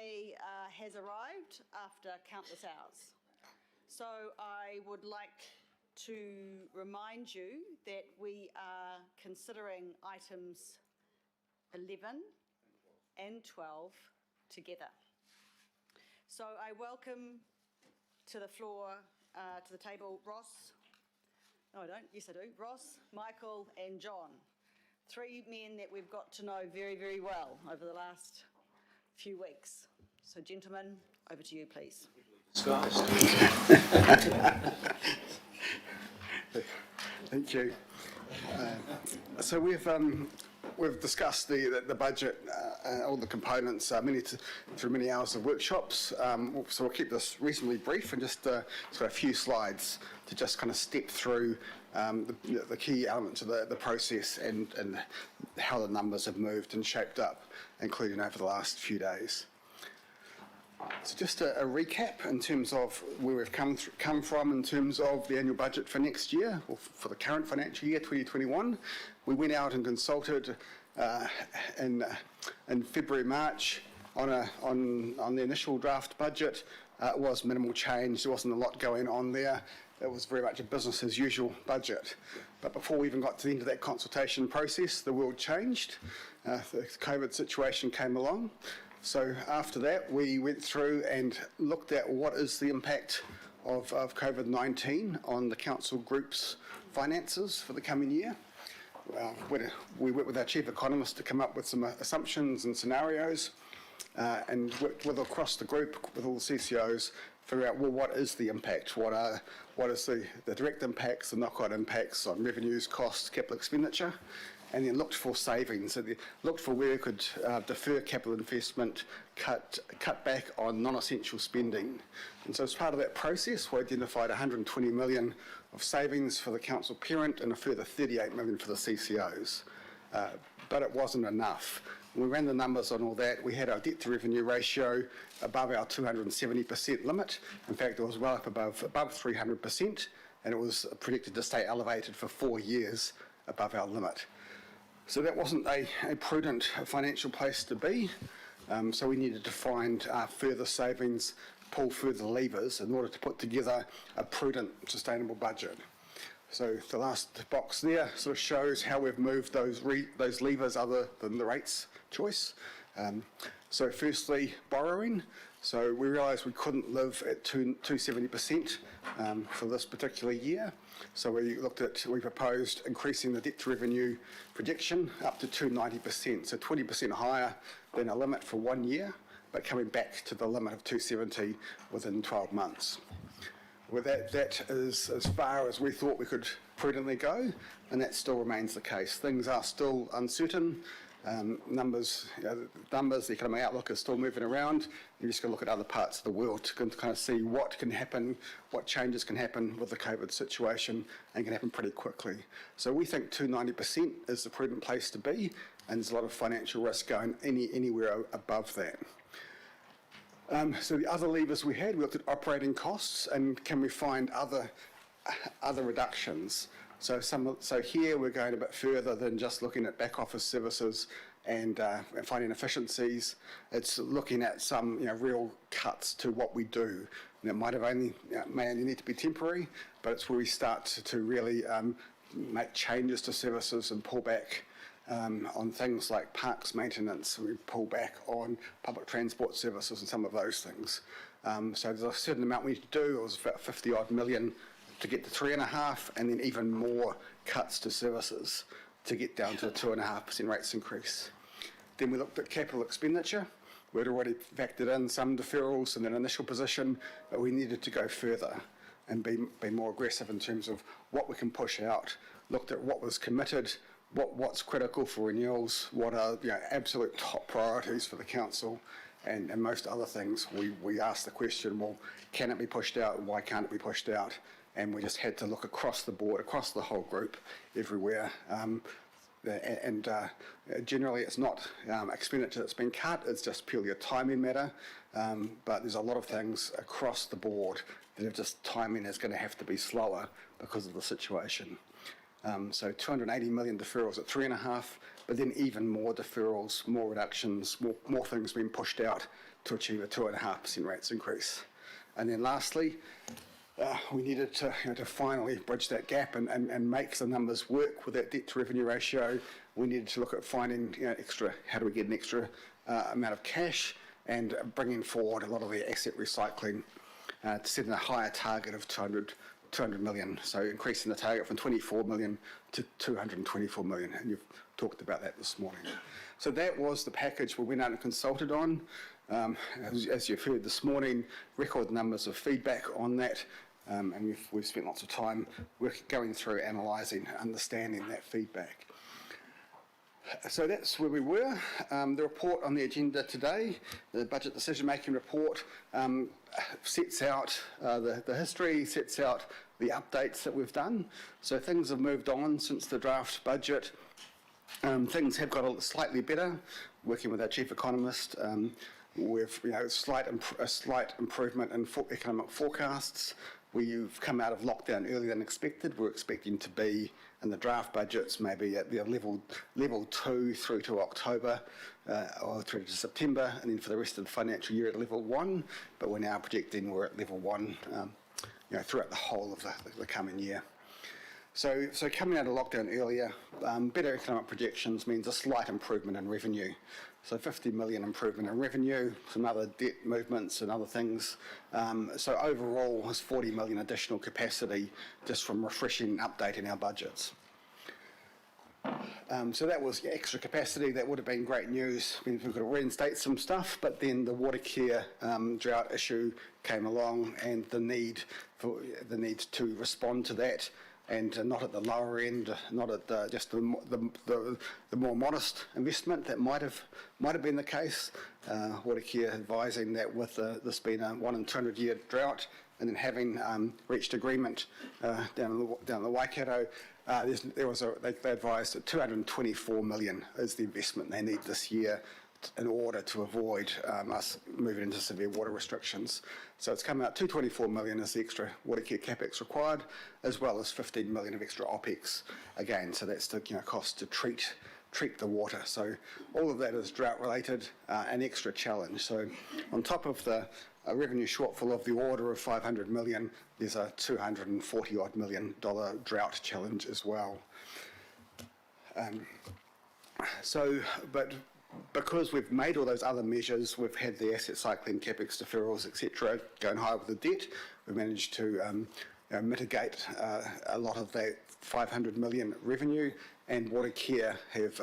me has arrived after countless hours. So I would like to remind you that we are considering items 11 and 12 together. So I welcome to the floor, to the table, Ross. No, I don't. Yes, I do. Ross, Michael and John. Three men that we've got to know very, very well over the last few weeks. So, gentlemen, over to you, please. Thank you. So we've discussed the budget, all the components, through many hours of workshops. So we'll keep this reasonably brief and just sort of a few slides to just kind of step through the key elements of the process and how the numbers have moved and shaped up, including over the last few days. So just a recap in terms of where we've come from in terms of the annual budget for next year, or for the current financial year, 2021. We went out and consulted in February, March on the initial draft budget. It was minimal change. There wasn't a lot going on there. It was very much a business as usual budget. But before we even got to the end of that consultation process, the world changed. The COVID situation came along. So after that, we went through and looked at what is the impact of COVID-19 on the council group's finances for the coming year. We worked with our chief economist to come up with some assumptions and scenarios, and worked with across the group with all the CCOs, figure out, well, what is the impact? What is the direct impacts, the knock-on impacts on revenues, costs, capital expenditure? And then looked for savings. So they looked for where we could defer capital investment, cut back on non-essential spending. And so as part of that process, we identified 120 million of savings for the council parent and a further 38 million for the CCOs. But it wasn't enough. When we ran the numbers on all that, we had our debt to revenue ratio above our 270% limit. In fact, it was well up above 300%, and it was predicted to stay elevated for 4 years above our limit. So that wasn't a prudent financial place to be. So we needed to find further savings, pull further levers in order to put together a prudent, sustainable budget. So the last box there sort of shows how we've moved those levers other than the rates choice. So firstly, borrowing. So we realised we couldn't live at 270% for this particular year. So we proposed increasing the debt to revenue projection up to 290%, so 20% higher than a limit for 1 year, but coming back to the limit of 270 within 12 months. Well, that is as far as we thought we could prudently go, and that still remains the case. Things are still uncertain. The economic outlook is still moving around. You're just going to look at other parts of the world to kind of see what can happen, what changes can happen with the COVID situation, and can happen pretty quickly. So we think 290% is the prudent place to be, and there's a lot of financial risk going anywhere above that. So the other levers we looked at operating costs, and can we find other reductions? So here we're going a bit further than just looking at back office services and finding efficiencies. It's looking at some real cuts to what we do. And it may only need to be temporary, but it's where we start to really make changes to services and pull back on things like parks maintenance. We pull back on public transport services and some of those things. So there's a certain amount we need to do. It was about 50 odd million to get to 3.5, and then even more cuts to services to get down to a 2.5% rates increase. Then we looked at capital expenditure. We'd already factored in some deferrals in an initial position, but we needed to go further and be more aggressive in terms of what we can push out. Looked at what was committed, what's critical for renewals, what are absolute top priorities for the council, and most other things. We asked the question, well, can it be pushed out, and why can't it be pushed out? And we just had to look across the board, across the whole group, everywhere. Generally it's not expenditure that's been cut, it's just purely a timing matter. But there's a lot of things across the board that are just timing is going to have to be slower because of the situation. So 280 million deferrals at 3.5, but then even more deferrals, more reductions, more things being pushed out to achieve a 2.5% rates increase. And then lastly, we needed to, to finally bridge that gap and make the numbers work with that debt to revenue ratio. We needed to look at finding how do we get an extra amount of cash, and bringing forward a lot of the asset recycling to set a higher target of 200 million. So increasing the target from 24 million to 224 million. And you've talked about that this morning. So that was the package we went out and consulted on. As you've heard this morning, record numbers of feedback on that. And we've spent lots of time going through, analysing, understanding that feedback. So that's where we were. The report on the agenda today, the budget decision-making report, sets out the history, sets out the updates that we've done. So things have moved on since the draft budget. Things have got slightly better. Working with our chief economist, we've a slight improvement in economic forecasts. We've come out of lockdown earlier than expected. We're expecting to be in the draft budgets maybe at the level 2 through to October or through to September, and then for the rest of the financial year at level 1. But we're now projecting we're at level 1 throughout the whole of the coming year. So coming out of lockdown earlier, better economic projections means a slight improvement in revenue. So 50 million improvement in revenue, some other debt movements and other things. So overall, there's 40 million additional capacity just from refreshing and updating our budgets. So that was extra capacity. That would have been great news if we could reinstate some stuff, but then the water care drought issue came along, and the need to respond to that, and not at the lower end, not at just the more modest investment that might have been the case. Water care advising that with this being a 1 in 200 year drought, and then having reached agreement down the Waikato, they advised that 224 million is the investment they need this year in order to avoid us moving into severe water restrictions. So it's come out 224 million as the extra water care capex required, as well as 15 million of extra OPEX again. So that's the cost to treat the water. So all of that is drought related, an extra challenge. So on top of the revenue shortfall of the order of 500 million, there's a $240 odd million drought challenge as well. But because we've made all those other measures, we've had the asset cycling, capex deferrals, etc., going higher with the debt, we've managed to mitigate a lot of that 500 million revenue, and water care have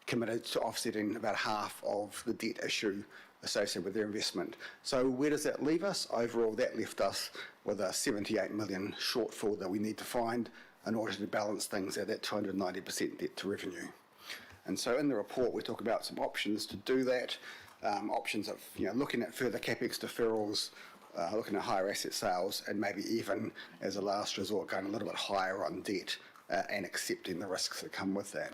committed to offsetting about half of the debt issue associated with their investment. So where does that leave us? Overall, that left us with a 78 million shortfall that we need to find in order to balance things at that 290% debt to revenue. And so in the report, we talk about some options to do that, options of looking at further capex deferrals, looking at higher asset sales, and maybe even as a last resort going a little bit higher on debt and accepting the risks that come with that.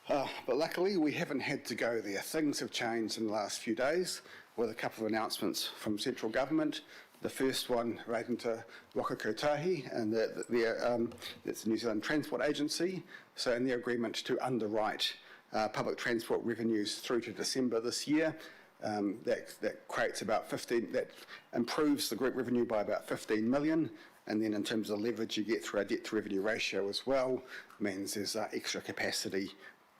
But luckily, we haven't had to go there. Things have changed in the last few days with a couple of announcements from central government. The first one relating to Waka Kotahi, and that's the New Zealand Transport Agency. So in their agreement to underwrite public transport revenues through to December this year, that creates about 15, that improves the group revenue by about 15 million. And then in terms of leverage you get through our debt to revenue ratio as well, means there's extra capacity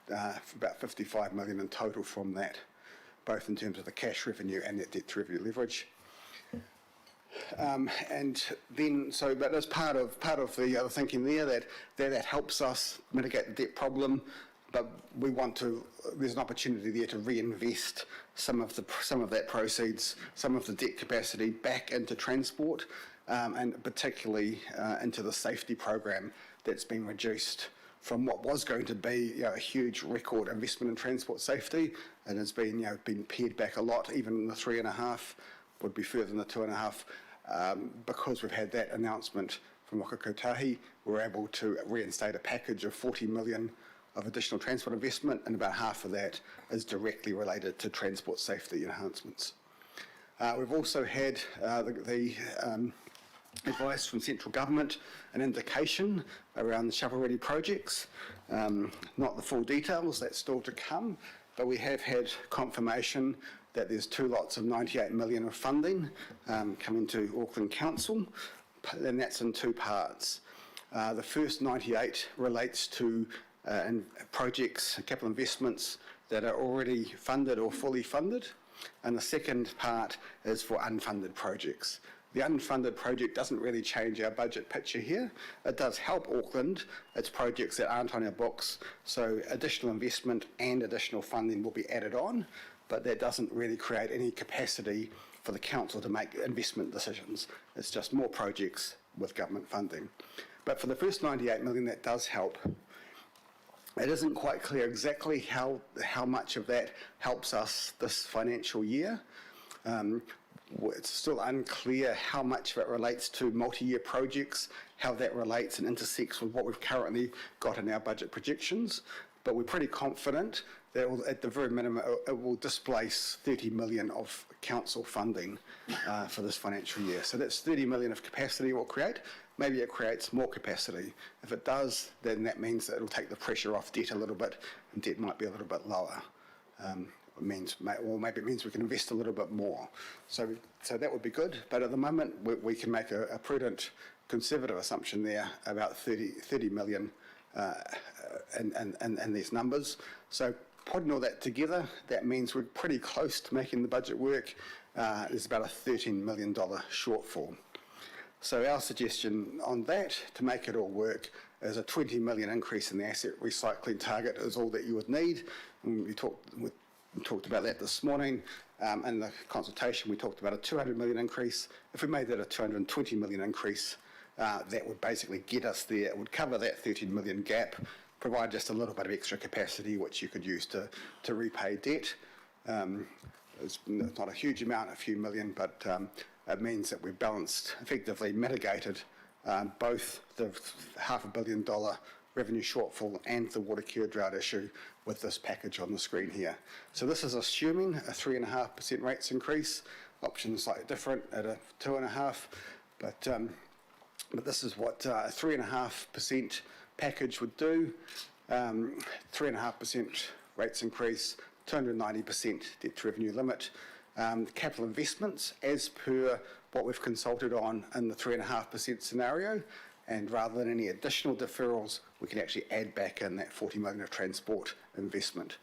for about 55 million in total from that, both in terms of the cash revenue and that debt to revenue leverage. And then, but as part of the other thinking there, that helps us mitigate the debt problem, but we want to. There's an opportunity there to reinvest some of that proceeds, some of the debt capacity back into transport, and particularly into the safety program that's been reduced from what was going to be a huge record investment in transport safety, and has been pared back a lot. Even the 3.5 would be further than the 2.5. Because we've had that announcement from Waka Kotahi, we're able to reinstate a package of 40 million of additional transport investment, and about half of that is directly related to transport safety enhancements. We've also had the advice from central government, an indication around the shovel-ready projects. Not the full details, that's still to come, but we have had confirmation that there's two lots of 98 million of funding coming to Auckland Council, and that's in two parts. The first 98 relates to projects, capital investments that are already funded or fully funded, and the second part is for unfunded projects. The unfunded project doesn't really change our budget picture here. It does help Auckland. It's projects that aren't on our books, so additional investment and additional funding will be added on, but that doesn't really create any capacity for the council to make investment decisions. It's just more projects with government funding. But for the first 98 million, that does help. It isn't quite clear exactly how much of that helps us this financial year. It's still unclear how much of it relates to multi-year projects, how that relates and intersects with what we've currently got in our budget projections, but we're pretty confident that at the very minimum it will displace 30 million of council funding for this financial year. So that's 30 million of capacity it will create. Maybe it creates more capacity. If it does, then that means that it'll take the pressure off debt a little bit, and debt might be a little bit lower. Or maybe it means we can invest a little bit more. So that would be good, but at the moment we can make a prudent, conservative assumption there about 30 million in these numbers. So putting all that together, that means we're pretty close to making the budget work. There's about a $13 million shortfall. So our suggestion on that, to make it all work, is a 20 million increase in the asset recycling target is all that you would need. And we talked about that this morning. In the consultation, we talked about a 200 million increase. If we made that a 220 million increase, that would basically get us there. It would cover that 13 million gap, provide just a little bit of extra capacity, which you could use to repay debt. It's not a huge amount, a few million, but it means that we've balanced, effectively mitigated both the $500 million revenue shortfall and the water care drought issue with this package on the screen here. So this is assuming a 3.5% rates increase. Options slightly different at a 2.5%, but this is what a 3.5% package would do. 3.5% rates increase, 290% debt to revenue limit. Capital investments as per what we've consulted on in the 3.5% scenario, and rather than any additional deferrals, we can actually add back in that 40 million of transport investment.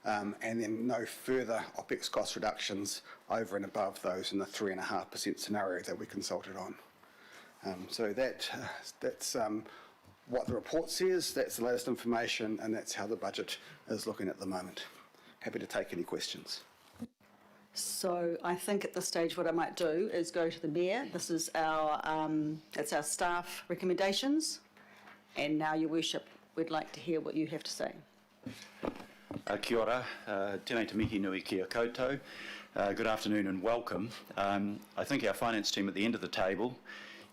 And then no further OPEX cost reductions over and above those in the 3.5% scenario that we consulted on. So that's what the report says, that's the latest information, and that's how the budget is looking at the moment. Happy to take any questions. So I think at this stage what I might do is go to the Mayor. This is it's our staff recommendations. And now, Your Worship, we'd like to hear what you have to say. Kia ora, tēnei te mihi nui kia koutou. Good afternoon and welcome. I think our finance team at the end of the table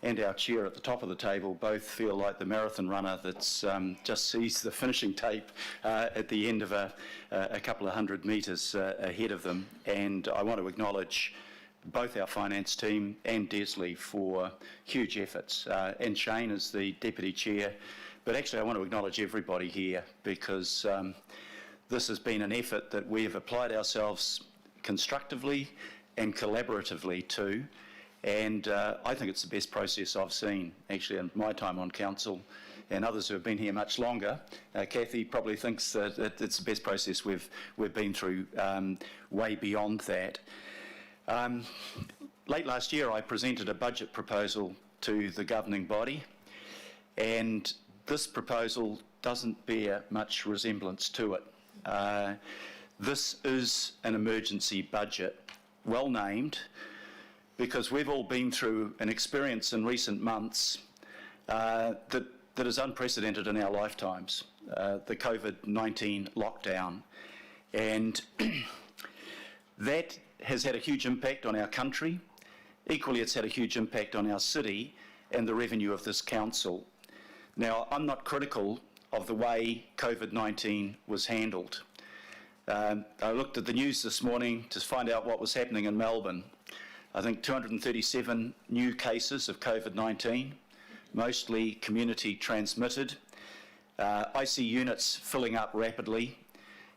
and our chair at the top of the table both feel like the marathon runner that's just sees the finishing tape at the end of a couple of hundred metres ahead of them. And I want to acknowledge both our finance team and Desley for huge efforts, and Shane as the deputy chair. But actually I want to acknowledge everybody here, because this has been an effort that we have applied ourselves constructively and collaboratively to. And I think it's the best process I've seen, actually, in my time on council, and others who have been here much longer. Kathy probably thinks that it's the best process we've been through, way beyond that. Late last year, I presented a budget proposal to the governing body, and this proposal doesn't bear much resemblance to it. This is an emergency budget, well named, because we've all been through an experience in recent months that is unprecedented in our lifetimes, the COVID-19 lockdown. And that has had a huge impact on our country. Equally, it's had a huge impact on our city and the revenue of this council. Now, I'm not critical of the way COVID-19 was handled. I looked at the news this morning to find out what was happening in Melbourne. I think 237 new cases of COVID-19, mostly community transmitted, IC units filling up rapidly,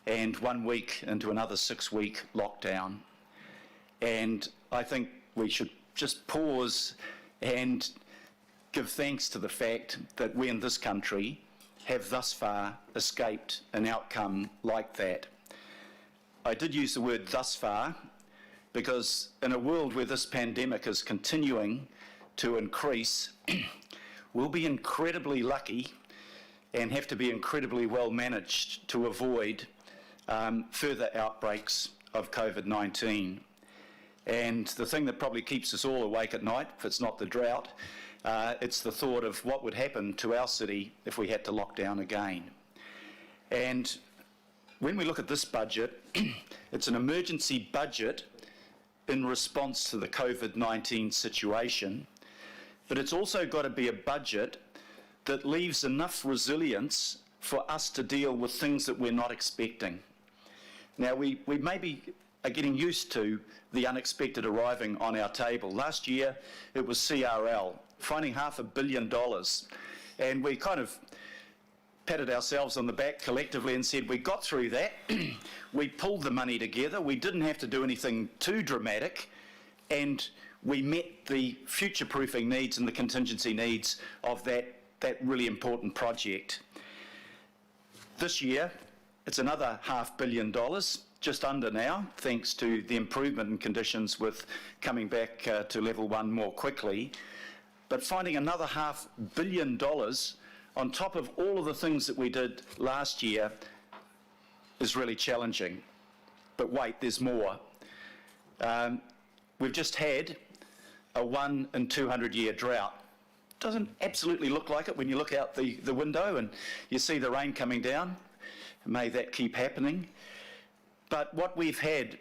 and 1 week into another 6-week lockdown. And I think we should just pause and give thanks to the fact that we in this country have thus far escaped an outcome like that. I did use the word thus far because in a world where this pandemic is continuing to increase, we'll be incredibly lucky and have to be incredibly well managed to avoid further outbreaks of COVID-19. And the thing that probably keeps us all awake at night, if it's not the drought, it's the thought of what would happen to our city if we had to lock down again. And when we look at this budget, it's an emergency budget in response to the COVID-19 situation, but it's also got to be a budget that leaves enough resilience for us to deal with things that we're not expecting. Now, we maybe are getting used to the unexpected arriving on our table. Last year, it was CRL, finding $500 million, and we kind of patted ourselves on the back collectively and said we got through that, we pulled the money together, we didn't have to do anything too dramatic, and we met the future-proofing needs and the contingency needs of that really important project. This year, it's another $500 million, just under now, thanks to the improvement in conditions with coming back to level 1 more quickly. But finding another $500 million on top of all of the things that we did last year is really challenging. But wait, there's more. We've just had a 1 in 200 year drought. Doesn't absolutely look like it when you look out the window and you see the rain coming down. May that keep happening. But what we've had,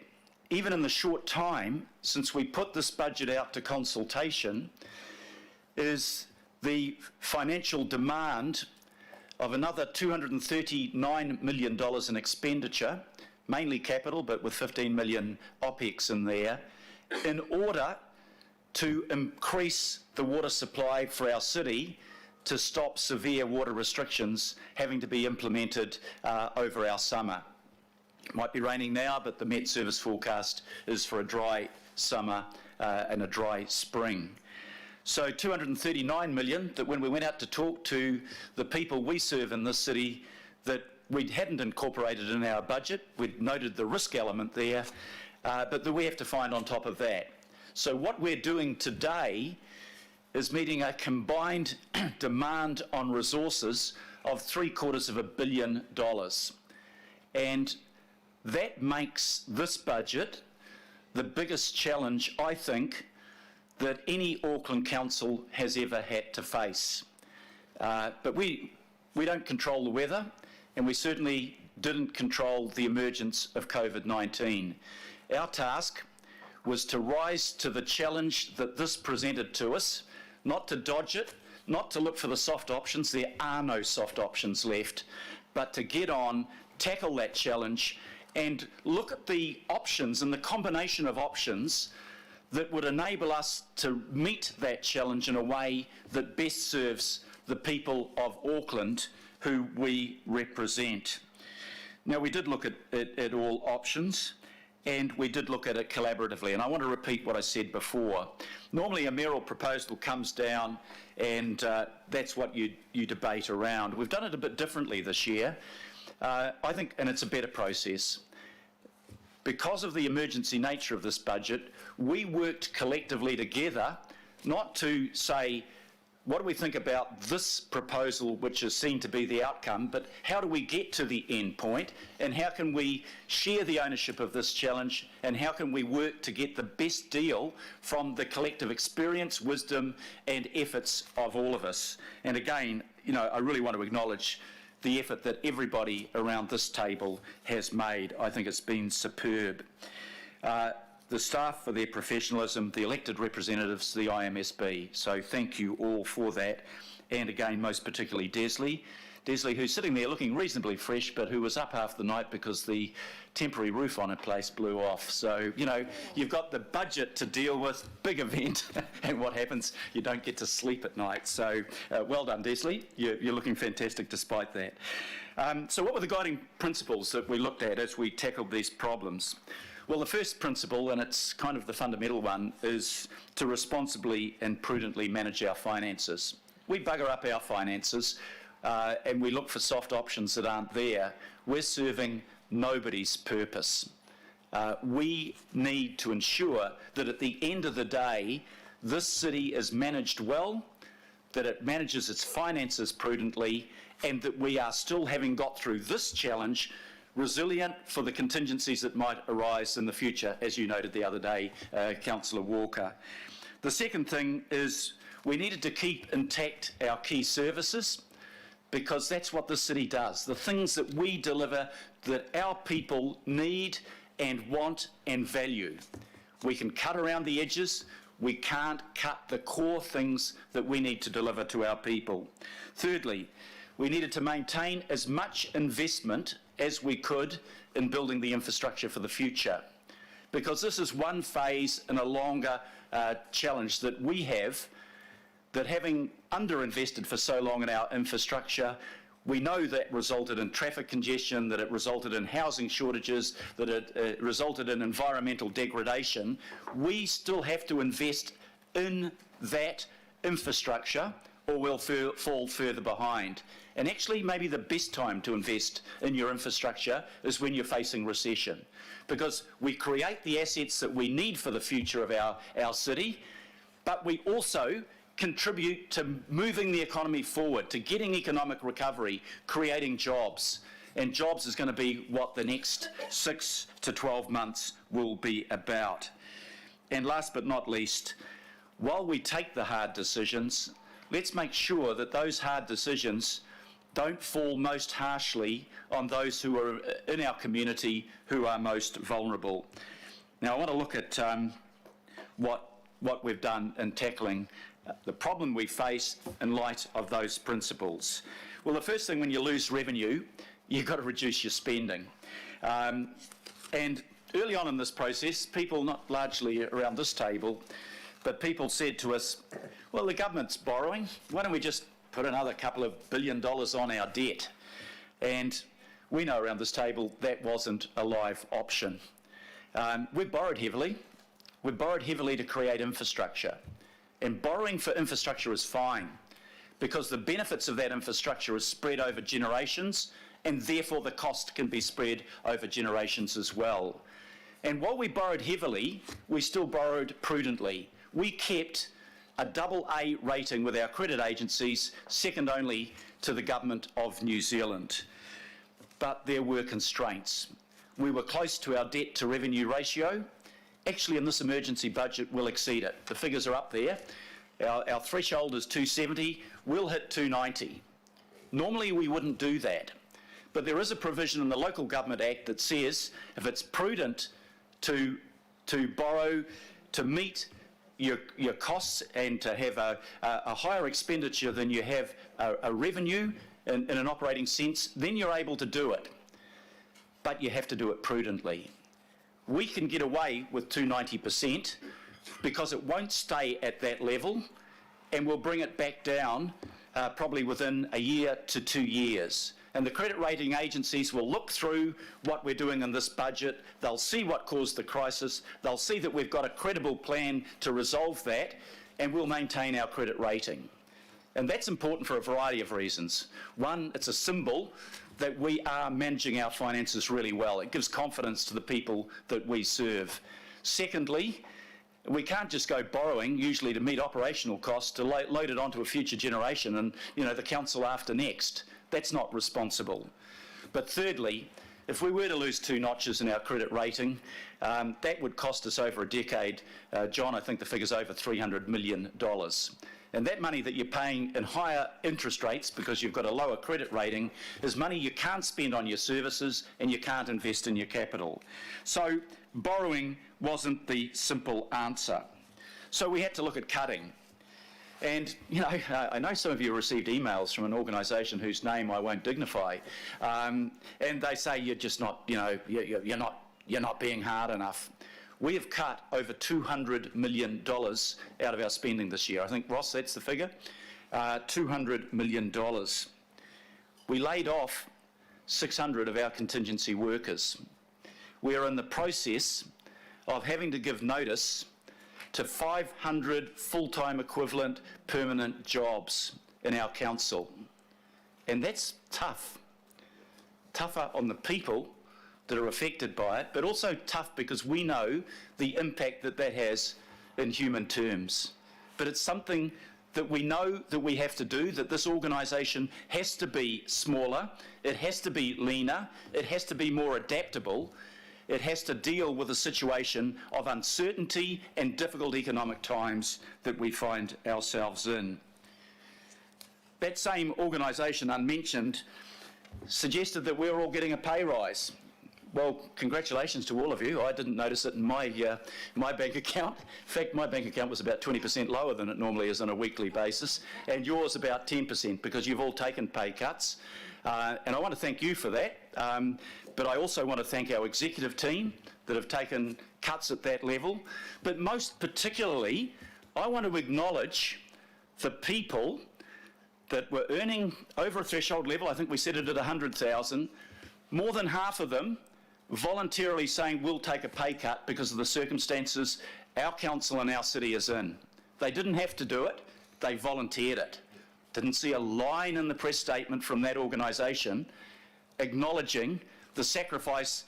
even in the short time since we put this budget out to consultation, is the financial demand of another $239 million in expenditure, mainly capital, but with 15 million OPEX in there, in order to increase the water supply for our city to stop severe water restrictions having to be implemented over our summer. It might be raining now, but the Met Service forecast is for a dry summer and a dry spring. So 239 million that when we went out to talk to the people we serve in this city that we hadn't incorporated in our budget, we'd noted the risk element there, but that we have to find on top of that. So what we're doing today is meeting a combined demand on resources of $750 million. And that makes this budget the biggest challenge, I think, that any Auckland council has ever had to face. But we don't control the weather, and we certainly didn't control the emergence of COVID-19. Our task was to rise to the challenge that this presented to us, not to dodge it, not to look for the soft options, there are no soft options left, but to get on, tackle that challenge, and look at the options and the combination of options that would enable us to meet that challenge in a way that best serves the people of Auckland who we represent. Now, we did look at all options, and we did look at it collaboratively, and I want to repeat what I said before. Normally a mayoral proposal comes down and that's what you debate around. We've done it a bit differently this year, I think, and it's a better process. Because of the emergency nature of this budget, we worked collectively together, not to say, what do we think about this proposal which is seen to be the outcome, but how do we get to the end point, and how can we share the ownership of this challenge, and how can we work to get the best deal from the collective experience, wisdom and efforts of all of us. And again, you know, I really want to acknowledge the effort that everybody around this table has made. I think it's been superb. The staff for their professionalism, the elected representatives, the IMSB. So thank you all for that. And again, most particularly Desley, who's sitting there looking reasonably fresh, but who was up half the night because the temporary roof on her place blew off. So, you know, you've got the budget to deal with, big event, and what happens, you don't get to sleep at night. So well done, Desley. You're looking fantastic despite that. So what were the guiding principles that we looked at as we tackled these problems? Well, the first principle, and it's kind of the fundamental one, is to responsibly and prudently manage our finances. We bugger up our finances and we look for soft options that aren't there. We're serving nobody's purpose. We need to ensure that at the end of the day, this city is managed well, that it manages its finances prudently, and that we are still, having got through this challenge, resilient for the contingencies that might arise in the future, as you noted the other day, Councillor Walker. The second thing is we needed to keep intact our key services, because that's what this city does. The things that we deliver that our people need and want and value. We can cut around the edges. We can't cut the core things that we need to deliver to our people. Thirdly, we needed to maintain as much investment as we could in building the infrastructure for the future, because this is one phase in a longer challenge that we have, that having underinvested for so long in our infrastructure, we know that resulted in traffic congestion, that it resulted in housing shortages, that it resulted in environmental degradation. We still have to invest in that infrastructure or we'll fall further behind. And actually, maybe the best time to invest in your infrastructure is when you're facing recession, because we create the assets that we need for the future of our city, but we also contribute to moving the economy forward, to getting economic recovery, creating jobs. And jobs is going to be what the next 6 to 12 months will be about. And last but not least, while we take the hard decisions, let's make sure that those hard decisions don't fall most harshly on those who are in our community who are most vulnerable. Now, I want to look at what we've done in tackling the problem we face in light of those principles. Well, the first thing, when you lose revenue, you've got to reduce your spending. And early on in this process, people, not largely around this table, but people said to us, well, the government's borrowing, why don't we just put another couple of $1 billion on our debt? And we know around this table that wasn't a live option. We've borrowed heavily. We've borrowed heavily to create infrastructure. And borrowing for infrastructure is fine, because the benefits of that infrastructure are spread over generations, and therefore the cost can be spread over generations as well. And while we borrowed heavily, we still borrowed prudently. We kept a AA rating with our credit agencies, second only to the Government of New Zealand. But there were constraints. We were close to our debt to revenue ratio. Actually, in this emergency budget, we'll exceed it. The figures are up there. Our threshold is 270. We'll hit 290. Normally, we wouldn't do that. But there is a provision in the Local Government Act that says if it's prudent to borrow to meet your costs and to have a higher expenditure than you have a revenue in an operating sense, then you're able to do it. But you have to do it prudently. We can get away with 290% because it won't stay at that level, and we'll bring it back down probably within a year to 2 years. And the credit rating agencies will look through what we're doing in this budget. They'll see what caused the crisis. They'll see that we've got a credible plan to resolve that, and we'll maintain our credit rating. And that's important for a variety of reasons. One, it's a symbol that we are managing our finances really well. It gives confidence to the people that we serve. Secondly, we can't just go borrowing, usually to meet operational costs, to load it onto a future generation and, the council after next. That's not responsible. But thirdly, if we were to lose 2 notches in our credit rating, that would cost us over a decade. John, I think the figure's over $300 million. And that money that you're paying in higher interest rates because you've got a lower credit rating is money you can't spend on your services and you can't invest in your capital. So borrowing wasn't the simple answer. So we had to look at cutting. And, I know some of you received emails from an organisation whose name I won't dignify, and they say you're just not, you're not being hard enough. We have cut over $200 million out of our spending this year. I think, Ross, that's the figure. $200 million. We laid off 600 of our contingency workers. We are in the process of having to give notice to 500 full-time equivalent permanent jobs in our council. And that's tough. Tougher on the people that are affected by it, but also tough because we know the impact that that has in human terms. But it's something that we know that we have to do, that this organisation has to be smaller, it has to be leaner, it has to be more adaptable, it has to deal with a situation of uncertainty and difficult economic times that we find ourselves in. That same organisation, unmentioned, suggested that we were all getting a pay rise. Well, congratulations to all of you. I didn't notice it in my bank account. In fact, my bank account was about 20% lower than it normally is on a weekly basis, and yours about 10% because you've all taken pay cuts. And I want to thank you for that. But I also want to thank our executive team that have taken cuts at that level. But most particularly, I want to acknowledge the people that were earning over a threshold level. I think we set it at 100,000. More than half of them voluntarily saying we'll take a pay cut because of the circumstances our council and our city is in. They didn't have to do it, they volunteered it. Didn't see a line in the press statement from that organisation acknowledging the sacrifice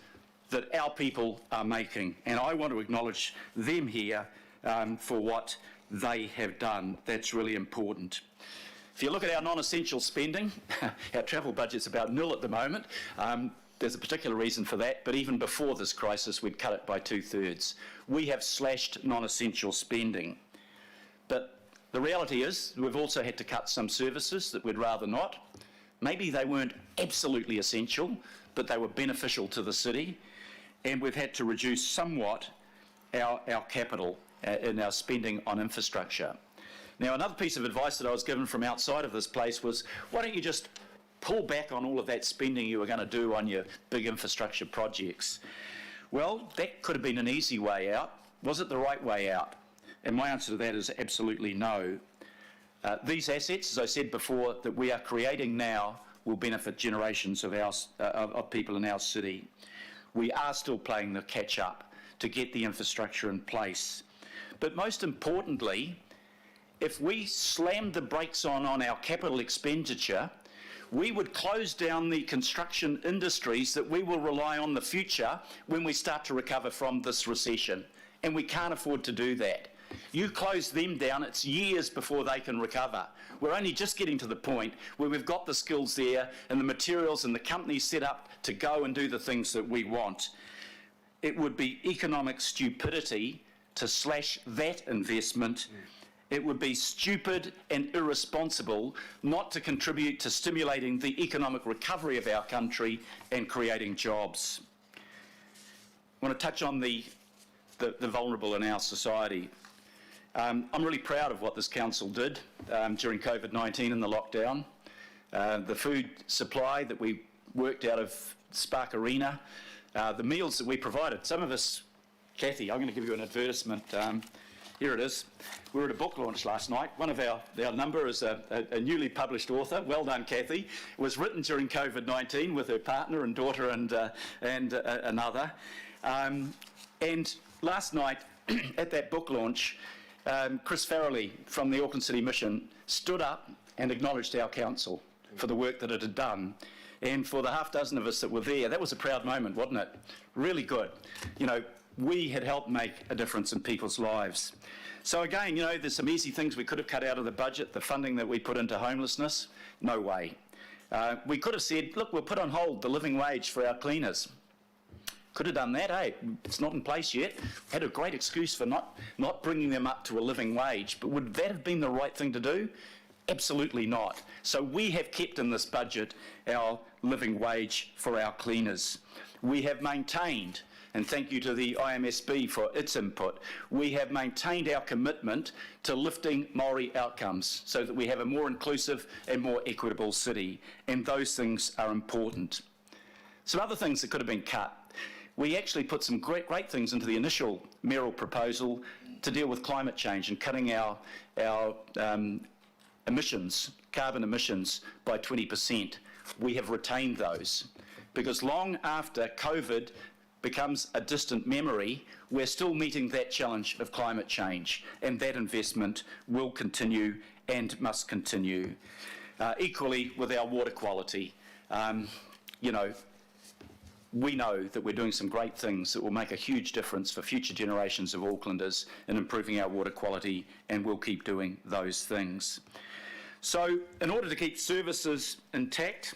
that our people are making. And I want to acknowledge them here for what they have done. That's really important. If you look at our non-essential spending, our travel budget's about nil at the moment. There's a particular reason for that, but even before this crisis, we'd cut it by 2/3. We have slashed non-essential spending. But the reality is, we've also had to cut some services that we'd rather not. Maybe they weren't absolutely essential, but they were beneficial to the city. And we've had to reduce somewhat our capital in our spending on infrastructure. Now, another piece of advice that I was given from outside of this place was, why don't you just pull back on all of that spending you were going to do on your big infrastructure projects? Well, that could have been an easy way out. Was it the right way out? And my answer to that is absolutely no. These assets, as I said before, that we are creating now will benefit generations of people in our city. We are still playing the catch-up to get the infrastructure in place. But most importantly, if we slammed the brakes on our capital expenditure, we would close down the construction industries that we will rely on in the future when we start to recover from this recession. And we can't afford to do that. You close them down, it's years before they can recover. We're only just getting to the point where we've got the skills there and the materials and the companies set up to go and do the things that we want. It would be economic stupidity to slash that investment. It would be stupid and irresponsible not to contribute to stimulating the economic recovery of our country and creating jobs. I want to touch on the vulnerable in our society. I'm really proud of what this council did during COVID-19 and the lockdown. The food supply that we worked out of Spark Arena, the meals that we provided. Some of us, Kathy, I'm going to give you an advertisement. Here it is. We were at a book launch last night. One of our number is a newly published author. Well done, Kathy. It was written during COVID-19 with her partner and daughter and another. And last night at that book launch, Chris Farrelly from the Auckland City Mission stood up and acknowledged our council for the work that it had done. And for the half dozen of us that were there, that was a proud moment, wasn't it? Really good. You know, we had helped make a difference in people's lives. So again, you know, there's some easy things we could have cut out of the budget, the funding that we put into homelessness, no way. We could have said, look, we'll put on hold the living wage for our cleaners. Could have done that, eh? It's not in place yet. Had a great excuse for not bringing them up to a living wage, but would that have been the right thing to do? Absolutely not. So we have kept in this budget our living wage for our cleaners. We have maintained, and thank you to the IMSB for its input, we have maintained our commitment to lifting Maori outcomes so that we have a more inclusive and more equitable city, and those things are important. Some other things that could have been cut. We actually put some great things into the initial Mayoral Proposal to deal with climate change and cutting our emissions, carbon emissions, by 20%. We have retained those because long after COVID becomes a distant memory, we're still meeting that challenge of climate change, and that investment will continue and must continue. Equally with our water quality, we know that we're doing some great things that will make a huge difference for future generations of Aucklanders in improving our water quality, and we'll keep doing those things. So in order to keep services intact,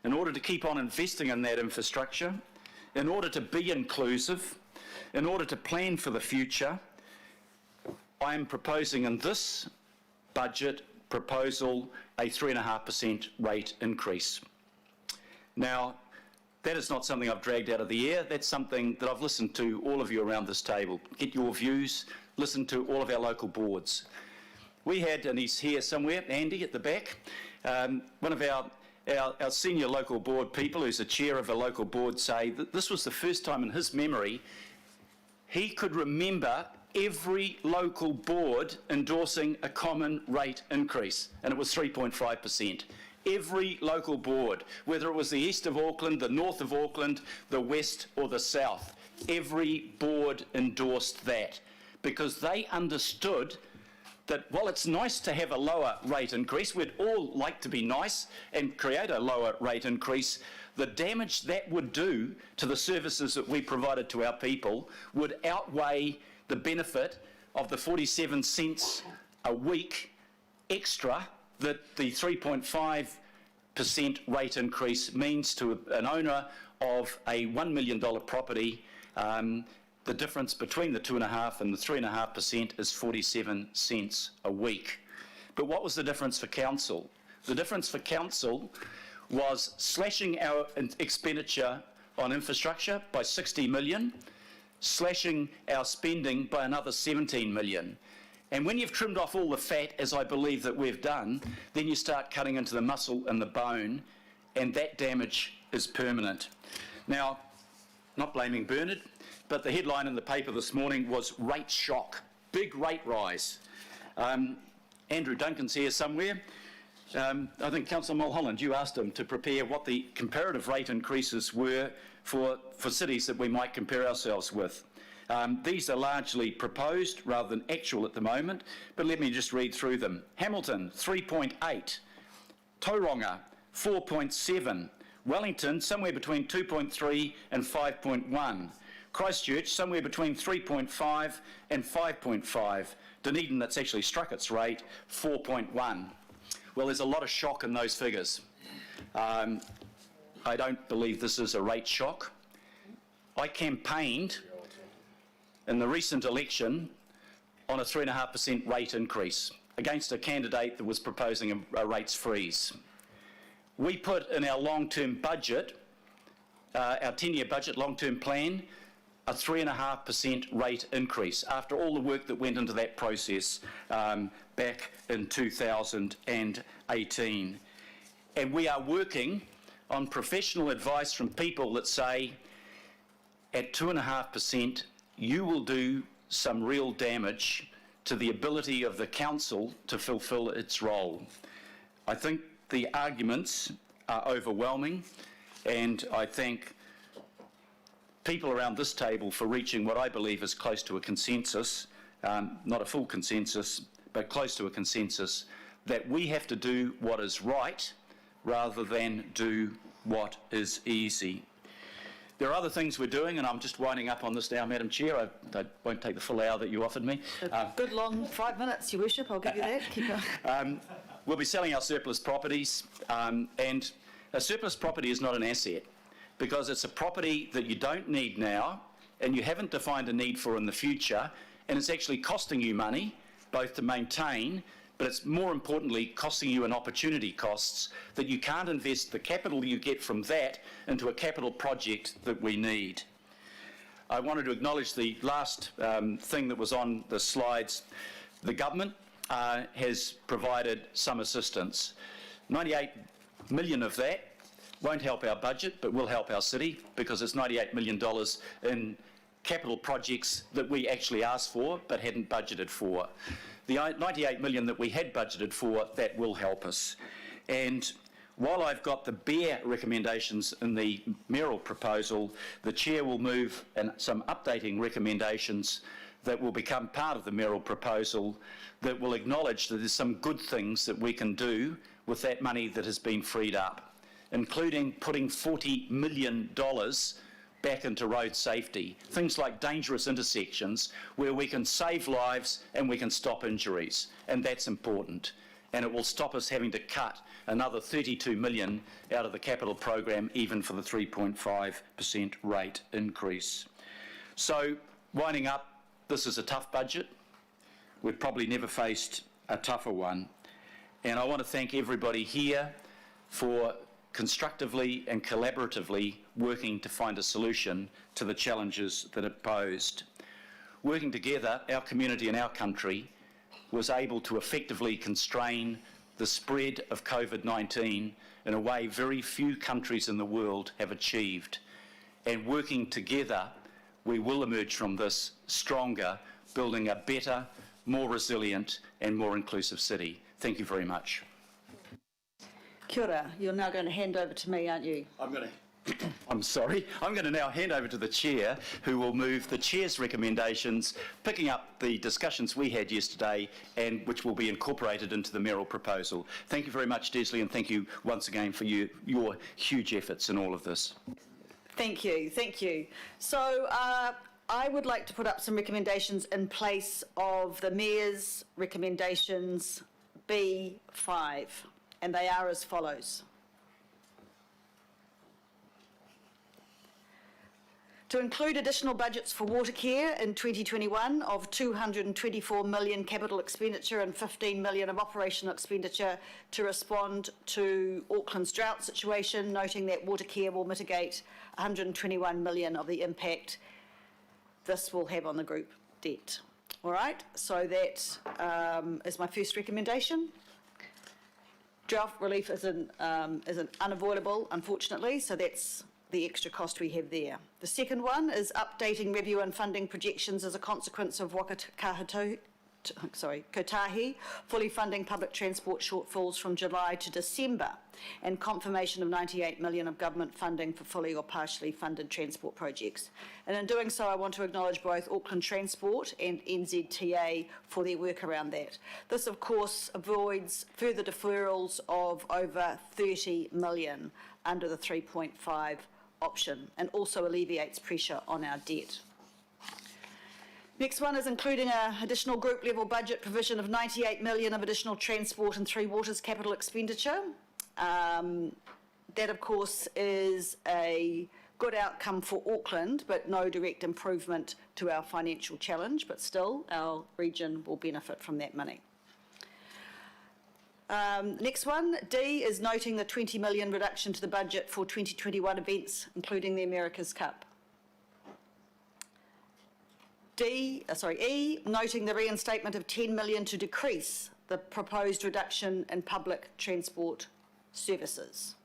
in order to keep on investing in that infrastructure, in order to be inclusive, in order to plan for the future, I am proposing in this budget proposal a 3.5% rate increase. Now, that is not something I've dragged out of the air. That's something that I've listened to all of you around this table. Get your views, listen to all of our local boards. We had, and he's here somewhere, Andy at the back, one of our senior local board people, who's the chair of a local board, say that this was the first time in his memory he could remember every local board endorsing a common rate increase, and it was 3.5%. Every local board, whether it was the east of Auckland, the north of Auckland, the west or the south, every board endorsed that because they understood that while it's nice to have a lower rate increase, we'd all like to be nice and create a lower rate increase, the damage that would do to the services that we provided to our people would outweigh the benefit of the 47 cents a week extra that the 3.5% rate increase means to an owner of a $1 million property. The difference between the 2.5% and the 3.5% is 47 cents a week. But what was the difference for council? The difference for council was slashing our expenditure on infrastructure by 60 million, slashing our spending by another 17 million. And when you've trimmed off all the fat, as I believe that we've done, then you start cutting into the muscle and the bone, and that damage is permanent. Now, not blaming Bernard, but the headline in the paper this morning was rate shock, big rate rise. Andrew Duncan's here somewhere. I think Councillor Mulholland, you asked him to prepare what the comparative rate increases were for cities that we might compare ourselves with. These are largely proposed rather than actual at the moment, but let me just read through them. Hamilton, 3.8. Tauranga, 4.7. Wellington, somewhere between 2.3 and 5.1. Christchurch, somewhere between 3.5 and 5.5. Dunedin, that's actually struck its rate, 4.1. Well, there's a lot of shock in those figures. I don't believe this is a rate shock. I campaigned in the recent election on a 3.5% rate increase against a candidate that was proposing a rates freeze. We put in our long-term budget, our 10-year budget long-term plan, a 3.5% rate increase after all the work that went into that process back in 2018. And we are working on professional advice from people that say at 2.5%, you will do some real damage to the ability of the council to fulfil its role. I think the arguments are overwhelming, and I thank people around this table for reaching what I believe is close to a consensus, not a full consensus, but close to a consensus, that we have to do what is right rather than do what is easy. There are other things we're doing, and I'm just winding up on this now, Madam Chair. I won't take the full hour that you offered me. A good long 5 minutes, Your Worship. I'll give you that. Keep going. We'll be selling our surplus properties, and a surplus property is not an asset because it's a property that you don't need now and you haven't defined a need for in the future, and it's actually costing you money both to maintain, but it's more importantly costing you an opportunity costs that you can't invest the capital you get from that into a capital project that we need. I wanted to acknowledge the last thing that was on the slides. The government has provided some assistance. 98 million of that won't help our budget, but will help our city because it's $98 million in capital projects that we actually asked for but hadn't budgeted for. The 98 million that we had budgeted for, that will help us. And While I've got the bare recommendations in the Mayoral proposal, the Chair will move some updating recommendations that will become part of the Mayoral proposal that will acknowledge that there's some good things that we can do with that money that has been freed up, including putting $40 million back into road safety, things like dangerous intersections where we can save lives and we can stop injuries, and that's important. And it will stop us having to cut another $32 million out of the capital program, even for the 3.5% rate increase. So, winding up, this is a tough budget. We've probably never faced a tougher one. And I want to thank everybody here for constructively and collaboratively working to find a solution to the challenges that are posed. Working together, our community and our country was able to effectively constrain the spread of COVID-19 in a way very few countries in the world have achieved. And working together, we will emerge from this stronger, building a better, more resilient and more inclusive city. Thank you very much. Kia ora. You're now going to hand over to me, aren't you? I'm sorry. I'm going to now hand over to the Chair, who will move the Chair's recommendations, picking up the discussions we had yesterday and which will be incorporated into the Mayoral proposal. Thank you very much, Desley, and thank you once again for your huge efforts in all of this. Thank you, thank you. So I would like to put up some recommendations in place of the Mayor's recommendations B5, and they are as follows. To include additional budgets for water care in 2021 of 224 million capital expenditure and 15 million of operational expenditure to respond to Auckland's drought situation, noting that water care will mitigate 121 million of the impact this will have on the group debt. All right, so that is my first recommendation. Drought relief isn't unavoidable, unfortunately, so that's the extra cost we have there. The second one is updating revenue and funding projections as a consequence of Kotahi fully funding public transport shortfalls from July to December, and confirmation of 98 million of government funding for fully or partially funded transport projects. And in doing so, I want to acknowledge both Auckland Transport and NZTA for their work around that. This, of course, avoids further deferrals of over 30 million under the 3.5 option, and also alleviates pressure on our debt. Next one is including an additional group level budget provision of 98 million of additional transport and Three Waters capital expenditure. That, of course, is a good outcome for Auckland, but no direct improvement to our financial challenge, but still our region will benefit from that money. Next one, D, is noting the 20 million reduction to the budget for 2021 events, including the America's Cup. E, noting the reinstatement of 10 million to decrease the proposed reduction in public transport services.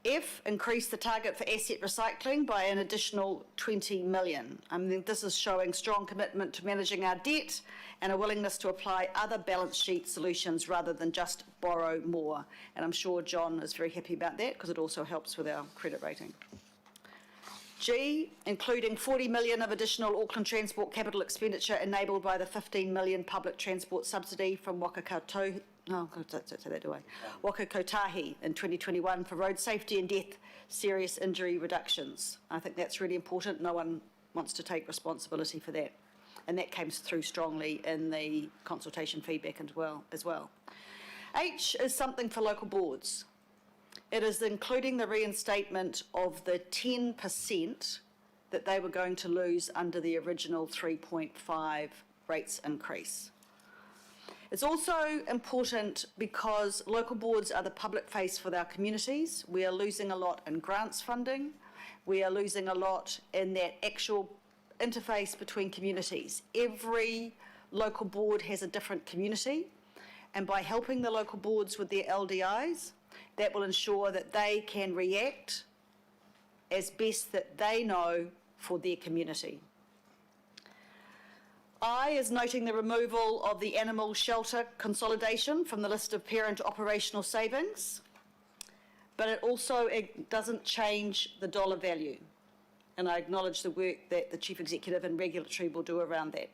F, increase the target for asset recycling by an additional 20 million. I mean, this is showing strong commitment to managing our debt and a willingness to apply other balance sheet solutions rather than just borrow more. And I'm sure John is very happy about that because it also helps with our credit rating. G, including 40 million of additional Auckland Transport capital expenditure enabled by the 15 million public transport subsidy from Waka Kotahi in 2021 for road safety and death serious injury reductions. I think that's really important. No one wants to take responsibility for that. And that came through strongly in the consultation feedback as well. H is something for local boards. It is including the reinstatement of the 10% that they were going to lose under the original 3.5 rates increase. It's also important because local boards are the public face for our communities. We are losing a lot in grants funding. We are losing a lot in that actual interface between communities. Every local board has a different community, and by helping the local boards with their LDIs, that will ensure that they can react as best that they know for their community. I is noting the removal of the animal shelter consolidation from the list of parent operational savings. but it doesn't change the dollar value. And I acknowledge the work that the Chief Executive and Regulatory will do around that.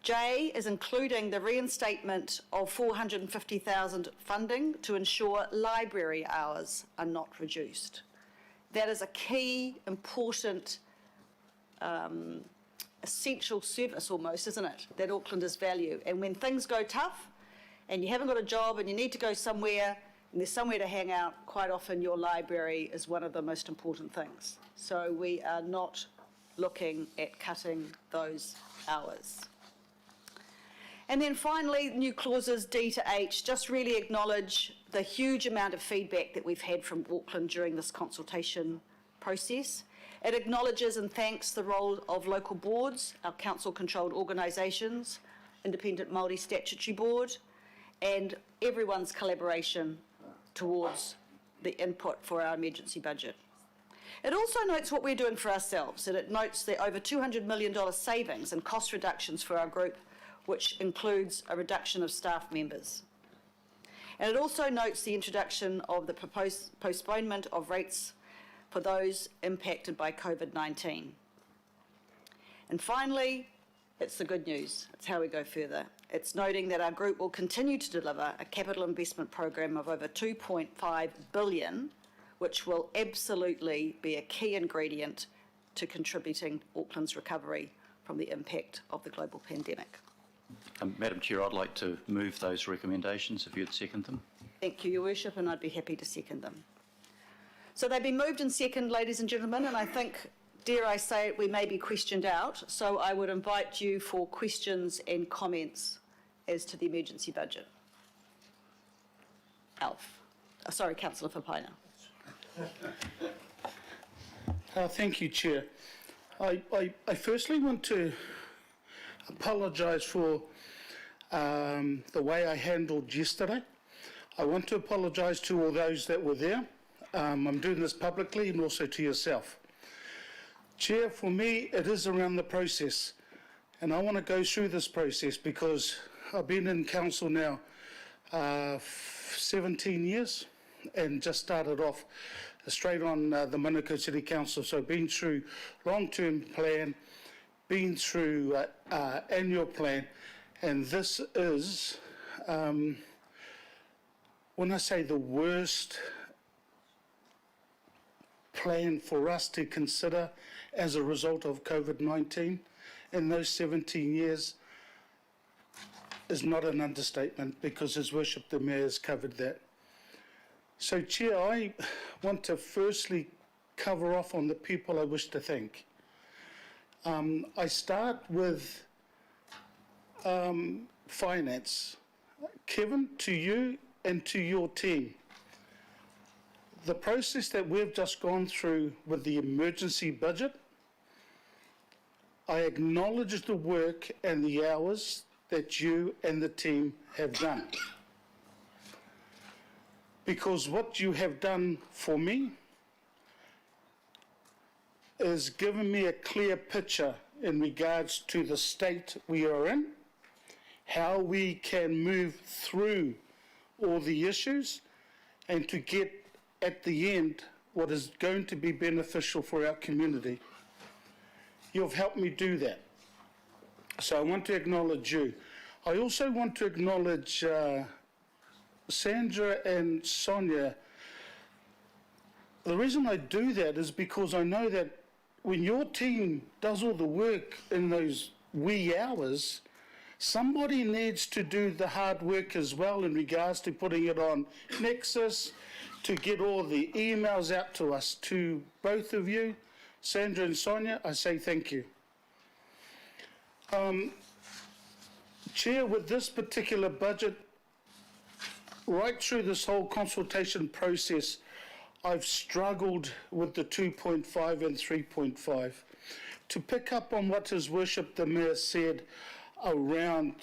J is including the reinstatement of 450,000 funding to ensure library hours are not reduced. That is a key, important, essential service almost, isn't it, that Aucklanders value. And when things go tough and you haven't got a job and you need to go somewhere and there's somewhere to hang out, quite often your library is one of the most important things. So we are not looking at cutting those hours. And then finally, new clauses D to H just really acknowledge the huge amount of feedback that we've had from Auckland during this consultation process. It acknowledges and thanks the role of local boards, our council-controlled organisations, Independent Māori Statutory Board, and everyone's collaboration towards the input for our emergency budget. It also notes what we're doing for ourselves, and it notes the over $200 million savings and cost reductions for our group, which includes a reduction of staff members. And it also notes the introduction of the proposed postponement of rates for those impacted by COVID-19. And finally, it's the good news. It's how we go further. It's noting that our group will continue to deliver a capital investment program of over $2.5 billion, which will absolutely be a key ingredient to contributing Auckland's recovery from the impact of the global pandemic. Madam Chair, I'd like to move those recommendations if you'd second them. Thank you, Your Worship, and I'd be happy to second them. So they've been moved and seconded, ladies and gentlemen, and I think, dare I say it, we may be questioned out. So I would invite you for questions and comments as to the emergency budget. Councillor Whapaina. Thank you, Chair. I firstly want to apologise for the way I handled yesterday. I want to apologise to all those that were there. I'm doing this publicly and also to yourself. Chair, for me, it is around the process, and I want to go through this process because I've been in council now 17 years and just started off straight on the Manukau City Council, so been through long-term plan, been through annual plan, and this is, when I say the worst plan for us to consider as a result of COVID-19 in those 17 years is not an understatement, because His Worship the Mayor has covered that. So, Chair, I want to firstly cover off on the people I wish to thank. I start with finance. Kevin, to you and to your team, the process that we've just gone through with the emergency budget, I acknowledge the work and the hours that you and the team have done. Because what you have done for me is given me a clear picture in regards to the state we are in, how we can move through all the issues, and to get at the end what is going to be beneficial for our community. You've helped me do that. So I want to acknowledge you. I also want to acknowledge Sandra and Sonia. The reason I do that is because I know that when your team does all the work in those wee hours, somebody needs to do the hard work as well in regards to putting it on Nexus, to get all the emails out to us. To both of you, Sandra and Sonia, I say thank you. Chair, with this particular budget, right through this whole consultation process, I've struggled with the 2.5 and 3.5. To pick up on what His Worship the Mayor said around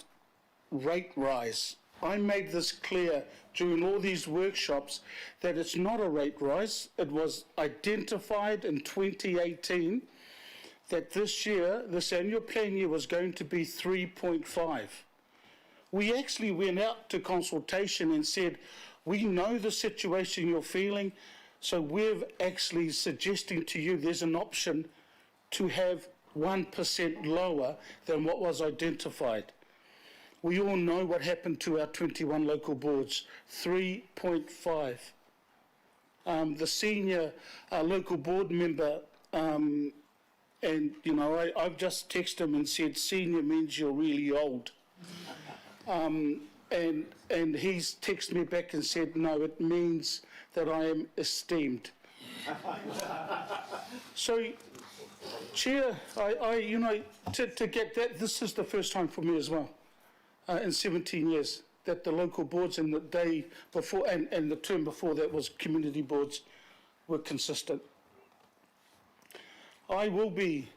rate rise, I made this clear during all these workshops that it's not a rate rise. It was identified in 2018 that this year, this annual plan year, was going to be 3.5. We actually went out to consultation and said, We know the situation you're feeling, so we're actually suggesting to you there's an option to have 1% lower than what was identified. We all know what happened to our 21 local boards, 3.5. The senior local board member, and you know, I've just texted him and said, senior means you're really old. And he's texted me back and said, no, it means that I am esteemed. So, Chair, you know, to get that, this is the first time for me as well, in 17 years, that the local boards in the day before, and the term before that was community boards, were consistent. I will be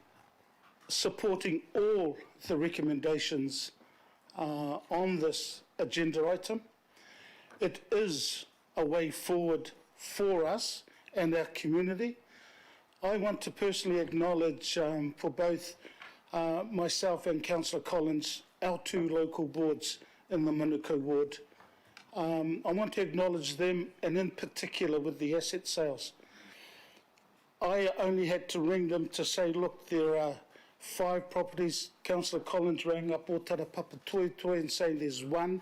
supporting all the recommendations on this agenda item. It is a way forward for us and our community. I want to personally acknowledge for both myself and Councillor Collins, our two local boards in the Manukau ward. I want to acknowledge them, and in particular with the asset sales. I only had to ring them to say, look, there are 5 properties. Councillor Collins rang up Otara Papatoetoe and saying there's 1.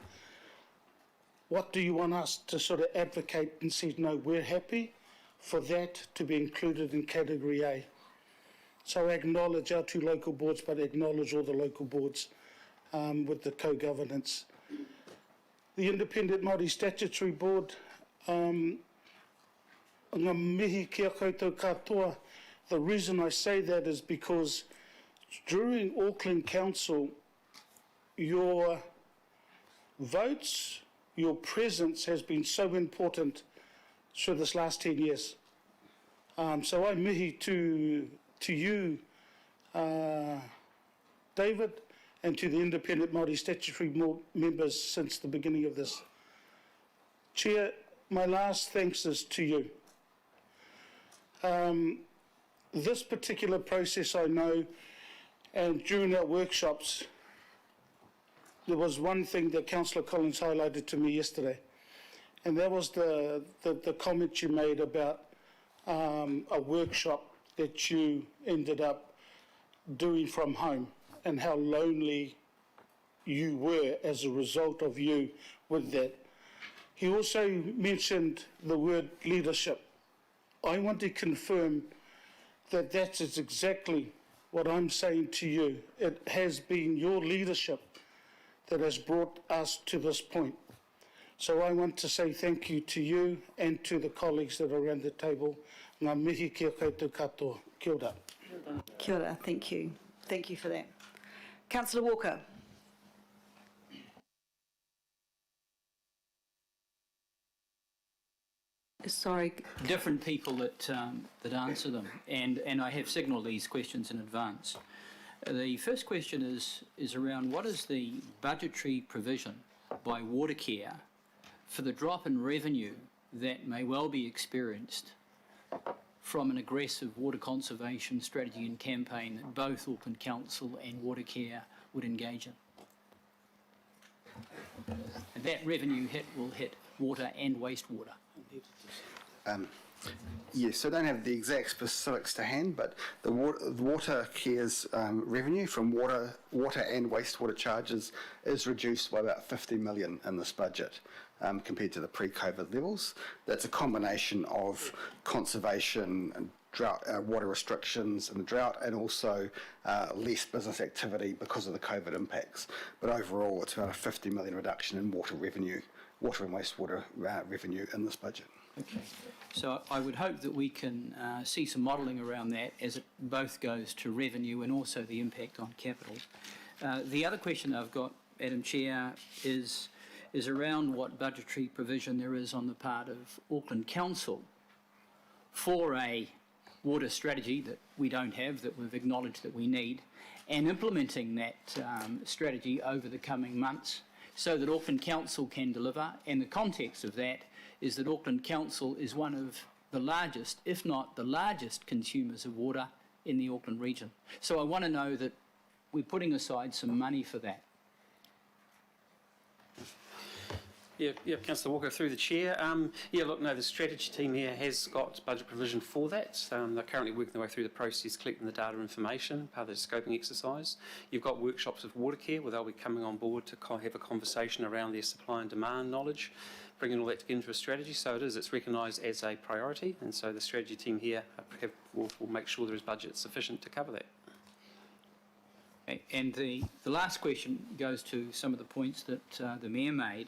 What do you want us to sort of advocate? And said, no, we're happy for that to be included in Category A. So I acknowledge our 2 local boards, but I acknowledge all the local boards with the co-governance. The Independent Māori Statutory Board, ngā mihi kia koutou katoa. The reason I say that is because during Auckland Council, your votes, your presence has been so important through this last 10 years. So I mihi to you, David, and to the Independent Māori Statutory members since the beginning of this. Chair, my last thanks is to you. This particular process I know, and during our workshops, there was one thing that Councillor Collins highlighted to me yesterday, and that was the comment you made about a workshop that you ended up doing from home and how lonely you were as a result of you with that. He also mentioned the word leadership. I want to confirm that that is exactly what I'm saying to you. It has been your leadership that has brought us to this point. So I want to say thank you to you and to the colleagues that are around the table. Ngā mihi kia koutou katoa. Kia ora. Kia ora, thank you. Thank you for that. Councillor Walker. Sorry. Different people that answer them, and I have signalled these questions in advance. The first question is around what is the budgetary provision by Watercare for the drop in revenue that may well be experienced from an aggressive water conservation strategy and campaign that both Auckland Council and Watercare would engage in. And that revenue hit will hit water and wastewater. Yes, so I don't have the exact specifics to hand, but the Watercare's revenue from water and wastewater charges is reduced by about 50 million in this budget compared to the pre-COVID levels. That's a combination of conservation and drought, water restrictions and the drought, and also less business activity because of the COVID impacts. But overall, it's about a 50 million reduction in water revenue, water and wastewater revenue in this budget. Okay. So I would hope that we can see some modelling around that as it both goes to revenue and also the impact on capital. The other question I've got, Madam Chair, is around what budgetary provision there is on the part of Auckland Council for a water strategy that we don't have, that we've acknowledged that we need, and implementing that strategy over the coming months so that Auckland Council can deliver. And the context of that is that Auckland Council is one of the largest, if not the largest, consumers of water in the Auckland region. So I want to know that we're putting aside some money for that. Yeah, Councillor Walker, through the chair. The strategy team here has got budget provision for that. They're currently working their way through the process, collecting the data information, part of the scoping exercise. You've got workshops with Watercare, where they'll be coming on board to have a conversation around their supply and demand knowledge, bringing all that together into a strategy. So it's recognised as a priority, and so the strategy team here will make sure there is budget sufficient to cover that. And the last question goes to some of the points that the Mayor made,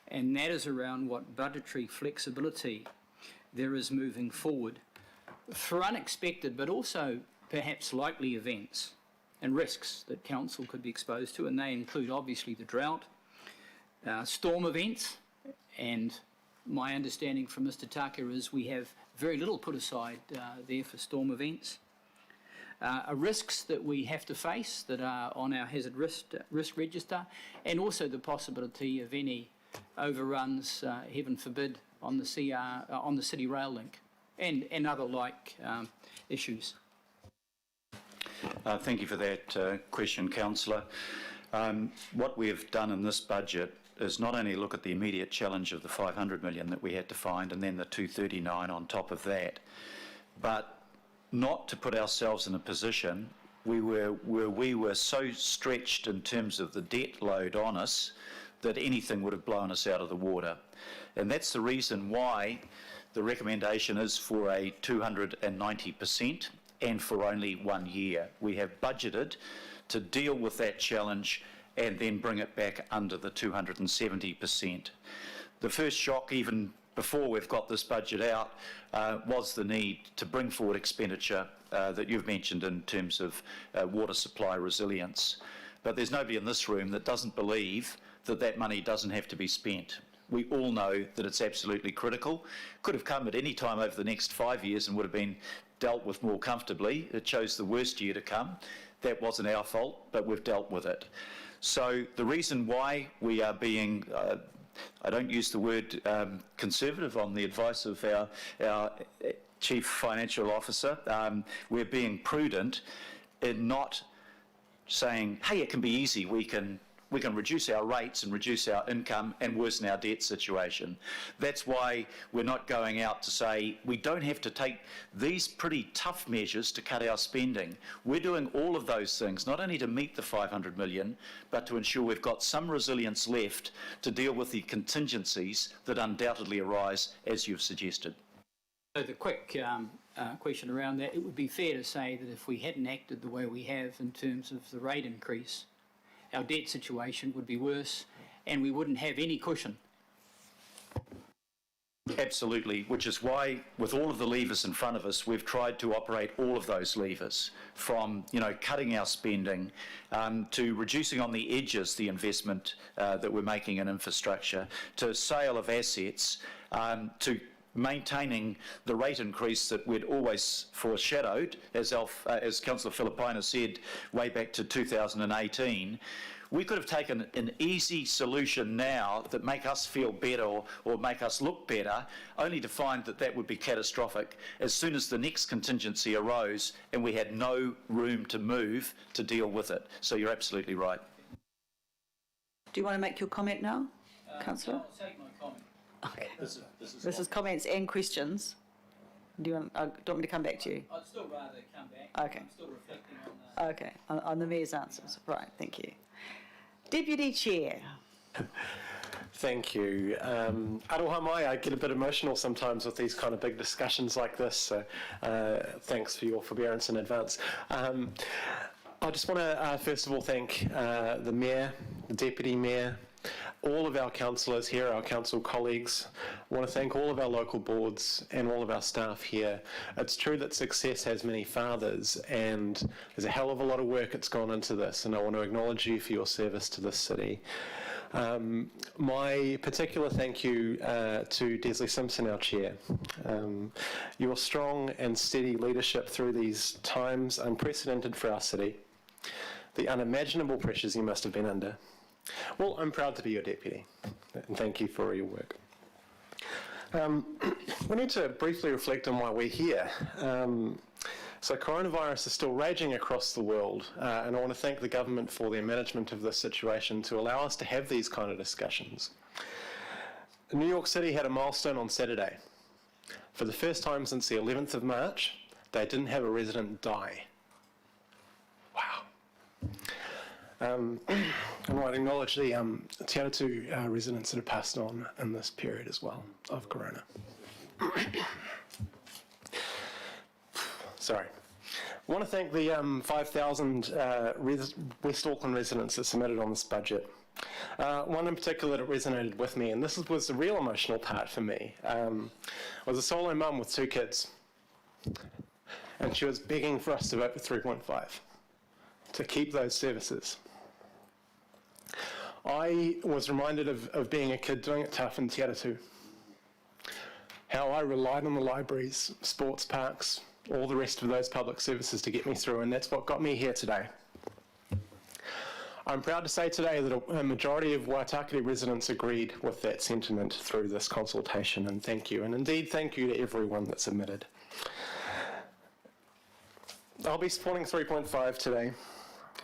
and that is around what budgetary flexibility there is moving forward for unexpected but also perhaps likely events and risks that Council could be exposed to, and they include obviously the drought, storm events, and my understanding from Mr Tucker is we have very little put aside there for storm events. Risks that we have to face that are on our hazard risk register, and also the possibility of any overruns, heaven forbid, on the city rail link, and other like issues. Thank you for that question, Councillor. What we have done in this budget is not only look at the immediate challenge of the 500 million that we had to find and then the 239 on top of that, but not to put ourselves in a position where we were so stretched in terms of the debt load on us that anything would have blown us out of the water. And that's the reason why the recommendation is for a 290% and for only 1 year. We have budgeted to deal with that challenge and then bring it back under the 270%. The first shock, even before we've got this budget out, was the need to bring forward expenditure that you've mentioned in terms of water supply resilience. But there's nobody in this room that doesn't believe that that money doesn't have to be spent. We all know that it's absolutely critical. Could have come at any time over the next 5 years and would have been dealt with more comfortably. It chose the worst year to come. That wasn't our fault, but we've dealt with it. So the reason why we are being, I don't use the word conservative on the advice of our Chief Financial Officer, we're being prudent in not saying, hey, it can be easy, we can reduce our rates and reduce our income and worsen our debt situation. That's why we're not going out to say we don't have to take these pretty tough measures to cut our spending. We're doing all of those things, not only to meet the 500 million, but to ensure we've got some resilience left to deal with the contingencies that undoubtedly arise, as you've suggested. So the quick question around that, it would be fair to say that if we hadn't acted the way we have in terms of the rate increase, our debt situation would be worse and we wouldn't have any cushion. Absolutely, which is why with all of the levers in front of us, we've tried to operate all of those levers, from cutting our spending to reducing on the edges the investment that we're making in infrastructure, to sale of assets, to maintaining the rate increase that we'd always foreshadowed, as Councillor Filipaina said, way back to 2018. We could have taken an easy solution now that make us feel better or make us look better, only to find that that would be catastrophic as soon as the next contingency arose and we had no room to move to deal with it. So you're absolutely right. Do you want to make your comment now, Councillor? I'll take my comment. Okay. This is comments and questions. Do you want me to come back to you? I'd still rather come back. Okay. I'm still reflecting on the... Okay, on the Mayor's answers. Right, thank you. Deputy Chair. Thank you. Aroha mai, I get a bit emotional sometimes with these kind of big discussions like this, so thanks for your forbearance in advance. I just want to first of all thank the Mayor, the Deputy Mayor, all of our councillors here, our council colleagues. I want to thank all of our local boards and all of our staff here. It's true that success has many fathers, and there's a hell of a lot of work that's gone into this, and I want to acknowledge you for your service to this city. My particular thank you to Desley Simpson, our chair. Your strong and steady leadership through these times unprecedented for our city, the unimaginable pressures you must have been under. Well, I'm proud to be your deputy, and thank you for all your work. We need to briefly reflect on why we're here. So coronavirus is still raging across the world, and I want to thank the government for their management of this situation to allow us to have these kind of discussions. New York City had a milestone on Saturday. For the first time since the 11th of March, they didn't have a resident die. Wow. And I'd acknowledge the Te Atatū residents that have passed on in this period as well of Corona. Sorry. I want to thank the 5,000 West Auckland residents that submitted on this budget. One in particular that resonated with me, and this was the real emotional part for me, was a solo mum with 2 kids. And she was begging for us to vote for 3.5 to keep those services. I was reminded of being a kid doing it tough in Te Atatū. How I relied on the libraries, sports parks, all the rest of those public services to get me through, and that's what got me here today. I'm proud to say today that a majority of Waitakere residents agreed with that sentiment through this consultation, and thank you. And indeed, thank you to everyone that submitted. I'll be supporting 3.5 today,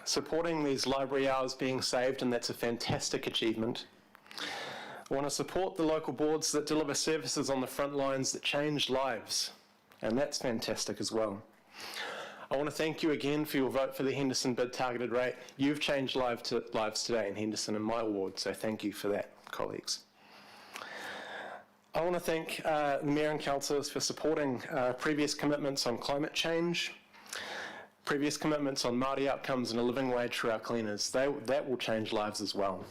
supporting these library hours being saved, and that's a fantastic achievement. I want to support the local boards that deliver services on the front lines that change lives, and that's fantastic as well. I want to thank you again for your vote for the Henderson bid targeted rate. You've changed lives today in Henderson and my ward, so thank you for that, colleagues. I want to thank the Mayor and Councillors for supporting previous commitments on climate change, previous commitments on Māori outcomes and a living wage for our cleaners. That will change lives as well.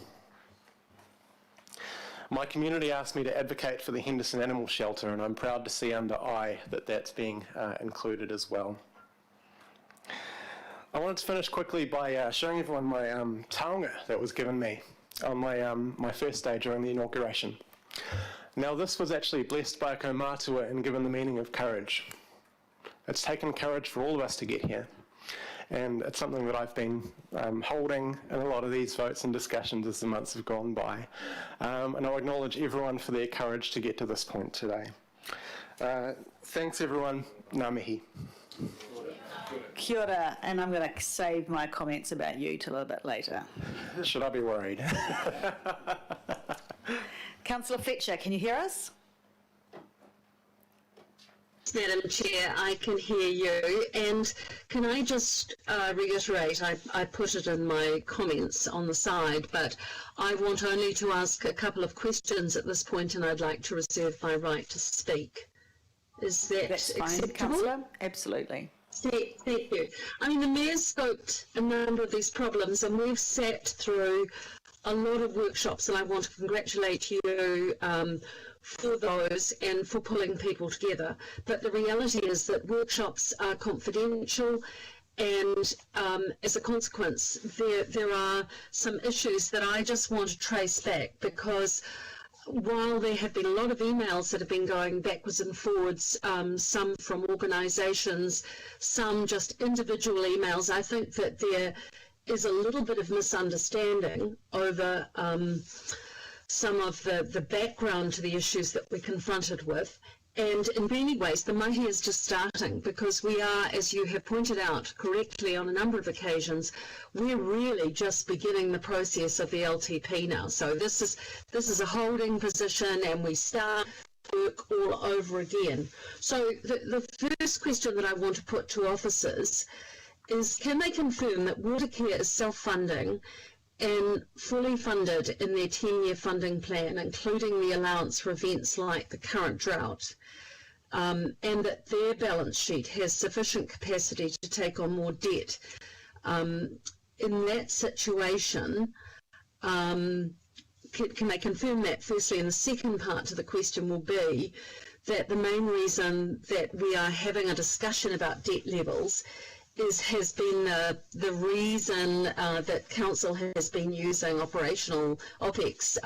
My community asked me to advocate for the Henderson Animal Shelter, and I'm proud to see under I that that's being included as well. I wanted to finish quickly by showing everyone my taonga that was given me on my first day during the inauguration. Now, this was actually blessed by a kaumātua and given the meaning of courage. It's taken courage for all of us to get here, and it's something that I've been holding in a lot of these votes and discussions as the months have gone by. And I'll acknowledge everyone for their courage to get to this point today. Thanks everyone, ngā mihi. Kia ora, and I'm going to save my comments about you till a bit later. Should I be worried? Councillor Fletcher, can you hear us? Madam Chair, I can hear you, and can I just reiterate, I put it in my comments on the side, but I want only to ask a couple of questions at this point, and I'd like to reserve my right to speak. Is that That's fine, acceptable? Councillor. Absolutely. Thank you. I mean, the Mayor's scoped a number of these problems, and we've sat through a lot of workshops, and I want to congratulate you for those and for pulling people together. But the reality is that workshops are confidential, and as a consequence, there are some issues that I just want to trace back, because while there have been a lot of emails that have been going backwards and forwards, some from organisations, some just individual emails, I think that there is a little bit of misunderstanding over some of the background to the issues that we're confronted with. And in many ways, the mahi is just starting, because we are, as you have pointed out correctly on a number of occasions, we're really just beginning the process of the LTP now. So this is a holding position, and we start work all over again. So the first question that I want to put to officers is, can they confirm that Watercare is self-funding and fully funded in their 10-year funding plan, including the allowance for events like the current drought, and that their balance sheet has sufficient capacity to take on more debt? In that situation, can they confirm that, firstly? And the second part to the question will be that the main reason that we are having a discussion about debt levels has been the reason that Council has been using operational OPEX,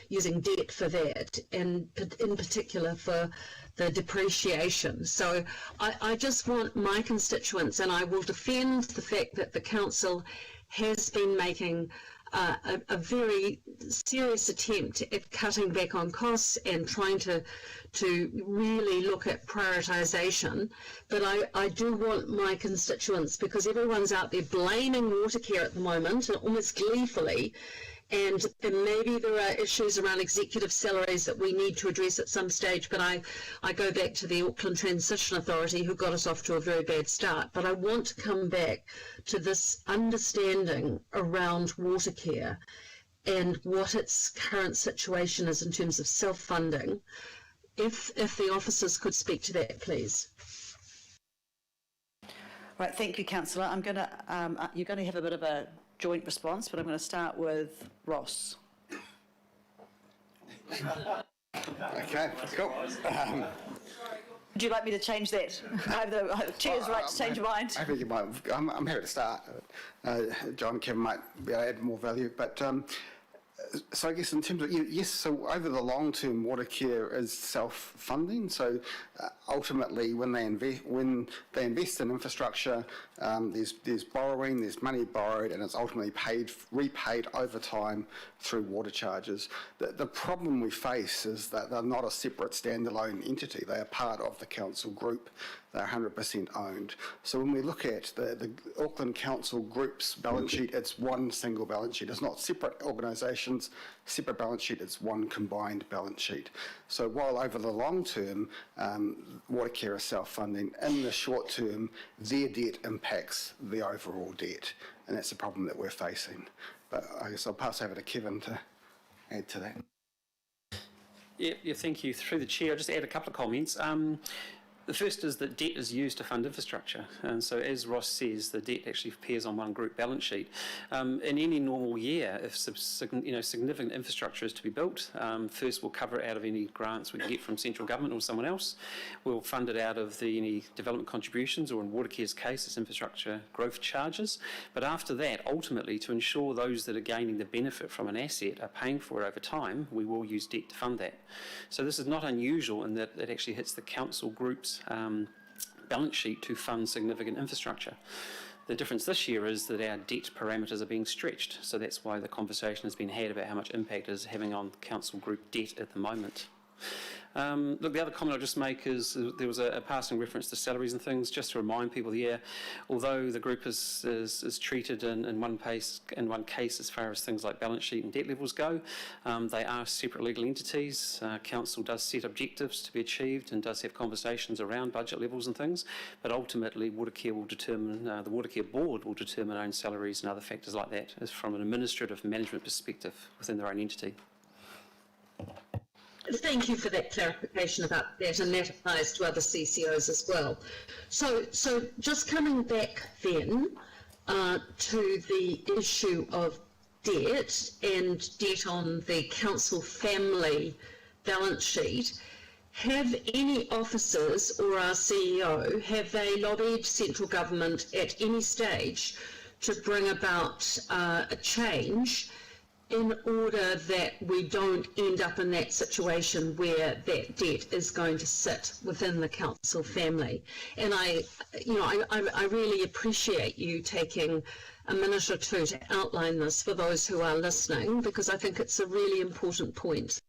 using debt for that, and in particular for the depreciation. So I just want my constituents, and I will defend the fact that the Council has been making a very serious attempt at cutting back on costs and trying to really look at prioritisation. But I do want my constituents, because everyone's out there blaming Watercare at the moment, almost gleefully, And maybe there are issues around executive salaries that we need to address at some stage, but I go back to the Auckland Transition Authority, who got us off to a very bad start. But I want to come back to this understanding around water care and what its current situation is in terms of self-funding. If the officers could speak to that, please. Right, thank you, Councillor. I'm going to, you're going to have a bit of a joint response, but I'm going to start with Ross. Okay, cool. Would you like me to change that? I have the chair's right to change your mind. I think you might. I'm happy to start. John, Kevin might be able to add more value, but so I guess in terms of, yes, so over the long term, water care is self-funding. So ultimately, when they invest in infrastructure, there's borrowing, there's money borrowed, and it's ultimately repaid over time through water charges. The problem we face is that they're not a separate standalone entity. They are part of the council group. They're 100% owned. So when we look at the Auckland Council Group's balance sheet, it's one single balance sheet. It's not separate organisations, separate balance sheet, it's one combined balance sheet. So while over the long term, water care is self-funding, in the short term, their debt impacts the overall debt. And that's the problem that we're facing. But I guess I'll pass over to Kevin to add to that. Yeah, thank you. Through the chair, I'll just add a couple of comments. The first is that debt is used to fund infrastructure, and so as Ross says, the debt actually appears on one group balance sheet. In any normal year, if significant infrastructure is to be built, first we'll cover it out of any grants we get from central government or someone else. We'll fund it out of any development contributions, or in Watercare's case, it's infrastructure growth charges. But after that, ultimately, to ensure those that are gaining the benefit from an asset are paying for it over time, we will use debt to fund that. So this is not unusual in that it actually hits the council group's balance sheet to fund significant infrastructure. The difference this year is that our debt parameters are being stretched, so that's why the conversation has been had about how much impact it is having on council group debt at the moment. Look, the other comment I'll just make is there was a passing reference to salaries and things, just to remind people here, although the group is treated in one case as far as things like balance sheet and debt levels go, they are separate legal entities. Council does set objectives to be achieved and does have conversations around budget levels and things, but ultimately Watercare will determine, the Watercare board will determine own salaries and other factors like that as from an administrative management perspective within their own entity. Thank you for that clarification about that, and that applies to other CCOs as well. So just coming back then to the issue of debt and debt on the council family balance sheet, have any officers or our CEO, have they lobbied central government at any stage to bring about a change in order that we don't end up in that situation where that debt is going to sit within the council family? And I really appreciate you taking a minute or two to outline this for those who are listening, because I think it's a really important point.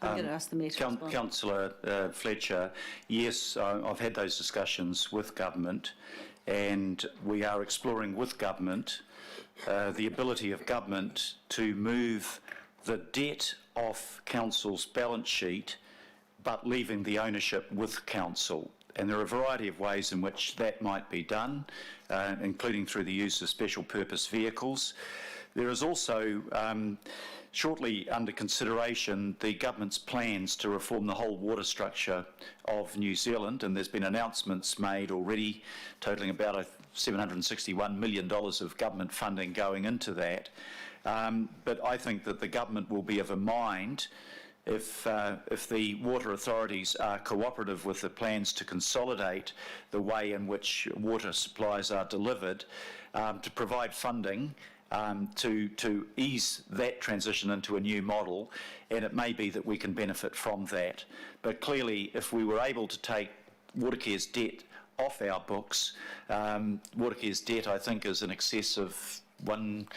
I'm going to ask the Mayor to respond. Councillor Fletcher, yes, I've had those discussions with government, and we are exploring with government the ability of government to move the debt off council's balance sheet but leaving the ownership with council. And there are a variety of ways in which that might be done, including through the use of special purpose vehicles. There is also shortly under consideration the government's plans to reform the whole water structure of New Zealand, and there's been announcements made already totalling about $761 million of government funding going into that. But I think that the government will be of a mind if the water authorities are cooperative with the plans to consolidate the way in which water supplies are delivered, to provide funding to ease that transition into a new model, and it may be that we can benefit from that. But clearly, if we were able to take Watercare's debt off our books, Watercare's debt, I think, is in excess of 1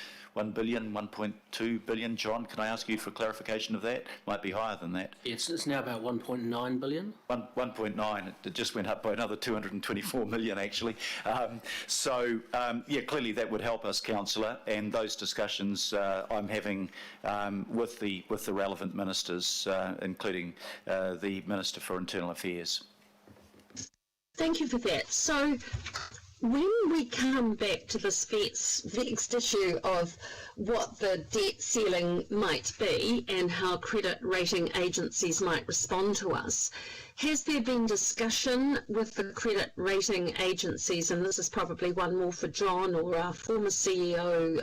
billion, 1.2 billion. John, can I ask you for clarification of that? Might be higher than that. It's now about 1.9 billion. 1.9, it just went up by another 224 million actually. Yeah, clearly that would help us, Councillor, and those discussions I'm having with the relevant ministers, including the Minister for Internal Affairs. Thank you for that. So when we come back to this vexed issue of what the debt ceiling might be and how credit rating agencies might respond to us, has there been discussion with the credit rating agencies, and this is probably one more for John or our former CEO,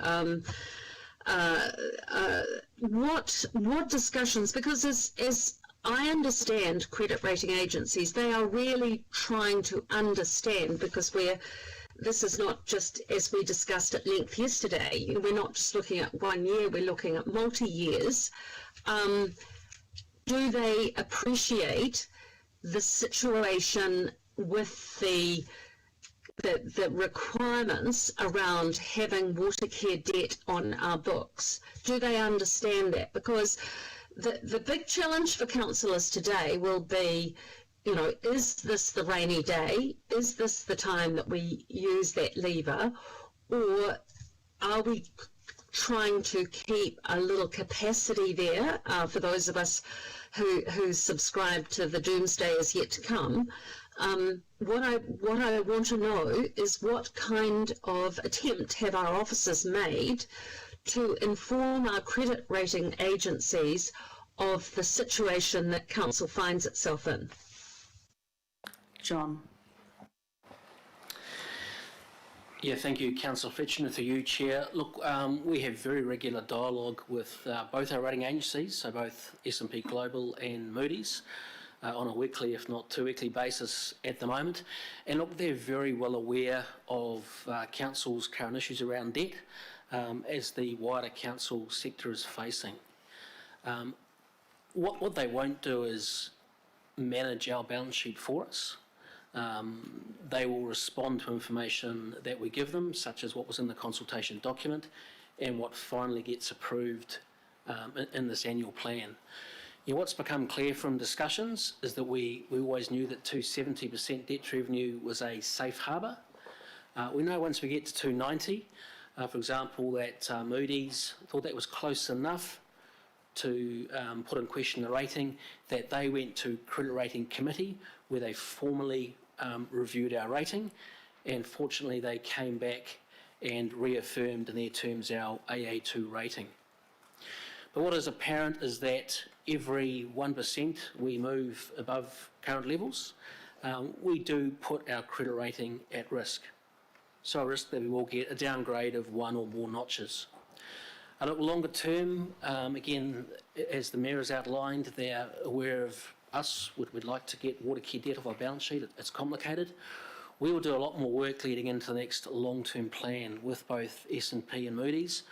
what discussions, because as I understand credit rating agencies, they are really trying to understand, because this is not just, as we discussed at length yesterday, we're not just looking at 1 year, we're looking at multi-years. Do they appreciate the situation with the requirements around having water care debt on our books? Do they understand that? Because the big challenge for councillors today will be, is this the rainy day? Is this the time that we use that lever? Or are we trying to keep a little capacity there for those of us who subscribe to the doomsday is yet to come? What I want to know is what kind of attempt have our officers made to inform our credit rating agencies of the situation that council finds itself in. John. Yeah, thank you, Councillor Fletcher, and through you, Chair. Look, we have very regular dialogue with both our rating agencies, so both S&P Global and Moody's, on a weekly, if not 2-weekly basis at the moment. And look, they're very well aware of council's current issues around debt, as the wider council sector is facing. What they won't do is manage our balance sheet for us. They will respond to information that we give them, such as what was in the consultation document and what finally gets approved in this annual plan. What's become clear from discussions is that we always knew that 270% debt to revenue was a safe harbour. We know once we get to 290, for example, that Moody's thought that was close enough to put in question the rating, that they went to Credit Rating Committee where they formally reviewed our rating, and fortunately they came back and reaffirmed in their terms our AA2 rating. But what is apparent is that every 1% we move above current levels, we do put our credit rating at risk. So a risk that we will get a downgrade of 1 or more notches. Look, longer term, again, as the Mayor has outlined, they're aware of us. We'd like to get water care debt off our balance sheet. It's complicated. We will do a lot more work leading into the next long-term plan with both S&P and Moody's,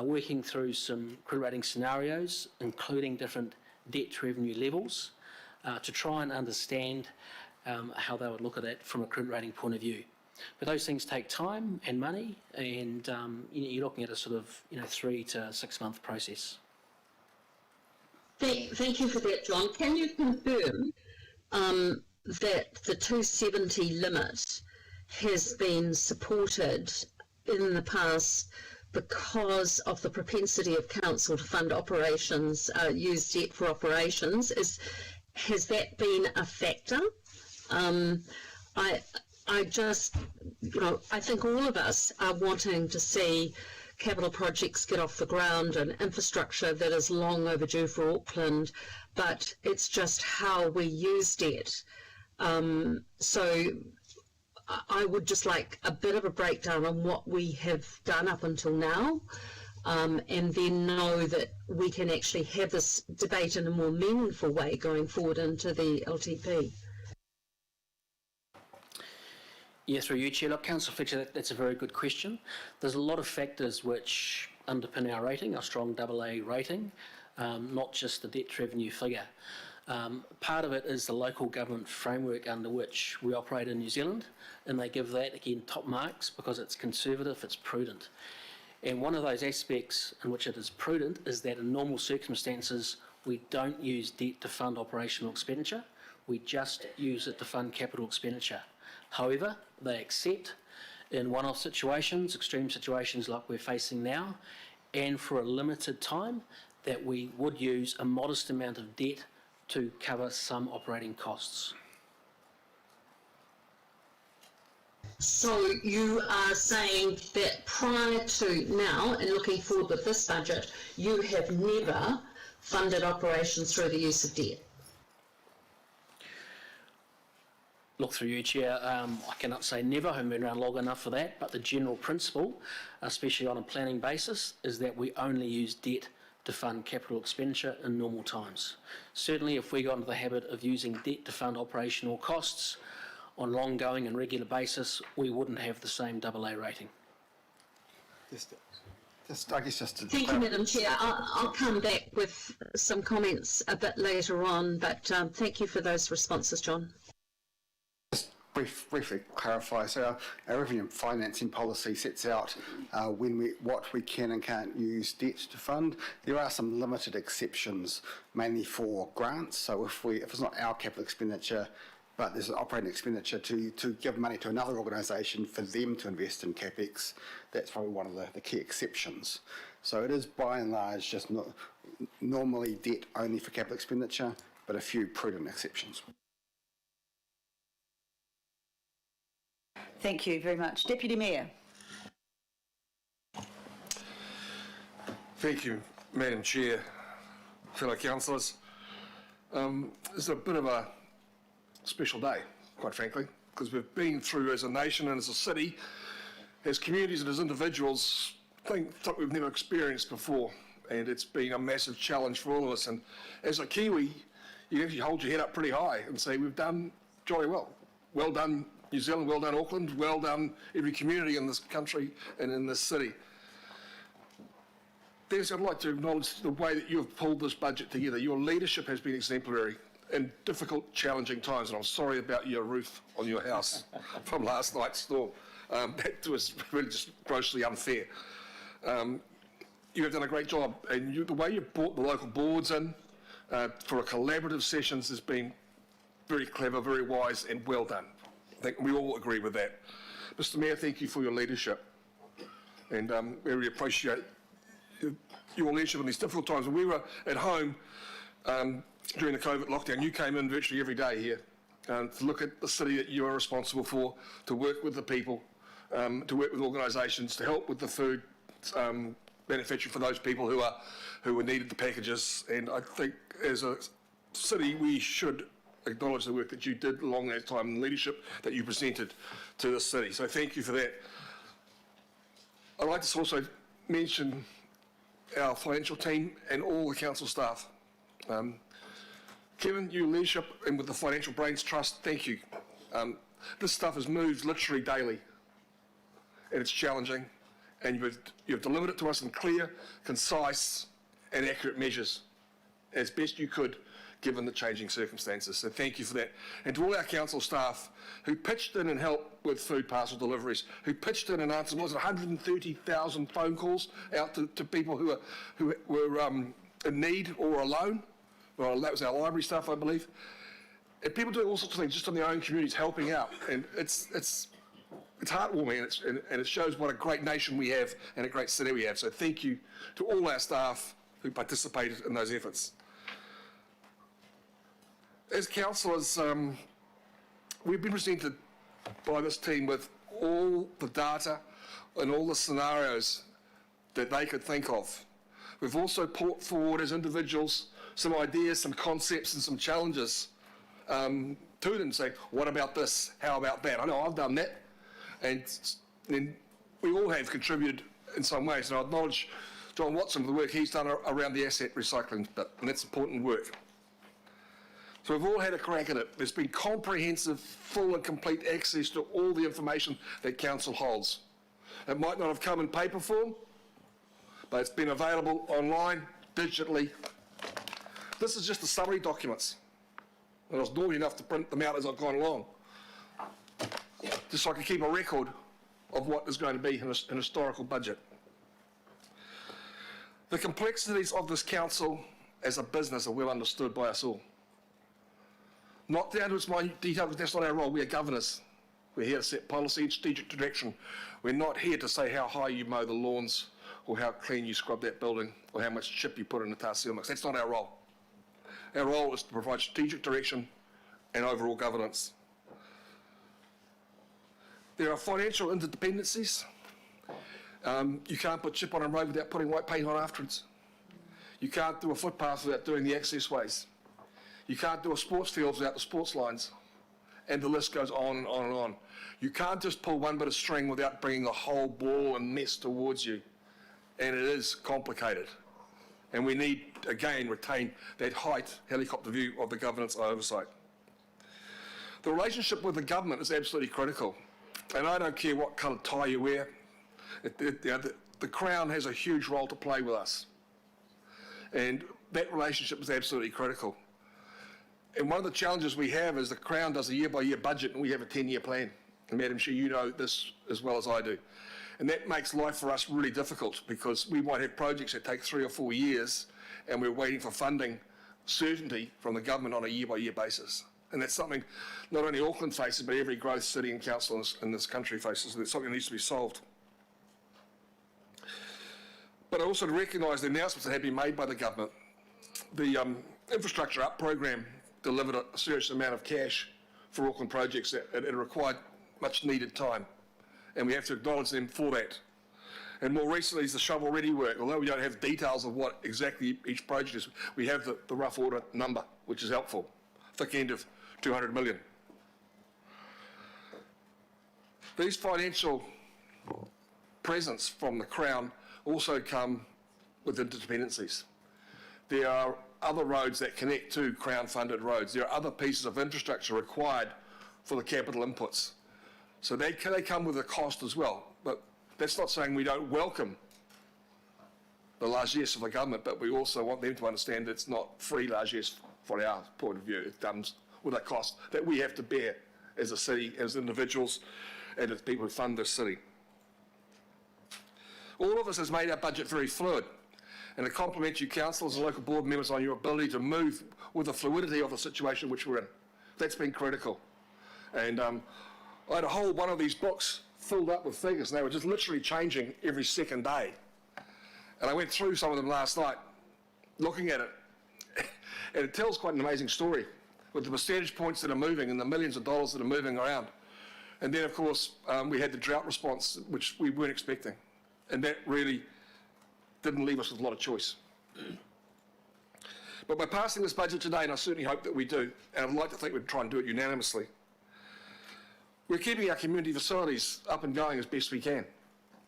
working through some credit rating scenarios, including different debt to revenue levels, to try and understand how they would look at that from a credit rating point of view. But those things take time and money, and you're looking at a sort of 3 to 6 month process. Thank you for that, John. Can you confirm that the 270 limit has been supported in the past because of the propensity of council to fund operations, use debt for operations? Has that been a factor? I just, I think all of us are wanting to see capital projects get off the ground and infrastructure that is long overdue for Auckland, but it's just how we use debt. So I would just like a bit of a breakdown on what we have done up until now, and then know that we can actually have this debate in a more meaningful way going forward into the LTP. Yeah, through you, Chair. Look, Councillor Fletcher, that's a very good question. There's a lot of factors which underpin our rating, our strong AA rating, not just the debt to revenue figure. Part of it is the local government framework under which we operate in New Zealand, and they give that, again, top marks because it's conservative, it's prudent. And one of those aspects in which it is prudent is that in normal circumstances, we don't use debt to fund operational expenditure. We just use it to fund capital expenditure. However, they accept in one-off situations, extreme situations like we're facing now, and for a limited time, that we would use a modest amount of debt to cover some operating costs. So you are saying that prior to now and looking forward with this budget, you have never funded operations through the use of debt? Look, through you, Chair, I cannot say never, I haven't been around long enough for that, but the general principle, especially on a planning basis, is that we only use debt to fund capital expenditure in normal times. Certainly, if we got into the habit of using debt to fund operational costs on an ongoing and regular basis, we wouldn't have the same AA rating. I guess just to Thank you, Madam Chair. I'll come back with some comments a bit later on, but thank you for those responses, John. briefly clarify. So our revenue and financing policy sets out what we can and can't use debt to fund. There are some limited exceptions, mainly for grants. So if it's not our capital expenditure, but there's an operating expenditure to give money to another organisation for them to invest in CapEx, that's probably one of the key exceptions. So it is by and large just not normally debt only for capital expenditure, but a few prudent exceptions. Thank you very much. Deputy Mayor. Thank you, Madam Chair, fellow councillors. It's a bit of a special day, quite frankly, because we've been through as a nation and as a city, as communities and as individuals, things that we've never experienced before, and it's been a massive challenge for all of us. And as a Kiwi, you actually hold your head up pretty high and say, we've done jolly well. Well done, New Zealand, well done, Auckland, well done, every community in this country and in this city. Dennis, I'd like to acknowledge the way that you have pulled this budget together. Your leadership has been exemplary in difficult, challenging times, and I'm sorry about your roof on your house from last night's storm. That was really just grossly unfair. You have done a great job, and the way you've brought the local boards in for a collaborative sessions has been very clever, very wise, and well done. I think we all agree with that. Mr. Mayor, thank you for your leadership, and we really appreciate your leadership in these difficult times. When we were at home during the COVID lockdown, you came in virtually every day here to look at the city that you are responsible for, to work with the people, to work with organisations, to help with the food manufacturing for those people who needed the packages. And I think as a city, we should acknowledge the work that you did along that time and the leadership that you presented to the city. So thank you for that. I'd like to also mention our financial team and all the council staff. Kevin, your leadership and with the Financial Brains Trust, thank you. This stuff has moved literally daily, and it's challenging, and you've delivered it to us in clear, concise and accurate measures as best you could given the changing circumstances. So thank you for that. And to all our council staff who pitched in and helped with food parcel deliveries, who pitched in and answered, 130,000 phone calls out to people who were in need or alone. Well, that was our library staff, I believe. And people doing all sorts of things just in their own communities, helping out. And it's heartwarming, and it shows what a great nation we have and a great city we have. So thank you to all our staff who participated in those efforts. As councillors, we've been presented by this team with all the data and all the scenarios that they could think of. We've also put forward as individuals some ideas, some concepts and some challenges to them, say, what about this, how about that? I know I've done that, and we all have contributed in some ways, and I acknowledge John Watson for the work he's done around the asset recycling bit, and that's important work. So we've all had a crack at it. There's been comprehensive, full and complete access to all the information that council holds. It might not have come in paper form, but it's been available online, digitally. This is just the summary documents. And I was naughty enough to print them out as I've gone along, just so I can keep a record of what is going to be in a historical budget. The complexities of this council as a business are well understood by us all. Not down to its minute detail, because that's not our role. We are governors. We're here to set policy and strategic direction. We're not here to say how high you mow the lawns, or how clean you scrub that building, or how much chip you put in the tar seal mix. That's not our role. Our role is to provide strategic direction and overall governance. There are financial interdependencies. You can't put chip on a road without putting white paint on afterwards. You can't do a footpath without doing the access ways. You can't do a sports field without the sports lines. And the list goes on and on and on. You can't just pull one bit of string without bringing a whole ball and mess towards you. And it is complicated. And we need, again, retain that height, helicopter view of the governance oversight. The relationship with the government is absolutely critical. And I don't care what colour tie you wear. The Crown has a huge role to play with us. And that relationship is absolutely critical. And one of the challenges we have is the Crown does a year-by-year budget and we have a 10-year plan. And Madam Chair, you know this as well as I do. And that makes life for us really difficult because we might have projects that take 3 or 4 years and we're waiting for funding certainty from the government on a year-by-year basis. And that's something not only Auckland faces, but every growth city and council in this country faces. That's something that needs to be solved. But I also recognise the announcements that have been made by the government. The Infrastructure Up program delivered a serious amount of cash for Auckland projects that it required much needed time. And we have to acknowledge them for that. And more recently is the shovel-ready work. Although we don't have details of what exactly each project is, we have the rough order number, which is helpful. Thick end of 200 million. These financial presents from the Crown also come with interdependencies. There are other roads that connect to Crown-funded roads. There are other pieces of infrastructure required for the capital inputs. So they come with a cost as well. But that's not saying we don't welcome the largesse of the government, but we also want them to understand that it's not free largesse from our point of view. It comes with a cost that we have to bear as a city, as individuals, and as people who fund this city. All of this has made our budget very fluid, and I compliment you councillors and local board members on your ability to move with the fluidity of the situation which we're in. That's been critical. And I had a whole one of these books filled up with figures, and they were just literally changing every second day. And I went through some of them last night, looking at it, and it tells quite an amazing story with the percentage points that are moving and the millions of dollars that are moving around. And then, of course, we had the drought response, which we weren't expecting. And that really didn't leave us with a lot of choice. But by passing this budget today, and I certainly hope that we do, and I'd like to think we'd try and do it unanimously, we're keeping our community facilities up and going as best we can.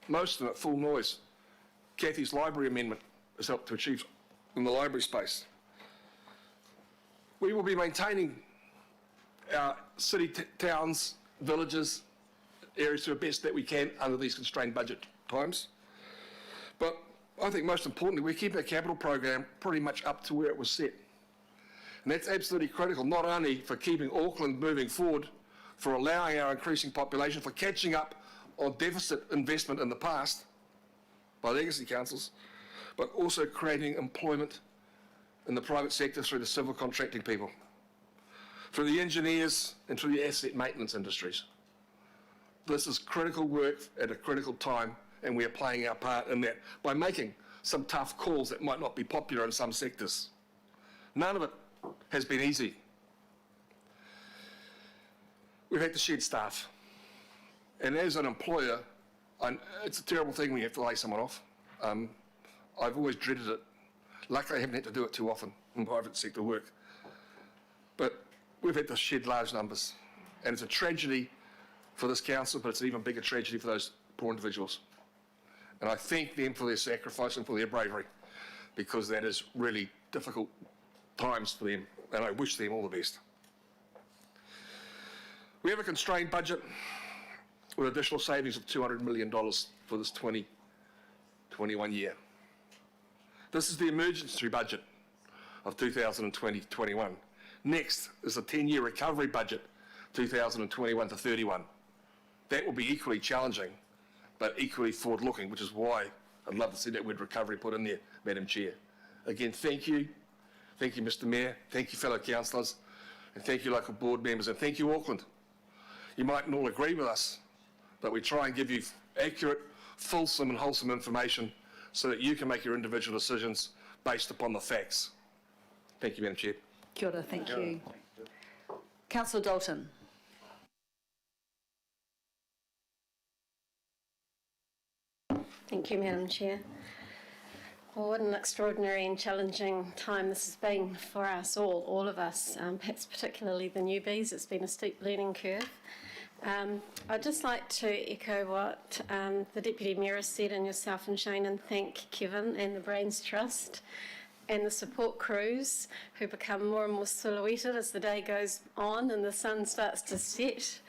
Most of them at full noise. Kathy's library amendment has helped to achieve in the library space. We will be maintaining our city, towns, villages, areas to the best that we can under these constrained budget times. But I think most importantly, we're keeping our capital program pretty much up to where it was set. And that's absolutely critical, not only for keeping Auckland moving forward, for allowing our increasing population, for catching up on deficit investment in the past by legacy councils, but also creating employment in the private sector through the civil contracting people, through the engineers and through the asset maintenance industries. This is critical work at a critical time, and we are playing our part in that by making some tough calls that might not be popular in some sectors. None of it has been easy. We've had to shed staff. And as an employer, it's a terrible thing when you have to lay someone off. I've always dreaded it. Luckily, I haven't had to do it too often in private sector work. But we've had to shed large numbers. And it's a tragedy for this council, but it's an even bigger tragedy for those poor individuals. And I thank them for their sacrifice and for their bravery, because that is really difficult times for them, and I wish them all the best. We have a constrained budget with additional savings of $200 million for this 2021 year. This is the emergency budget of 2020-21. Next is the 10-year recovery budget, 2021 to 31. That will be equally challenging, but equally forward-looking, which is why I'd love to see that word recovery put in there, Madam Chair. Again, thank you. Thank you, Mr Mayor. Thank you, fellow councillors. And thank you, local board members. And thank you, Auckland. You mightn't all agree with us, but we try and give you accurate, fulsome and wholesome information so that you can make your individual decisions based upon the facts. Thank you, Madam Chair. Kia ora, thank you. Councillor Dalton. Thank you, Madam Chair. Well, what an extraordinary and challenging time this has been for us all of us, perhaps particularly the newbies. It's been a steep learning curve. I'd just like to echo what the Deputy Mayor has said, and yourself and Shane, and thank Kevin and the Brains Trust and the support crews who become more and more silhouetted as the day goes on and the sun starts to set.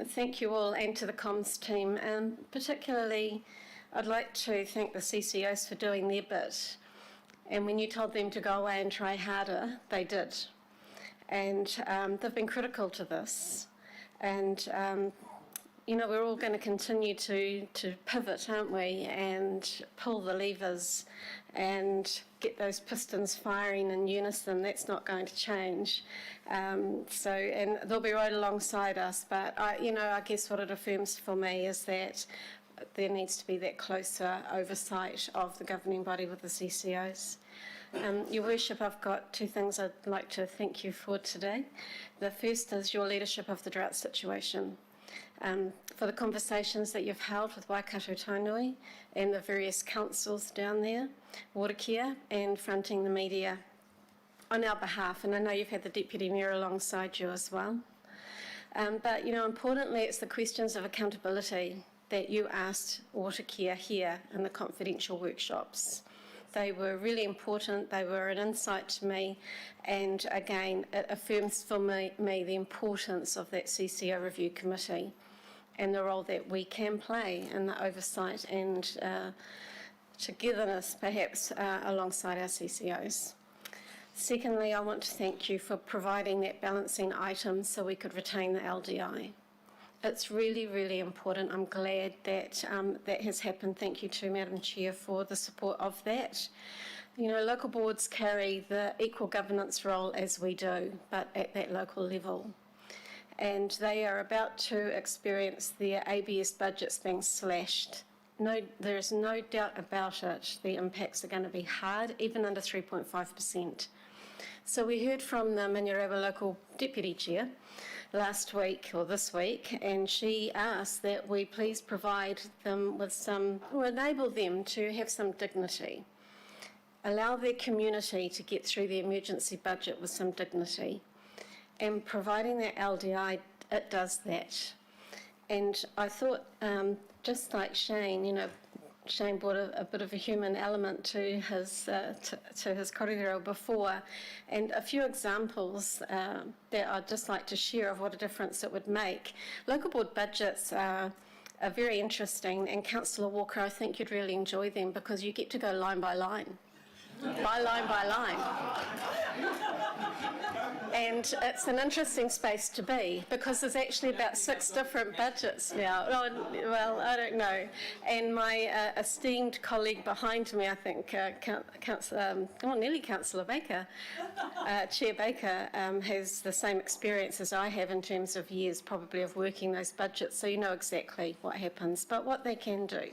Thank you all, and to the comms team, and particularly I'd like to thank the CCOs for doing their bit. And when you told them to go away and try harder, they did. And they've been critical to this. And you know, we're all going to continue to pivot, aren't we, and pull the levers and get those pistons firing in unison. That's not going to change. And they'll be right alongside us. But I guess what it affirms for me is that there needs to be that closer oversight of the governing body with the CCOs. Your Worship, I've got two things I'd like to thank you for today. The first is your leadership of the drought situation. For the conversations that you've held with Waikato Tainui and the various councils down there, Watercare, and fronting the media on our behalf. And I know you've had the Deputy Mayor alongside you as well. But, importantly, it's the questions of accountability that you asked Watercare here in the confidential workshops. They were really important, they were an insight to me, and again, it affirms for me the importance of that CCO review committee and the role that we can play in the oversight and togetherness, perhaps, alongside our CCOs. Secondly, I want to thank you for providing that balancing item so we could retain the LDI. It's really, really important. I'm glad that that has happened. Thank you to Madam Chair for the support of that. Local boards carry the equal governance role as we do, but at that local level. And they are about to experience their ABS budgets being slashed. No, there is no doubt about it. The impacts are going to be hard, even under 3.5%. So we heard from the Mayoral Local Deputy Chair last week or this week, and she asked that we please provide them with or enable them to have some dignity, allow their community to get through the emergency budget with some dignity. And providing that LDI, it does that. And I thought, just like Shane, Shane brought a bit of a human element to his korero before, and a few examples that I'd just like to share of what a difference it would make. Local board budgets are very interesting, and Councillor Walker, I think you'd really enjoy them because you get to go line by line. By line by line. And it's an interesting space to be because there's actually about 6 different budgets now. Well, I don't know. And my esteemed colleague behind me, I think, nearly Councillor Baker, Chair Baker, has the same experience as I have in terms of years probably of working those budgets, so you know exactly what happens, but what they can do.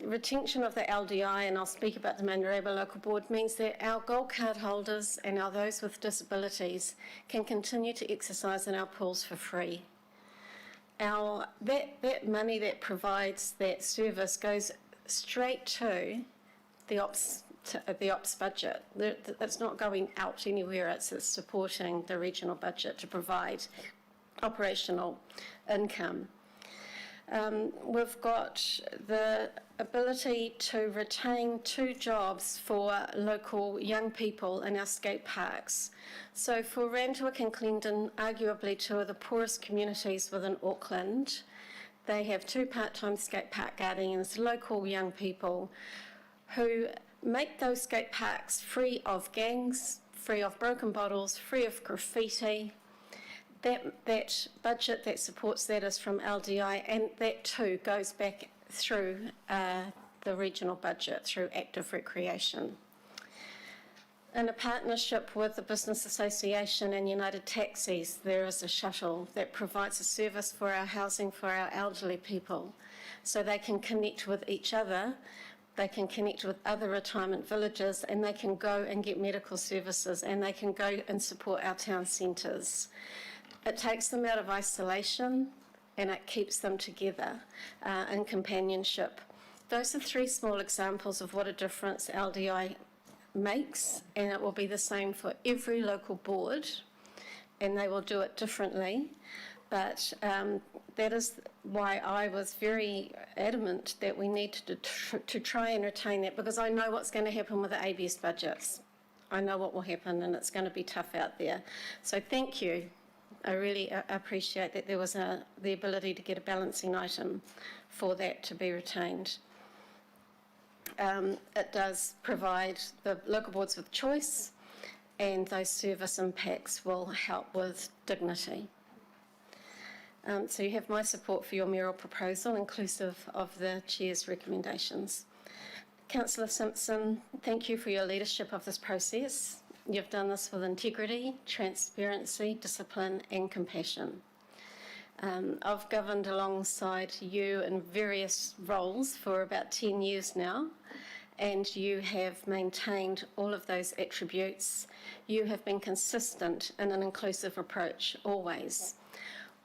Retention of the LDI, and I'll speak about the Mayoral Local Board, means that our gold card holders and those with disabilities can continue to exercise in our pools for free. That money that provides that service goes straight to the ops budget. It's not going out anywhere, it's supporting the regional budget to provide operational income. We've got the ability to retain 2 jobs for local young people in our skate parks. So for Randwick and Clendon, arguably 2 of the poorest communities within Auckland, they have 2 part-time skate park guardians, local young people, who make those skate parks free of gangs, free of broken bottles, free of graffiti. that budget that supports that is from LDI, and that too goes back through the regional budget through active recreation. In a partnership with the Business Association and United Taxis, there is a shuttle that provides a service for our housing for our elderly people, so they can connect with each other, they can connect with other retirement villages, and they can go and get medical services, and they can go and support our town centres. It takes them out of isolation, and it keeps them together in companionship. Those are three small examples of what a difference LDI makes, and it will be the same for every local board, and they will do it differently. But that is why I was very adamant that we need to try and retain that, because I know what's going to happen with the ABS budgets. I know what will happen, and it's going to be tough out there. So thank you. I really appreciate that there was the ability to get a balancing item for that to be retained. It does provide the local boards with choice, and those service impacts will help with dignity. So you have my support for your mayoral proposal, inclusive of the Chair's recommendations. Councillor Simpson, thank you for your leadership of this process. You've done this with integrity, transparency, discipline and compassion. I've governed alongside you in various roles for about 10 years now, and you have maintained all of those attributes. You have been consistent in an inclusive approach, always.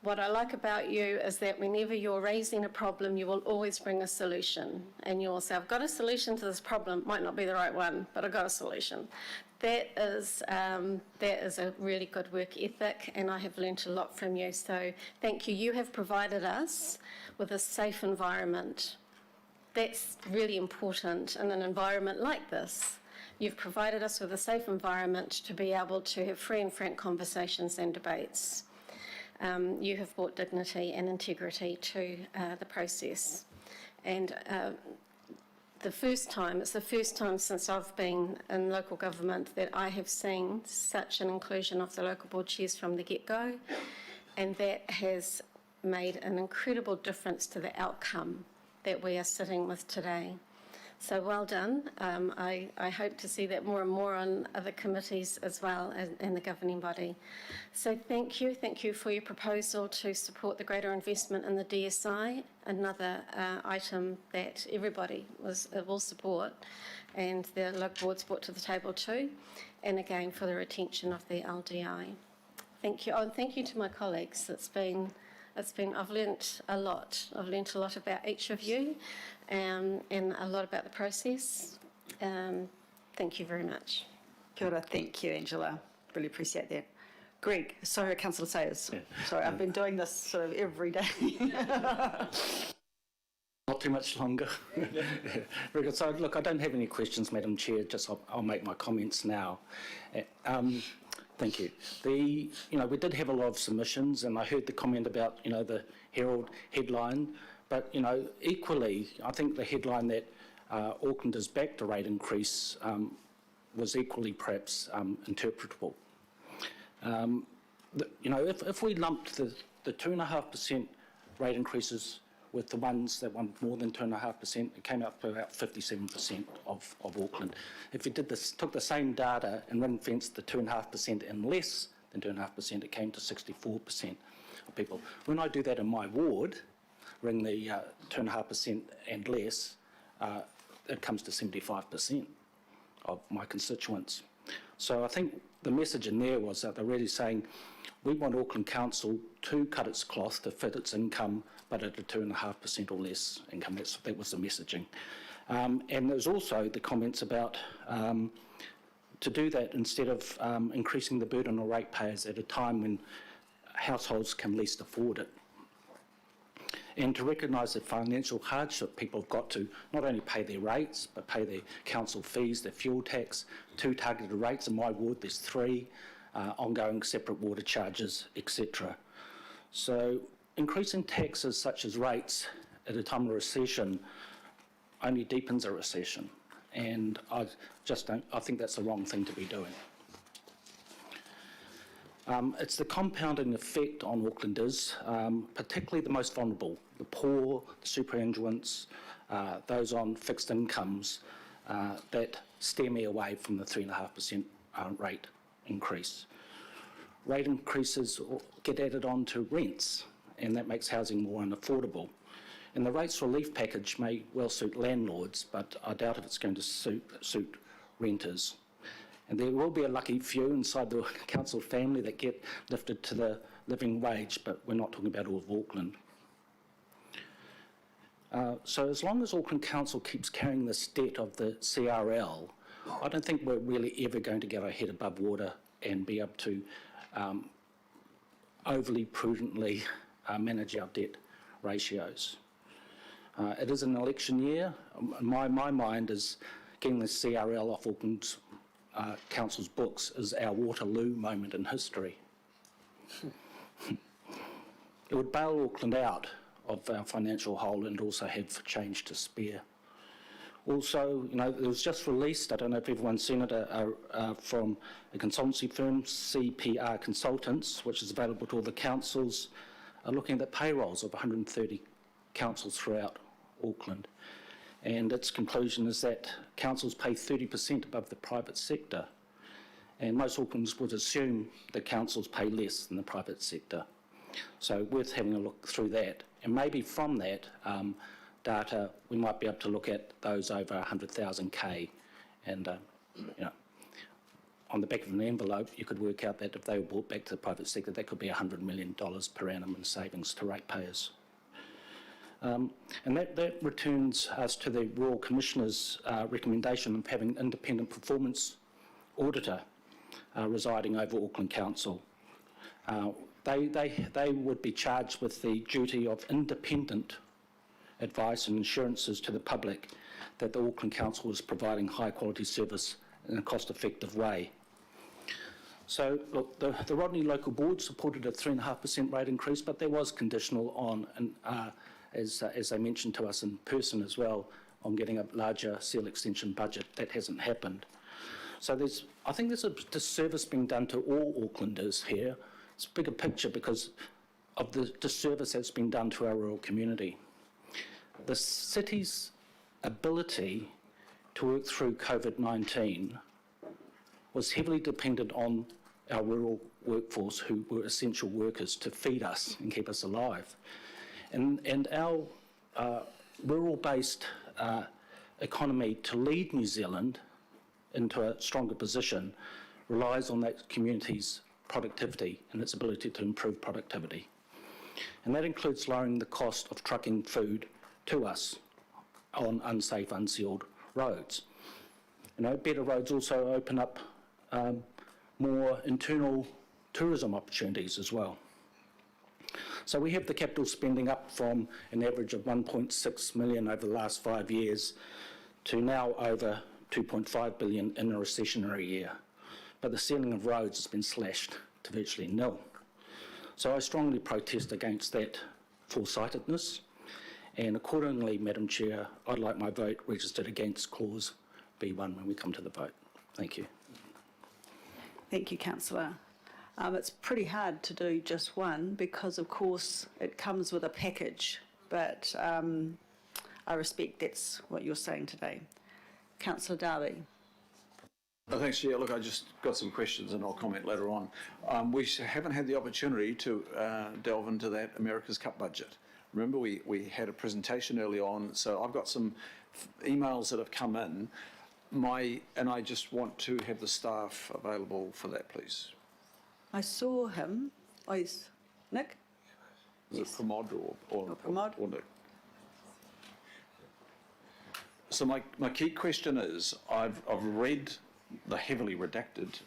What I like about you is that whenever you're raising a problem, you will always bring a solution. And you'll say, I've got a solution to this problem. Might not be the right one, but I've got a solution. That is a really good work ethic, and I have learnt a lot from you. So thank you. You have provided us with a safe environment. That's really important in an environment like this. You've provided us with a safe environment to be able to have free and frank conversations and debates. You have brought dignity and integrity to the process. And it's the first time since I've been in local government that I have seen such an inclusion of the local board chairs from the get-go, and that has made an incredible difference to the outcome that we are sitting with today. So well done. I hope to see that more and more on other committees as well in the governing body. So thank you for your proposal to support the greater investment in the DSI, another item that everybody will support, and the local boards brought to the table too, and again for the retention of the LDI. Thank you. Oh, and thank you to my colleagues. I've learnt a lot. I've learnt a lot about each of you, and a lot about the process. Thank you very much. Kia ora. Thank you, Angela. Really appreciate that. Greg, sorry, Councillor Sayers. Yeah. Sorry, I've been doing this sort of every day. Not too much longer. Very good. So, look, I don't have any questions, Madam Chair. Just I'll make my comments now. Thank you. We did have a lot of submissions, and I heard the comment about, the Herald headline. But, equally, I think the headline that Auckland has backed a rate increase was equally perhaps interpretable. If we lumped the 2.5% rate increases with the ones that want more than 2.5%, it came up to about 57% of Auckland. If we took the same data and ring-fenced the 2.5% and less than 2.5%, it came to 64% of people. When I do that in my ward, ring the 2.5% and less, it comes to 75% of my constituents. So I think the message in there was that they're really saying, we want Auckland Council to cut its cloth to fit its income, but at a 2.5% or less income. That was the messaging. And there's also the comments about to do that instead of increasing the burden on ratepayers at a time when households can least afford it. And to recognise the financial hardship people have got to not only pay their rates, but pay their council fees, their fuel tax, 2 targeted rates. In my ward, there's 3, ongoing separate water charges, etc. So increasing taxes such as rates at a time of recession only deepens a recession. And I think that's the wrong thing to be doing. It's the compounding effect on Aucklanders, particularly the most vulnerable, the poor, the superannuants, those on fixed incomes, that steer me away from the 3.5% rate increase. Rate increases get added on to rents, and that makes housing more unaffordable. And the rates relief package may well suit landlords, but I doubt if it's going to suit renters. And there will be a lucky few inside the council family that get lifted to the living wage, but we're not talking about all of Auckland. So as long as Auckland Council keeps carrying this debt of the CRL, I don't think we're really ever going to get our head above water and be able to overly prudently manage our debt ratios. It is an election year. My mind is getting the CRL off Auckland's Council's books is our Waterloo moment in history. It would bail Auckland out of our financial hole and also have change to spare. Also, you know, it was just released, I don't know if everyone's seen it, from a consultancy firm, CPR Consultants, which is available to all the councils, looking at the payrolls of 130 councils throughout Auckland. And its conclusion is that councils pay 30% above the private sector. And most Aucklanders would assume that councils pay less than the private sector. So worth having a look through that. And maybe from that data, we might be able to look at those over 100,000 K. And, you know, on the back of an envelope, you could work out that if they were brought back to the private sector, that could be $100 million per annum in savings to ratepayers. And that returns us to the Royal Commissioner's recommendation of having an independent performance auditor residing over Auckland Council. They would be charged with the duty of independent advice and assurances to the public that the Auckland Council is providing high quality service in a cost effective way. So look, the Rodney Local Board supported a 3.5% rate increase, but there was conditional on, as they mentioned to us in person as well, on getting a larger seal extension budget. That hasn't happened. So I think there's a disservice being done to all Aucklanders here. It's a bigger picture because of the disservice that's been done to our rural community. The city's ability to work through COVID-19 was heavily dependent on our rural workforce, who were essential workers to feed us and keep us alive. And our rural-based economy to lead New Zealand into a stronger position relies on that community's productivity and its ability to improve productivity. And that includes lowering the cost of trucking food to us on unsafe, unsealed roads. You know, better roads also open up more internal tourism opportunities as well. So we have the capital spending up from an average of 1.6 million over the last 5 years to now over 2.5 billion in a recessionary year. But the ceiling of roads has been slashed to virtually nil. So I strongly protest against that foresightedness, and accordingly, Madam Chair, I'd like my vote registered against clause B1 when we come to the vote. Thank you. Thank you, Councillor. It's pretty hard to do just one because, of course, it comes with a package, but I respect that's what you're saying today. Councillor Darby. Thanks, Chair. Look, I just got some questions and I'll comment later on. We haven't had the opportunity to delve into that America's Cup budget. Remember, we had a presentation early on, so I've got some emails that have come in, and I just want to have the staff available for that, please. I saw him. Oh, yes. Nick? Is it Pramod or Pramod? Or Nick? So my key question is, I've read the heavily redacted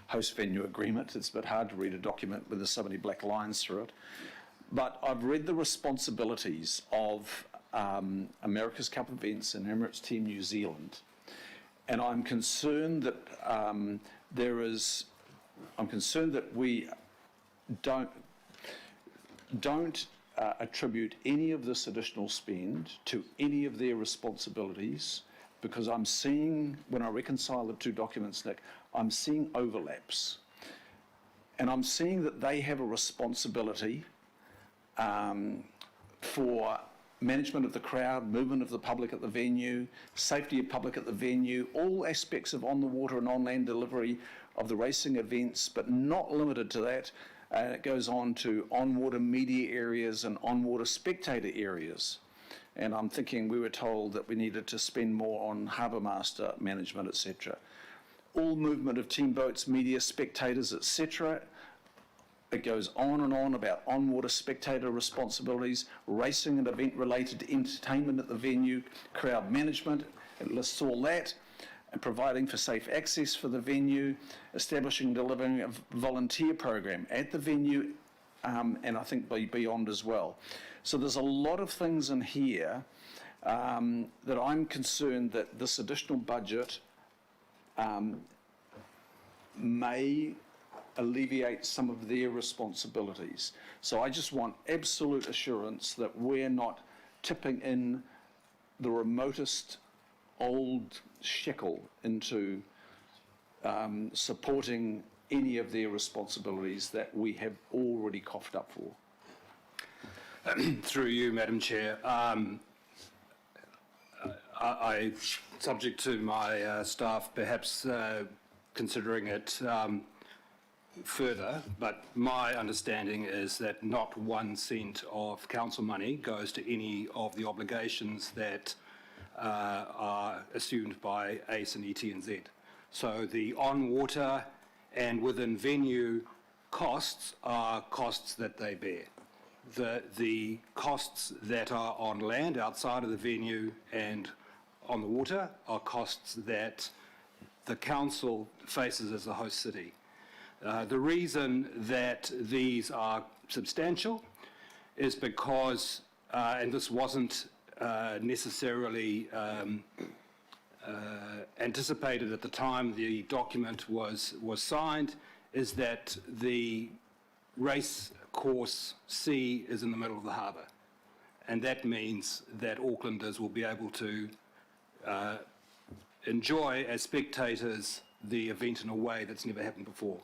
host venue agreement. It's a bit hard to read a document with there's so many black lines through it. But I've read the responsibilities of America's Cup events and Emirates Team New Zealand, and I'm concerned that I'm concerned that we don't attribute any of this additional spend to any of their responsibilities, because I'm seeing, when I reconcile the two documents, Nick, I'm seeing overlaps. And I'm seeing that they have a responsibility for management of the crowd, movement of the public at the venue, safety of public at the venue, all aspects of on the water and on land delivery of the racing events, but not limited to that. It goes on to on-water media areas and on-water spectator areas. And I'm thinking we were told that we needed to spend more on harbour master management, etc. All movement of team boats, media, spectators, etc. It goes on and on about on-water spectator responsibilities, racing and event-related entertainment at the venue, crowd management. It lists all that, and providing for safe access for the venue, establishing and delivering a volunteer program at the venue, and I think beyond as well. So there's a lot of things in here that I'm concerned that this additional budget may alleviate some of their responsibilities. So I just want absolute assurance that we're not tipping in the remotest old shekel into supporting any of their responsibilities that we have already coughed up for. Through you, Madam Chair, I subject to my staff perhaps considering it further, but my understanding is that not 1 cent of council money goes to any of the obligations that are assumed by ACE and ET&Z. So the on-water and within venue costs are costs that they bear. The costs that are on land outside of the venue and on the water are costs that the council faces as the host city. The reason that these are substantial is because, and this wasn't necessarily anticipated at the time the document was signed, is that the race course C is in the middle of the harbour, and that means that Aucklanders will be able to enjoy as spectators the event in a way that's never happened before.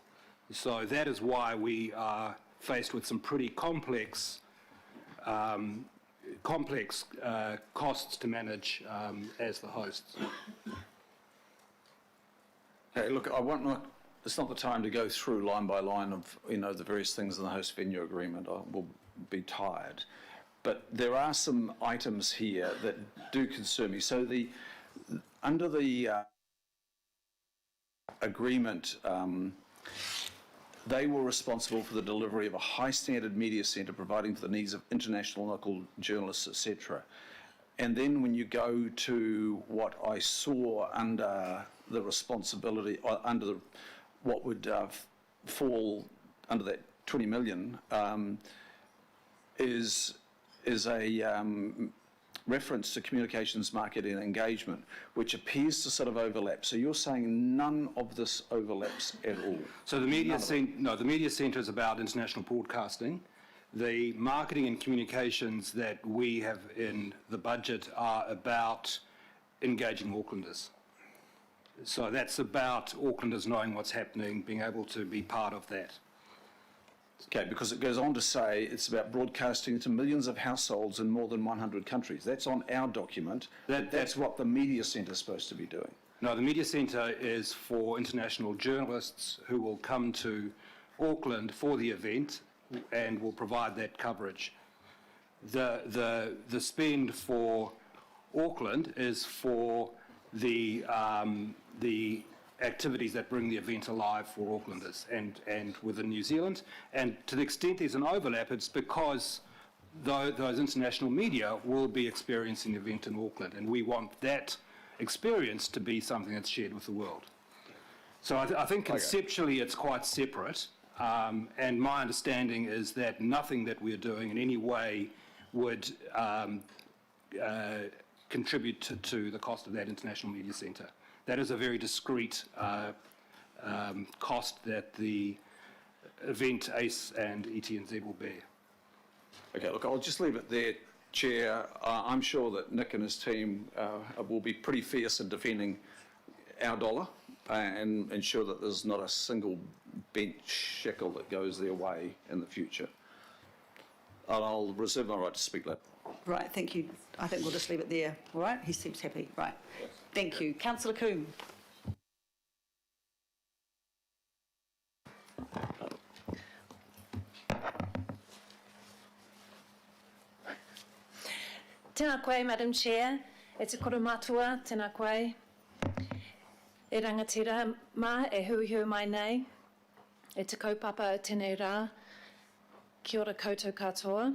So that is why we are faced with some pretty complex costs to manage as the hosts. Okay, look, it's not the time to go through line by line of, the various things in the host venue agreement. I will be tired. But there are some items here that do concern me. So under the agreement, they were responsible for the delivery of a high-standard media centre providing for the needs of international and local journalists, etc. And then when you go to what I saw under the responsibility, under what would fall under that 20 million, is a reference to communications, marketing and engagement, which appears to sort of overlap. So you're saying none of this overlaps at all? So the media centre is about international broadcasting. The marketing and communications that we have in the budget are about engaging Aucklanders. So that's about Aucklanders knowing what's happening, being able to be part of that. Okay, because it goes on to say it's about broadcasting to millions of households in more than 100 countries. That's on our document. That's what the media centre is supposed to be doing. No, the media centre is for international journalists who will come to Auckland for the event and will provide that coverage. The spend for Auckland is for the activities that bring the event alive for Aucklanders and within New Zealand. And to the extent there's an overlap, it's because those international media will be experiencing the event in Auckland, and we want that experience to be something that's shared with the world. So I think conceptually it's quite separate, and my understanding is that nothing that we're doing in any way would contribute to the cost of that international media centre. That is a very discrete cost that the event ACE and ET&Z will bear. Okay, look, I'll just leave it there, Chair. I'm sure that Nick and his team will be pretty fierce in defending our dollar and ensure that there's not a single bench shekel that goes their way in the future. And I'll reserve my right to speak later. Right, thank you. I think we'll just leave it there. All right, he seems happy. Right, thank you. Councillor Coombe. Tēnā koe, Madam Chair. E te koromatua, tēnā koe. E rangatira mā, e hui mai nei. E te kaupapa o tēnei rā. Kia ora koutou katoa.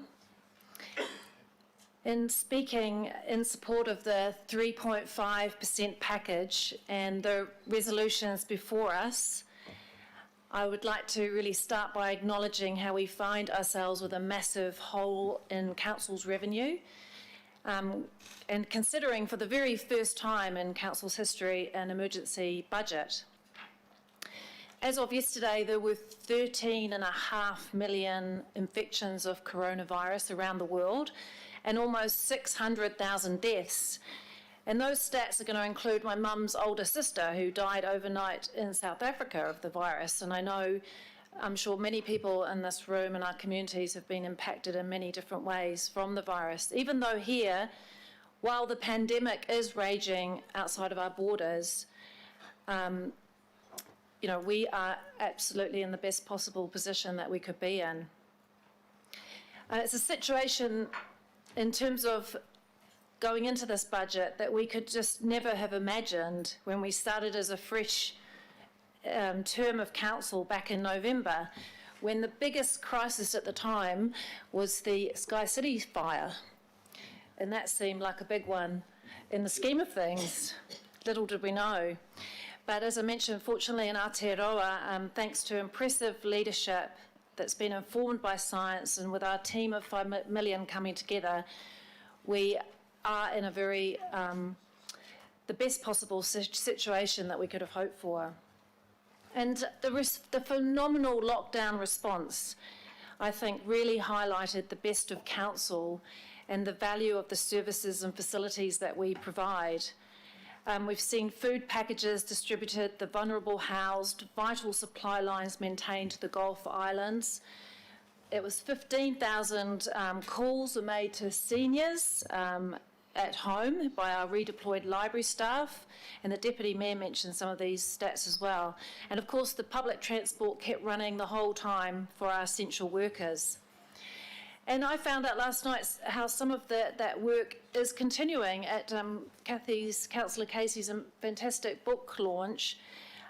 In speaking in support of the 3.5% package and the resolutions before us, I would like to really start by acknowledging how we find ourselves with a massive hole in Council's revenue. And considering for the very first time in Council's history an emergency budget. As of yesterday, there were 13.5 million infections of coronavirus around the world and almost 600,000 deaths. And those stats are going to include my mum's older sister who died overnight in South Africa of the virus. And I'm sure many people in this room and our communities have been impacted in many different ways from the virus. Even though here, while the pandemic is raging outside of our borders, we are absolutely in the best possible position that we could be in. It's a situation in terms of going into this budget that we could just never have imagined when we started as a fresh term of council back in November, when the biggest crisis at the time was the Sky City fire. And that seemed like a big one in the scheme of things. Little did we know. But as I mentioned, fortunately in Aotearoa, thanks to impressive leadership that's been informed by science and with our team of 5 million coming together, we are in a very, the best possible situation that we could have hoped for. And the phenomenal lockdown response, I think, really highlighted the best of council and the value of the services and facilities that we provide. We've seen food packages distributed, the vulnerable housed, vital supply lines maintained to the Gulf Islands. It was 15,000 calls were made to seniors at home by our redeployed library staff, and the Deputy Mayor mentioned some of these stats as well. And of course the public transport kept running the whole time for our essential workers. And I found out last night how some of that work is continuing at Councillor Casey's fantastic book launch.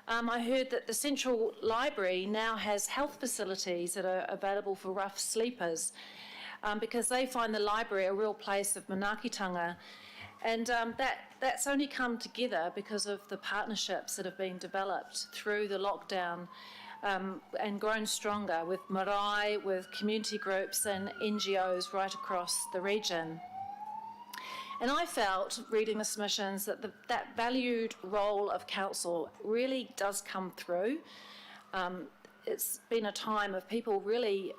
I heard that the Central Library now has health facilities that are available for rough sleepers because they find the library a real place of manaakitanga. And that's only come together because of the partnerships that have been developed through the lockdown and grown stronger with marae, with community groups and NGOs right across the region. And I felt, reading the submissions, that that valued role of council really does come through. It's been a time of people really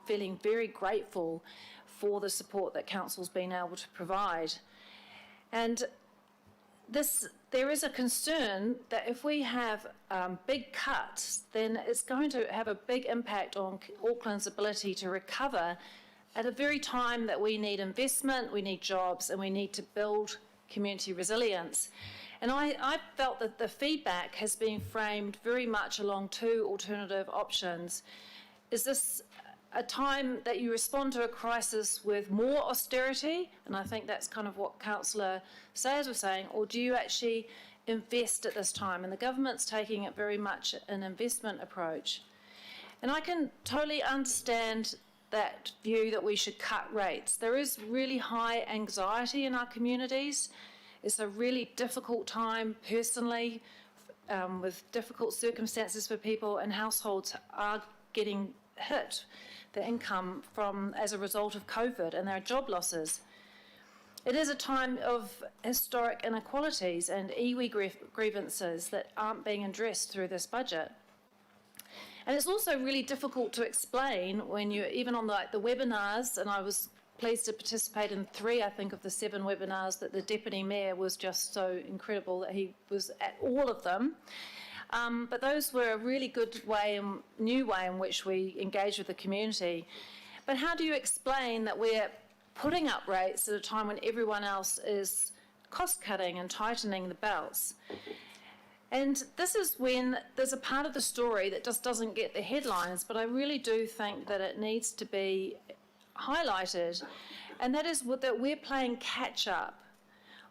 feeling very grateful for the support that council's been able to provide. And there is a concern that if we have big cuts, then it's going to have a big impact on Auckland's ability to recover at a very time that we need investment, we need jobs, and we need to build community resilience. And I felt that the feedback has been framed very much along two alternative options. Is this a time that you respond to a crisis with more austerity? And I think that's kind of what Councillor Sayers was saying. Or do you actually invest at this time? And the government's taking it very much an investment approach. And I can totally understand that view that we should cut rates. There is really high anxiety in our communities. It's a really difficult time personally, with difficult circumstances for people, and households are getting hit, the income as a result of COVID, and there are job losses. It is a time of historic inequalities and iwi grievances that aren't being addressed through this budget. And it's also really difficult to explain when you're even on the webinars, and I was pleased to participate in 3, I think, of the 7 webinars that the Deputy Mayor was just so incredible that he was at all of them. But those were a really good way, new way in which we engage with the community. But how do you explain that we're putting up rates at a time when everyone else is cost-cutting and tightening the belts? And this is when there's a part of the story that just doesn't get the headlines, but I really do think that it needs to be highlighted, and that is that we're playing catch-up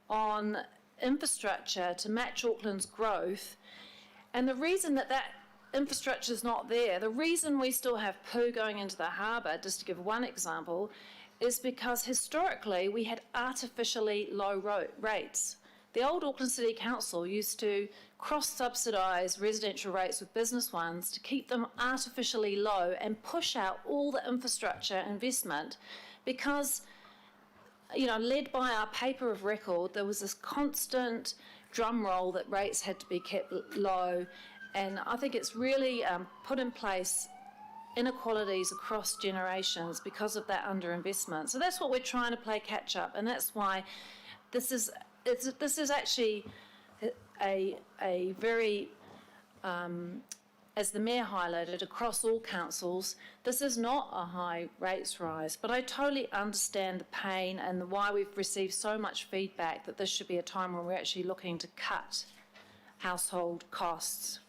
on infrastructure to match Auckland's growth. And the reason that infrastructure is not there, the reason we still have poo going into the harbour, just to give one example, is because historically we had artificially low rates. The old Auckland City Council used to cross-subsidise residential rates with business ones to keep them artificially low and push out all the infrastructure investment because, you know, led by our paper of record, there was this constant drum roll that rates had to be kept low, and I think it's really put in place inequalities across generations because of that underinvestment. So that's what we're trying to play catch up, and that's why this is actually a very, as the Mayor highlighted, across all councils, this is not a high rates rise, but I totally understand the pain and why we've received so much feedback that this should be a time when we're actually looking to cut household costs.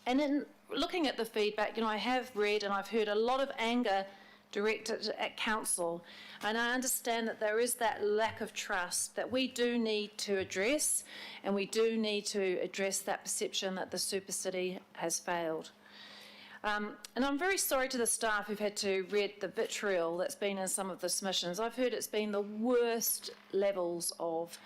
And in looking at the feedback, you know, I have read and I've heard a lot of anger directed at council, and I understand that there is that lack of trust that we do need to address, and we do need to address that perception that the super city has failed. And I'm very sorry to the staff who've had to read the vitriol that's been in some of the submissions. I've heard it's been the worst levels of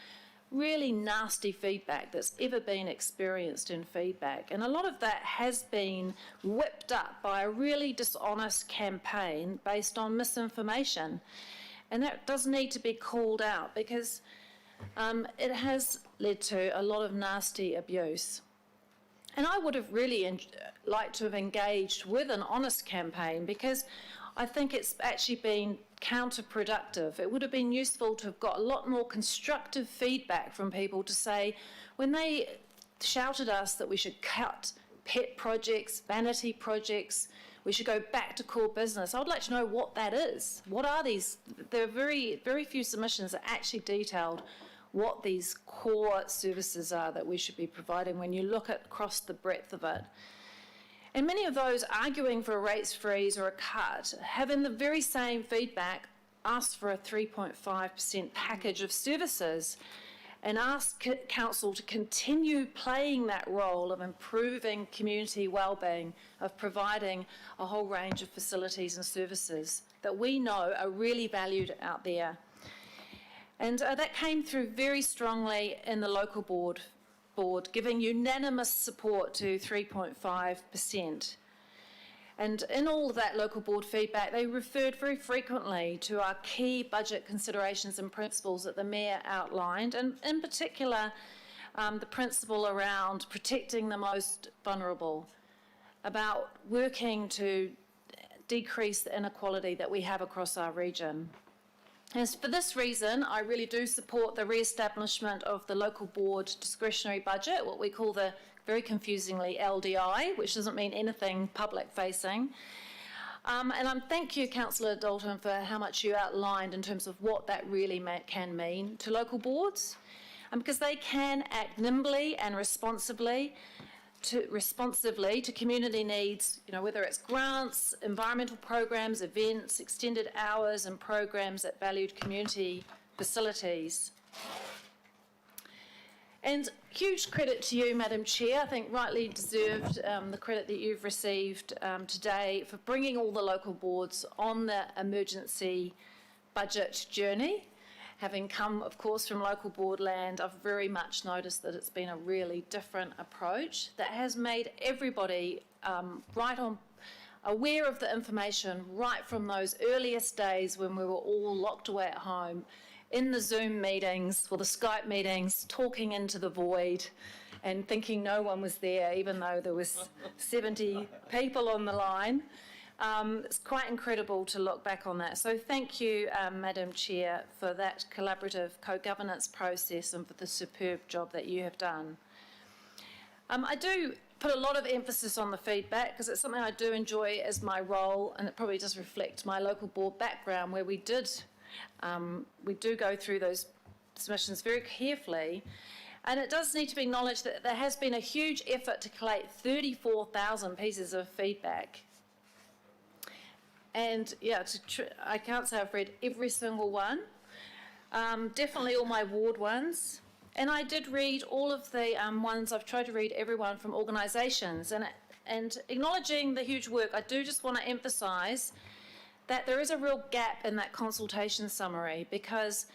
really nasty feedback that's ever been experienced in feedback. And a lot of that has been whipped up by a really dishonest campaign based on misinformation. And that does need to be called out because it has led to a lot of nasty abuse. And I would have really liked to have engaged with an honest campaign because I think it's actually been counterproductive. It would have been useful to have got a lot more constructive feedback from people to say, when they shouted us that we should cut pet projects, vanity projects, we should go back to core business, I would like to know what that is. What are these? There are very, very few submissions that actually detailed what these core services are that we should be providing when you look at across the breadth of it. And many of those arguing for a rates freeze or a cut have in the very same feedback asked for a 3.5% package of services and asked council to continue playing that role of improving community wellbeing, of providing a whole range of facilities and services that we know are really valued out there. And that came through very strongly in the local board, giving unanimous support to 3.5%. And in all of that local board feedback, they referred very frequently to our key budget considerations and principles that the Mayor outlined, and in particular, the principle around protecting the most vulnerable, about working to decrease the inequality that we have across our region. And for this reason, I really do support the re-establishment of the local board discretionary budget, what we call the, very confusingly, LDI, which doesn't mean anything public-facing. And thank you, Councillor Dalton, for how much you outlined in terms of what that really can mean to local boards, because they can act nimbly and responsively to community needs, you know, whether it's grants, environmental programs, events, extended hours and programs at valued community facilities. And huge credit to you, Madam Chair, I think rightly deserved the credit that you've received today for bringing all the local boards on the emergency budget journey. Having come, of course, from local board land, I've very much noticed that it's been a really different approach that has made everybody right on aware of the information right from those earliest days when we were all locked away at home in the Zoom meetings or the Skype meetings, talking into the void and thinking no one was there, even though there was 70 people on the line. It's quite incredible to look back on that. So thank you, Madam Chair, for that collaborative co-governance process and for the superb job that you have done. I do put a lot of emphasis on the feedback because it's something I do enjoy as my role, and it probably does reflect my local board background where we do go through those submissions very carefully. And it does need to be acknowledged that there has been a huge effort to collate 34,000 pieces of feedback. And yeah, I can't say I've read every single one. Definitely all my ward ones. And I did read all of the ones, I've tried to read everyone from organisations. And acknowledging the huge work, I do just want to emphasise that there is a real gap in that consultation summary, because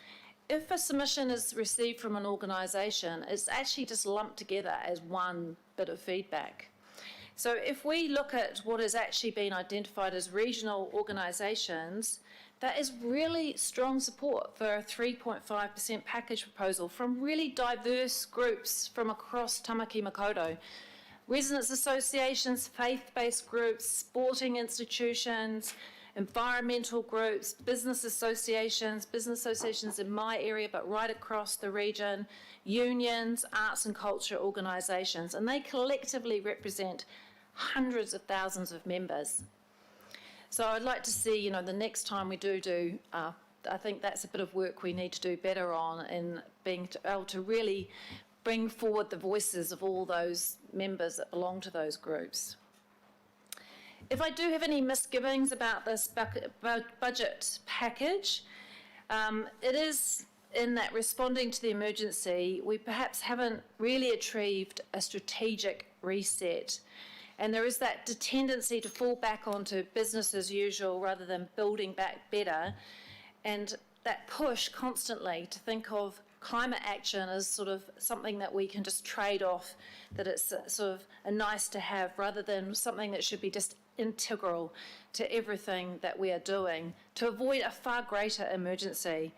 if a submission is received from an organisation, it's actually just lumped together as one bit of feedback. So if we look at what has actually been identified as regional organisations, that is really strong support for a 3.5% package proposal from really diverse groups from across Tamaki Makaurau. Residents associations, faith-based groups, sporting institutions, environmental groups, business associations in my area but right across the region, unions, arts and culture organisations, and they collectively represent hundreds of thousands of members. So I'd like to see, the next time we do, I think that's a bit of work we need to do better on in being able to really bring forward the voices of all those members that belong to those groups. If I do have any misgivings about this budget package, it is in that responding to the emergency, we perhaps haven't really achieved a strategic reset. And there is that tendency to fall back onto business as usual rather than building back better. And that push constantly to think of climate action as sort of something that we can just trade off, that it's sort of a nice to have rather than something that should be just integral to everything that we are doing to avoid a far greater emergency.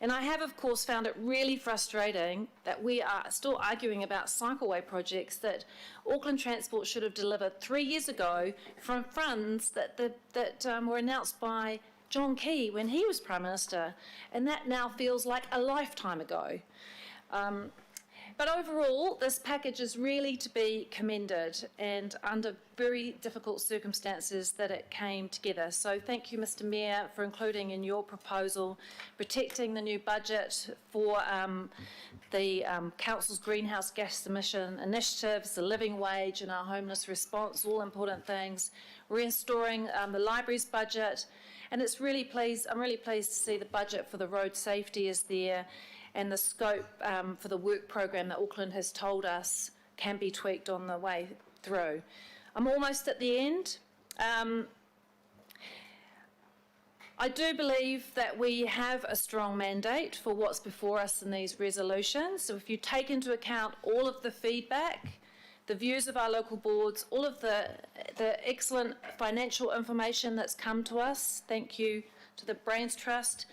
And I have, of course, found it really frustrating that we are still arguing about cycleway projects that Auckland Transport should have delivered 3 years ago from funds that were announced by John Key when he was Prime Minister, and that now feels like a lifetime ago. But overall, this package is really to be commended, and under very difficult circumstances that it came together. So thank you, Mr Mayor, for including in your proposal protecting the new budget for the Council's greenhouse gas emission initiatives, the living wage and our homeless response, all important things, restoring the library's budget, and I'm really pleased to see the budget for the road safety is there, and the scope for the work program that Auckland has told us can be tweaked on the way through. I'm almost at the end. I do believe that we have a strong mandate for what's before us in these resolutions. So if you take into account all of the feedback, the views of our local boards, all of the excellent financial information that's come to us, thank you to the Brains Trust,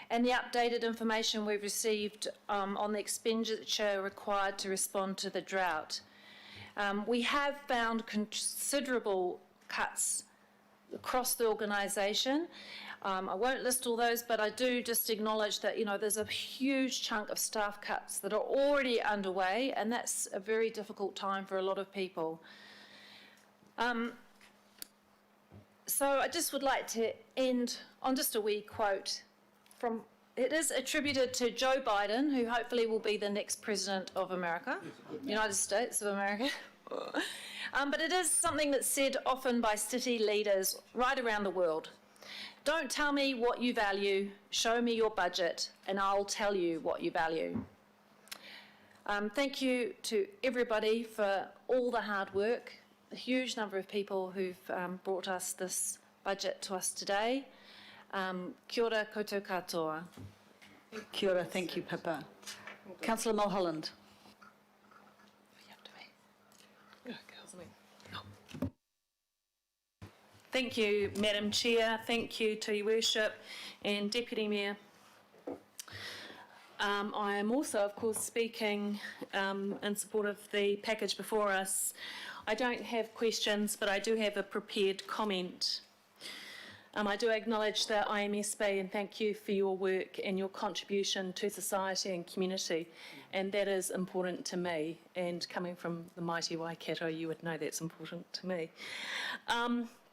and the updated information we've received on the expenditure required to respond to the drought. We have found considerable cuts across the organisation. I won't list all those, but I do just acknowledge that there's a huge chunk of staff cuts that are already underway, and that's a very difficult time for a lot of people. So I just would like to end on just a wee quote. It is attributed to Joe Biden, who hopefully will be the next president of America, United States of America. But it is something that's said often by city leaders right around the world. Don't tell me what you value, show me your budget, and I'll tell you what you value. Thank you to everybody for all the hard work, the huge number of people who've brought us this budget to us today. Kia ora koutou katoa. Kia ora, thank you, Pippa. Councillor Mulholland. Thank you, Madam Chair. Thank you to Your Worship and Deputy Mayor. I am also, of course, speaking in support of the package before us. I don't have questions, but I do have a prepared comment. I do acknowledge the IMSB and thank you for your work and your contribution to society and community, and that is important to me, and coming from the mighty Waikato you would know that's important to me.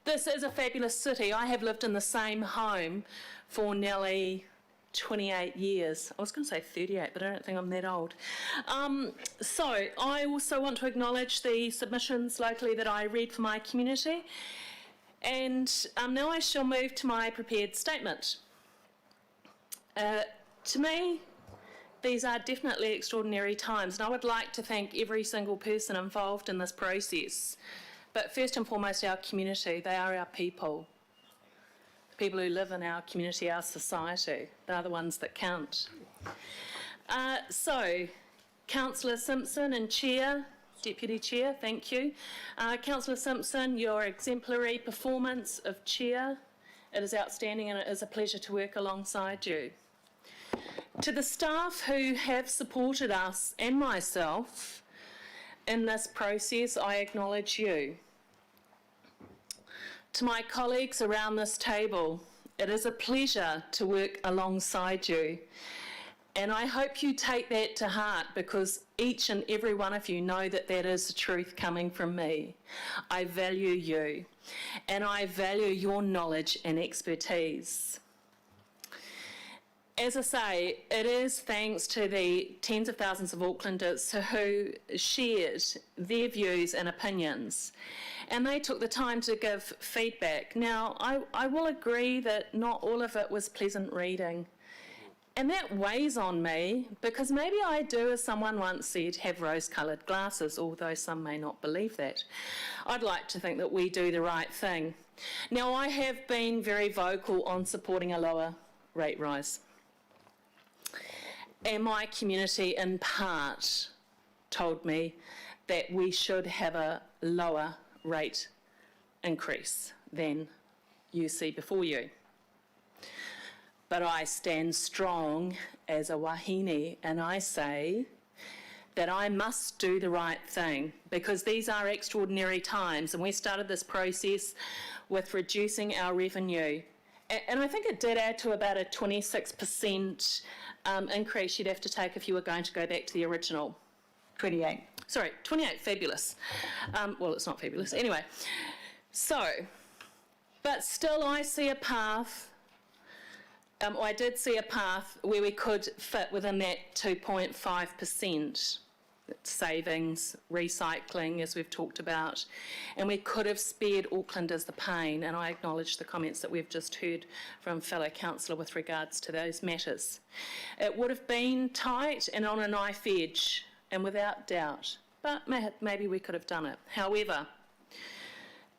This is a fabulous city. I have lived in the same home for nearly 28 years. I was going to say 38, but I don't think I'm that old. So I also want to acknowledge the submissions locally that I read for my community. And now I shall move to my prepared statement. To me, these are definitely extraordinary times, and I would like to thank every single person involved in this process. But first and foremost, our community. They are our people. The people who live in our community, our society. They are the ones that count. So, Councillor Simpson and Chair, Deputy Chair, thank you. Councillor Simpson, your exemplary performance of Chair, it is outstanding and it is a pleasure to work alongside you. To the staff who have supported us and myself in this process, I acknowledge you. To my colleagues around this table, it is a pleasure to work alongside you. And I hope you take that to heart, because each and every one of you know that that is the truth coming from me. I value you, and I value your knowledge and expertise. As I say, it is thanks to the tens of thousands of Aucklanders who shared their views and opinions, and they took the time to give feedback. Now, I will agree that not all of it was pleasant reading. And that weighs on me, because maybe I do, as someone once said, have rose-coloured glasses, although some may not believe that. I'd like to think that we do the right thing. Now, I have been very vocal on supporting a lower rate rise. And my community, in part, told me that we should have a lower rate increase than you see before you. But I stand strong as a wahine, and I say that I must do the right thing, because these are extraordinary times, and we started this process with reducing our revenue. And I think it did add to about a 26% increase you'd have to take if you were going to go back to the original. 28. Sorry, 28, fabulous. Well, it's not fabulous. Anyway, so, but still I see a path. I did see a path where we could fit within that 2.5% savings, recycling, as we've talked about, and we could have spared Aucklanders the pain, and I acknowledge the comments that we've just heard from fellow councillor with regards to those matters. It would have been tight and on a knife edge, and without doubt, but maybe we could have done it. However,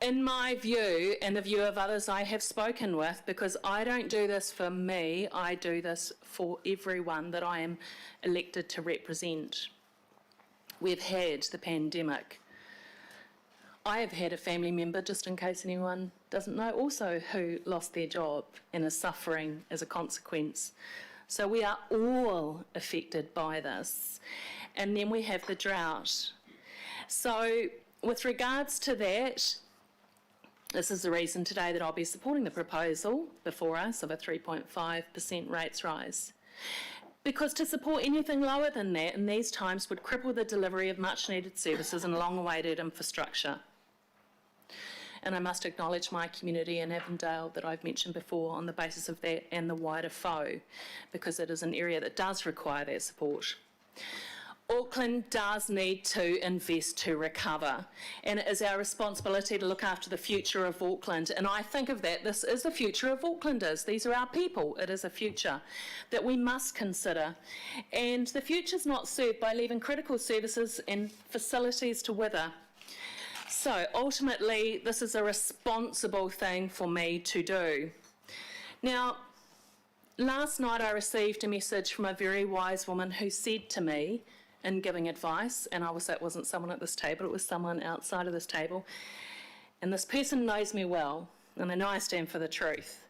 in my view, and the view of others I have spoken with, because I don't do this for me, I do this for everyone that I am elected to represent. We've had the pandemic. I have had a family member, just in case anyone doesn't know, also who lost their job and is suffering as a consequence. So we are all affected by this. And then we have the drought. So with regards to that, this is the reason today that I'll be supporting the proposal before us of a 3.5% rates rise. Because to support anything lower than that in these times would cripple the delivery of much needed services and long-awaited infrastructure. And I must acknowledge my community in Avondale that I've mentioned before on the basis of that, and the wider foe, because it is an area that does require that support. Auckland does need to invest to recover, and it is our responsibility to look after the future of Auckland. And I think of that, this is the future of Aucklanders. These are our people. It is a future that we must consider. And the future's not served by leaving critical services and facilities to wither. So ultimately, this is a responsible thing for me to do. Now, last night I received a message from a very wise woman who said to me, in giving advice, and it wasn't someone at this table, it was someone outside of this table, and this person knows me well, and they know I stand for the truth.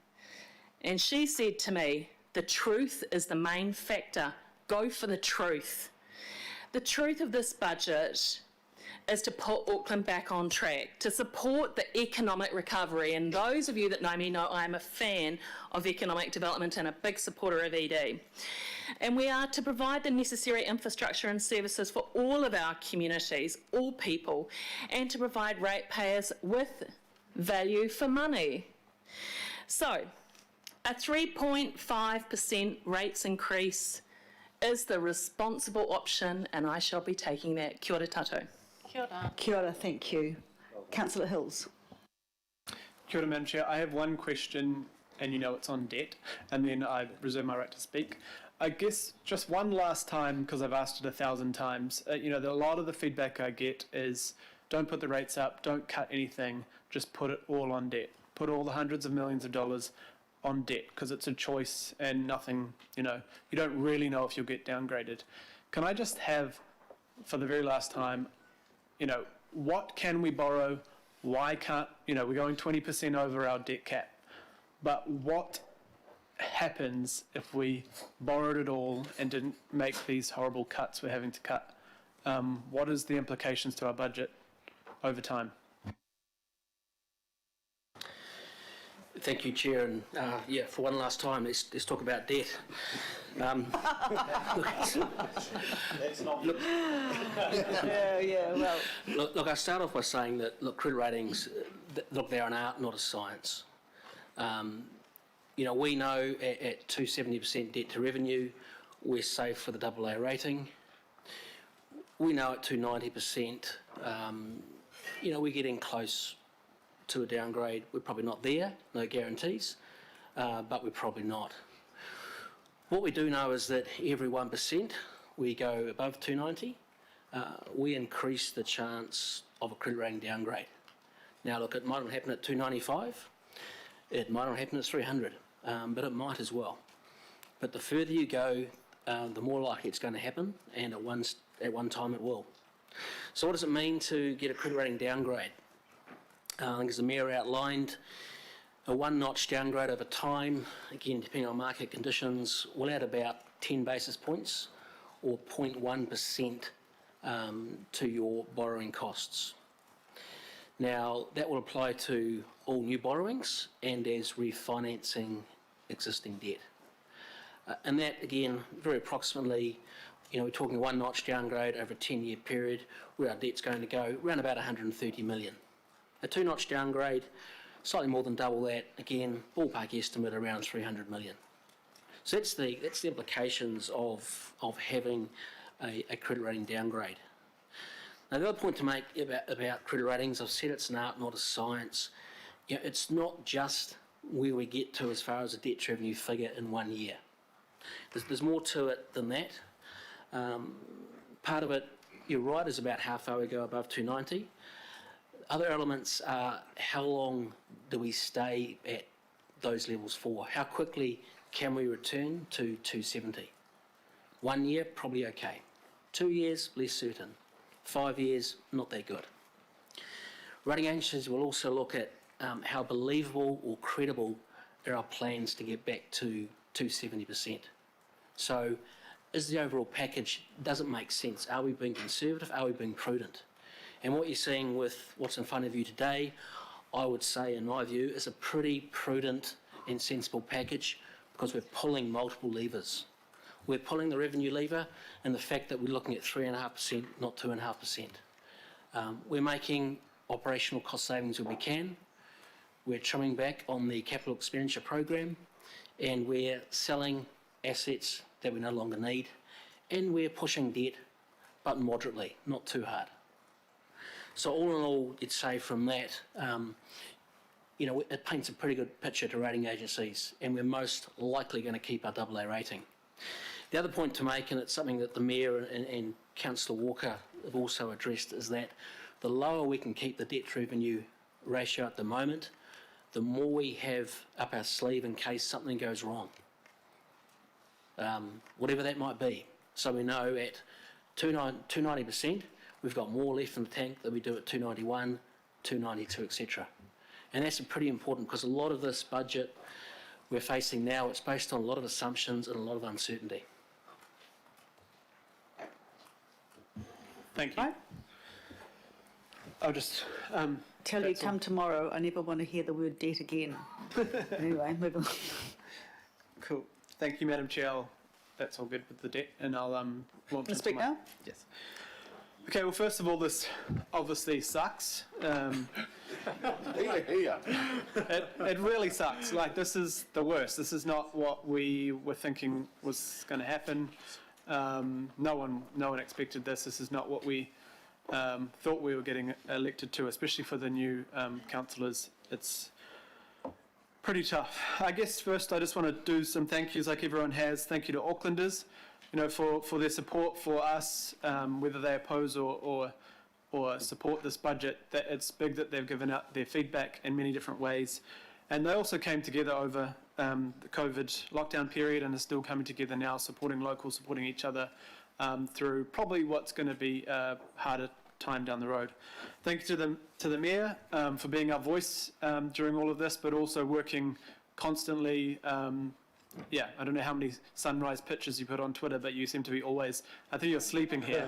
And she said to me, the truth is the main factor. Go for the truth. The truth of this budget is to put Auckland back on track, to support the economic recovery. And those of you that know me know I'm a fan of economic development and a big supporter of ED. And we are to provide the necessary infrastructure and services for all of our communities, all people, and to provide ratepayers with value for money. So, a 3.5% rates increase is the responsible option, and I shall be taking that. Kia ora tātou. Kia ora. Kia ora, thank you. Councillor Hills. Kia ora, Madam Chair. I have one question, and you know it's on debt, and then I reserve my right to speak. I guess just one last time, because I've asked it 1,000 times, a lot of the feedback I get is don't put the rates up, don't cut anything, just put it all on debt. Put all the hundreds of millions of dollars on debt, because it's a choice and nothing, you don't really know if you'll get downgraded. Can I just have, for the very last time, what can we borrow? Why can't, we're going 20% over our debt cap, but what happens if we borrowed it all and didn't make these horrible cuts we're having to cut? What is the implications to our budget over time? Thank you, Chair, and for one last time, let's talk about debt. Well. Look, I start off by saying that, credit ratings, they're an art, not a science. We know at 270% debt to revenue, we're safe for the AA rating. We know at 290%, we're getting close to a downgrade. We're probably not there, no guarantees, but we're probably not. What we do know is that every 1% we go above 290, we increase the chance of a credit rating downgrade. Now look, it might not happen at 295, it might not happen at 300, but it might as well. But the further you go, the more likely it's going to happen, and at one time it will. So what does it mean to get a credit rating downgrade? I think as the Mayor outlined, a one-notch downgrade over time, again depending on market conditions, will add about 10 basis points or 0.1% to your borrowing costs. Now that will apply to all new borrowings and as refinancing existing debt. And that again, very approximately, we're talking one-notch downgrade over a 10-year period where our debt's going to go around about 130 million. A two-notch downgrade, slightly more than double that, again, ballpark estimate around 300 million. So that's the implications of having a credit rating downgrade. Now the other point to make about credit ratings, I've said it's an art, not a science. It's not just where we get to as far as a debt to revenue figure in 1 year. There's more to it than that. Part of it, you're right, is about how far we go above 290. Other elements are how long do we stay at those levels for? How quickly can we return to 270? 1 year, probably okay. 2 years, less certain. 5 years, not that good. Rating agencies will also look at how believable or credible are our plans to get back to 270%. So is the overall package, does it make sense? Are we being conservative? Are we being prudent? And what you're seeing with what's in front of you today, I would say, in my view, is a pretty prudent and sensible package because we're pulling multiple levers. We're pulling the revenue lever and the fact that we're looking at 3.5%, not 2.5%. We're making operational cost savings where we can. We're trimming back on the capital expenditure program, and we're selling assets that we no longer need, and we're pushing debt, but moderately, not too hard. So all in all, you'd say from that, it paints a pretty good picture to rating agencies, and we're most likely going to keep our AA rating. The other point to make, and it's something that the Mayor and Councillor Walker have also addressed, is that the lower we can keep the debt to revenue ratio at the moment, the more we have up our sleeve in case something goes wrong, whatever that might be. So we know at 290%, we've got more left in the tank than we do at 291, 292, etc. And that's pretty important because a lot of this budget we're facing now, it's based on a lot of assumptions and a lot of uncertainty. Thank you. I'll just Tell you, come tomorrow. I never want to hear the word debt again. Anyway, move on. Cool. Thank you, Madam Chair. That's all good with the debt, and I'll launch Can I into speak my- now? Yes. Okay. Well, first of all, this obviously sucks. It really sucks. Like, this is the worst. This is not what we were thinking was going to happen. No one expected this. This is not what we thought we were getting elected to, especially for the new councillors. It's pretty tough. I guess first I just want to do some thank yous like everyone has. Thank you to Aucklanders, for their support for us, whether they oppose or support this budget. That it's big that they've given out their feedback in many different ways. And they also came together over the COVID lockdown period and are still coming together now, supporting locals, supporting each other through probably what's going to be a harder time down the road. Thank you to the Mayor for being our voice during all of this, but also working constantly. I don't know how many sunrise pictures you put on Twitter, but you seem to be always, I think you're sleeping here.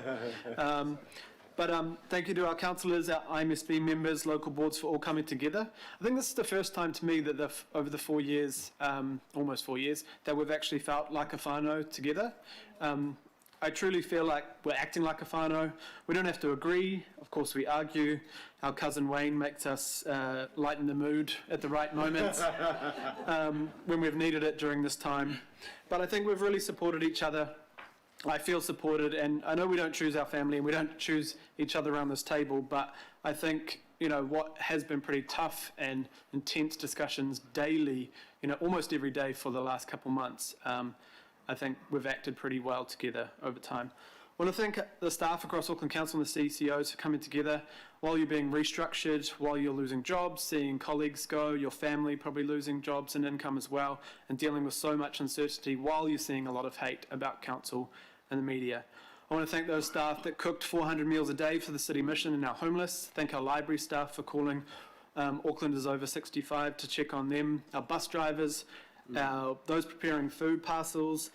But thank you to our councillors, our IMSB members, local boards for all coming together. I think this is the first time to me that over the 4 years, almost 4 years, that we've actually felt like a whānau together. I truly feel like we're acting like a whānau. We don't have to agree. Of course, we argue. Our cousin Wayne makes us lighten the mood at the right moments when we've needed it during this time. But I think we've really supported each other. I feel supported, and I know we don't choose our family and we don't choose each other around this table, but I think, what has been pretty tough and intense discussions daily, almost every day for the last couple months, I think we've acted pretty well together over time. I want to thank the staff across Auckland Council and the CCOs for coming together while you're being restructured, while you're losing jobs, seeing colleagues go, your family probably losing jobs and income as well, and dealing with so much uncertainty while you're seeing a lot of hate about council and the media. I want to thank those staff that cooked 400 meals a day for the City Mission and our homeless. Thank our library staff for calling Aucklanders over 65 to check on them, our bus drivers, those preparing food parcels,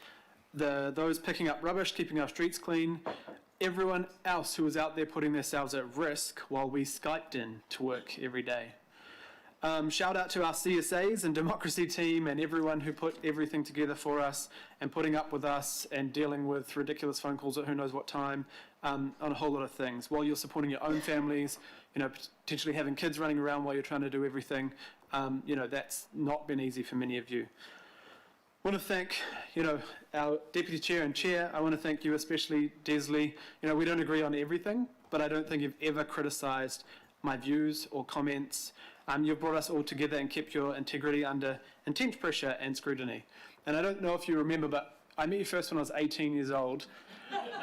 those picking up rubbish, keeping our streets clean, everyone else who was out there putting themselves at risk while we Skyped in to work every day. Shout out to our CSAs and democracy team and everyone who put everything together for us and putting up with us and dealing with ridiculous phone calls at who knows what time on a whole lot of things. While you're supporting your own families, potentially having kids running around while you're trying to do everything, that's not been easy for many of you. I want to thank, our Deputy Chair and Chair. I want to thank you especially, Desley. We don't agree on everything, but I don't think you've ever criticised my views or comments. You've brought us all together and kept your integrity under intense pressure and scrutiny. And I don't know if you remember, but I met you first when I was 18 years old.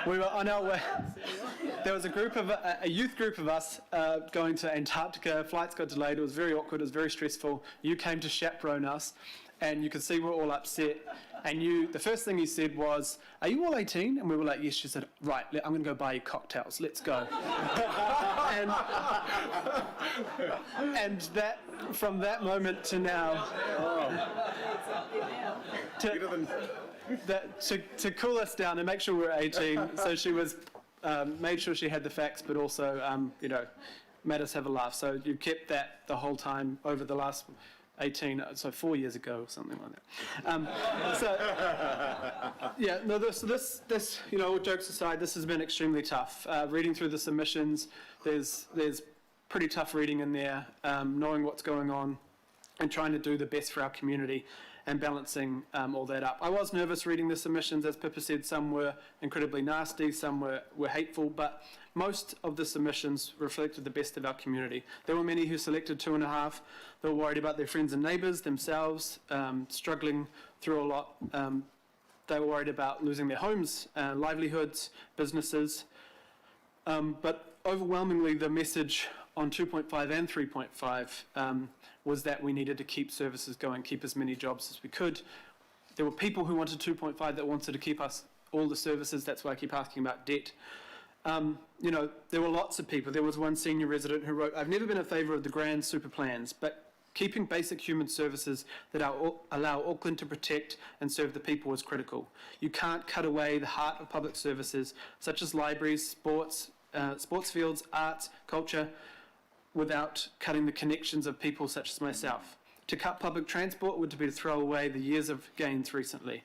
We were on our way. There was a youth group of us going to Antarctica. Flights got delayed. It was very awkward. It was very stressful. You came to chaperone us, and you could see we were all upset. And the first thing you said was, "Are you all 18?" And we were like, "Yes." She said, "Right, I'm going to go buy you cocktails. Let's go." and that, from that moment to now, to cool us down and make sure we were 18. So she was made sure she had the facts, but also made us have a laugh. So you kept that the whole time over the last 18, so 4 years ago or something like that. This, all jokes aside, this has been extremely tough. Reading through the submissions, there's pretty tough reading in there, knowing what's going on and trying to do the best for our community and balancing all that up. I was nervous reading the submissions. As Pippa said, some were incredibly nasty, some were hateful, but most of the submissions reflected the best of our community. There were many who selected 2.5. They were worried about their friends and neighbours, themselves, struggling through a lot. They were worried about losing their homes, livelihoods, businesses. But overwhelmingly, the message on 2.5 and 3.5 was that we needed to keep services going, keep as many jobs as we could. There were people who wanted 2.5 that wanted to keep us all the services. That's why I keep asking about debt. There were lots of people. There was one senior resident who wrote, "I've never been in favour of the grand super plans, but keeping basic human services that allow Auckland to protect and serve the people is critical. You can't cut away the heart of public services, such as libraries, sports fields, arts, culture, without cutting the connections of people such as myself. To cut public transport would be to throw away the years of gains recently.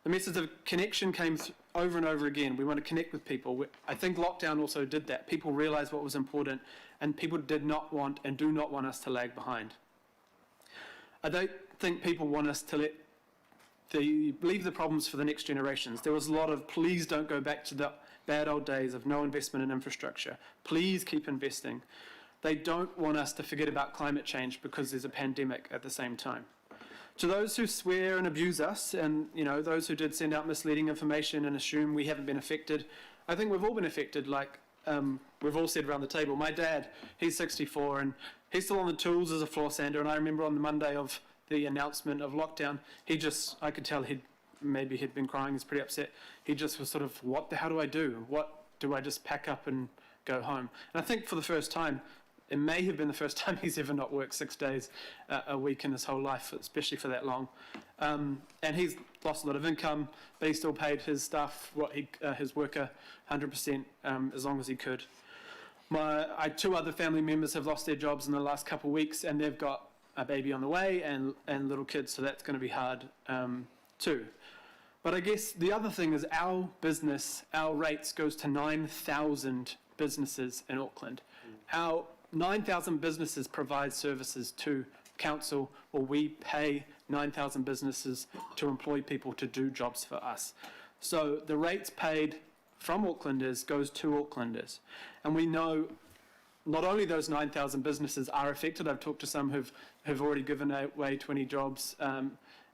The message of connection came over and over again. We want to connect with people. I think lockdown also did that. People realised what was important, and people did not want and do not want us to lag behind. I don't think people want us to leave the problems for the next generations. There was a lot of, please don't go back to the bad old days of no investment in infrastructure. Please keep investing. They don't want us to forget about climate change because there's a pandemic at the same time. To those who swear and abuse us, and those who did send out misleading information and assume we haven't been affected, I think we've all been affected, like we've all said around the table. My dad, he's 64 and he's still on the tools as a floor sander, and I remember on the Monday of the announcement of lockdown, I could tell he'd been crying, he's pretty upset. He just was sort of, how do I do? What do I just pack up and go home? And I think for the first time, it may have been the first time he's ever not worked 6 days a week in his whole life, especially for that long. And he's lost a lot of income, but he still paid his staff, his worker, 100% as long as he could. Two other family members have lost their jobs in the last couple of weeks, and they've got a baby on the way and little kids, so that's going to be hard too. But I guess the other thing is our business, our rates goes to 9,000 businesses in Auckland. Our 9,000 businesses provide services to council, or we pay 9,000 businesses to employ people to do jobs for us. So the rates paid from Aucklanders goes to Aucklanders. And we know not only those 9,000 businesses are affected. I've talked to some who've already given away 20 jobs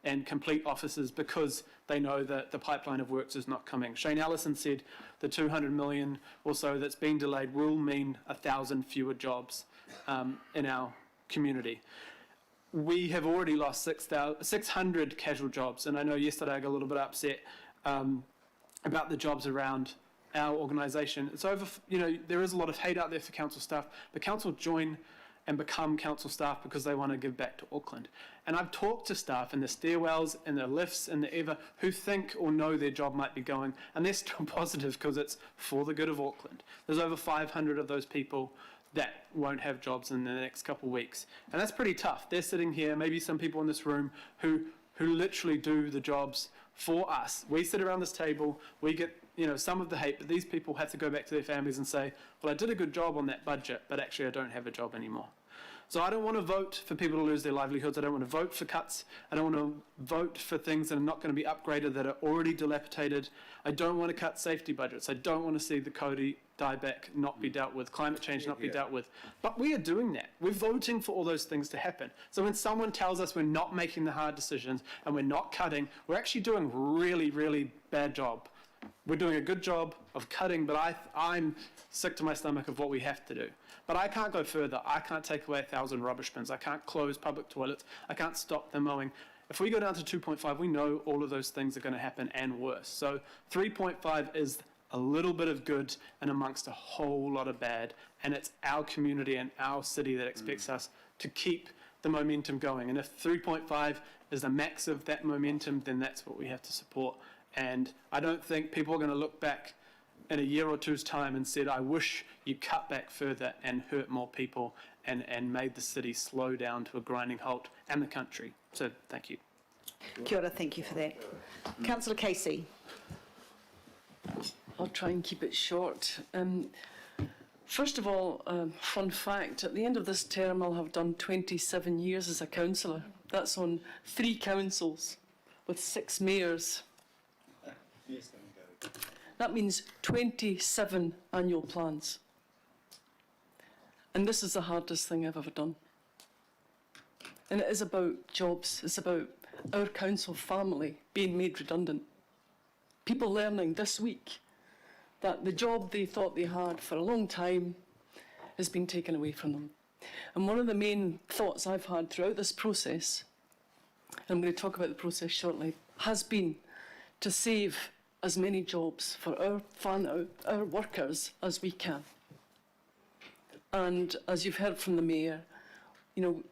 and complete offices because they know that the pipeline of works is not coming. Shane Allison said the 200 million or so that's been delayed will mean 1,000 fewer jobs in our community. We have already lost 600 casual jobs, and I know yesterday I got a little bit upset about the jobs around our organisation. It's over, there is a lot of hate out there for council staff, but council join and become council staff because they want to give back to Auckland. And I've talked to staff in the stairwells, in the lifts, in the who think or know their job might be going, and they're still positive because it's for the good of Auckland. There's over 500 of those people that won't have jobs in the next couple of weeks. And that's pretty tough. They're sitting here, maybe some people in this room who literally do the jobs for us. We sit around this table, we get some of the hate, but these people have to go back to their families and say, well, I did a good job on that budget, but actually I don't have a job anymore. So I don't want to vote for people to lose their livelihoods. I don't want to vote for cuts. I don't want to vote for things that are not going to be upgraded, that are already dilapidated. I don't want to cut safety budgets. I don't want to see the Cody dieback not be dealt with, climate change not be dealt with. But we are doing that. We're voting for all those things to happen. So when someone tells us we're not making the hard decisions and we're not cutting, we're actually doing a really, really bad job. We're doing a good job of cutting, but I'm sick to my stomach of what we have to do. But I can't go further. I can't take away 1,000 rubbish bins. I can't close public toilets. I can't stop the mowing. If we go down to 2.5, we know all of those things are going to happen and worse. So 3.5 is a little bit of good and amongst a whole lot of bad. And it's our community and our city that expects us to keep the momentum going. And if 3.5 is the max of that momentum, then that's what we have to support. And I don't think people are going to look back in a year or two's time and said, I wish you cut back further and hurt more people and made the city slow down to a grinding halt, and the country. So thank you. Kia ora, thank you for that. Councillor Casey. I'll try and keep it short. First of all, fun fact, at the end of this term I'll have done 27 years as a councillor. That's on 3 councils with 6 mayors. That means 27 annual plans. And this is the hardest thing I've ever done. And it is about jobs. It's about our council family being made redundant. People learning this week that the job they thought they had for a long time has been taken away from them. And one of the main thoughts I've had throughout this process, and I'm going to talk about the process shortly, has been to save as many jobs for our workers as we can. And as you've heard from the Mayor,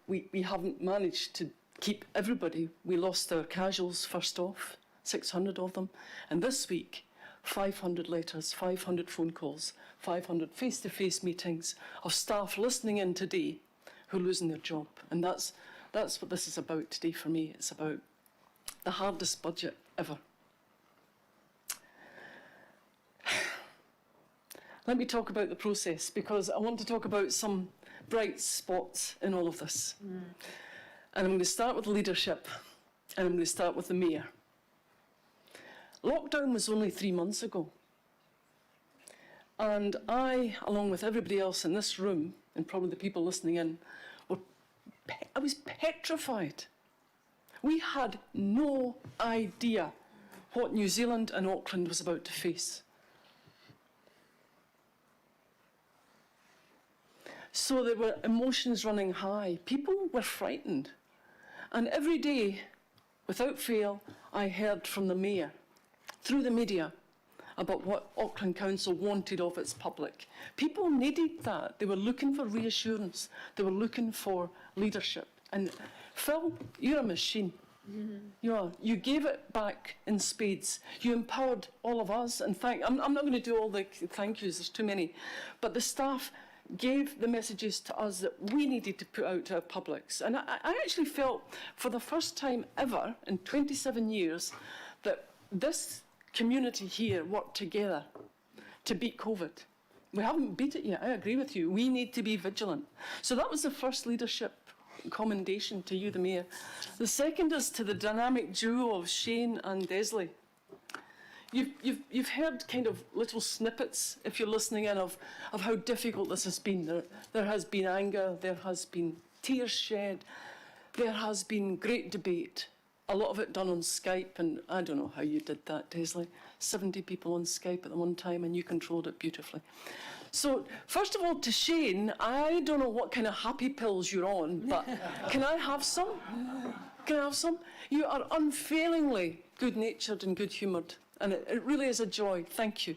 we haven't managed to keep everybody. We lost our casuals first off, 600 of them. And this week, 500 letters, 500 phone calls, 500 face-to-face meetings of staff listening in today who are losing their job. And that's what this is about today for me. It's about the hardest budget ever. Let me talk about the process, because I want to talk about some bright spots in all of this. And I'm going to start with leadership, and I'm going to start with the Mayor. Lockdown was only 3 months ago. And I, along with everybody else in this room, and probably the people listening in, I was petrified. We had no idea what New Zealand and Auckland was about to face. So there were emotions running high. People were frightened. And every day, without fail, I heard from the Mayor, through the media, about what Auckland Council wanted of its public. People needed that. They were looking for reassurance. They were looking for leadership. And Phil, you're a machine. You are. You gave it back in spades. You empowered all of us. And I'm not going to do all the thank yous, there's too many. But the staff gave the messages to us that we needed to put out to our publics. And I actually felt, for the first time ever in 27 years, that this community here worked together to beat COVID. We haven't beat it yet, I agree with you. We need to be vigilant. So that was the first leadership commendation to you, the Mayor. The second is to the dynamic duo of Shane and Desley. You've heard kind of little snippets, if you're listening in, of how difficult this has been. There has been anger, there has been tears shed, there has been great debate. A lot of it done on Skype, and I don't know how you did that, Desley. 70 people on Skype at the one time, and you controlled it beautifully. So, first of all, to Shane, I don't know what kind of happy pills you're on, but can I have some? Can I have some? You are unfailingly good-natured and good-humoured, and it really is a joy. Thank you.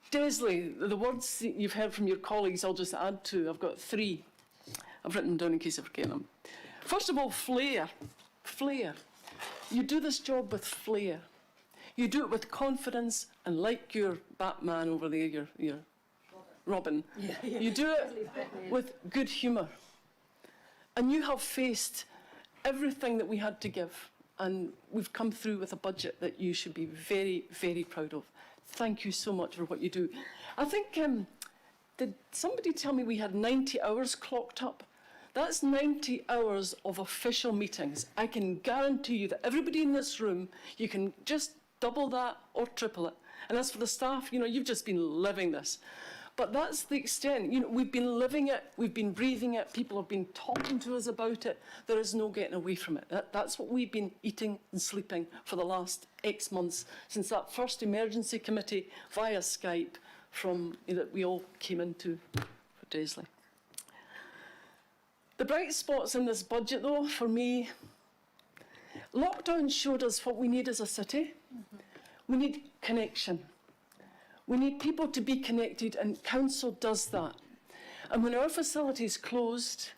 Desley, the words that you've heard from your colleagues, I'll just add to. I've got 3. I've written them down in case I forget them. First of all, flair. Flair. You do this job with flair. You do it with confidence, and like your Batman over there, your Robin, you do it with good humour. And you have faced everything that we had to give, and we've come through with a budget that you should be very, very proud of. Thank you so much for what you do. I think, did somebody tell me we had 90 hours clocked up? That's 90 hours of official meetings. I can guarantee you that everybody in this room, you can just double that or triple it. And as for the staff, you've just been living this. But that's the extent. We've been living it, we've been breathing it, people have been talking to us about it. There is no getting away from it. That's what we've been eating and sleeping for the last X months, since that first emergency committee via Skype that we all came into for Desley. The bright spots in this budget, though, for me, lockdown showed us what we need as a city. We need connection. We need people to be connected, and council does that. And when our facilities closed,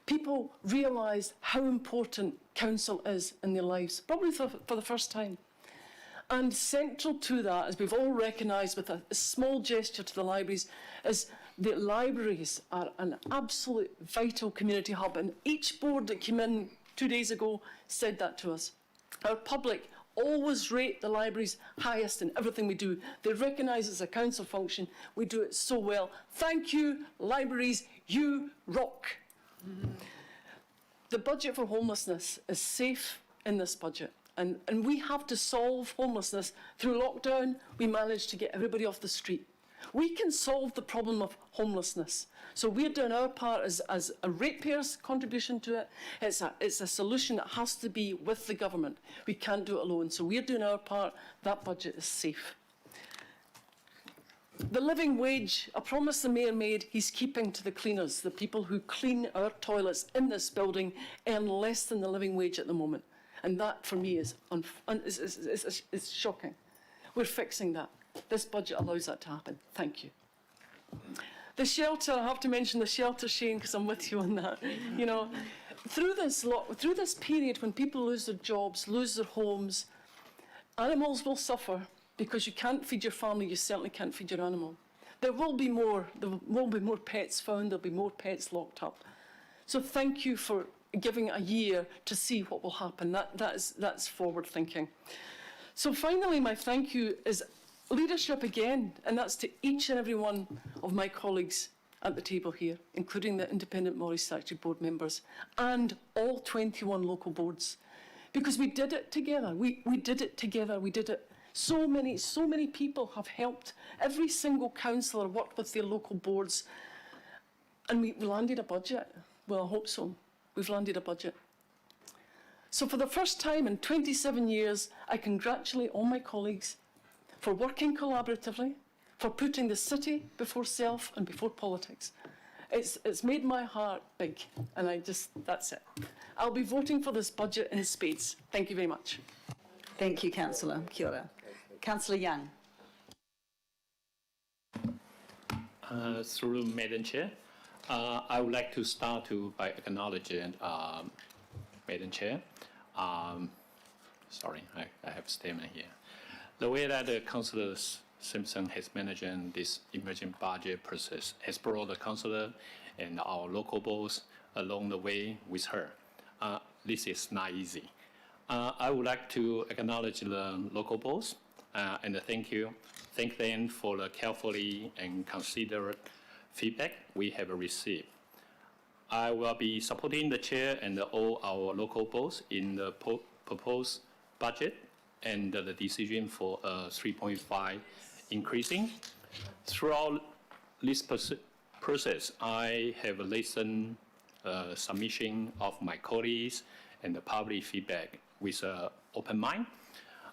people realised how important council is in their lives, probably for the first time. And central to that, as we've all recognised with a small gesture to the libraries, is the libraries are an absolute vital community hub. And each board that came in 2 days ago said that to us. Our public always rate the libraries highest in everything we do. They recognise as a council function, we do it so well. Thank you, libraries, you rock. The budget for homelessness is safe in this budget. And we have to solve homelessness. Through lockdown, we managed to get everybody off the street. We can solve the problem of homelessness. So we're doing our part as a ratepayer's contribution to it. It's a solution that has to be with the government. We can't do it alone. So we're doing our part. That budget is safe. The living wage, a promise the Mayor made, he's keeping to the cleaners. The people who clean our toilets in this building earn less than the living wage at the moment. And that, for me, is shocking. We're fixing that. This budget allows that to happen. Thank you. The shelter, I have to mention the shelter, Shane, because I'm with you on that. Through this period when people lose their jobs, lose their homes, animals will suffer, because you can't feed your family, you certainly can't feed your animal. There will be more pets found, there'll be more pets locked up. So thank you for giving a year to see what will happen. That's forward thinking. So finally, my thank you is leadership again, and that's to each and every one of my colleagues at the table here, including the independent Morris Statutory Board members and all 21 local boards, because we did it together. We did it together. We did it. So many people have helped. Every single councillor worked with their local boards, and we landed a budget. Well, I hope so. We've landed a budget. So for the first time in 27 years, I congratulate all my colleagues for working collaboratively, for putting the city before self and before politics. It's made my heart big, and that's it. I'll be voting for this budget in spades. Thank you very much. Thank you, Councillor. Kia ora. Councillor Young. Through Madam Chair, I would like to start by acknowledging Madam Chair. Sorry, I have statement here. The way that Councillor Simpson has managed this emerging budget process has brought the Councillor and our local boards along the way with her. This is not easy. I would like to acknowledge the local boards and thank them for the carefully and considerate feedback we have received. I will be supporting the Chair and all our local boards in the proposed budget and the decision for 3.5 increasing. Throughout this process, I have listened submission of my colleagues and the public feedback with an open mind.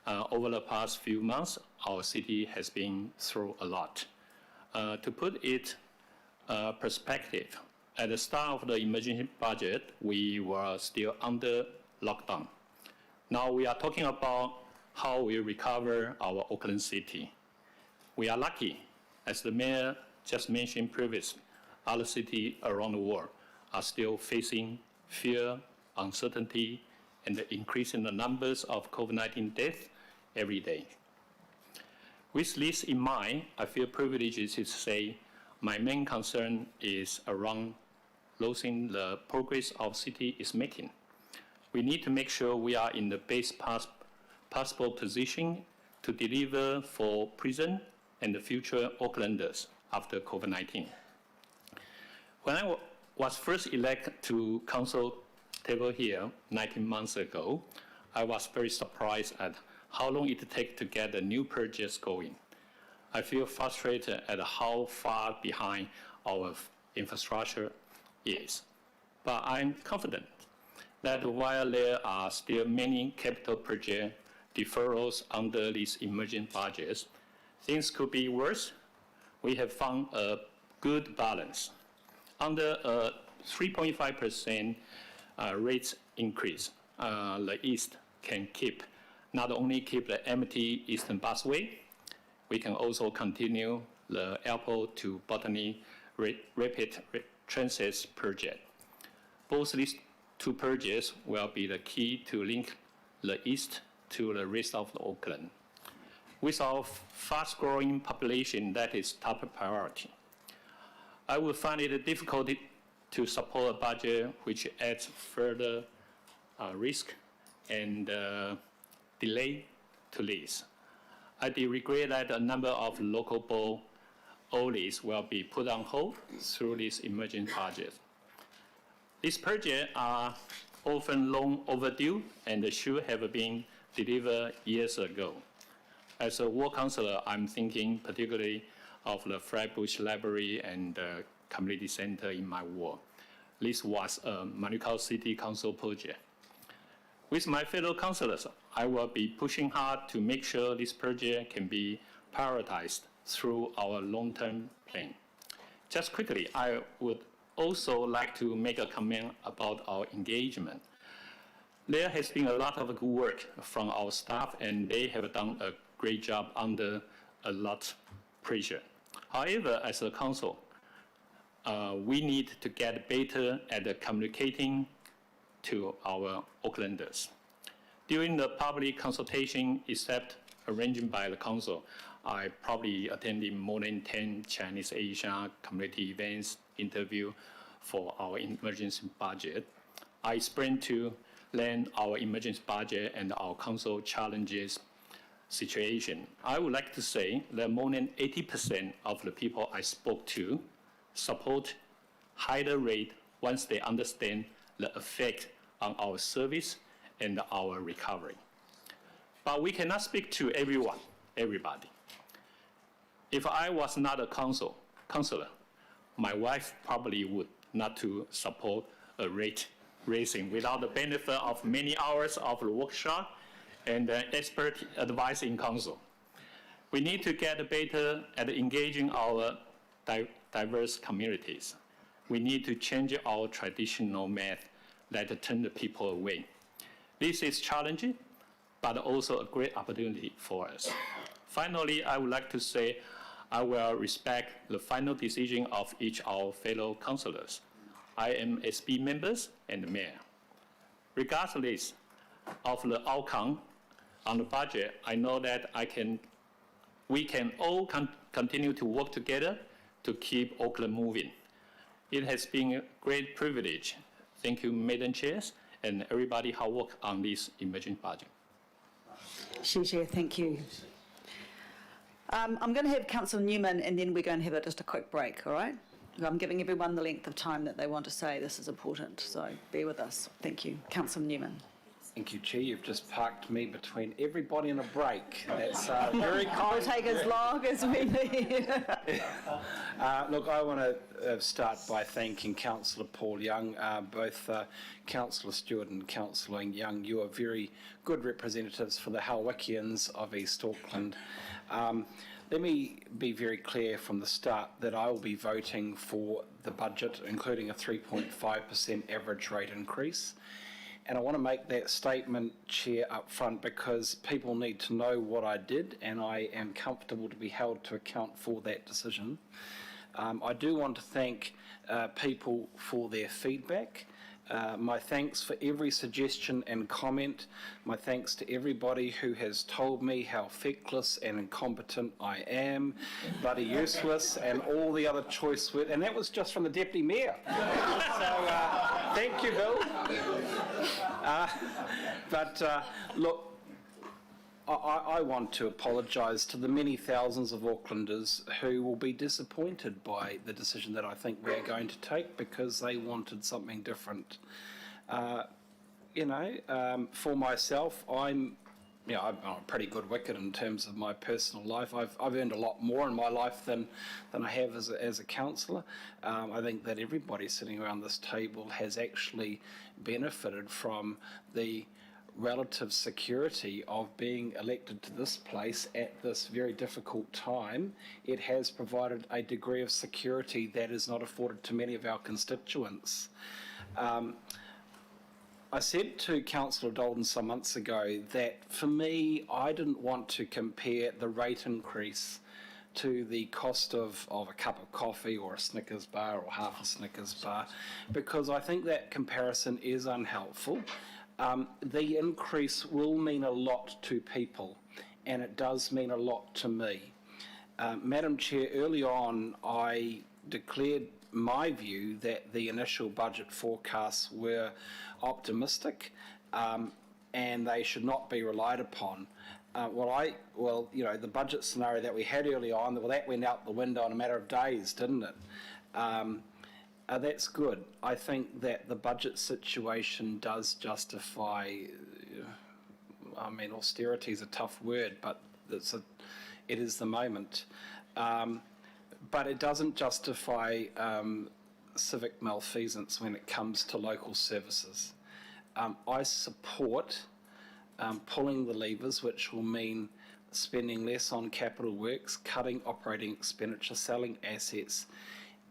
Over the past few months, our city has been through a lot. To put it perspective, at the start of the emergency budget, we were still under lockdown. Now we are talking about how we recover our Auckland city. We are lucky, as the Mayor just mentioned previously, other cities around the world are still facing fear, uncertainty, and the increase in the numbers of COVID-19 deaths every day. With this in mind, I feel privileged to say my main concern is around losing the progress our city is making. We need to make sure we are in the best possible position to deliver for present and the future Aucklanders after COVID-19. When I was first elected to council table here 19 months ago, I was very surprised at how long it takes to get the new projects going. I feel frustrated at how far behind our infrastructure is. But I'm confident that while there are still many capital project deferrals under these emergent budgets, things could be worse. We have found a good balance. Under a 3.5% rate increase, the East can not only keep the empty Eastern busway, we can also continue the airport to Botany Rapid Transit project. Both these two projects will be the key to link the East to the rest of Auckland. With our fast-growing population, that is top priority. I would find it difficult to support a budget which adds further risk and delay to this. I do regret that a number of local board OLEs will be put on hold through this emerging budget. These projects are often long overdue and should have been delivered years ago. As a ward councillor, I'm thinking particularly of the Flatbush Library and Community Center in my ward. This was a Manukau City Council project. With my fellow councillors, I will be pushing hard to make sure this project can be prioritized through our long-term plan. Just quickly, I would also like to make a comment about our engagement. There has been a lot of good work from our staff, and they have done a great job under a lot of pressure. However, as a council, we need to get better at communicating to our Aucklanders. During the public consultation, except arranged by the council. I probably attended more than 10 Chinese Asia community events, interview for our emergency budget. I explained to them our emergency budget and our council challenges situation. I would like to say that more than 80% of the people I spoke to support higher rate once they understand the effect on our service and our recovery. But we cannot speak to everybody. If I was not a councillor, my wife probably would not to support a rate raising without the benefit of many hours of the workshop and expert advice in council. We need to get better at engaging our diverse communities. We need to change our traditional math that turn the people away. This is challenging, but also a great opportunity for us. Finally, I would like to say I will respect the final decision of each of our fellow councillors, IMSB members and the mayor. Regardless of the outcome on the budget, I know that we can all continue to work together to keep Auckland moving. It has been a great privilege. Thank you, Madam Chairs, and everybody who worked on this emerging budget. Chair, thank you. I'm going to have Councillor Newman and then we're going to have just a quick break, all right? I'm giving everyone the length of time that they want to say this is important, so bear with us. Thank you. Councillor Newman. Thank you, Chair. You've just parked me between everybody and a break. That's very kind. We'll take as long as we need. Look, I want to start by thanking Councillor Paul Young, both Councillor Stewart and Councillor Young. You are very good representatives for the Hawakians of East Auckland. Let me be very clear from the start that I will be voting for the budget, including a 3.5% average rate increase. And I want to make that statement, Chair, up front because people need to know what I did and I am comfortable to be held to account for that decision. I do want to thank people for their feedback. My thanks for every suggestion and comment. My thanks to everybody who has told me how feckless and incompetent I am, bloody useless, and all the other choice words. And that was just from the Deputy Mayor. So thank you, Bill. Look, I want to apologise to the many thousands of Aucklanders who will be disappointed by the decision that I think we're going to take because they wanted something different. For myself, I'm a pretty good wicket in terms of my personal life. I've earned a lot more in my life than I have as a councillor. I think that everybody sitting around this table has actually benefited from the relative security of being elected to this place at this very difficult time. It has provided a degree of security that is not afforded to many of our constituents. I said to Councillor Dalton some months ago that for me, I didn't want to compare the rate increase to the cost of a cup of coffee or a Snickers bar or half a Snickers bar because I think that comparison is unhelpful. The increase will mean a lot to people and it does mean a lot to me. Madam Chair, early on I declared my view that the initial budget forecasts were optimistic and they should not be relied upon. The budget scenario that we had early on, that went out the window in a matter of days, didn't it? That's good. I think that the budget situation does justify, austerity is a tough word, but it is the moment. But it doesn't justify civic malfeasance when it comes to local services. I support pulling the levers, which will mean spending less on capital works, cutting operating expenditure, selling assets,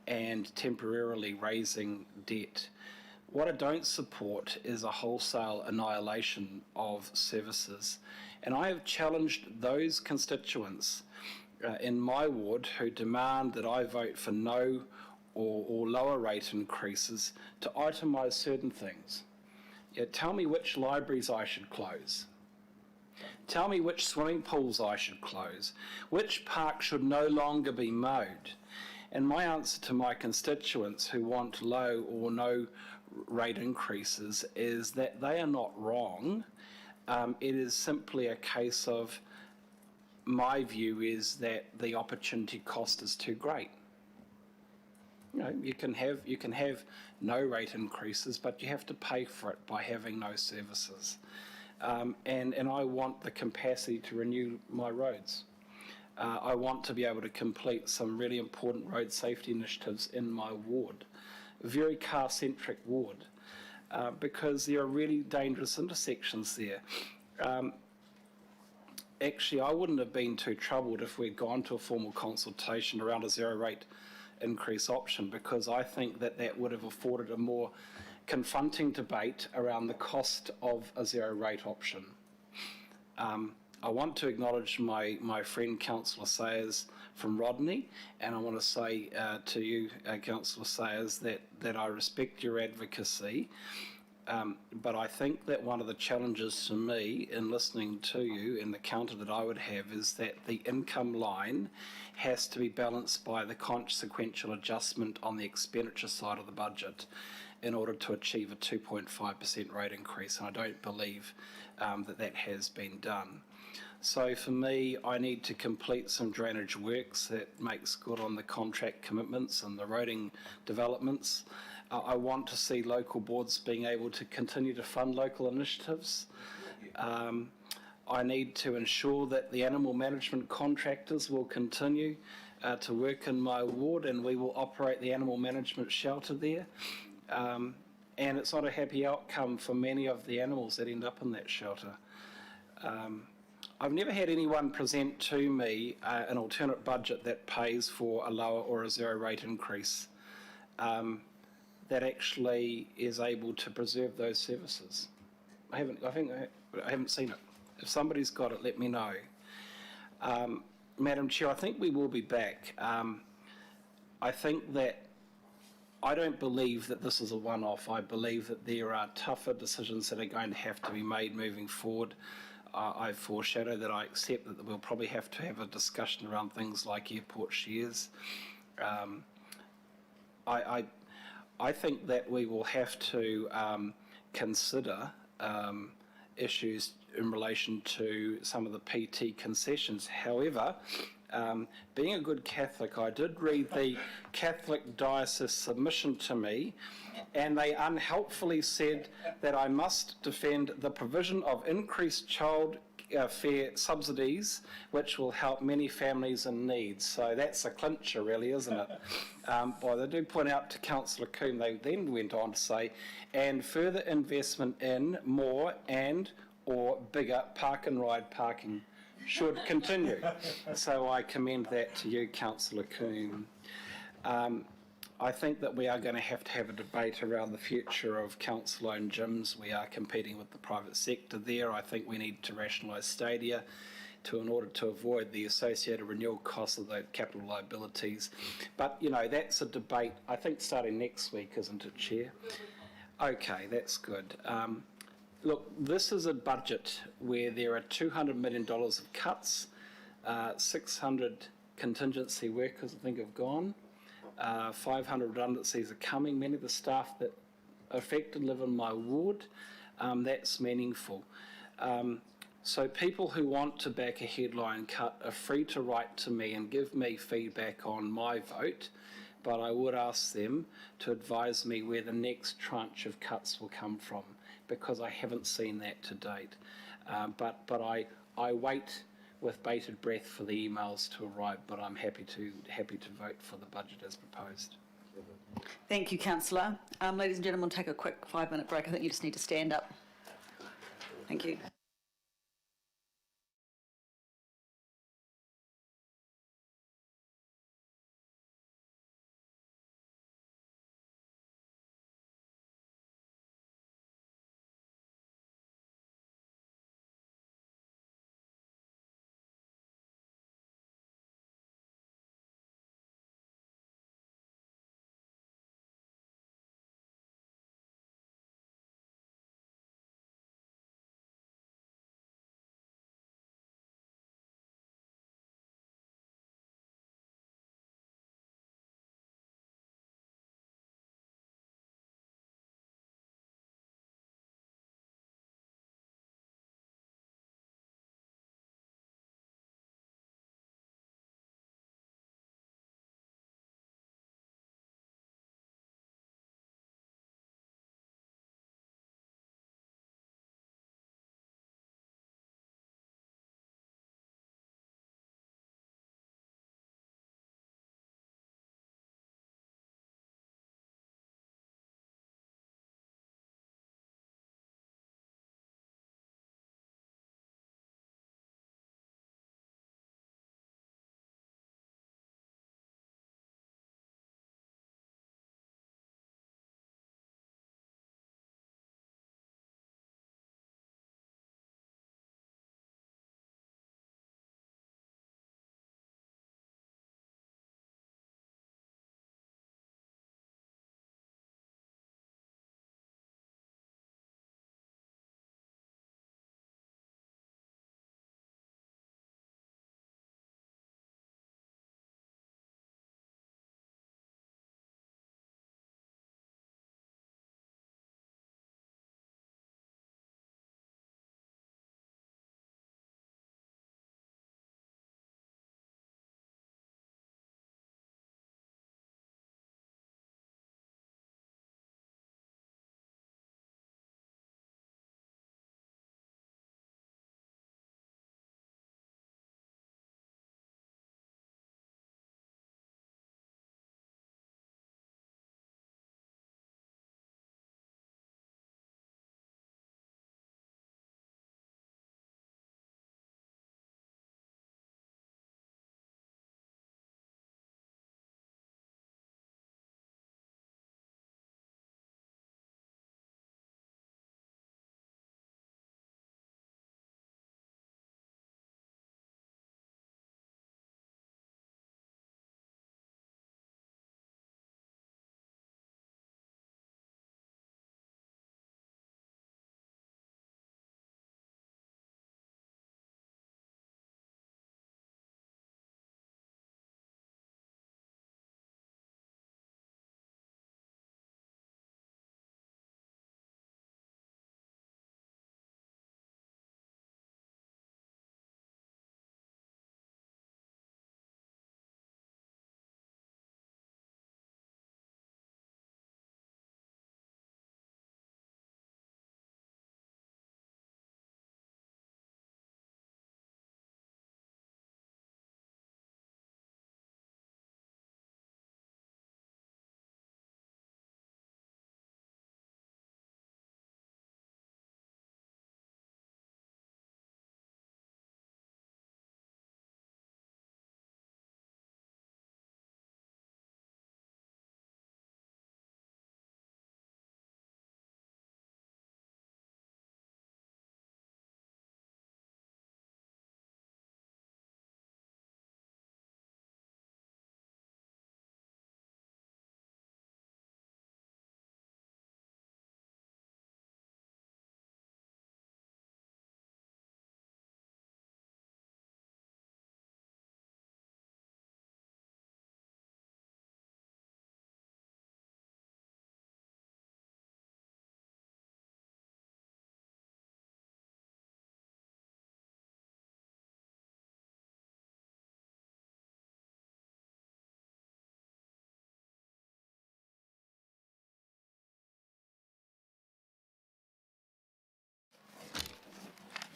and temporarily raising debt. What I don't support is a wholesale annihilation of services. And I have challenged those constituents in my ward who demand that I vote for no or lower rate increases to itemise certain things. Tell me which libraries I should close. Tell me which swimming pools I should close. Which park should no longer be mowed? And my answer to my constituents who want low or no rate increases is that they are not wrong. It is simply a case of, my view is that the opportunity cost is too great. You know, you can have no rate increases, but you have to pay for it by having no services. And I want the capacity to renew my roads. I want to be able to complete some really important road safety initiatives in my ward, a very car-centric ward, because there are really dangerous intersections there. Actually, I wouldn't have been too troubled if we'd gone to a formal consultation around a zero rate increase option, because I think that that would have afforded a more confronting debate around the cost of a zero rate option. I want to acknowledge my friend Councillor Sayers from Rodney, and I want to say to you, Councillor Sayers, that I respect your advocacy, but I think that one of the challenges to me in listening to you and the counter that I would have is that the income line has to be balanced by the consequential adjustment on the expenditure side of the budget in order to achieve a 2.5% rate increase, and I don't believe that has been done. So for me, I need to complete some drainage works that makes good on the contract commitments and the roading developments. I want to see local boards being able to continue to fund local initiatives. I need to ensure that the animal management contractors will continue to work in my ward, and we will operate the animal management shelter there. And it's not a happy outcome for many of the animals that end up in that shelter. I've never had anyone present to me an alternate budget that pays for a lower or a zero rate increase that actually is able to preserve those services. I haven't seen it. If somebody's got it, let me know. Madam Chair, I think we will be back. I think that I don't believe that this is a one-off. I believe that there are tougher decisions that are going to have to be made moving forward. I foreshadow that I accept that we'll probably have to have a discussion around things like airport shares. I think that we will have to consider issues in relation to some of the PT concessions. However, being a good Catholic, I did read the Catholic Diocese submission to me, and they unhelpfully said that I must defend the provision of increased child fare subsidies, which will help many families in need. So that's a clincher, really, isn't it? Well, they do point out to Councillor Coombe, they then went on to say, and further investment in more and or bigger park and ride parking should continue. So I commend that to you, Councillor Coombe. I think that we are going to have a debate around the future of council-owned gyms. We are competing with the private sector there. I think we need to rationalise stadia in order to avoid the associated renewal costs of the capital liabilities. But, you know, that's a debate, I think, starting next week, isn't it, Chair? Okay, that's good. Look, this is a budget where there are $200 million of cuts, 600 contingency workers, I think, have gone. 500 redundancies are coming. Many of the staff that are affected live in my ward. That's meaningful. So people who want to back a headline cut are free to write to me and give me feedback on my vote, but I would ask them to advise me where the next tranche of cuts will come from, because I haven't seen that to date. But I wait with bated breath for the emails to arrive, but I'm happy to vote for the budget as proposed. Thank you, Councillor. Ladies and gentlemen, we'll take a quick 5-minute break. I think you just need to stand up. Thank you.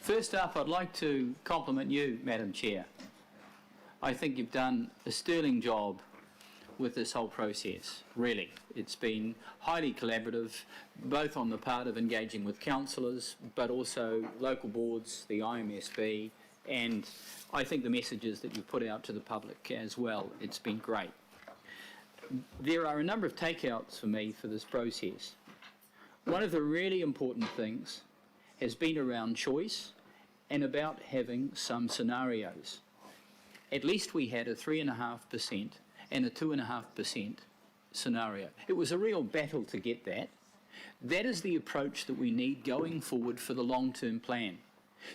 First up, I'd like to compliment you, Madam Chair. I think you've done a sterling job with this whole process, really. It's been highly collaborative, both on the part of engaging with councillors, but also local boards, the IMSB, and I think the messages that you've put out to the public as well. It's been great. There are a number of takeouts for me for this process. One of the really important things has been around choice and about having some scenarios. At least we had a 3.5% and a 2.5% scenario. It was a real battle to get that. That is the approach that we need going forward for the long-term plan.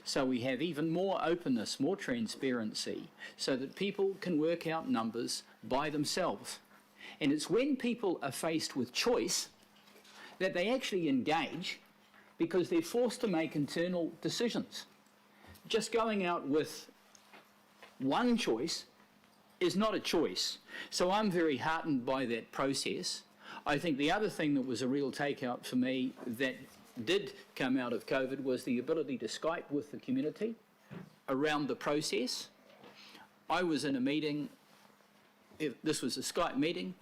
So we have even more openness, more transparency, so that people can work out numbers by themselves. And it's when people are faced with choice that they actually engage, because they're forced to make internal decisions. Just going out with one choice is not a choice. So I'm very heartened by that process. I think the other thing that was a real takeout for me that did come out of COVID was the ability to Skype with the community around the process. I was in a meeting, this was a Skype meeting,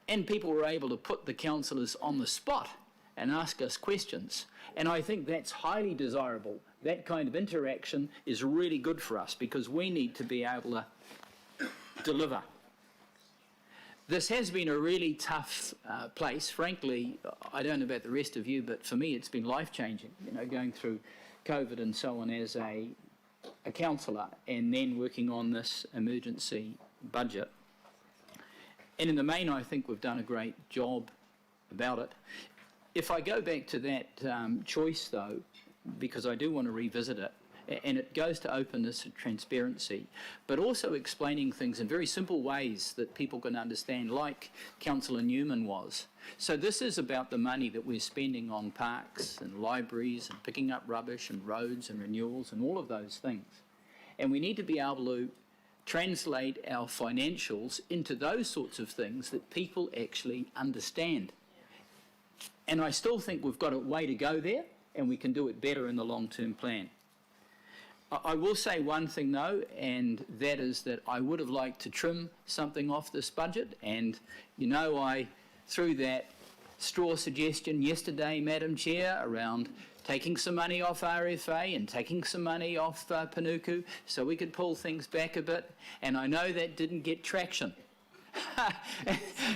and people were able to put the councillors on the spot and ask us questions. And I think that's highly desirable. That kind of interaction is really good for us, because we need to be able to deliver. This has been a really tough place. Frankly, I don't know about the rest of you, but for me it's been life-changing, you know, going through COVID and so on as a councillor, and then working on this emergency budget. And in the main, I think we've done a great job about it. If I go back to that choice, though, because I do want to revisit it, and it goes to openness and transparency, but also explaining things in very simple ways that people can understand, like Councillor Newman was. So this is about the money that we're spending on parks and libraries and picking up rubbish and roads and renewals and all of those things. And we need to be able to translate our financials into those sorts of things that people actually understand. And I still think we've got a way to go there, and we can do it better in the long-term plan. I will say one thing though, and that is that I would have liked to trim something off this budget, and you know, I threw that straw suggestion yesterday, Madam Chair, around taking some money off RFA and taking some money off Panuku so we could pull things back a bit, and I know that didn't get traction.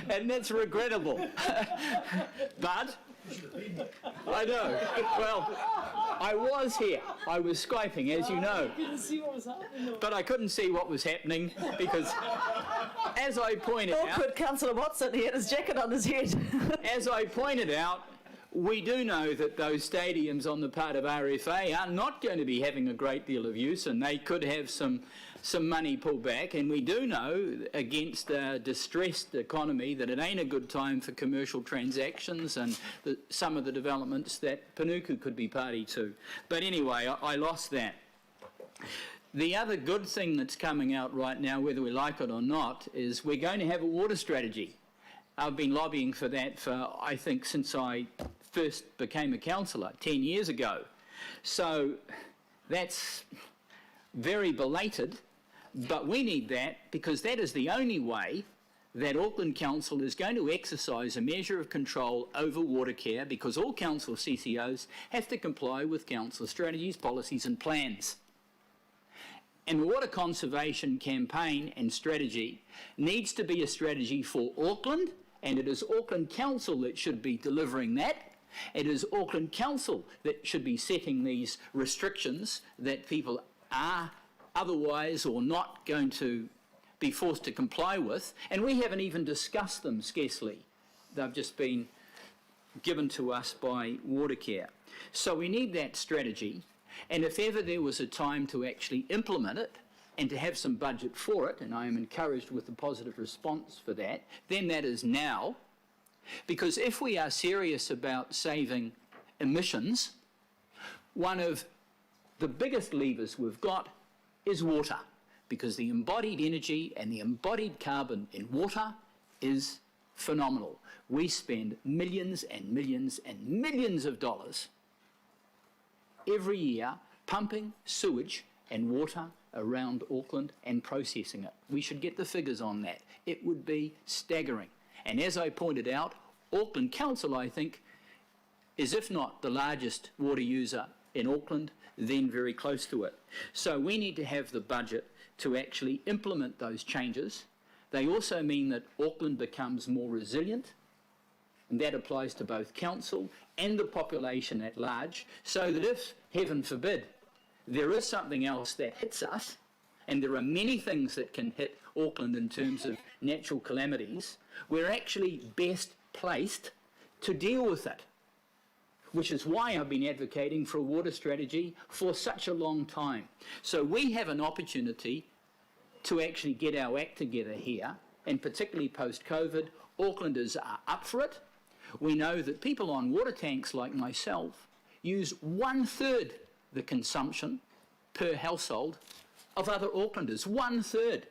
And that's regrettable. But I know. Well, I was here. I was Skyping, as you know. You couldn't see what was happening. But I couldn't see what was happening because, as I pointed out... Awkward Councillor Watson, he had his jacket on his head. As I pointed out, we do know that those stadiums on the part of RFA are not going to be having a great deal of use, and they could have some money pulled back, and we do know against a distressed economy that it ain't a good time for commercial transactions and some of the developments that Panuku could be party to. But anyway, I lost that. The other good thing that's coming out right now, whether we like it or not, is we're going to have a water strategy. I've been lobbying for that for, I think, since I first became a councillor 10 years ago. So that's very belated, but we need that because that is the only way that Auckland Council is going to exercise a measure of control over water care, because all council CCOs have to comply with council strategies, policies and plans. And the water conservation campaign and strategy needs to be a strategy for Auckland, and it is Auckland Council that should be delivering that. It is Auckland Council that should be setting these restrictions that people are otherwise or not going to be forced to comply with, and we haven't even discussed them scarcely. They've just been given to us by Watercare. So we need that strategy, and if ever there was a time to actually implement it and to have some budget for it, and I am encouraged with the positive response for that, then that is now. Because if we are serious about saving emissions, one of the biggest levers we've got is water, because the embodied energy and the embodied carbon in water is phenomenal. We spend millions and millions and millions of dollars every year pumping sewage and water around Auckland and processing it. We should get the figures on that. It would be staggering. And as I pointed out, Auckland Council, I think, is if not the largest water user in Auckland, then very close to it. So we need to have the budget to actually implement those changes. They also mean that Auckland becomes more resilient, and that applies to both council and the population at large, so that if, heaven forbid, there is something else that hits us, and there are many things that can hit Auckland in terms of natural calamities, we're actually best placed to deal with it, which is why I've been advocating for a water strategy for such a long time. So we have an opportunity to actually get our act together here, and particularly post-COVID, Aucklanders are up for it. We know that people on water tanks like myself use 1/3 the consumption per household of other Aucklanders, 1/3.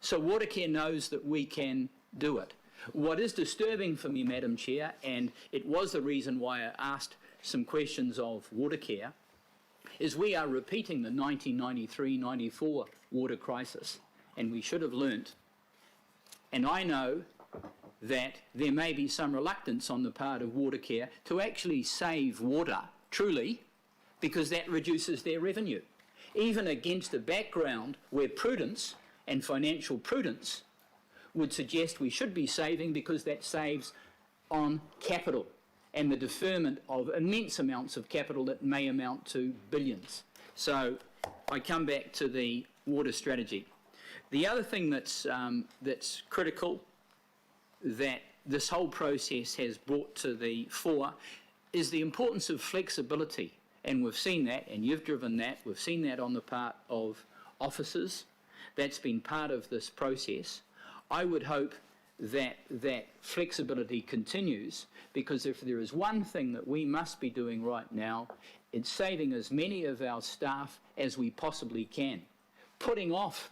So Watercare knows that we can do it. What is disturbing for me, Madam Chair, and it was the reason why I asked some questions of Watercare, is we are repeating the 1993-94 water crisis, and we should have learnt. And I know that there may be some reluctance on the part of Watercare to actually save water, truly, because that reduces their revenue, even against a background where prudence and financial prudence would suggest we should be saving, because that saves on capital and the deferment of immense amounts of capital that may amount to billions. So I come back to the water strategy. The other thing that's critical that this whole process has brought to the fore is the importance of flexibility. And we've seen that, and you've driven that. We've seen that on the part of officers. That's been part of this process. I would hope that that flexibility continues, because if there is one thing that we must be doing right now, it's saving as many of our staff as we possibly can, putting off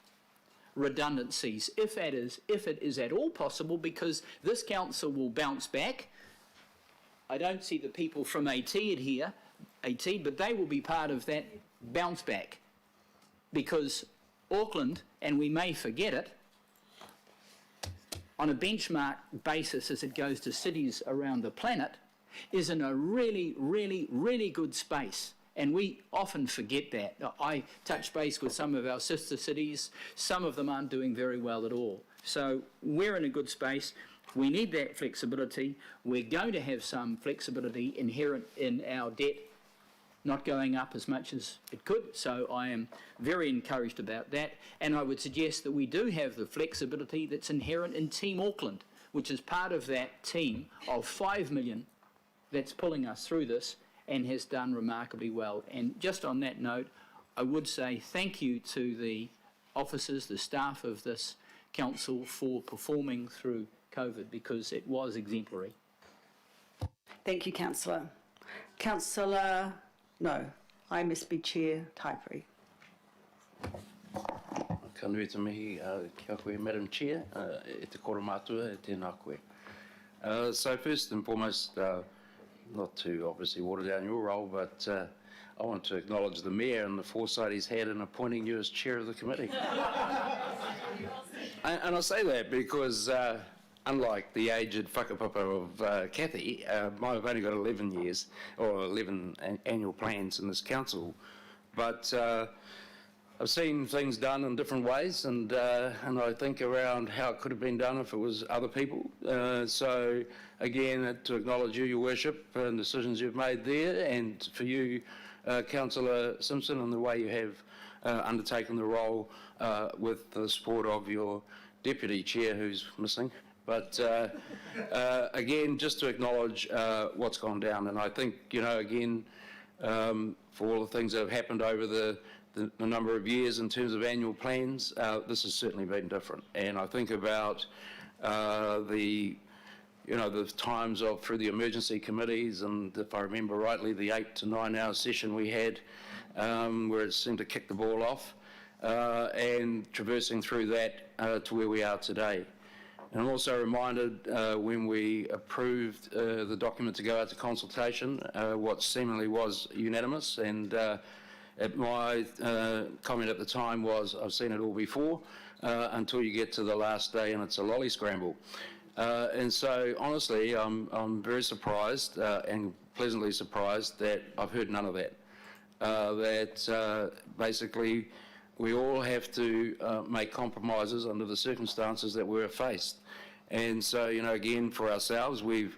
redundancies if it is at all possible, because this council will bounce back. I don't see the people from AT here, but they will be part of that bounce back, because Auckland, and we may forget it, on a benchmark basis as it goes to cities around the planet, is in a really, really, really good space. And we often forget that. I touch base with some of our sister cities. Some of them aren't doing very well at all. So we're in a good space. We need that flexibility. We're going to have some flexibility inherent in our debt not going up as much as it could. So I am very encouraged about that. And I would suggest that we do have the flexibility that's inherent in Team Auckland, which is part of that team of 5 million that's pulling us through this and has done remarkably well. And just on that note, I would say thank you to the officers, the staff of this council, for performing through COVID, because it was exemplary. Thank you, Councillor. Councillor, no, I must be Chair Taipuri. Ka nui te mihi kia koe, Madam Chair, e te kora mātua, e tēnā koe. So first and foremost, not to obviously water down your role, but I want to acknowledge the Mayor and the foresight he's had in appointing you as Chair of the committee. And I say that because unlike the aged whakapapa of Kathy, I've only got 11 years, or 11 annual plans in this council, but I've seen things done in different ways, and I think around how it could have been done if it was other people. So again, to acknowledge you, Your Worship, and decisions you've made there, and for you, Councillor Simpson, and the way you have undertaken the role with the support of your Deputy Chair, who's missing. But again, just to acknowledge what's gone down, and I think, you know, again, for all the things that have happened over the number of years in terms of annual plans, this has certainly been different. And I think about the times of through the emergency committees, and if I remember rightly, the 8 to 9 hour session we had where it seemed to kick the ball off, and traversing through that to where we are today. And I'm also reminded when we approved the document to go out to consultation, what seemingly was unanimous, and My comment at the time was, I've seen it all before, until you get to the last day and it's a lolly scramble. And so, honestly, I'm very surprised and pleasantly surprised that I've heard none of that. Basically, we all have to make compromises under the circumstances that we're faced. And so, again, for ourselves, we've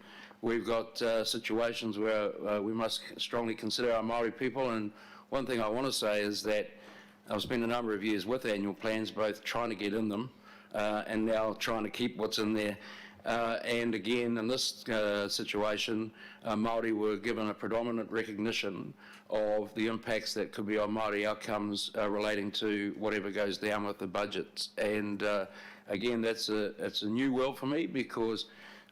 got situations where we must strongly consider our Māori people. And one thing I want to say is that I've spent a number of years with annual plans, both trying to get in them and now trying to keep what's in there. And again, in this situation, Māori were given a predominant recognition of the impacts that could be on Māori outcomes relating to whatever goes down with the budgets. And again, it's a new world for me, because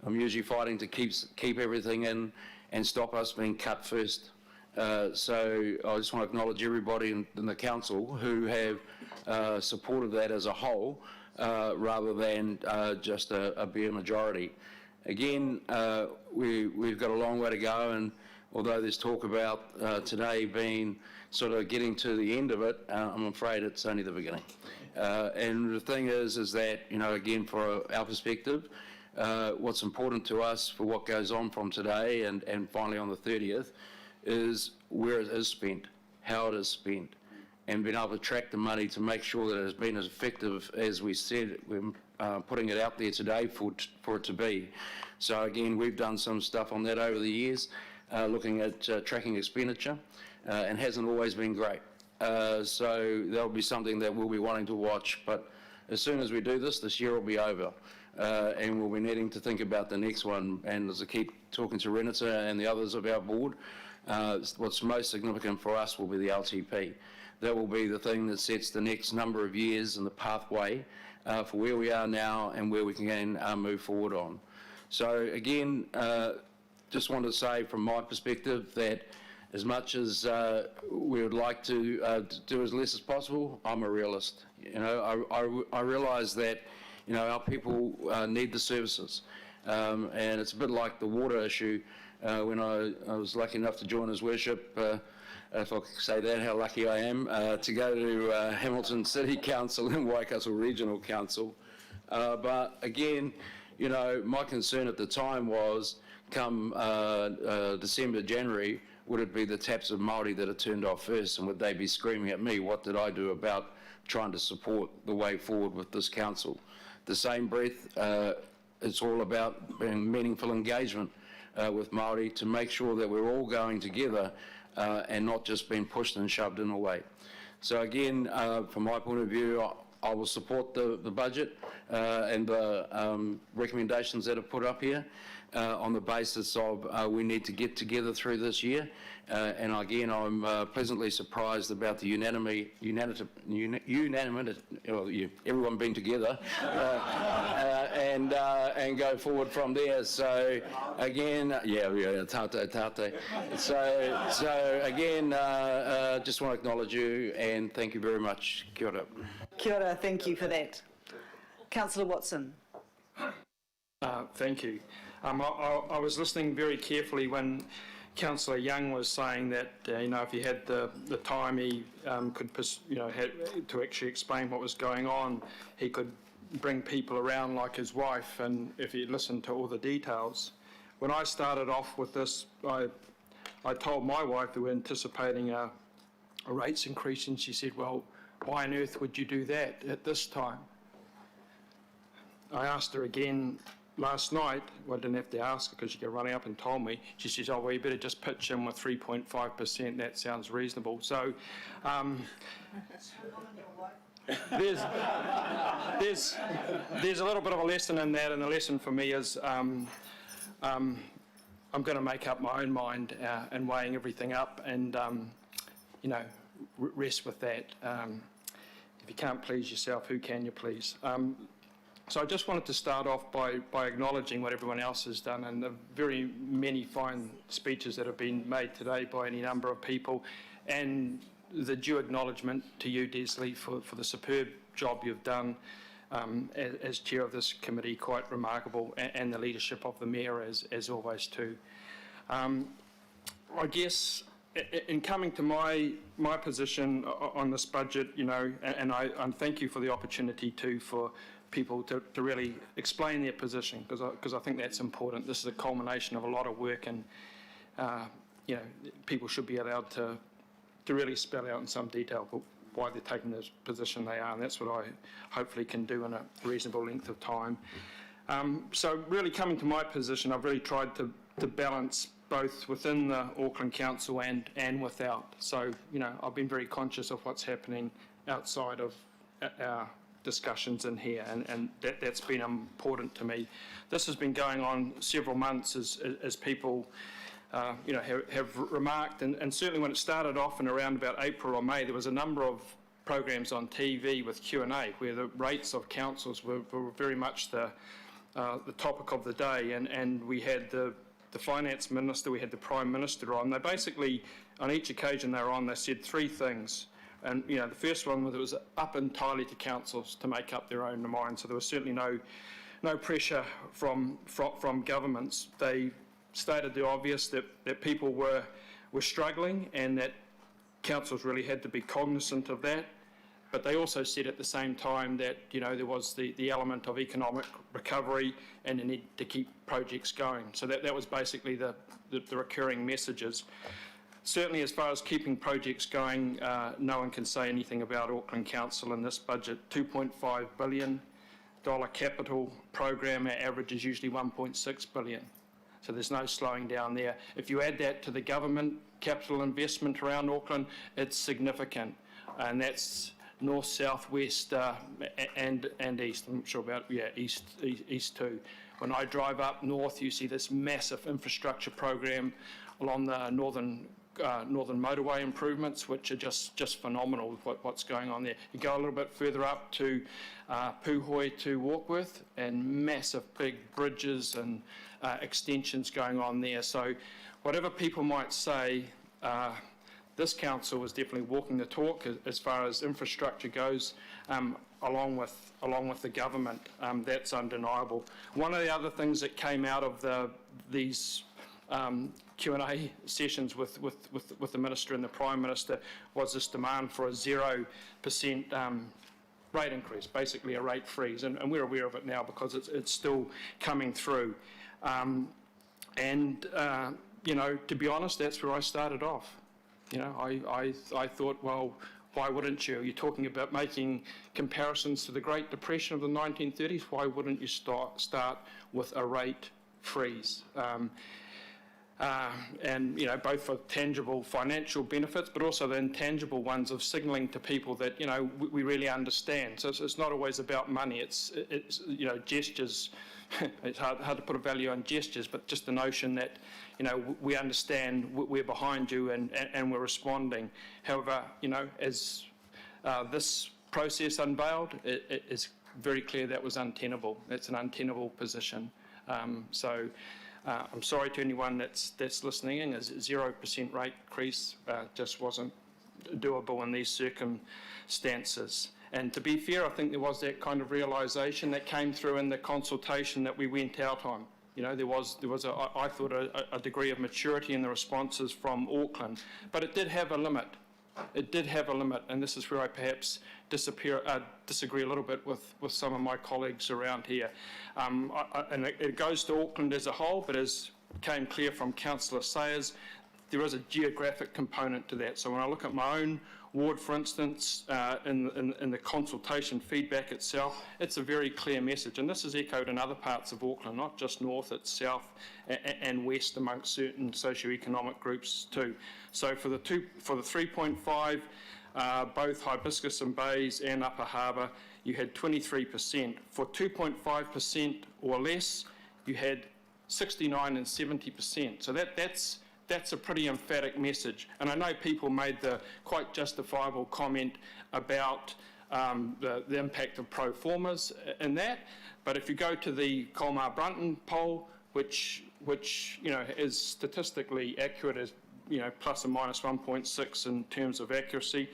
I'm usually fighting to keep everything in and stop us being cut first. So I just want to acknowledge everybody in the council who have supported that as a whole, rather than just a bare majority. Again, we've got a long way to go, and although there's talk about today being sort of getting to the end of it, I'm afraid it's only the beginning. And the thing is that, again, for our perspective, what's important to us for what goes on from today and finally on the 30th is where it is spent, how it is spent, and being able to track the money to make sure that it has been as effective as we said we're putting it out there today for it to be. So again, we've done some stuff on that over the years, looking at tracking expenditure, and hasn't always been great. So that'll be something that we'll be wanting to watch, but as soon as we do this year will be over, and we'll be needing to think about the next one. And as I keep talking to Renata and the others of our board, what's most significant for us will be the LTP. That will be the thing that sets the next number of years and the pathway for where we are now and where we can move forward on. So again, just want to say from my perspective that as much as we would like to do as less as possible, I'm a realist. I realise that our people need the services, and it's a bit like the water issue. When I was lucky enough to join His Worship, if I could say that, how lucky I am, to go to Hamilton City Council and Waikato Regional Council. But again, my concern at the time was, come December, January, would it be the taps of Māori that are turned off first, and would they be screaming at me? What did I do about trying to support the way forward with this council? The same breath, it's all about being meaningful engagement with Māori to make sure that we're all going together and not just being pushed and shoved in a way. So again, from my point of view, I will support the budget and the recommendations that are put up here on the basis of we need to get together through this year. And again, I'm pleasantly surprised about the unanimity, everyone being together, and go forward from there. So again, tate. So again, just want to acknowledge you and thank you very much. Kia ora. Kia ora, thank you for that. Councillor Watson. Thank you. I was listening very carefully when Councillor Young was saying that if he had the time, he could had to actually explain what was going on. He could bring people around like his wife, and if he listened to all the details. When I started off with this, I told my wife that we're anticipating a rates increase, and she said, "Well, why on earth would you do that at this time?" I asked her again last night. Well, I didn't have to ask her because she came running up and told me. She says, "Oh, well, you better just pitch in with 3.5%. That sounds reasonable." So there's a little bit of a lesson in that, and the lesson for me is I'm going to make up my own mind in weighing everything up, and rest with that. If you can't please yourself, who can you please? So I just wanted to start off by acknowledging what everyone else has done, and the very many fine speeches that have been made today by any number of people, and the due acknowledgement to you, Desley, for the superb job you've done as chair of this committee, quite remarkable, and the leadership of the mayor as always too. I guess in coming to my position on this budget, and I thank you for the opportunity for people to really explain their position, because I think that's important. This is a culmination of a lot of work, and people should be allowed to really spell out in some detail why they're taking the position they are, and that's what I hopefully can do in a reasonable length of time. So really coming to my position, I've really tried to balance both within the Auckland Council and without. So, I've been very conscious of what's happening outside of our discussions in here, and that's been important to me. This has been going on several months as people have remarked, and certainly when it started off in around about April or May, there was a number of programs on TV with Q&A where the rates of councils were very much the topic of the day, and we had the Finance Minister, we had the Prime Minister on. They basically, on each occasion they were on, they said three things. And, the first one was it was up entirely to councils to make up their own mind, so there was certainly no pressure from governments. They stated the obvious, that people were struggling and that councils really had to be cognizant of that. But they also said at the same time that, there was the element of economic recovery and the need to keep projects going. So that was basically the recurring messages. Certainly as far as keeping projects going, no one can say anything about Auckland Council in this budget. $2.5 billion capital program, our average is usually $1.6 billion. So there's no slowing down there. If you add that to the government capital investment around Auckland, it's significant. And that's north, south, west, and east. I'm not sure about, east too. When I drive up north, you see this massive infrastructure program along the northern motorway improvements, which are just phenomenal with what's going on there. You go a little bit further up to Puhoi to Warkworth, and massive big bridges and extensions going on there. So whatever people might say, this council is definitely walking the talk as far as infrastructure goes, along with the government. That's undeniable. One of the other things that came out of these Q&A sessions with the Minister and the Prime Minister was this demand for a 0% rate increase, basically a rate freeze, and we're aware of it now because it's still coming through. To be honest, that's where I started off. I thought, well, why wouldn't you? You're talking about making comparisons to the Great Depression of the 1930s. Why wouldn't you start with a rate freeze? Both for tangible financial benefits, but also the intangible ones of signalling to people that, we really understand. So it's not always about money. It's gestures. It's hard to put a value on gestures, but just the notion that, we understand, we're behind you, and we're responding. However, as this process unveiled, it is very clear that was untenable. That's an untenable position. I'm sorry to anyone that's listening in. A 0% rate increase just wasn't doable in these circumstances. And to be fair, I think there was that kind of realisation that came through in the consultation that we went out on. There was I thought a degree of maturity in the responses from Auckland, but it did have a limit. It did have a limit, and this is where I perhaps disagree a little bit with some of my colleagues around here. And it goes to Auckland as a whole, but as became clear from Councillor Sayers, there is a geographic component to that. So when I look at my own ward, for instance, in the consultation feedback itself, it's a very clear message. And this is echoed in other parts of Auckland, not just north, it's south and west amongst certain socio-economic groups too. So for the 3.5, both Hibiscus and Bays and Upper Harbour, you had 23%. For 2.5% or less, you had 69 and 70%. So that's a pretty emphatic message. And I know people made the quite justifiable comment about the impact of pro formas in that, but if you go to the Colmar-Brunton poll, which is statistically accurate as plus or minus 1.6 in terms of accuracy,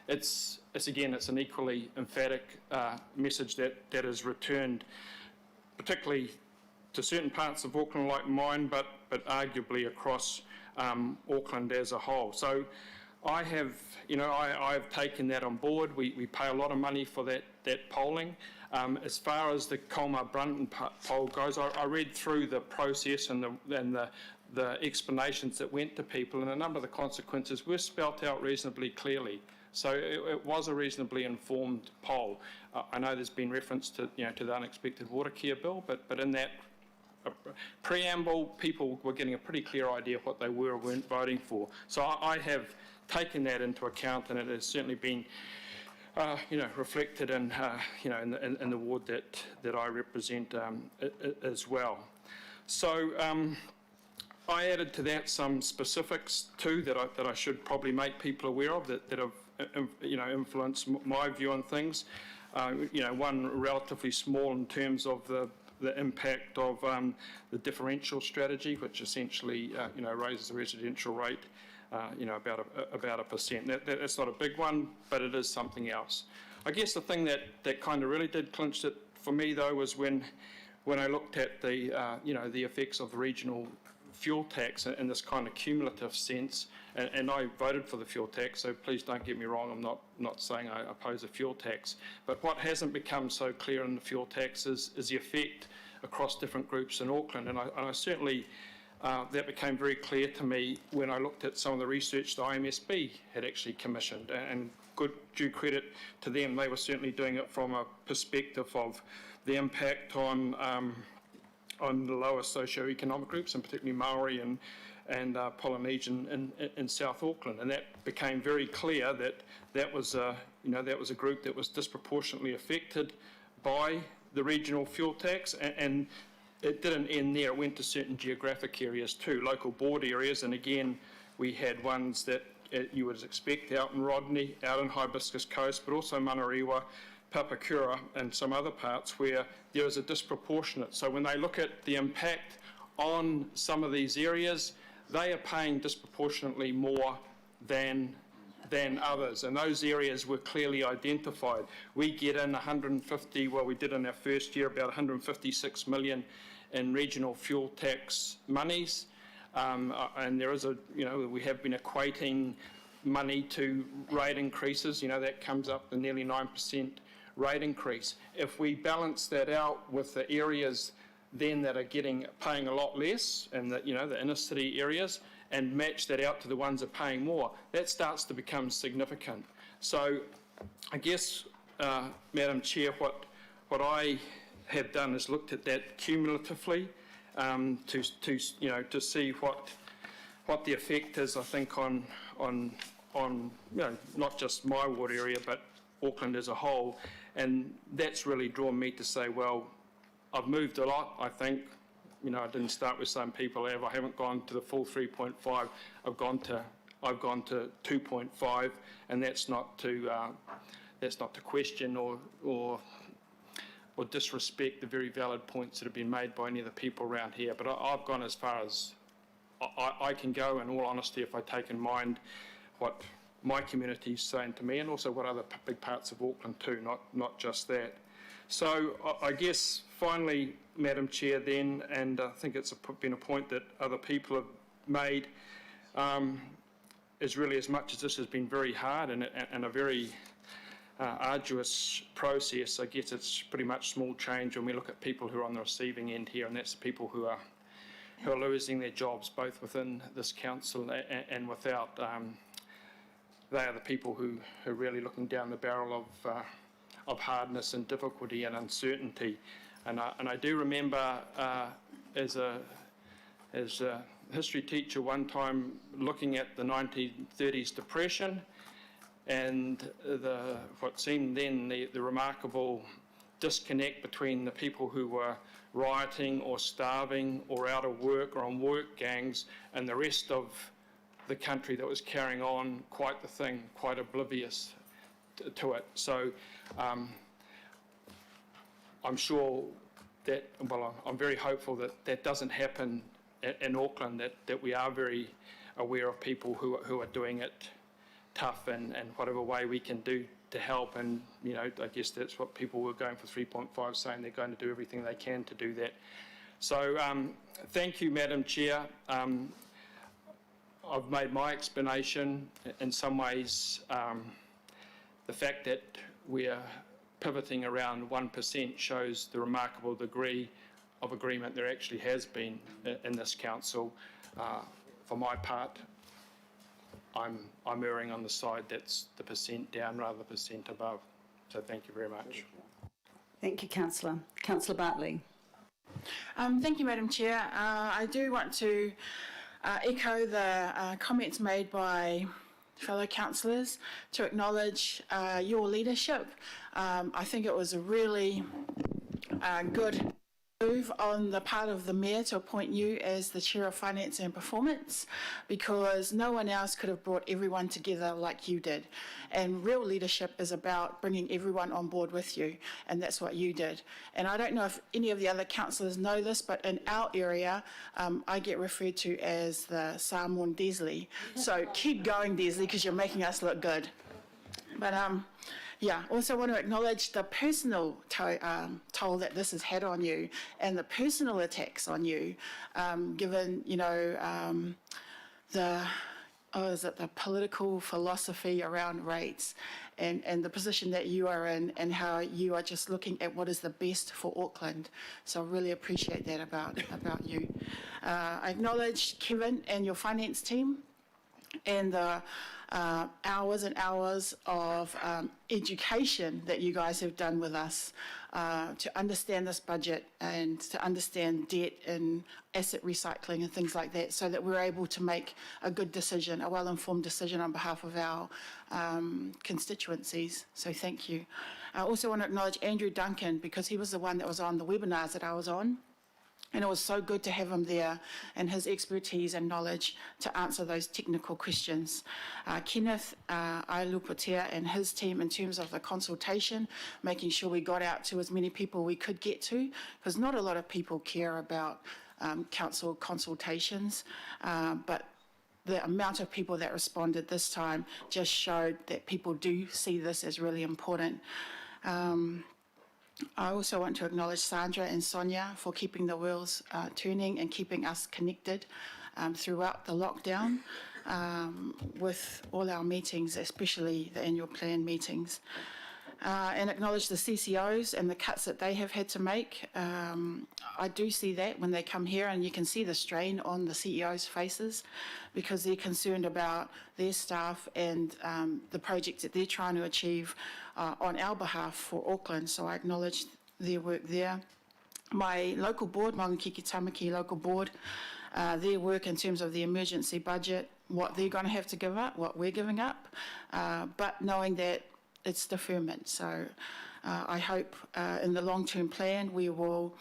it's an equally emphatic message that is returned, particularly to certain parts of Auckland like mine, but arguably across Auckland as a whole. So I have, I've taken that on board. We pay a lot of money for that polling. As far as the Colmar-Brunton poll goes, I read through the process and the explanations that went to people, and a number of the consequences were spelt out reasonably clearly. So it was a reasonably informed poll. I know there's been reference to, to the unexpected water care bill, but in that preamble, people were getting a pretty clear idea of what they were or weren't voting for. So I have taken that into account, and it has certainly been, reflected in, in the ward that I represent as well. So I added to that some specifics too that I should probably make people aware of that have influenced my view on things. One relatively small in terms of the impact of the differential strategy, which essentially raises the residential rate about 1%. That's not a big one, but it is something else. I guess the thing that kind of really did clinch it for me though was when I looked at the the effects of the regional fuel tax in this kind of cumulative sense, and I voted for the fuel tax, so please don't get me wrong, I'm not saying I oppose a fuel tax, but what hasn't become so clear in the fuel tax is the effect across different groups in Auckland, and I certainly, that became very clear to me when I looked at some of the research the IMSB had actually commissioned, and good due credit to them, they were certainly doing it from a perspective of the impact on the lower socio-economic groups, and particularly Maori and Polynesian in South Auckland, and that became very clear that was a group that was disproportionately affected by the regional fuel tax, and it didn't end there. It went to certain geographic areas too, local board areas, and again we had ones that you would expect out in Rodney, out in Hibiscus Coast, but also Manariwa, Papakura and some other parts where there is a disproportionate. So when they look at the impact on some of these areas, they are paying disproportionately more than others, and those areas were clearly identified. We get in 150, well we did in our first year about 156 million in regional fuel tax monies, and there is we have been equating money to rate increases, that comes up to nearly 9% rate increase. If we balance that out with the areas then that are paying a lot less, and the inner city areas, and match that out to the ones that are paying more, that starts to become significant. So I guess, Madam Chair, what I have done is looked at that cumulatively to see what the effect is, I think, on not just my ward area but Auckland as a whole, and that's really drawn me to say, well, I've moved a lot, I think. I didn't start with some people have. I haven't gone to the full 3.5. I've gone to 2.5, and that's not to question or disrespect the very valid points that have been made by any of the people around here. But I've gone as far as I can go, in all honesty, if I take in mind what my community is saying to me, and also what other big parts of Auckland too, not just that. So I guess finally, Madam Chair, then, and I think it's been a point that other people have made, is really, as much as this has been very hard and a very arduous process, I guess it's pretty much small change when we look at people who are on the receiving end here, and that's the people who are losing their jobs, both within this council and without. They are the people who are really looking down the barrel of hardness and difficulty and uncertainty. And I do remember as a history teacher one time looking at the 1930s depression and what seemed then the remarkable disconnect between the people who were rioting or starving or out of work or on work gangs and the rest of the country that was carrying on quite the thing, quite oblivious to it. So I'm sure that, well, I'm very hopeful that doesn't happen in Auckland, that we are very aware of people who are doing it tough and whatever way we can do to help. And, I guess that's what people were going for 3.5, saying they're going to do everything they can to do that. So thank you, Madam Chair. I've made my explanation. In some ways, the fact that we're pivoting around 1% shows the remarkable degree of agreement there actually has been in this council. For my part, I'm erring on the side that's the percent down rather than percent above. So thank you very much. Thank you, Councillor. Councillor Bartley. Thank you, Madam Chair. I do want to echo the comments made by fellow councillors to acknowledge your leadership. I think it was a really good move on the part of the Mayor to appoint you as the Chair of Finance and Performance, because no one else could have brought everyone together like you did. And real leadership is about bringing everyone on board with you, and that's what you did. And I don't know if any of the other councillors know this, but in our area, I get referred to as the Samoan Desley. So keep going, Desley, because you're making us look good. But yeah, also want to acknowledge the personal toll that this has had on you and the personal attacks on you, given, you know, the political philosophy around rates and the position that you are in and how you are just looking at what is the best for Auckland. So I really appreciate that about you. I acknowledge Kevin and your finance team and the hours and hours of education that you guys have done with us to understand this budget and to understand debt and asset recycling and things like that, so that we're able to make a good decision, a well-informed decision on behalf of our constituencies. So thank you. I also want to acknowledge Andrew Duncan, because he was the one that was on the webinars that I was on. And it was so good to have him there and his expertise and knowledge to answer those technical questions. Kenneth Ailupatea and his team in terms of the consultation, making sure we got out to as many people we could get to, because not a lot of people care about council consultations, but the amount of people that responded this time just showed that people do see this as really important. I also want to acknowledge Sandra and Sonia for keeping the wheels turning and keeping us connected throughout the lockdown with all our meetings, especially the annual plan meetings. And acknowledge the CCOs and the cuts that they have had to make. I do see that when they come here, and you can see the strain on the CEOs' faces because they're concerned about their staff and the projects that they're trying to achieve on our behalf for Auckland. So I acknowledge their work there. My local board, Maungakiki Tamaki local board, their work in terms of the emergency budget, what they're going to have to give up, what we're giving up, but knowing that it's deferment. So I hope in the long-term plan we will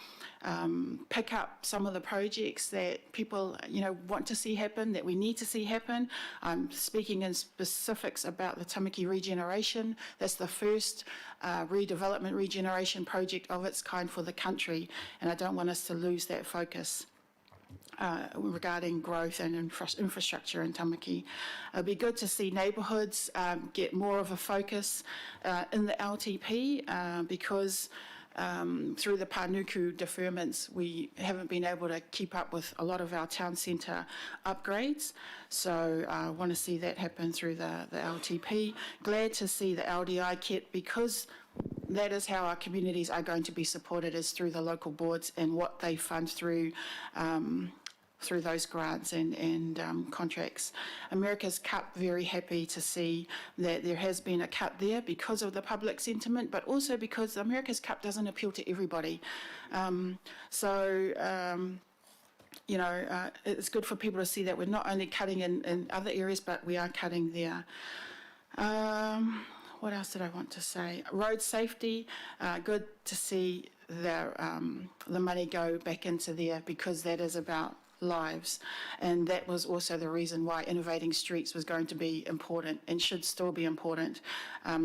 pick up some of the projects that people, you know, want to see happen, that we need to see happen. I'm speaking in specifics about the Tamaki regeneration. That's the first redevelopment regeneration project of its kind for the country, and I don't want us to lose that focus. Regarding growth and infrastructure in Tamaki. It'd be good to see neighbourhoods get more of a focus in the LTP because through the Panuku deferments, we haven't been able to keep up with a lot of our town centre upgrades. So I want to see that happen through the LTP. Glad to see the LDI kit, because that is how our communities are going to be supported, is through the local boards and what they fund through those grants and contracts. America's Cup, very happy to see that there has been a cut there because of the public sentiment, but also because America's Cup doesn't appeal to everybody. You know, it's good for people to see that we're not only cutting in other areas, but we are cutting there. What else did I want to say? Road safety, good to see the money go back into there, because that is about lives, and that was also the reason why innovating streets was going to be important and should still be important.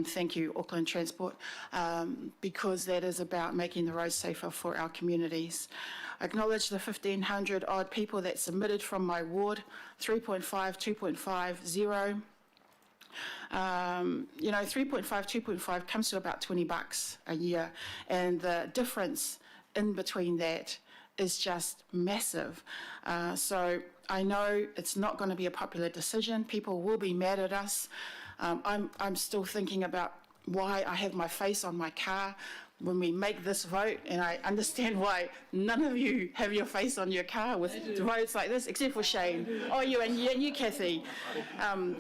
Thank you, Auckland Transport, because that is about making the roads safer for our communities. I acknowledge the 1,500 odd people that submitted from my ward, 3.5, 2.5, 0. You know, 3.5, 2.5 comes to about $20 a year, and the difference in between that is just massive. So I know it's not going to be a popular decision. People will be mad at us. I'm still thinking about why I have my face on my car when we make this vote, and I understand why none of you have your face on your car with votes like this, except for Shane. Oh, you and you, Kathy,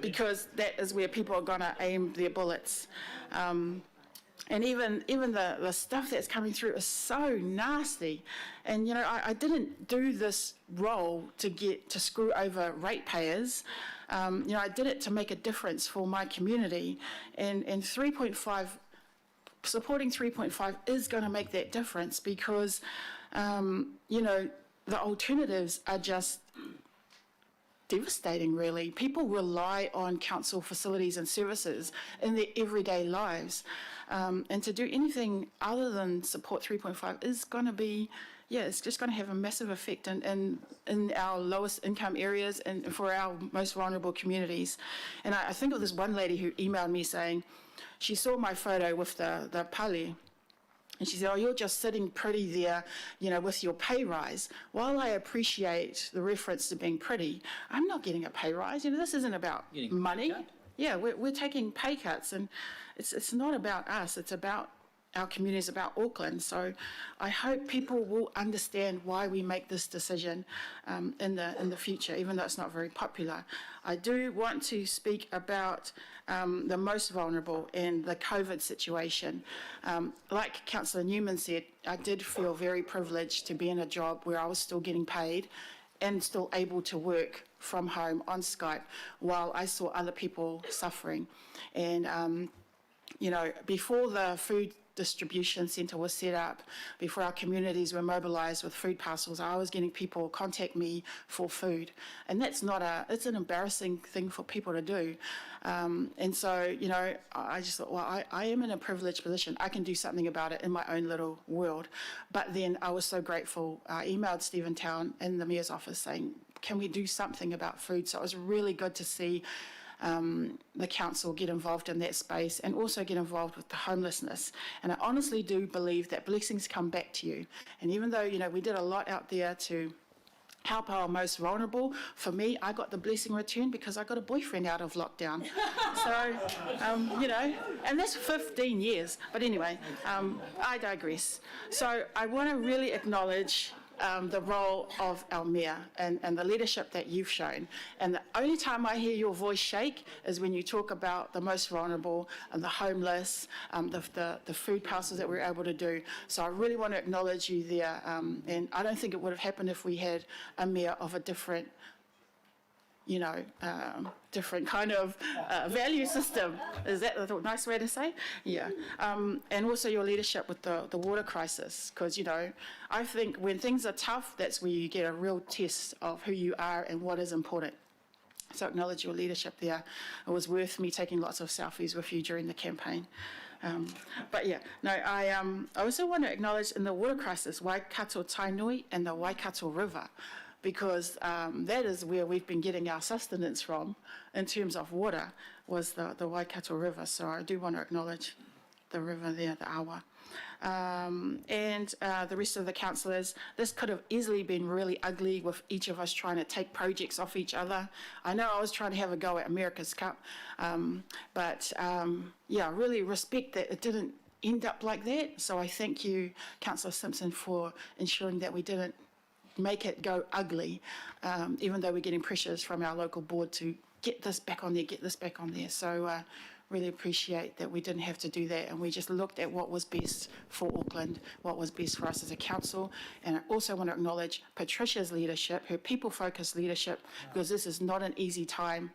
because that is where people are going to aim their bullets. And even the stuff that's coming through is so nasty. And, you know, I didn't do this role to screw over ratepayers. You know, I did it to make a difference for my community. And 3.5, supporting 3.5 is going to make that difference because, you know, the alternatives are just devastating, really. People rely on council facilities and services in their everyday lives. And to do anything other than support 3.5 is going to be, yeah, it's just going to have a massive effect in our lowest income areas and for our most vulnerable communities. And I think of this one lady who emailed me saying she saw my photo with the pali. And she said, oh, you're just sitting pretty there, you know, with your pay rise. While I appreciate the reference to being pretty, I'm not getting a pay rise. You know, this isn't about money. Yeah, we're taking pay cuts, and it's not about us. It's about our communities, about Auckland. So I hope people will understand why we make this decision in the future, even though it's not very popular. I do want to speak about the most vulnerable and the COVID situation. Like Councillor Newman said, I did feel very privileged to be in a job where I was still getting paid and still able to work from home on Skype while I saw other people suffering. And, you know, before the food distribution centre was set up, before our communities were mobilised with food parcels, I was getting people contact me for food. And that's not it's an embarrassing thing for people to do. And so, you know, I just thought, well, I am in a privileged position. I can do something about it in my own little world. But then I was so grateful. I emailed Stephen Town in the Mayor's office saying, can we do something about food? So it was really good to see the council get involved in that space and also get involved with the homelessness. And I honestly do believe that blessings come back to you. And even though, you know, we did a lot out there to help our most vulnerable, for me, I got the blessing returned because I got a boyfriend out of lockdown. So, you know, and that's 15 years. But anyway, I digress. So I want to really acknowledge the role of our mayor and the leadership that you've shown. And the only time I hear your voice shake is when you talk about the most vulnerable and the homeless, the food parcels that we're able to do. So I really want to acknowledge you there. And I don't think it would have happened if we had a mayor of a different, you know, different kind of value system. Is that a nice way to say? Yeah. And also your leadership with the water crisis, because, you know, I think when things are tough, that's where you get a real test of who you are and what is important. So acknowledge your leadership there. It was worth me taking lots of selfies with you during the campaign. But yeah, no, I also want to acknowledge in the water crisis, Waikato Tainui and the Waikato River, because that is where we've been getting our sustenance from in terms of water, was the Waikato River. So I do want to acknowledge the river there, the Awa. And the rest of the councillors, this could have easily been really ugly with each of us trying to take projects off each other. I know I was trying to have a go at America's Cup, but yeah, really respect that it didn't end up like that. So I thank you, Councillor Simpson, for ensuring that we didn't make it go ugly, even though we're getting pressures from our local board to get this back on there, get this back on there. So really appreciate that we didn't have to do that, and we just looked at what was best for Auckland, what was best for us as a council. And I also want to acknowledge Patricia's leadership, her people-focused leadership, because this is not an easy time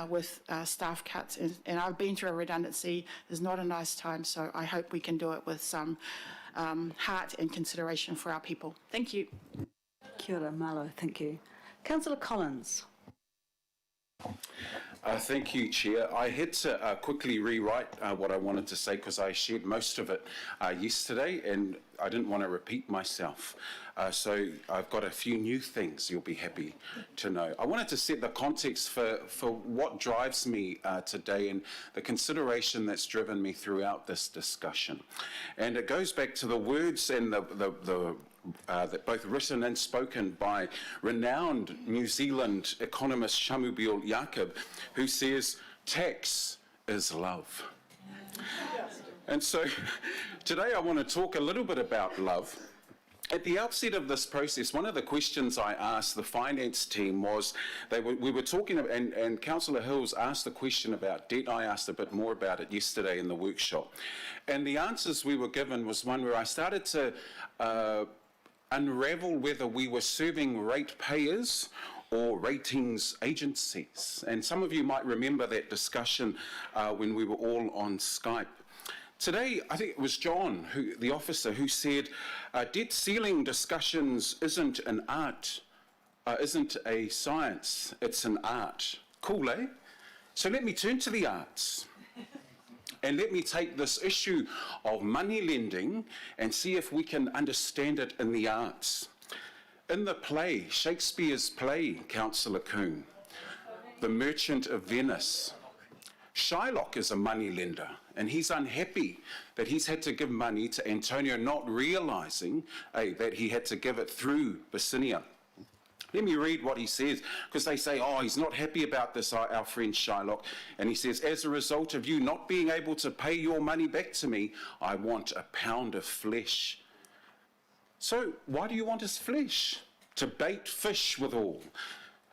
with staff cuts, and I've been through a redundancy. It's not a nice time, so I hope we can do it with some heart and consideration for our people. Thank you. Kia ora, malo, thank you. Councillor Collins. Thank you, Chair. I had to quickly rewrite what I wanted to say because I shared most of it yesterday and I didn't want to repeat myself. So I've got a few new things you'll be happy to know. I wanted to set the context for what drives me today and the consideration that's driven me throughout this discussion. And it goes back to the words and the that both written and spoken by renowned New Zealand economist Shamubil Jacob, who says, tax is love. And so today I want to talk a little bit about love. At the outset of this process, one of the questions I asked the finance team was, we were talking, and Councillor Hills asked the question about debt. I asked a bit more about it yesterday in the workshop. And the answers we were given was one where I started to unravel whether we were serving ratepayers or ratings agencies. And some of you might remember that discussion when we were all on Skype. Today, I think it was John, the officer, who said, debt ceiling discussions isn't an art, isn't a science, it's an art. Cool, eh? So let me turn to the arts. And let me take this issue of money lending and see if we can understand it in the arts. In the play, Shakespeare's play, Councillor Coon, The Merchant of Venice, Shylock is a money lender, and he's unhappy that he's had to give money to Antonio, not realising that he had to give it through Basinia. Let me read what he says, because they say, oh, he's not happy about this, our friend Shylock. And he says, as a result of you not being able to pay your money back to me, I want a pound of flesh. So why do you want his flesh? To bait fish withal.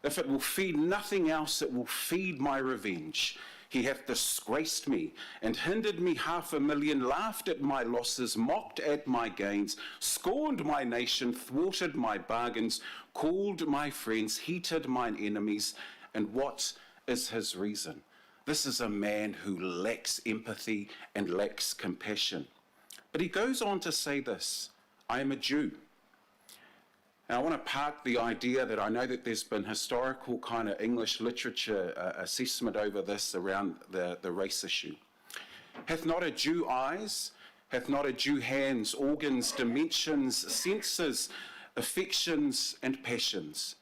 If it will feed nothing else, it will feed my revenge. He hath disgraced me, and hindered me 500,000, laughed at my losses, mocked at my gains, scorned my nation, thwarted my bargains, called my friends, heated mine enemies. And what is his reason? This is a man who lacks empathy and lacks compassion. But he goes on to say this, I am a Jew. And I want to park the idea that I know that there's been historical kind of English literature assessment over this around the race issue. Hath not a Jew eyes? Hath not a Jew hands, organs, dimensions, senses, affections and passions?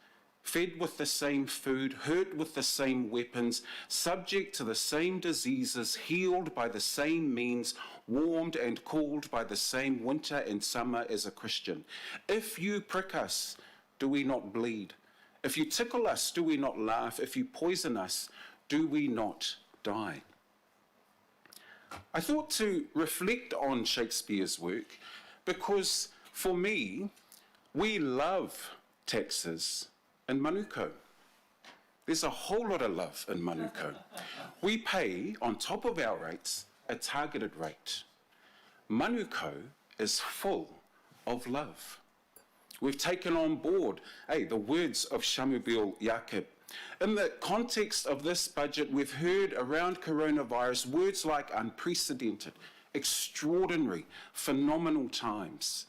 Fed with the same food, hurt with the same weapons, subject to the same diseases, healed by the same means, warmed and cooled by the same winter and summer as a Christian. If you prick us, do we not bleed? If you tickle us, do we not laugh? If you poison us, do we not die? I thought to reflect on Shakespeare's work because, for me, we love taxes in Manukau. There's a whole lot of love in Manukau. We pay, on top of our rates, a targeted rate. Manukau is full of love. We've taken on board, the words of Shamubil Jacob. In the context of this budget, we've heard around coronavirus words like unprecedented, extraordinary, phenomenal times.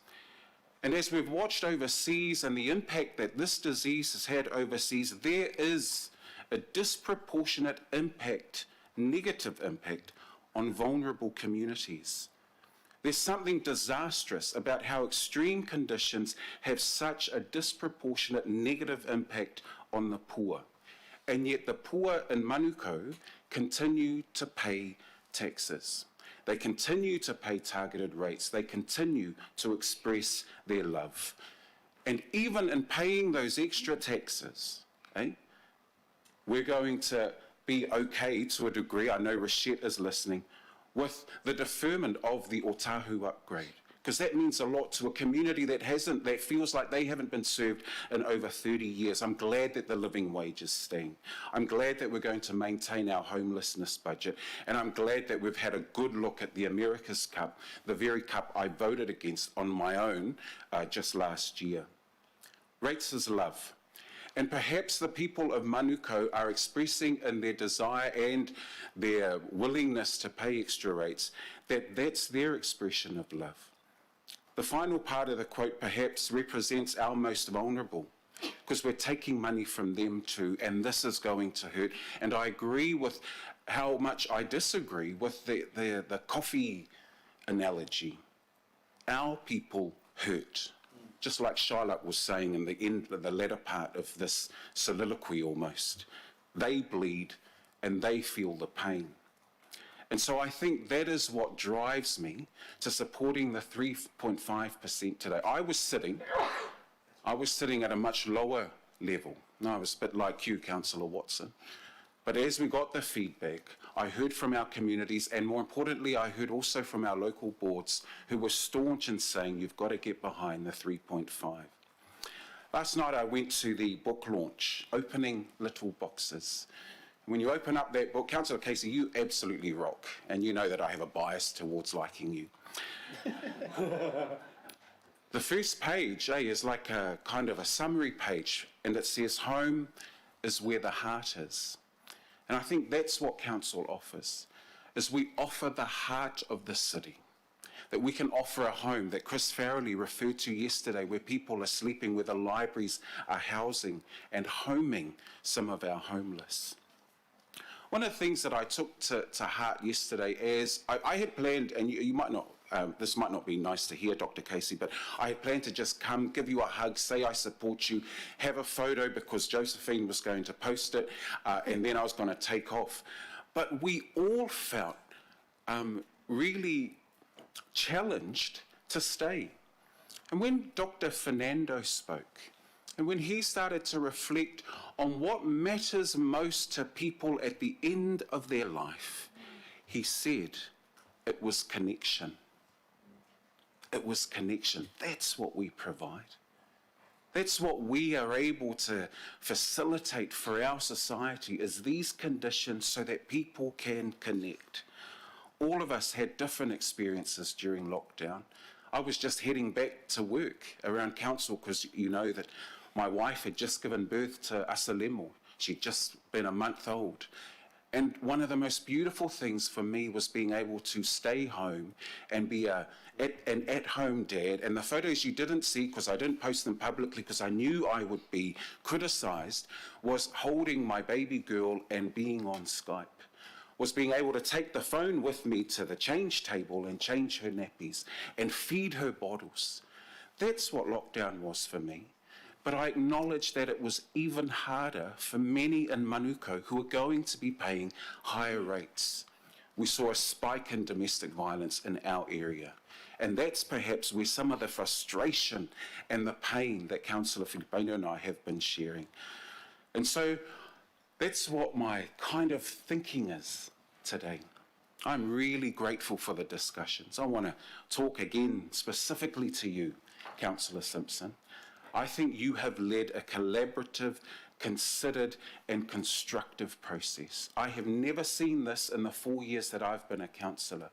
And as we've watched overseas and the impact that this disease has had overseas, there is a disproportionate impact, negative impact, on vulnerable communities. There's something disastrous about how extreme conditions have such a disproportionate negative impact on the poor. And yet the poor in Manukau continue to pay taxes. They continue to pay targeted rates. They continue to express their love. And even in paying those extra taxes, we're going to be okay to a degree, I know Rashette is listening, with the deferment of the Otahu upgrade. Because that means a lot to a community that feels like they haven't been served in over 30 years. I'm glad that the living wage is staying. I'm glad that we're going to maintain our homelessness budget. And I'm glad that we've had a good look at the America's Cup, the very cup I voted against on my own just last year. Rates is love. And perhaps the people of Manukau are expressing in their desire and their willingness to pay extra rates that that's their expression of love. The final part of the quote perhaps represents our most vulnerable, because we're taking money from them too, and this is going to hurt. And I agree with how much I disagree with the coffee analogy. Our people hurt, just like Shylock was saying in the end, the latter part of this soliloquy almost. They bleed and they feel the pain. And so I think that is what drives me to supporting the 3.5% today. I was sitting at a much lower level. No, I was a bit like you, Councillor Watson. But as we got the feedback, I heard from our communities, and more importantly, I heard also from our local boards who were staunch in saying you've got to get behind the 3.5. Last night I went to the book launch, Opening Little Boxes. When you open up that book, Councillor Casey, you absolutely rock, and you know that I have a bias towards liking you. The first page is like a kind of a summary page, and it says, home is where the heart is. And I think that's what council offers, is we offer the heart of the city, that we can offer a home that Chris Farrelly referred to yesterday, where people are sleeping, where the libraries are housing and homing some of our homeless. One of the things that I took to heart yesterday is I had planned, and you might not, this might not be nice to hear, Dr. Casey, but I had planned to just come, give you a hug, say I support you, have a photo because Josephine was going to post it, and then I was going to take off. But we all felt really challenged to stay. And when Dr. Fernando spoke, and when he started to reflect on what matters most to people at the end of their life, he said it was connection. It was connection. That's what we provide. That's what we are able to facilitate for our society, is these conditions so that people can connect. All of us had different experiences during lockdown. I was just heading back to work around council because you know that my wife had just given birth to Asalemo. She'd just been a month old. And one of the most beautiful things for me was being able to stay home and be an at-home dad. And the photos you didn't see, because I didn't post them publicly because I knew I would be criticised, was holding my baby girl and being on Skype. Was being able to take the phone with me to the change table and change her nappies and feed her bottles. That's what lockdown was for me. But I acknowledge that it was even harder for many in Manukau who are going to be paying higher rates. We saw a spike in domestic violence in our area. And that's perhaps where some of the frustration and the pain that Councillor Filipino and I have been sharing. And so that's what my kind of thinking is today. I'm really grateful for the discussions. I want to talk again specifically to you, Councillor Simpson. I think you have led a collaborative, considered and constructive process. I have never seen this in the 4 years that I've been a councillor.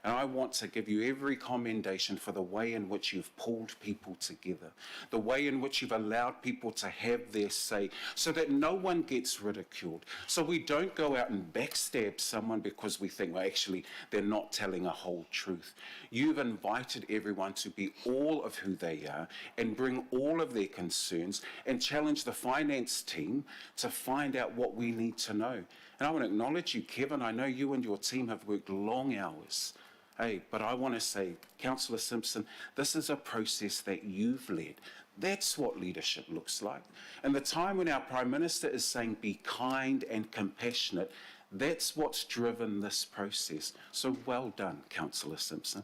And I want to give you every commendation for the way in which you've pulled people together, the way in which you've allowed people to have their say so that no one gets ridiculed. So we don't go out and backstab someone because we think, well, actually, they're not telling a whole truth. You've invited everyone to be all of who they are and bring all of their concerns and challenge the finance team to find out what we need to know. And I want to acknowledge you, Kevin. I know you and your team have worked long hours. Hey, but I want to say, Councillor Simpson, this is a process that you've led. That's what leadership looks like. And the time when our Prime Minister is saying be kind and compassionate, that's what's driven this process. So well done, Councillor Simpson.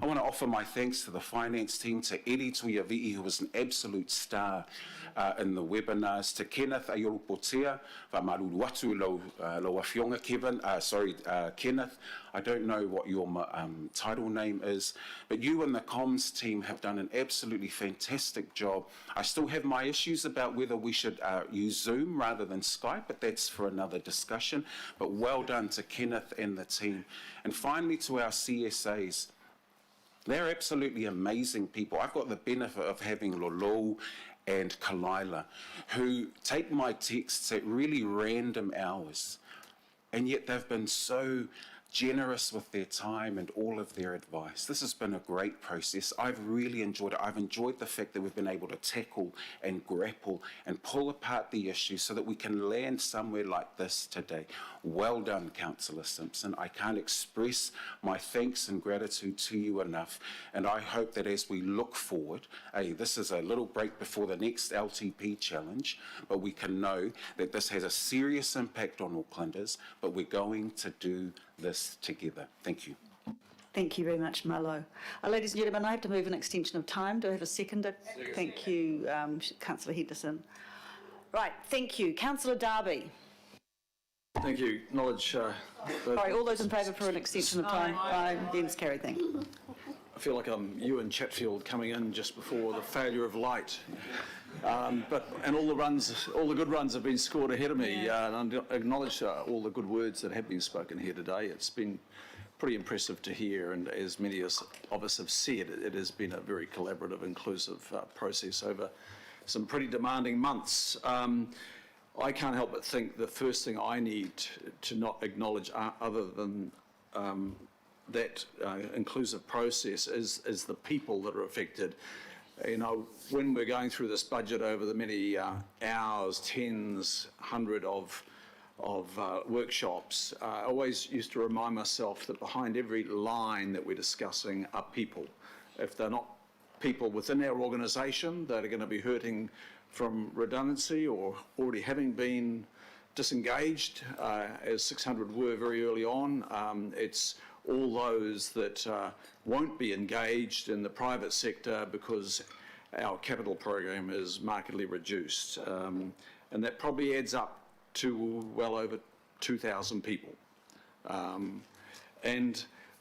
I want to offer my thanks to the finance team, to Eddie Tuiavi'i, who was an absolute star in the webinars, to Kenneth Ayoropotea, Maruru atu lo awhionga, Kevin, Kenneth. I don't know what your title name is, but you and the comms team have done an absolutely fantastic job. I still have my issues about whether we should use Zoom rather than Skype, but that's for another discussion. But well done to Kenneth and the team. And finally to our CSAs. They're absolutely amazing people. I've got the benefit of having Lolo and Kalila, who take my texts at really random hours, and yet they've been so generous with their time and all of their advice. This has been a great process. I've really enjoyed it. I've enjoyed the fact that we've been able to tackle and grapple and pull apart the issues so that we can land somewhere like this today. Well done, Councillor Simpson. I can't express my thanks and gratitude to you enough, and I hope that as we look forward, this is a little break before the next LTP challenge, but we can know that this has a serious impact on Aucklanders, but we're going to do this together. Thank you. Thank you very much, Malo. Ladies and gentlemen, I have to move an extension of time. Do I have a seconder? Thank you, Councillor Henderson. Right, thank you. Councillor Darby. Thank you. Acknowledge. Sorry, all those in favour for an extension of time? Aye. Against, carried. Thank you. I feel like I'm Ewan Chatfield coming in just before the failure of light. And all the good runs have been scored ahead of me. And I acknowledge all the good words that have been spoken here today. It's been pretty impressive to hear, and as many of us have said, it has been a very collaborative, inclusive process over some pretty demanding months. I can't help but think the first thing I need to not acknowledge, other than that inclusive process, is the people that are affected. You know, when we're going through this budget over the many hours, tens, hundred of workshops, I always used to remind myself that behind every line that we're discussing are people. If they're not people within our organisation that are going to be hurting from redundancy or already having been disengaged, as 600 were very early on, it's all those that won't be engaged in the private sector because our capital program is markedly reduced. And that probably adds up to well over 2,000 people.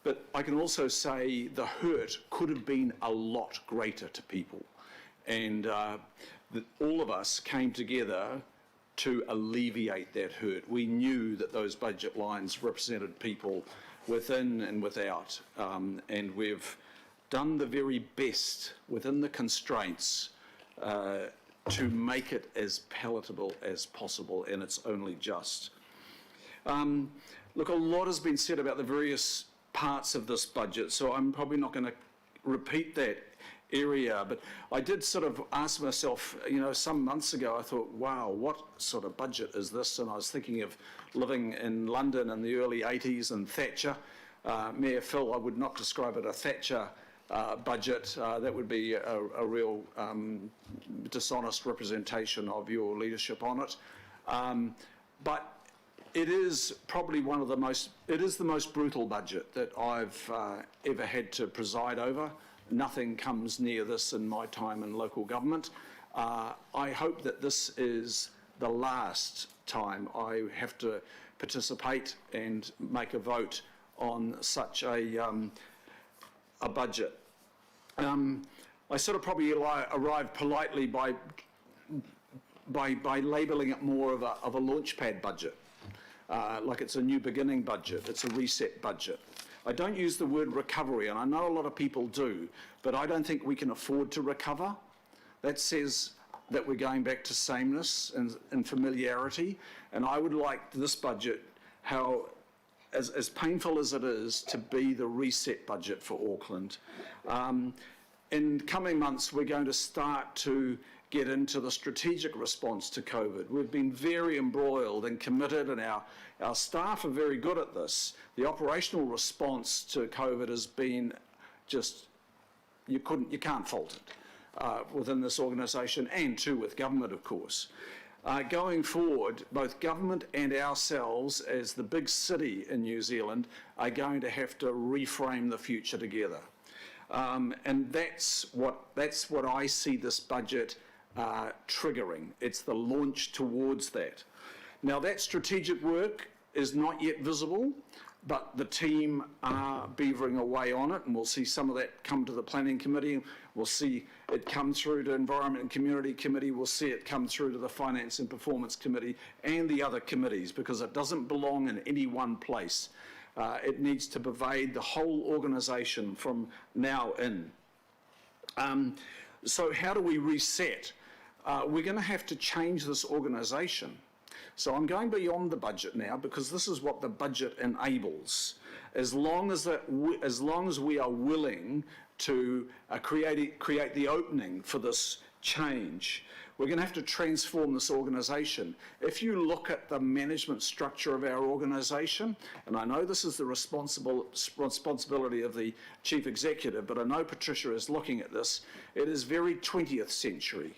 But I can also say the hurt could have been a lot greater to people. And all of us came together to alleviate that hurt. We knew that those budget lines represented people within and without. And we've done the very best within the constraints to make it as palatable as possible, and it's only just. Look, a lot has been said about the various parts of this budget, so I'm probably not going to repeat that area, but I did sort of ask myself, you know, some months ago, I thought, wow, what sort of budget is this? And I was thinking of living in London in the early 80s and Thatcher. Mayor Phil, I would not describe it a Thatcher budget. That would be a real dishonest representation of your leadership on it. But it is probably the most brutal budget that I've ever had to preside over. Nothing comes near this in my time in local government. I hope that this is the last time I have to participate and make a vote on such a budget. I sort of probably arrived politely by labelling it more of a launchpad budget, like it's a new beginning budget, it's a reset budget. I don't use the word recovery, and I know a lot of people do, but I don't think we can afford to recover. That says that we're going back to sameness and familiarity, and I would like this budget, as painful as it is, to be the reset budget for Auckland. In coming months, we're going to start to get into the strategic response to COVID. We've been very embroiled and committed, and our staff are very good at this. The operational response to COVID has been just, you can't fault it within this organisation, and too with government, of course. Going forward, both government and ourselves, as the big city in New Zealand, are going to have to reframe the future together. And that's what I see this budget triggering. It's the launch towards that. Now, that strategic work is not yet visible, but the team are beavering away on it, and we'll see some of that come to the Planning Committee. We'll see it come through to Environment and Community Committee. We'll see it come through to the Finance and Performance Committee and the other committees, because it doesn't belong in any one place. It needs to pervade the whole organisation from now in. So how do we reset? We're going to have to change this organisation. So I'm going beyond the budget now, because this is what the budget enables. As long as we are willing to create the opening for this change, we're going to have to transform this organisation. If you look at the management structure of our organisation, and I know this is the responsibility of the Chief Executive, but I know Patricia is looking at this, it is very 20th century.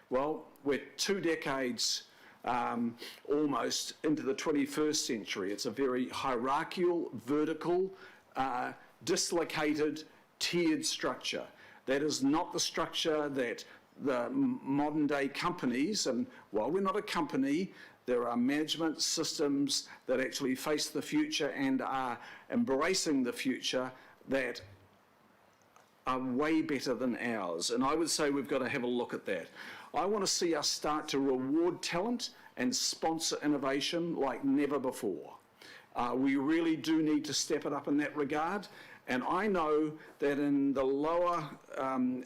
Well, we're 2 decades almost into the 21st century. It's a very hierarchical, vertical, dislocated, tiered structure. That is not the structure that the modern day companies, and while we're not a company, there are management systems that actually face the future and are embracing the future that are way better than ours. And I would say we've got to have a look at that. I want to see us start to reward talent and sponsor innovation like never before. We really do need to step it up in that regard. And I know that in the lower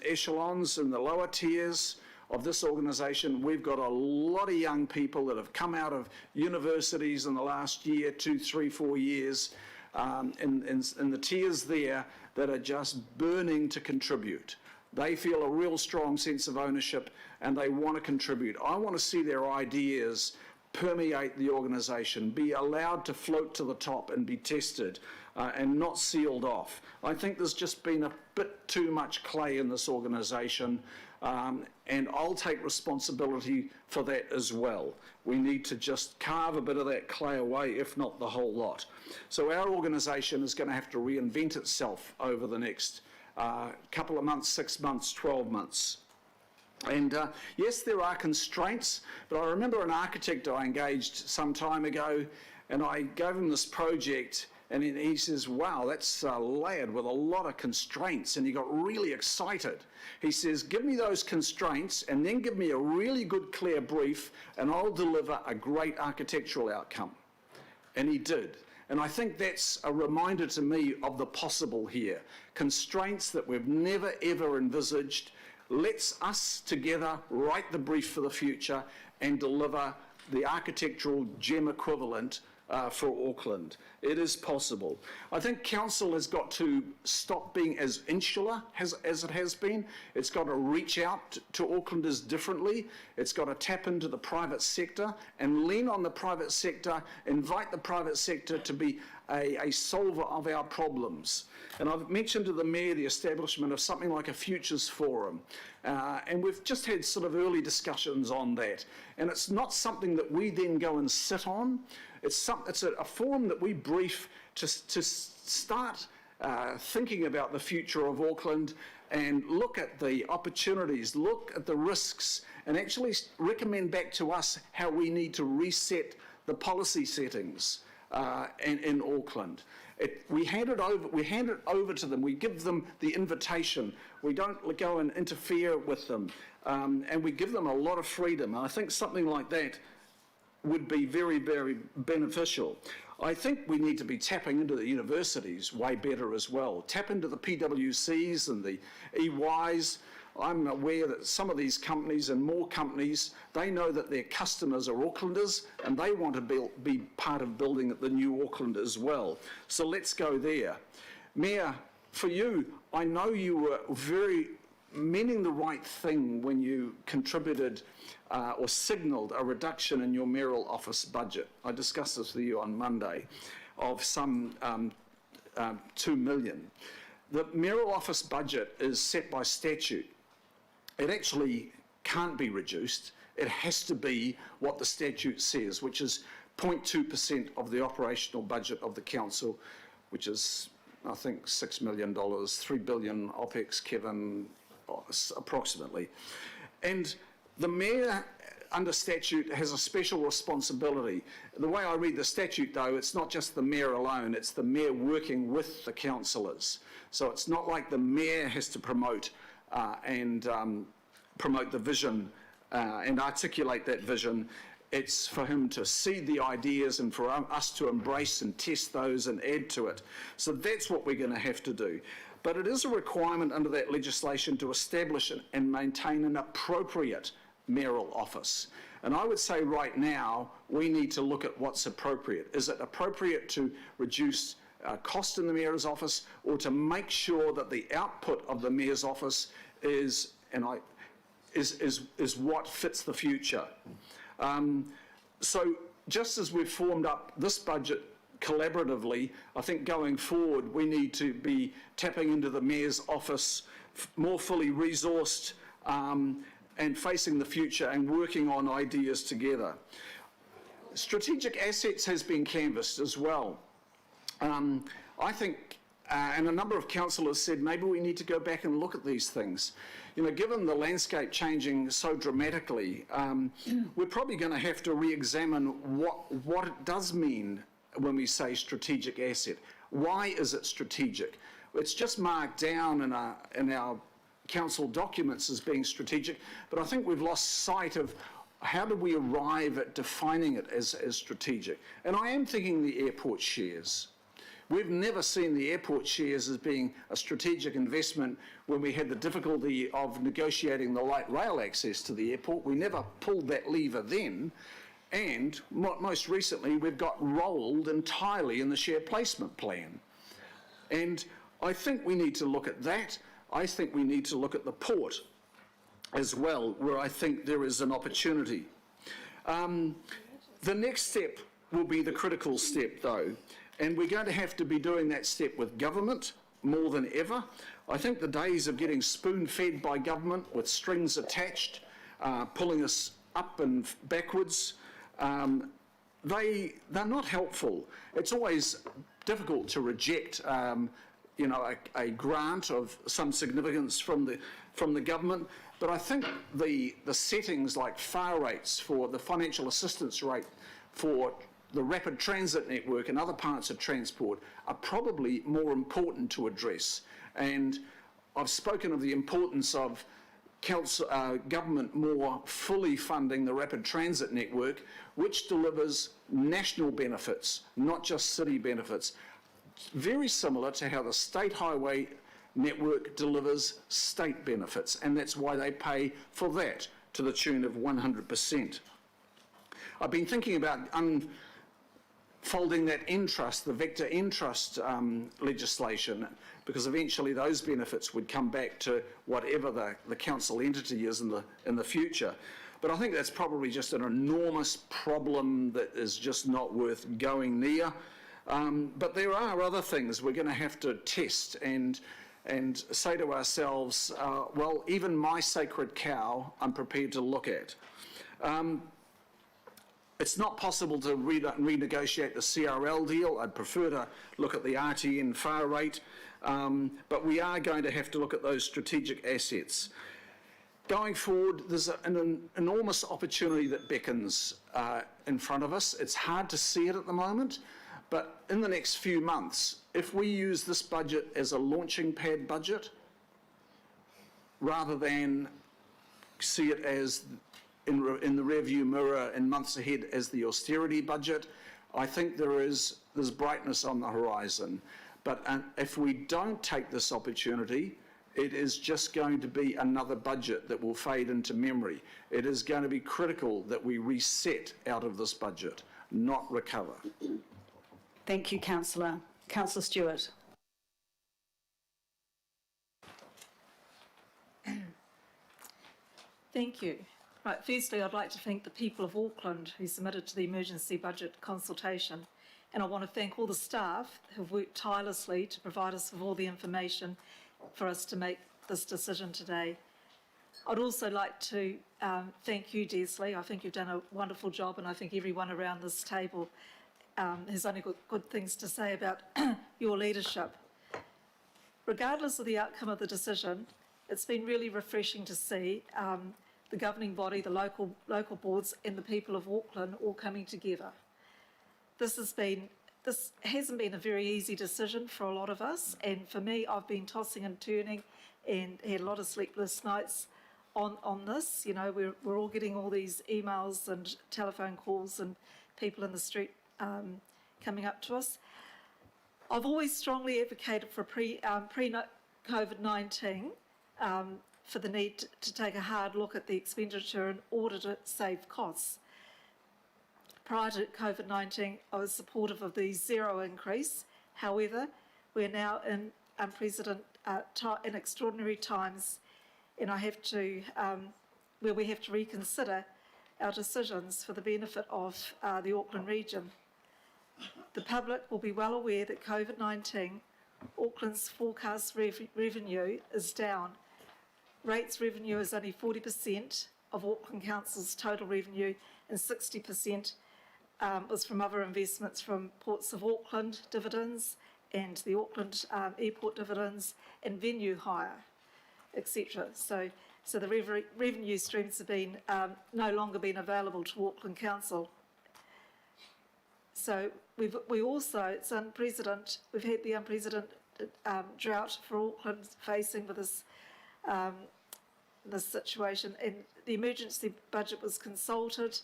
echelons, in the lower tiers of this organisation, we've got a lot of young people that have come out of universities in the last year, 2, 3, 4 years, in the tiers there that are just burning to contribute. They feel a real strong sense of ownership and they want to contribute. I want to see their ideas permeate the organisation, be allowed to float to the top and be tested and not sealed off. I think there's just been a bit too much clay in this organisation, and I'll take responsibility for that as well. We need to just carve a bit of that clay away, if not the whole lot. So our organisation is going to have to reinvent itself over the next couple of months, 6 months, 12 months. And yes, there are constraints, but I remember an architect I engaged some time ago, and I gave him this project, and he says, wow, that's layered with a lot of constraints, and he got really excited. He says, give me those constraints, and then give me a really good, clear brief, and I'll deliver a great architectural outcome. And he did. And I think that's a reminder to me of the possible here. Constraints that we've never, ever envisaged. Let's us together write the brief for the future and deliver the architectural gem equivalent for Auckland. It is possible. I think council has got to stop being as insular as it has been. It's got to reach out to Aucklanders differently. It's got to tap into the private sector and lean on the private sector, invite the private sector to be a solver of our problems. And I've mentioned to the Mayor the establishment of something like a Futures Forum. And we've just had sort of early discussions on that. And it's not something that we then go and sit on. It's a forum that we brief to start thinking about the future of Auckland and look at the opportunities, look at the risks, and actually recommend back to us how we need to reset the policy settings in Auckland. We hand it over to them. We give them the invitation. We don't go and interfere with them, and we give them a lot of freedom. And I think something like that would be very, very beneficial. I think we need to be tapping into the universities way better as well. Tap into the PwCs and the EYs. I'm aware that some of these companies and more companies, they know that their customers are Aucklanders and they want to be part of building the new Auckland as well. So let's go there. Mayor, for you, I know you were meaning the right thing when you contributed or signalled a reduction in your mayoral office budget. I discussed this with you on Monday of some 2 million. The mayoral office budget is set by statute. It actually can't be reduced. It has to be what the statute says, which is 0.2% of the operational budget of the council, which is, I think, $6 million, 3 billion OPEX, Kevin, approximately. And the mayor, under statute, has a special responsibility. The way I read the statute, though, it's not just the mayor alone, it's the mayor working with the councillors. So it's not like the mayor has to promote promote the vision and articulate that vision. It's for him to seed the ideas and for us to embrace and test those and add to it. So that's what we're going to have to do. But it is a requirement under that legislation to establish and maintain an appropriate mayoral office. And I would say right now, we need to look at what's appropriate. Is it appropriate to reduce cost in the mayor's office, or to make sure that the output of the mayor's office is what fits the future? So just as we've formed up this budget collaboratively, I think going forward we need to be tapping into the mayor's office more fully resourced, and facing the future and working on ideas together. Strategic assets has been canvassed as well. I think, and a number of councillors said, maybe we need to go back and look at these things. You know, given the landscape changing so dramatically, we're probably going to have to re-examine what it does mean when we say strategic asset. Why is it strategic? It's just marked down in our council documents as being strategic, but I think we've lost sight of how do we arrive at defining it as strategic. And I am thinking the airport shares. We've never seen the airport shares as being a strategic investment when we had the difficulty of negotiating the light rail access to the airport. We never pulled that lever then. And most recently, we've got rolled entirely in the share placement plan. And I think we need to look at that. I think we need to look at the port as well, where I think there is an opportunity. The next step will be the critical step, though. And we're going to have to be doing that step with government more than ever. I think the days of getting spoon-fed by government with strings attached, pulling us up and backwards, they're not helpful. It's always difficult to reject, you know, a grant of some significance from the government. But I think the settings like fare rates for the financial assistance rate for the rapid transit network and other parts of transport are probably more important to address. And I've spoken of the importance of government more fully funding the rapid transit network, which delivers national benefits, not just city benefits. Very similar to how the state highway network delivers state benefits, and that's why they pay for that to the tune of 100%. I've been thinking about unfolding that entrust, the vector entrust legislation, because eventually those benefits would come back to whatever the council entity is in the future. But I think that's probably just an enormous problem that is just not worth going near. But there are other things we're going to have to test and say to ourselves, well, even my sacred cow, I'm prepared to look at. It's not possible to renegotiate the CRL deal. I'd prefer to look at the RTN fare rate, but we are going to have to look at those strategic assets. Going forward, there's an enormous opportunity that beckons in front of us. It's hard to see it at the moment, but in the next few months, if we use this budget as a launching pad budget, rather than see it as in the rearview mirror in months ahead as the austerity budget, I think there's brightness on the horizon. But if we don't take this opportunity, it is just going to be another budget that will fade into memory. It is going to be critical that we reset out of this budget, not recover. Thank you, Councillor. Councillor Stewart. Thank you. Right, firstly, I'd like to thank the people of Auckland who submitted to the emergency budget consultation, and I want to thank all the staff who have worked tirelessly to provide us with all the information for us to make this decision today. I'd also like to thank you, Desley. I think you've done a wonderful job, and I think everyone around this table has only got good things to say about your leadership. Regardless of the outcome of the decision, it's been really refreshing to see the governing body, the local boards and the people of Auckland all coming together. This hasn't been a very easy decision for a lot of us, and for me, I've been tossing and turning and had a lot of sleepless nights on this. You know, we're all getting all these emails and telephone calls and people in the street coming up to us. I've always strongly advocated for pre-COVID-19 for the need to take a hard look at the expenditure in order to save costs. Prior to COVID-19, I was supportive of the zero increase. However, we're now in unprecedented in extraordinary times, and where we have to reconsider our decisions for the benefit of the Auckland region. The public will be well aware that COVID-19, Auckland's forecast revenue is down Rates revenue is only 40% of Auckland Council's total revenue, and 60% was from other investments from Ports of Auckland dividends and the Auckland Airport dividends and venue hire, etc. So the revenue streams have been no longer been available to Auckland Council. So we also, it's unprecedented, we've had the unprecedented drought for Auckland facing with this this situation, and the emergency budget was consulted.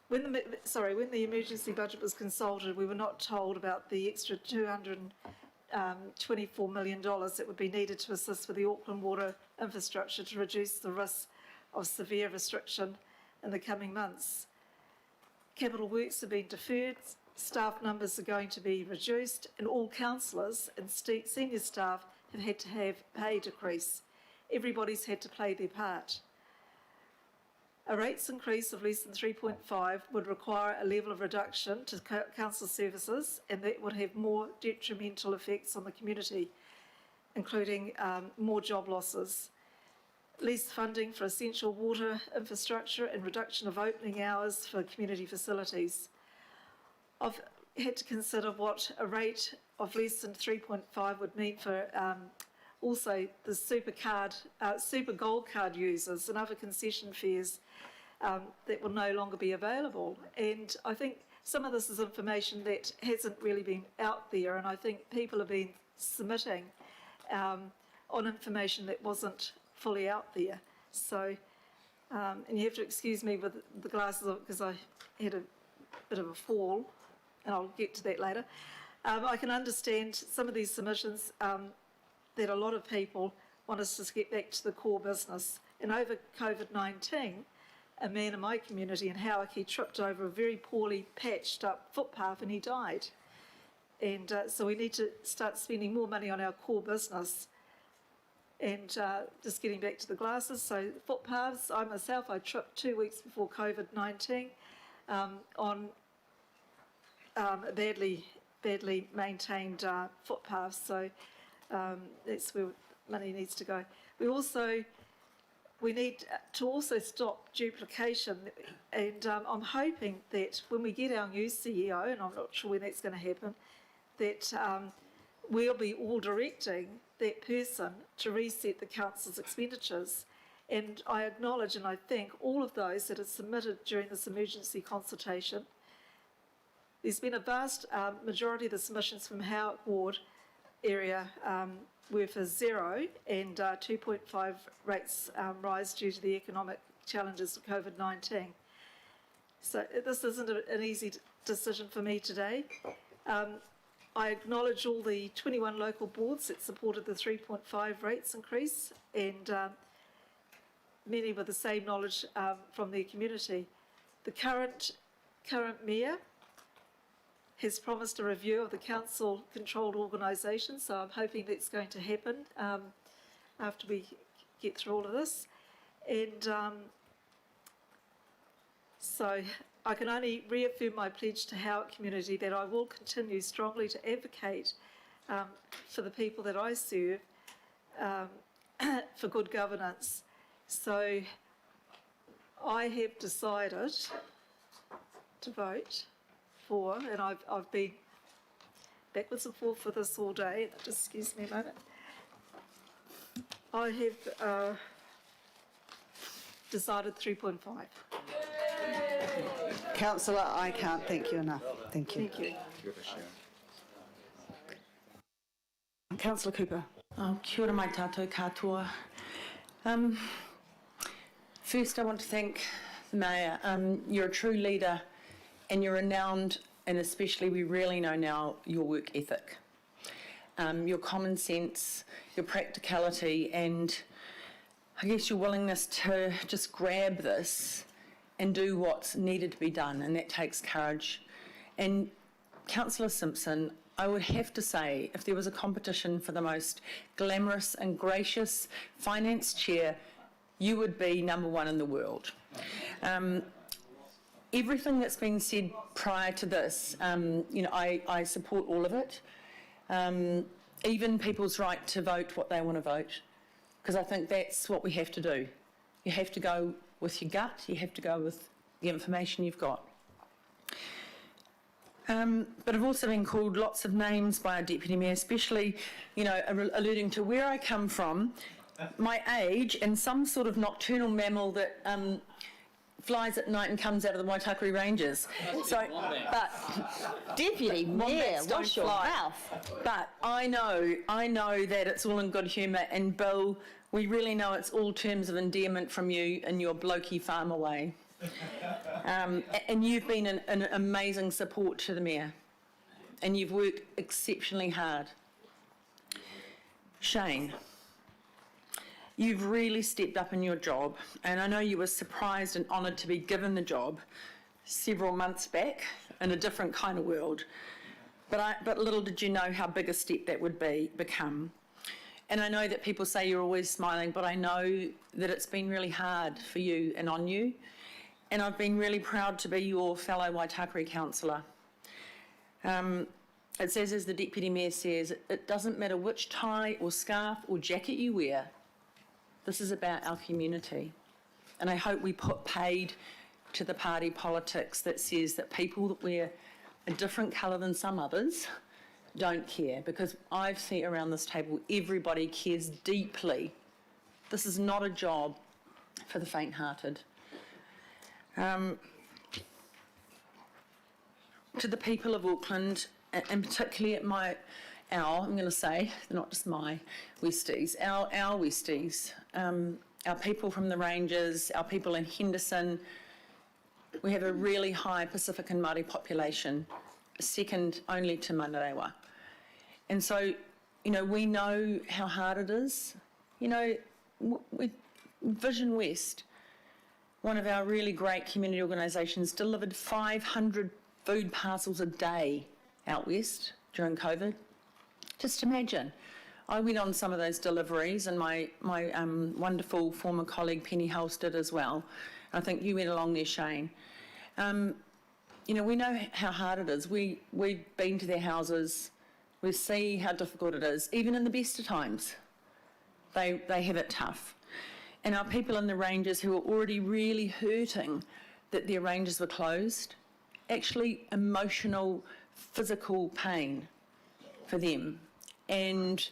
When the emergency budget was consulted, we were not told about the extra $224 million that would be needed to assist with the Auckland water infrastructure to reduce the risk of severe restriction in the coming months. Capital works have been deferred, staff numbers are going to be reduced, and all councillors and senior staff have had to have pay decrease. Everybody's had to play their part. A rates increase of less than 3.5 would require a level of reduction to council services, and that would have more detrimental effects on the community, including more job losses, less funding for essential water infrastructure, and reduction of opening hours for community facilities. I've had to consider what a rate of less than 3.5 would mean for also the super gold card users and other concession fares that will no longer be available. And I think some of this is information that hasn't really been out there, and I think people have been submitting on information that wasn't fully out there. So, and you have to excuse me with the glasses on because I had a bit of a fall, and I'll get to that later. I can understand some of these submissions that a lot of people want us to get back to the core business. And over COVID-19, a man in my community in Hawaki tripped over a very poorly patched up footpath and he died. And so we need to start spending more money on our core business. And just getting back to the glasses, so footpaths, I myself, I tripped 2 weeks before COVID-19 on badly maintained footpaths. So that's where money needs to go. We need to also stop duplication, and I'm hoping that when we get our new CEO, and I'm not sure when that's going to happen, that we'll be all directing that person to reset the council's expenditures. And I acknowledge and I thank all of those that have submitted during this emergency consultation. There's been a vast majority of the submissions from Howard Ward area were for 0 and 2.5 rates rise due to the economic challenges of COVID-19. So this isn't an easy decision for me today. I acknowledge all the 21 local boards that supported the 3.5 rates increase, and many with the same knowledge from their community. The current mayor has promised a review of the council-controlled organisations, so I'm hoping that's going to happen after we get through all of this. And so I can only reaffirm my pledge to Howard community that I will continue strongly to advocate for the people that I serve for good governance. So I have decided to vote for, and I've been backwards and forth for this all day. Just excuse me a moment. I have decided 3.5. Councillor, I can't thank you enough. Thank you. Thank you. Councillor Cooper. Kia ora mai tātou katoa. First, I want to thank the Mayor. You're a true leader, and you're renowned, and especially we really know now your work ethic, your common sense, your practicality, and I guess your willingness to just grab this and do what's needed to be done, and that takes courage. And Councillor Simpson, I would have to say, if there was a competition for the most glamorous and gracious finance chair, you would be #1 in the world. Everything that's been said prior to this, I support all of it. Even people's right to vote what they want to vote. because I think that's what we have to do. You have to go with your gut, you have to go with the information you've got. But I've also been called lots of names by our Deputy Mayor, especially, alluding to where I come from, my age, and some sort of nocturnal mammal that flies at night and comes out of the Waitakere Ranges. But Deputy Mayor, wombats don't wash your fly. mouth. But I know that it's all in good humour, and Bill, we really know it's all terms of endearment from you in your blokey farmer way. And you've been an amazing support to the Mayor, and you've worked exceptionally hard. Shane, you've really stepped up in your job, and I know you were surprised and honoured to be given the job several months back in a different kind of world, but little did you know how big a step that would become. And I know that people say you're always smiling, but I know that it's been really hard for you and on you, and I've been really proud to be your fellow Waitakere councillor. It says, as the Deputy Mayor says, it doesn't matter which tie or scarf or jacket you wear. This is about our community. And I hope we put paid to the party politics that says that people that wear a different colour than some others don't care, because I've seen around this table everybody cares deeply. This is not a job for the faint-hearted. To the people of Auckland, and particularly at I'm going to say, not just my Westies, our Westies, our people from the Ranges, our people in Henderson, we have a really high Pacific and Māori population, second only to Manarewa. And so, we know how hard it is. Vision West, one of our really great community organisations, delivered 500 food parcels a day out west during COVID. Just imagine. I went on some of those deliveries, and my wonderful former colleague Penny Hulse did as well. I think you went along there, Shane. We know how hard it is. We've been to their houses. We see how difficult it is. Even in the best of times, they have it tough. And our people in the ranges who are already really hurting that their ranges were closed, actually emotional, physical pain for them. And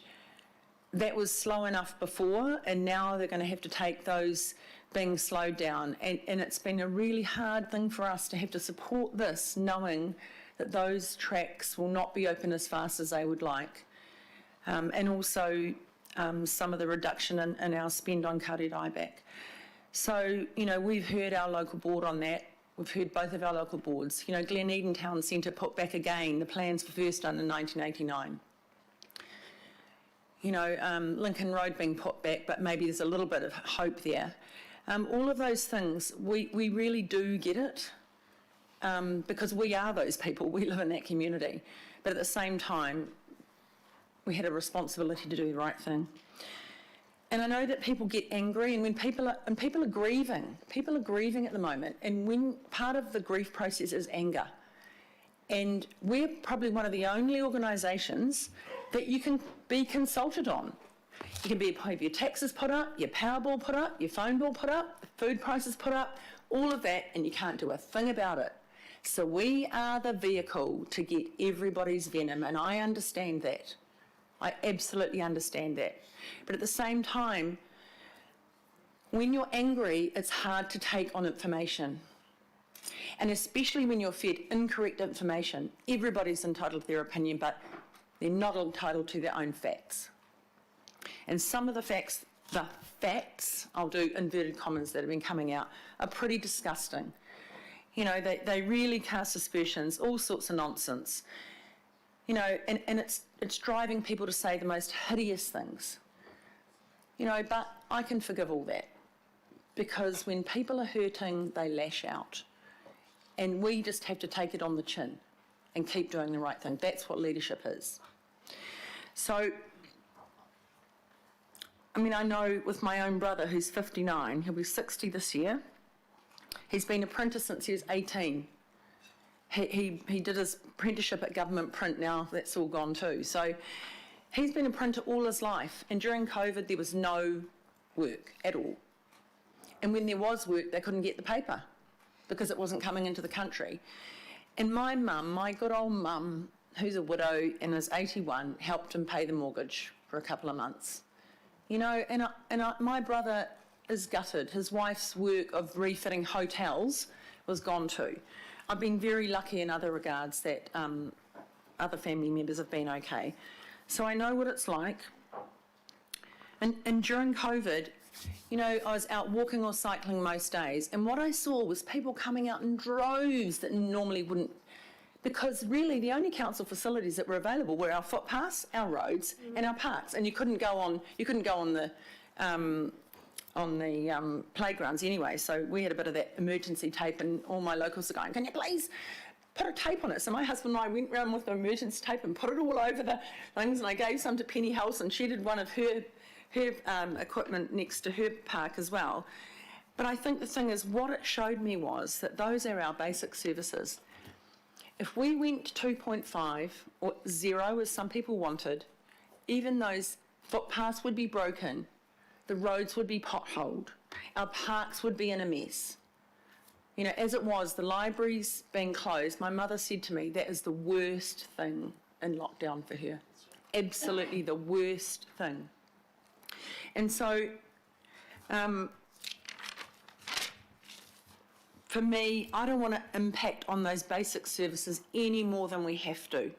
that was slow enough before, and now they're going to have to take those being slowed down. And it's been a really hard thing for us to have to support this, knowing that those tracks will not be open as fast as they would like. And also some of the reduction in our spend on Kāre Dieback. So, we've heard our local board on that. We've heard both of our local boards. Glen Eden Town Centre put back again the plans for first done in 1989. Lincoln Road being put back, but maybe there's a little bit of hope there. All of those things, we really do get it, because we are those people, we live in that community. But at the same time, we had a responsibility to do the right thing. And I know that people get angry, and when people are grieving at the moment, and when part of the grief process is anger. And we're probably one of the only organisations that you can be consulted on. You can have your taxes put up, your power bill put up, your phone bill put up, the food prices put up, all of that, and you can't do a thing about it. So we are the vehicle to get everybody's venom, and I understand that. I absolutely understand that. But at the same time, when you're angry, it's hard to take on information. And especially when you're fed incorrect information. Everybody's entitled to their opinion, but they're not entitled to their own facts. And some of the facts, I'll do inverted commas, that have been coming out, are pretty disgusting. They really cast aspersions, all sorts of nonsense. And it's driving people to say the most hideous things. But I can forgive all that, because when people are hurting, they lash out. And we just have to take it on the chin and keep doing the right thing. That's what leadership is. So, I know with my own brother, who's 59, he'll be 60 this year. He's been an apprentice since he was 18. He did his apprenticeship at government print. Now that's all gone too. So he's been a printer all his life, and during COVID there was no work at all. And when there was work, they couldn't get the paper because it wasn't coming into the country. And my mum, my good old mum, who's a widow and is 81, helped him pay the mortgage for a couple of months. You know, my brother is gutted. His wife's work of refitting hotels was gone too. I've been very lucky in other regards that other family members have been okay. So I know what it's like. And during COVID, you know, I was out walking or cycling most days, and what I saw was people coming out in droves that normally wouldn't, because really the only council facilities that were available were our footpaths, our roads, and our parks, and you couldn't go on the playgrounds anyway. So we had a bit of that emergency tape, and all my locals are going, "Can you please put a tape on it?" So my husband and I went round with the emergency tape and put it all over the things, and I gave some to Penny House, and she did one of her equipment next to her park as well. But I think the thing is, what it showed me was that those are our basic services. If we went 2.5 or 0, as some people wanted, even those footpaths would be broken, the roads would be potholed, our parks would be in a mess. You know, as it was, the libraries being closed, my mother said to me, that is the worst thing in lockdown for her. Absolutely the worst thing. And so, for me, I don't want to impact on those basic services any more than we have to.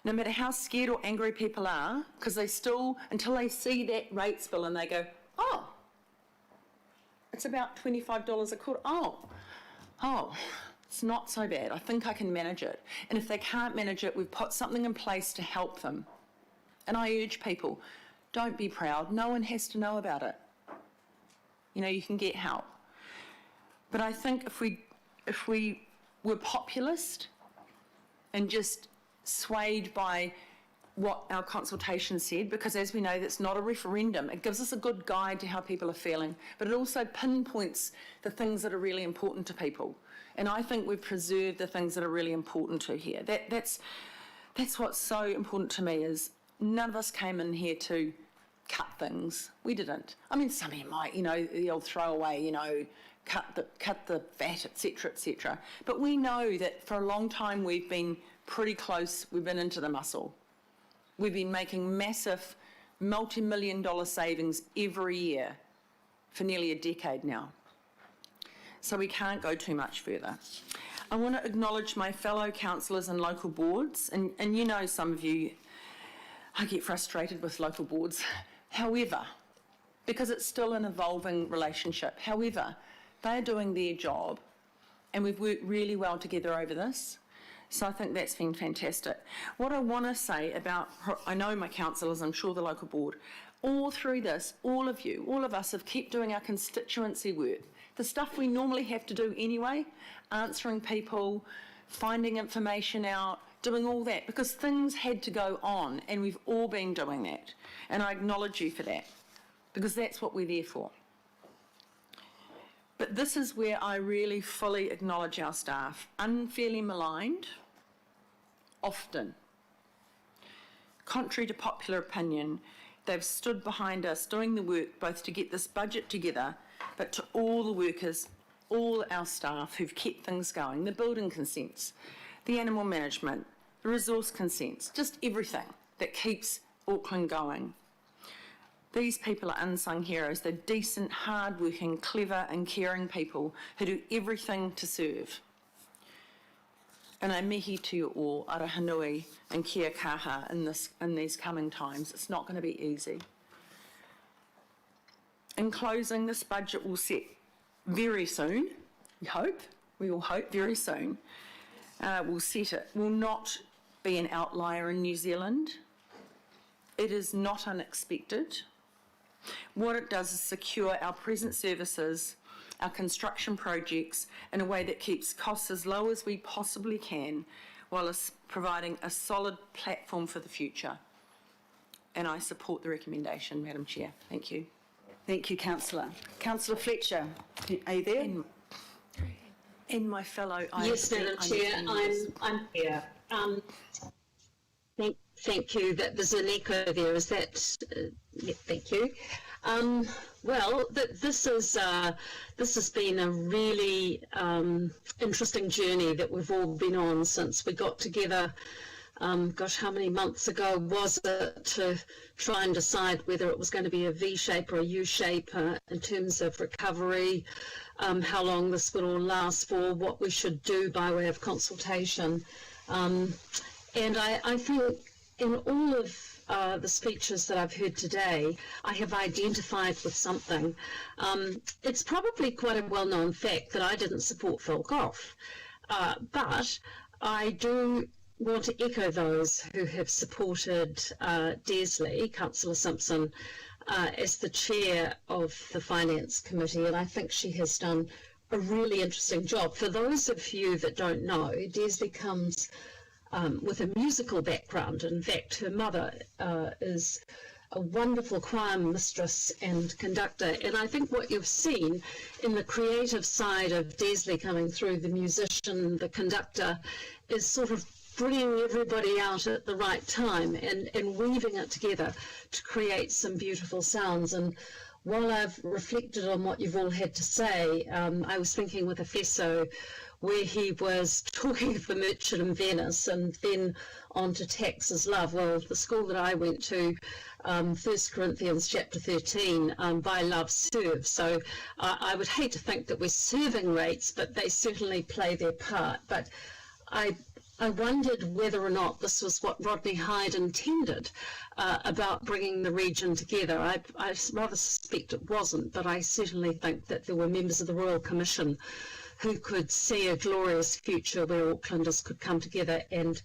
No matter how scared or angry people are, because they still, until they see that rates bill and they go, "Oh, it's about $25 a quarter. Oh, it's not so bad. I think I can manage it." And if they can't manage it, we've put something in place to help them. And I urge people, don't be proud. No one has to know about it. You know, you can get help. But I think if we were populist and just swayed by what our consultation said, because as we know, that's not a referendum. It gives us a good guide to how people are feeling, but it also pinpoints the things that are really important to people. And I think we've preserved the things that are really important to here. That's what's so important to me, is none of us came in here to cut things. We didn't. I mean, some of you might, you know, the old throwaway, you know, cut the VAT, etc., etc. But we know that for a long time we've been pretty close. We've been into the muscle. We've been making massive multi-million-dollar savings every year for nearly a decade now. So we can't go too much further. I want to acknowledge my fellow councillors and local boards, and you know, some of you, I get frustrated with local boards. However, because it's still an evolving relationship, however, they're doing their job, and we've worked really well together over this. So I think that's been fantastic. What I want to say about, I know my councillors, I'm sure the local board, all through this, all of you, all of us have kept doing our constituency work. The stuff we normally have to do anyway, answering people, finding information out, doing all that, because things had to go on, and we've all been doing that. And I acknowledge you for that, because that's what we're there for. But this is where I really fully acknowledge our staff. Unfairly maligned, often. Contrary to popular opinion, they've stood behind us doing the work both to get this budget together, but to all the workers, all our staff who've kept things going, the building consents, the animal management, the resource consents, just everything that keeps Auckland going. These people are unsung heroes. They're decent, hard-working, clever and caring people who do everything to serve. And I mihi to you all, arahanui and kia kaha in these coming times. It's not going to be easy. In closing, this budget will set very soon, we all hope very soon, we'll set it, will not be an outlier in New Zealand. It is not unexpected. What it does is secure our present services, our construction projects, in a way that keeps costs as low as we possibly can, while providing a solid platform for the future. And I support the recommendation, Madam Chair. Thank you. Thank you, Councillor. Councillor Fletcher, are you there? And my fellow... Yes, Madam Chair, I'm here. thank you. That there's an echo there. Is that? Yeah, thank you. Well, this has been a really interesting journey that we've all been on since we got together. Gosh, how many months ago was it, to try and decide whether it was going to be a V shape or a U shape in terms of recovery, how long this would all last for, what we should do by way of consultation. And I think in all of the speeches that I've heard today, I have identified with something. It's probably quite a well-known fact that I didn't support Phil Goff, but I do want to echo those who have supported Desley, Councillor Simpson, as the chair of the Finance Committee, and I think she has done a really interesting job. For those of you that don't know, Desley comes with a musical background. In fact, her mother is a wonderful choir mistress and conductor, and I think what you've seen in the creative side of Desley coming through, the musician, the conductor, is sort of bringing everybody out at the right time and weaving it together to create some beautiful sounds. And while I've reflected on what you've all had to say, I was thinking with Efeso, where he was talking of the merchant in Venice and then on to taxes love. Well, the school that I went to, 1 Corinthians chapter 13, by love serve. So I would hate to think that we're serving rates, but they certainly play their part. But I wondered whether or not this was what Rodney Hyde intended about bringing the region together. I rather suspect it wasn't, but I certainly think that there were members of the Royal Commission who could see a glorious future where Aucklanders could come together and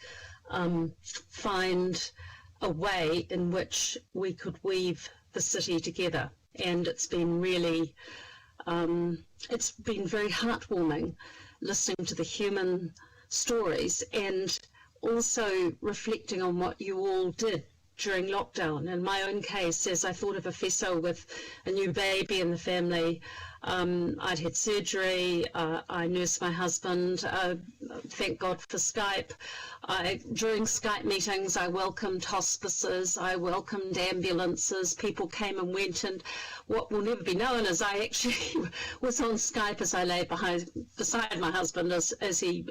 find a way in which we could weave the city together. And it's been really, it's been very heartwarming listening to the human stories and also reflecting on what you all did during lockdown. In my own case, as I thought of Efeso with a new baby in the family, I'd had surgery, I nursed my husband, thank God for Skype. During Skype meetings, I welcomed hospices, I welcomed ambulances, people came and went, and what will never be known is I actually was on Skype as I lay beside my husband as he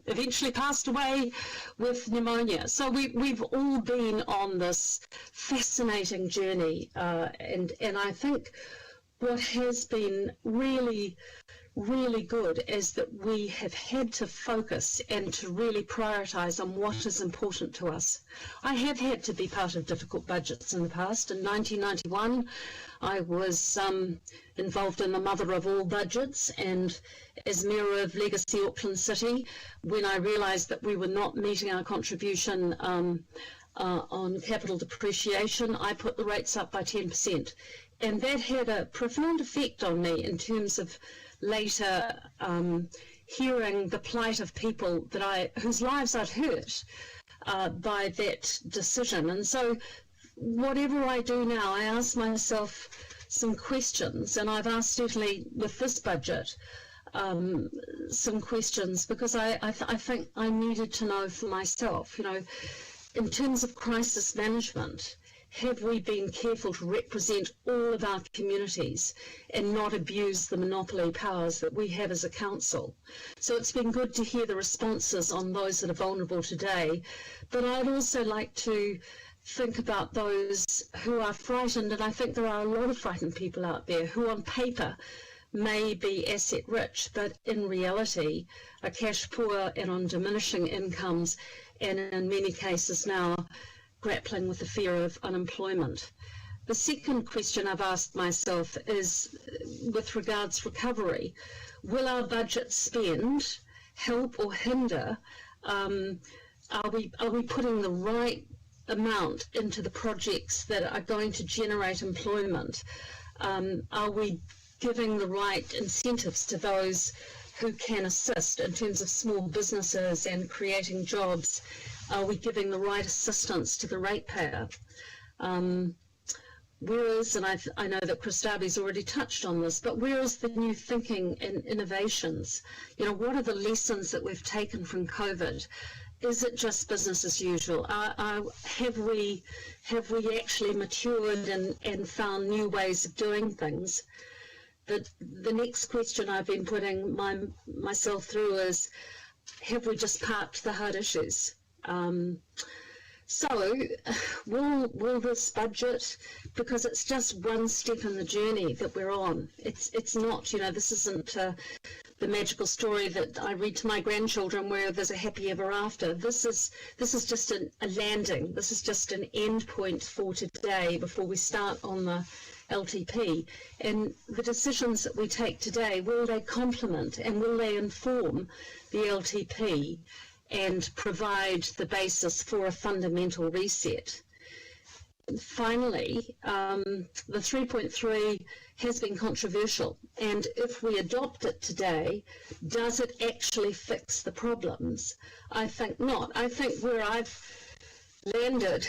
eventually passed away with pneumonia. So we've all been on this fascinating journey, and I think what has been really, really good is that we have had to focus and to really prioritise on what is important to us. I have had to be part of difficult budgets in the past. In 1991, I was involved in the mother of all budgets, and as Mayor of Legacy Auckland City, when I realised that we were not meeting our contribution on capital depreciation, I put the rates up by 10%. And that had a profound effect on me in terms of later hearing the plight of people whose lives I'd hurt by that decision. And so whatever I do now, I ask myself some questions, and I've asked certainly with this budget some questions, because I think I needed to know for myself, you know, in terms of crisis management, have we been careful to represent all of our communities and not abuse the monopoly powers that we have as a council? So it's been good to hear the responses on those that are vulnerable today, but I'd also like to think about those who are frightened, and I think there are a lot of frightened people out there who on paper may be asset rich, but in reality are cash poor and on diminishing incomes, and in many cases now grappling with the fear of unemployment. The second question I've asked myself is with regards recovery. Will our budget spend help or hinder? Are we putting the right amount into the projects that are going to generate employment? Are we giving the right incentives to those who can assist in terms of small businesses and creating jobs? Are we giving the right assistance to the ratepayer? Whereas, and I know that Chris Darby's already touched on this, but where is the new thinking and innovations? You know, what are the lessons that we've taken from COVID? is it just business as usual? Have we actually matured and found new ways of doing things? The next question I've been putting myself through is, have we just parked the hard issues? So will this budget, because it's just one step in the journey that we're on, it's not, this isn't the magical story that I read to my grandchildren where there's a happy ever after. This is just a landing. This is just an end point for today before we start on the LTP. And the decisions that we take today, will they complement and will they inform the LTP and provide the basis for a fundamental reset? Finally, the 3.3 has been controversial, and if we adopt it today, does it actually fix the problems? I think not. I think where I've landed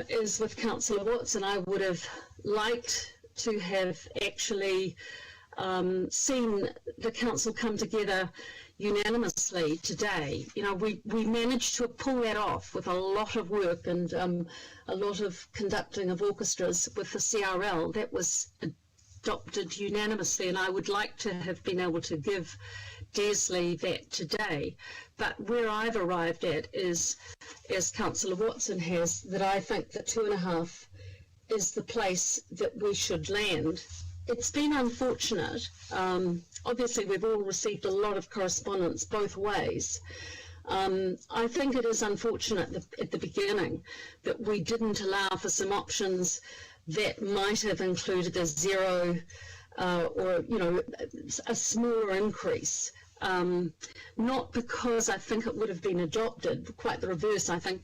is with Councillor Watson. I would have liked to have actually seen the council come together unanimously today. We managed to pull that off with a lot of work and a lot of conducting of orchestras with the CRL. That was adopted unanimously, and I would like to have been able to give Desley that today. But where I've arrived at is, as Councillor Watson has, that I think that 2.5 is the place that we should land. It's been unfortunate. Obviously, we've all received a lot of correspondence both ways. I think it is unfortunate at the beginning that we didn't allow for some options that might have included a zero or a smaller increase. Not because I think it would have been adopted, quite the reverse. I think,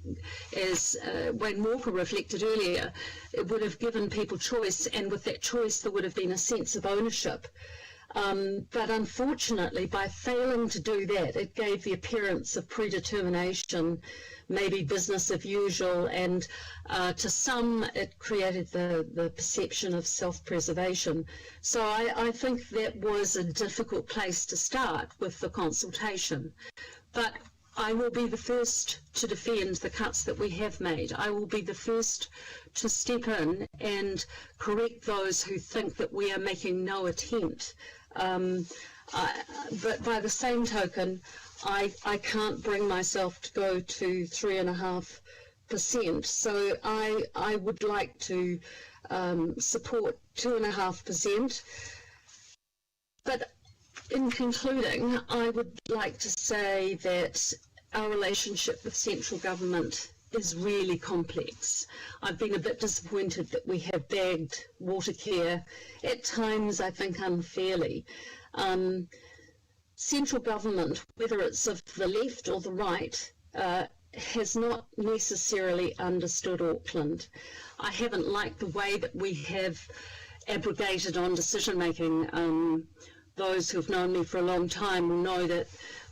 as Wayne Walker reflected earlier, it would have given people choice, and with that choice there would have been a sense of ownership. But unfortunately, by failing to do that, it gave the appearance of predetermination, maybe business as usual, and to some it created the perception of self-preservation. So I think that was a difficult place to start with the consultation. But I will be the first to defend the cuts that we have made. I will be the first to step in and correct those who think that we are making no attempt. But by the same token, I can't bring myself to go to 3.5%. So I would like to support 2.5%. But in concluding, I would like to say that our relationship with central government is really complex. I've been a bit disappointed that we have bagged Watercare, at times I think unfairly. Central government, whether it's of the left or the right, has not necessarily understood Auckland. I haven't liked the way that we have abrogated on decision making. Those who've known me for a long time will know that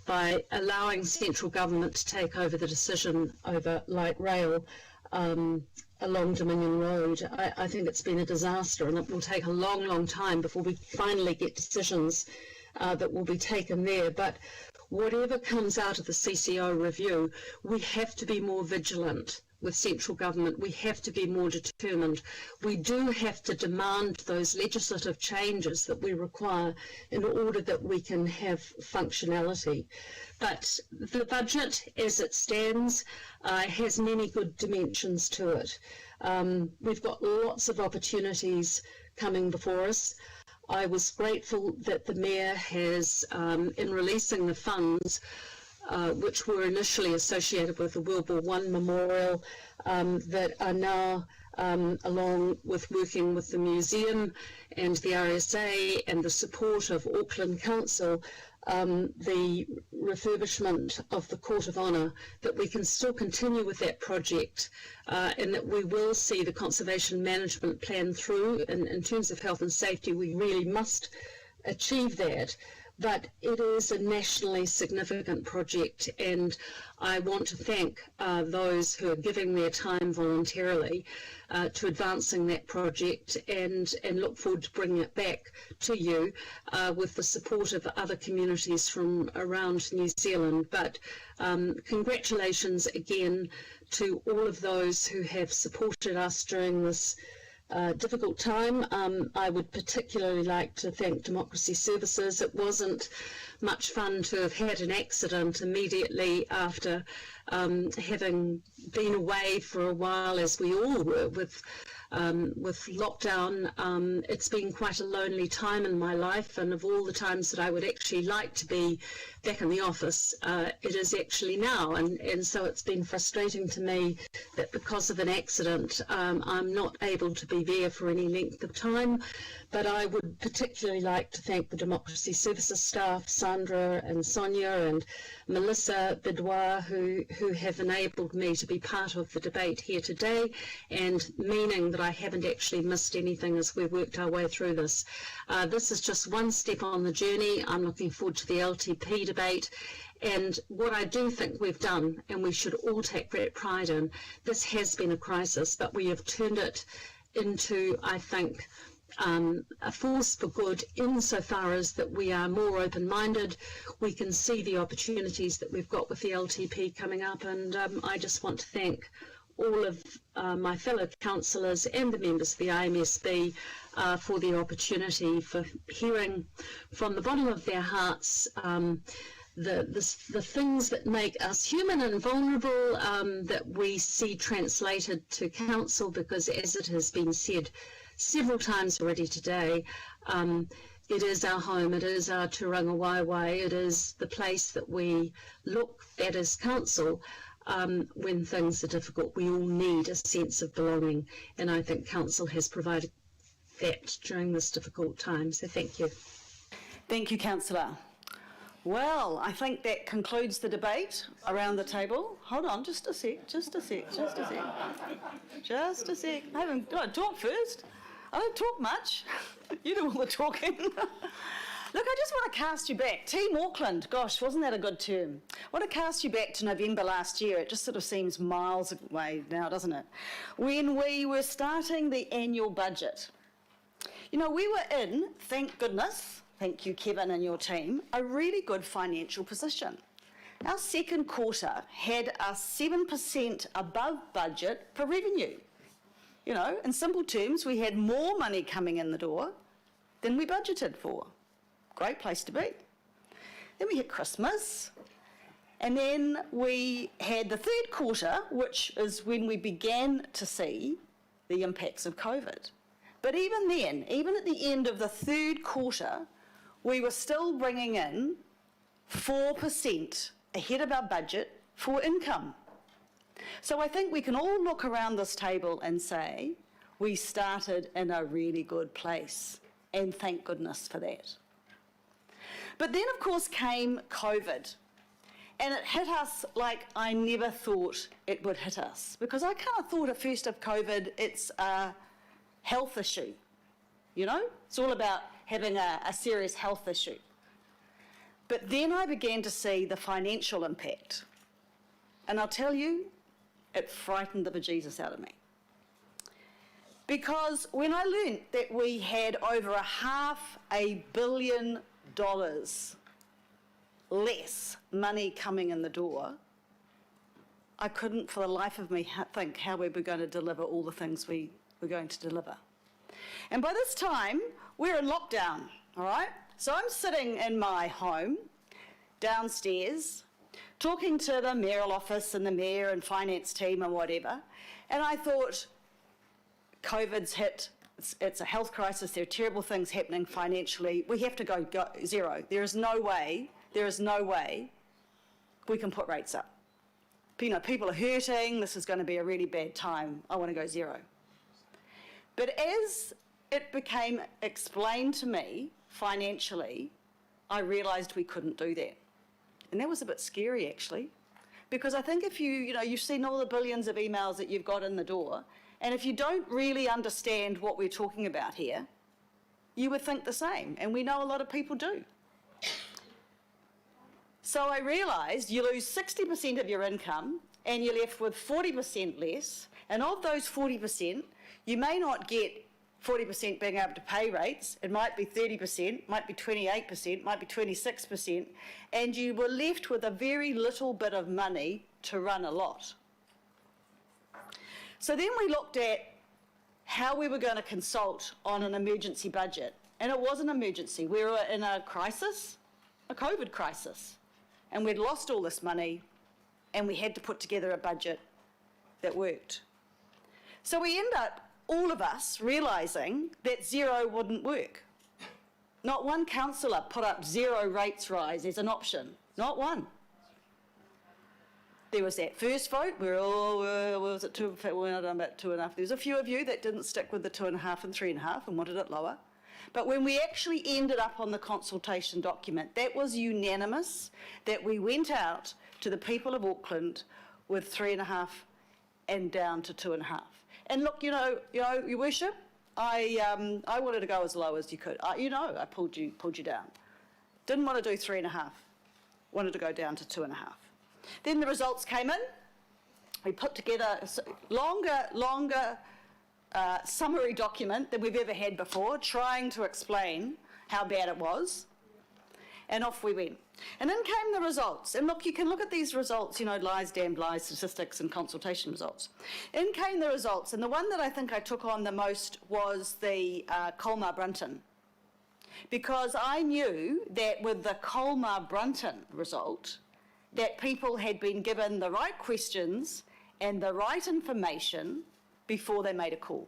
by allowing central government to take over the decision over light rail along Dominion Road, I think it's been a disaster, and it will take a long, long time before we finally get decisions that will be taken there. But whatever comes out of the CCO review, we have to be more vigilant with central government. We have to be more determined. We do have to demand those legislative changes that we require in order that we can have functionality. But the budget as it stands has many good dimensions to it. We've got lots of opportunities coming before us. I was grateful that the Mayor has, in releasing the funds, which were initially associated with the World War I Memorial, that are now, along with working with the museum and the RSA and the support of Auckland Council, the refurbishment of the Court of Honour, that we can still continue with that project, and that we will see the conservation management plan through. In terms of health and safety, we really must achieve that. but it is a nationally significant project, and I want to thank those who are giving their time voluntarily to advancing that project, and look forward to bringing it back to you with the support of other communities from around New Zealand. But congratulations again to all of those who have supported us during this difficult time. I would particularly like to thank Democracy Services. It wasn't much fun to have had an accident immediately after having been away for a while, as we all were, with lockdown. It's been quite a lonely time in my life, and of all the times that I would actually like to be back in the office, it is actually now, and so it's been frustrating to me that because of an accident I'm not able to be there for any length of time. But I would particularly like to thank the Democracy Services staff, Sandra and Sonia and Melissa Bidouar, who have enabled me to be part of the debate here today, and meaning that I haven't actually missed anything as we've worked our way through this. This is just one step on the journey. I'm looking forward to the LTP debate. And what I do think we've done, and we should all take great pride in, this has been a crisis, but we have turned it into, I think, a force for good, insofar as that we are more open-minded. We can see the opportunities that we've got with the LTP coming up, and I just want to thank all of my fellow councillors and the members of the IMSB for the opportunity, for hearing from the bottom of their hearts the things that make us human and vulnerable, that we see translated to council, because as it has been said several times already today, it is our home, it is our Turanga Waiwai, it is the place that we look at as council when things are difficult. We all need a sense of belonging, and I think council has provided that during this difficult time, so thank you. Thank you, Councillor. Well, I think that concludes the debate around the table. Hold on, just a sec. I haven't got to talk first. I don't talk much. You do all the talking. Look, I just want to cast you back. Team Auckland, gosh, wasn't that a good term? I want to cast you back to November last year. It just sort of seems miles away now, doesn't it? When we were starting the annual budget. You know, we were in, thank goodness, thank you, Kevin and your team, a really good financial position. Our second quarter had us 7% above budget for revenue. You know, in simple terms, we had more money coming in the door than we budgeted for. Great place to be. Then we hit Christmas, and then we had the third quarter, which is when we began to see the impacts of COVID. But even then, even at the end of the third quarter, we were still bringing in 4% ahead of our budget for income. So I think we can all look around this table and say we started in a really good place, and thank goodness for that. But then, of course, came COVID, and it hit us like I never thought it would hit us, because I kind of thought at first of COVID, it's a health issue, you know? It's all about having a serious health issue. But then I began to see the financial impact, and I'll tell you, it frightened the bejesus out of me. Because when I learnt that we had over $500 million less money coming in the door, I couldn't for the life of me think how we were going to deliver all the things we were going to deliver. And by this time, we're in lockdown, all right? So I'm sitting in my home downstairs, talking to the mayoral office and the mayor and finance team and whatever, and I thought, COVID's hit, it's a health crisis, there are terrible things happening financially, we have to go zero. There is no way we can put rates up. You know, people are hurting, this is going to be a really bad time, I want to go zero. But as it became explained to me financially, I realised we couldn't do that. And that was a bit scary, actually, because I think if you've seen all the billions of emails that you've got in the door, and if you don't really understand what we're talking about here, you would think the same, and we know a lot of people do. So I realised you lose 60% of your income and you're left with 40% less, and of those 40%, you may not get 40% being able to pay rates, it might be 30%, might be 28%, might be 26%, and you were left with a very little bit of money to run a lot. So then we looked at how we were going to consult on an emergency budget, and it was an emergency. We were in a crisis, a COVID crisis, and we'd lost all this money, and we had to put together a budget that worked. So we end up, all of us, realising that zero wouldn't work. Not one councillor put up zero rates rise as an option, not one. There was that first vote, we're all, was it two, we're not done about 2.5. There's a few of you that didn't stick with the 2.5 and 3.5 and wanted it lower. But when we actually ended up on the consultation document, that was unanimous, that we went out to the people of Auckland with 3.5 and down to 2.5. And look, Your Worship, I wanted to go as low as you could. I pulled you down. Didn't want to do 3.5. Wanted to go down to 2.5. Then the results came in. We put together a longer summary document than we've ever had before, trying to explain how bad it was. And off we went. And in came the results. And look, you can look at these results, lies, damned lies, statistics and consultation results. In came the results, and the one that I think I took on the most was the Colmar-Brunton. Because I knew that with the Colmar-Brunton result, that people had been given the right questions and the right information before they made a call.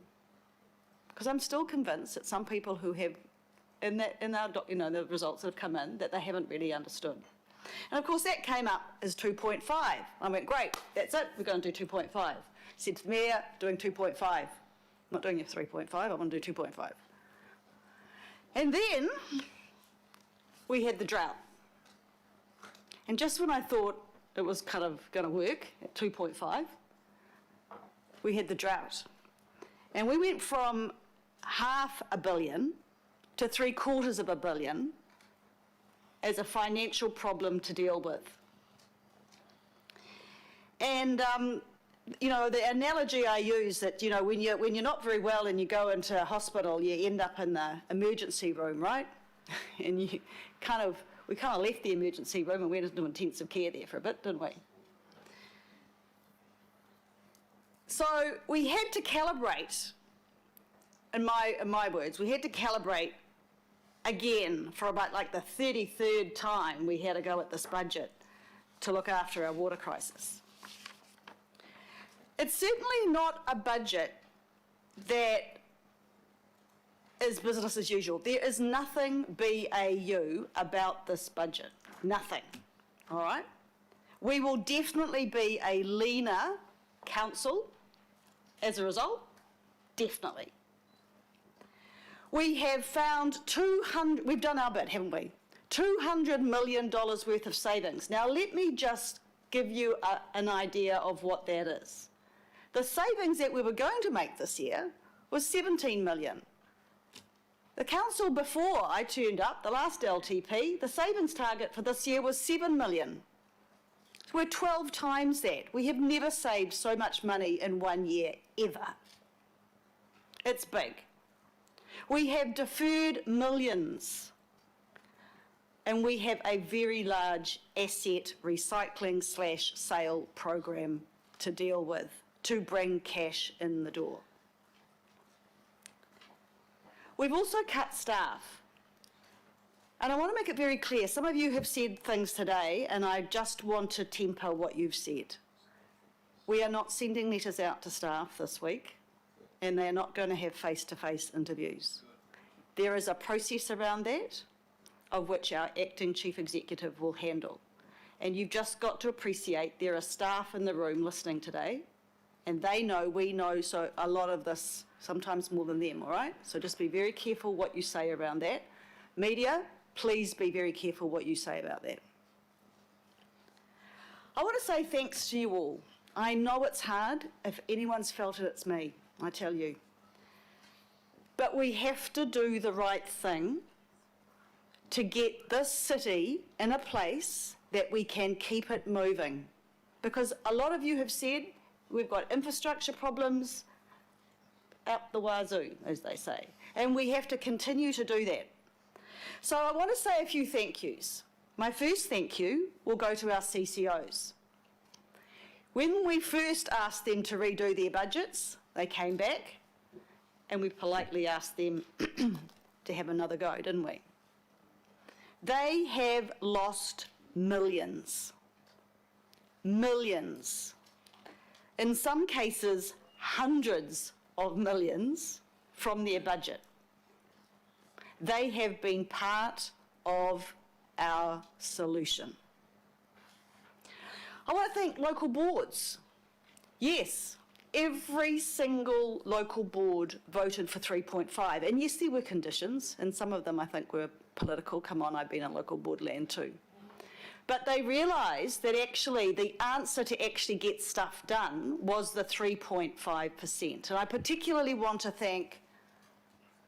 Because I'm still convinced that some people who have the results that have come in, that they haven't really understood. And of course that came up as 2.5. I went, great, that's it, we're going to do 2.5. Said to the Mayor, doing 2.5. I'm not doing your 3.5, I want to do 2.5. And then we had the drought. And just when I thought it was kind of going to work at 2.5, we had the drought. And we went from $500 million to $750 million as a financial problem to deal with. And, the analogy I use that, when you're not very well and you go into a hospital, you end up in the emergency room, right? And we kind of left the emergency room and went into intensive care there for a bit, didn't we? So we had to calibrate, in my words, we had to calibrate again for about like the 33rd time we had to go at this budget to look after our water crisis. It's certainly not a budget that is business as usual. There is nothing BAU about this budget. Nothing. All right? We will definitely be a leaner council as a result. Definitely. We have found we've done our bit, haven't we? $200 million worth of savings. Now let me just give you an idea of what that is. The savings that we were going to make this year was $17 million. The council before I turned up, the last LTP, the savings target for this year was $7 million. So we're 12 times that. We have never saved so much money in 1 year, ever. It's big. We have deferred millions. And we have a very large asset recycling / sale program to deal with, to bring cash in the door. We've also cut staff. And I want to make it very clear, some of you have said things today, and I just want to temper what you've said. We are not sending letters out to staff this week, and they're not going to have face-to-face interviews. There is a process around that, of which our acting chief executive will handle. And you've just got to appreciate there are staff in the room listening today, and they know, we know, so a lot of this, sometimes more than them, all right? So just be very careful what you say around that. Media, please be very careful what you say about that. I want to say thanks to you all. I know it's hard. If anyone's felt it, it's me, I tell you. But we have to do the right thing to get this city in a place that we can keep it moving. Because a lot of you have said we've got infrastructure problems up the wazoo, as they say, and we have to continue to do that. So I want to say a few thank yous. My first thank you will go to our CCOs. When we first asked them to redo their budgets, they came back and we politely asked them to have another go, didn't we? They have lost millions. Millions. In some cases, hundreds of millions from their budget. They have been part of our solution. I want to thank local boards. Yes, every single local board voted for 3.5. And yes, there were conditions, and some of them I think were political. Come on, I've been in local board land too. But they realised that actually the answer to actually get stuff done was the 3.5%. And I particularly want to thank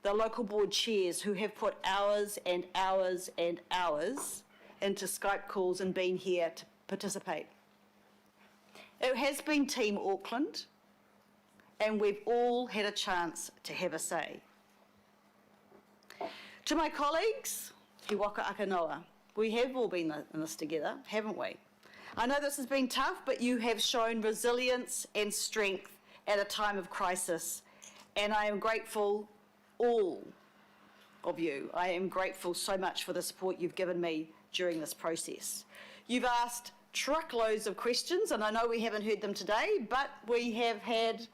the local board chairs who have put hours and hours and hours into Skype calls and been here to participate. It has been Team Auckland, and we've all had a chance to have a say. To my colleagues, He waka aka noa. We have all been in this together, haven't we? I know this has been tough, but you have shown resilience and strength at a time of crisis, and I am grateful, all of you. I am grateful so much for the support you've given me during this process. You've asked truckloads of questions, and I know we haven't heard them today, but we have had,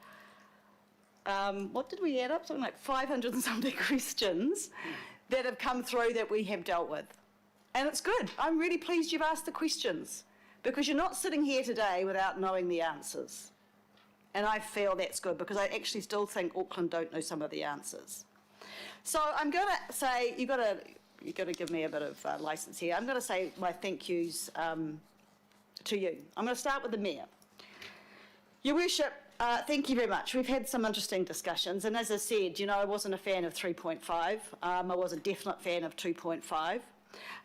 what did we add up? Something like 500 and something questions that have come through that we have dealt with. And it's good. I'm really pleased you've asked the questions, because you're not sitting here today without knowing the answers. And I feel that's good, because I actually still think Auckland don't know some of the answers. So I'm going to say, you've got to give me a bit of licence here. I'm going to say my thank yous to you. I'm going to start with the Mayor. Your Worship, thank you very much. We've had some interesting discussions, and as I said, you know, I wasn't a fan of 3.5. I was a definite fan of 2.5.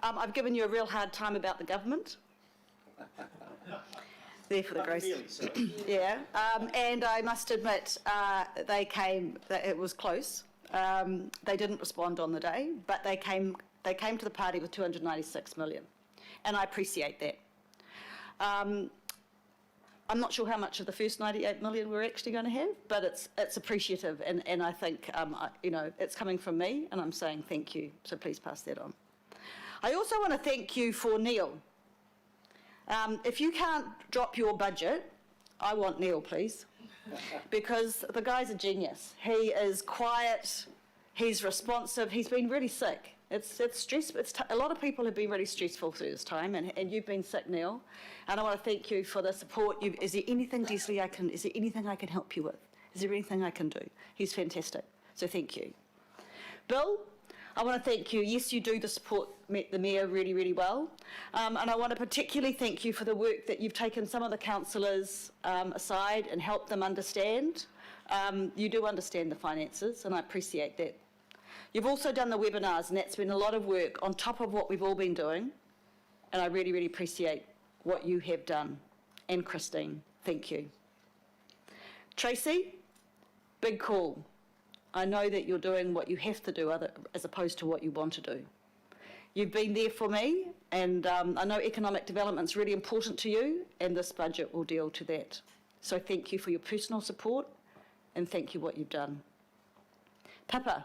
I've given you a real hard time about the government. There for the grace. So. Yeah, and I must admit, it was close. They didn't respond on the day, but they came to the party with 296 million, and I appreciate that. I'm not sure how much of the first 98 million we're actually going to have, but it's appreciative, and I think you know, it's coming from me, and I'm saying thank you. So please pass that on. I also want to thank you for Neil. If you can't drop your budget, I want Neil, please, because the guy's a genius. He is quiet, he's responsive, he's been really sick. It's stressful. A lot of people have been really stressful through this time, and you've been sick, Neil. And I want to thank you for the support. Is there anything, Desley, is there anything I can help you with? Is there anything I can do? He's fantastic, so thank you. Bill, I want to thank you. Yes, you do support the Mayor really, really well. And I want to particularly thank you for the work that you've taken some of the councillors aside and helped them understand. You do understand the finances, and I appreciate that. You've also done the webinars, and that's been a lot of work on top of what we've all been doing. And I really, really appreciate what you have done. And Christine, thank you. Tracy, big call. I know that you're doing what you have to do as opposed to what you want to do. You've been there for me, and I know economic development's really important to you, and this budget will deal to that. So thank you for your personal support, and thank you for what you've done. Pippa,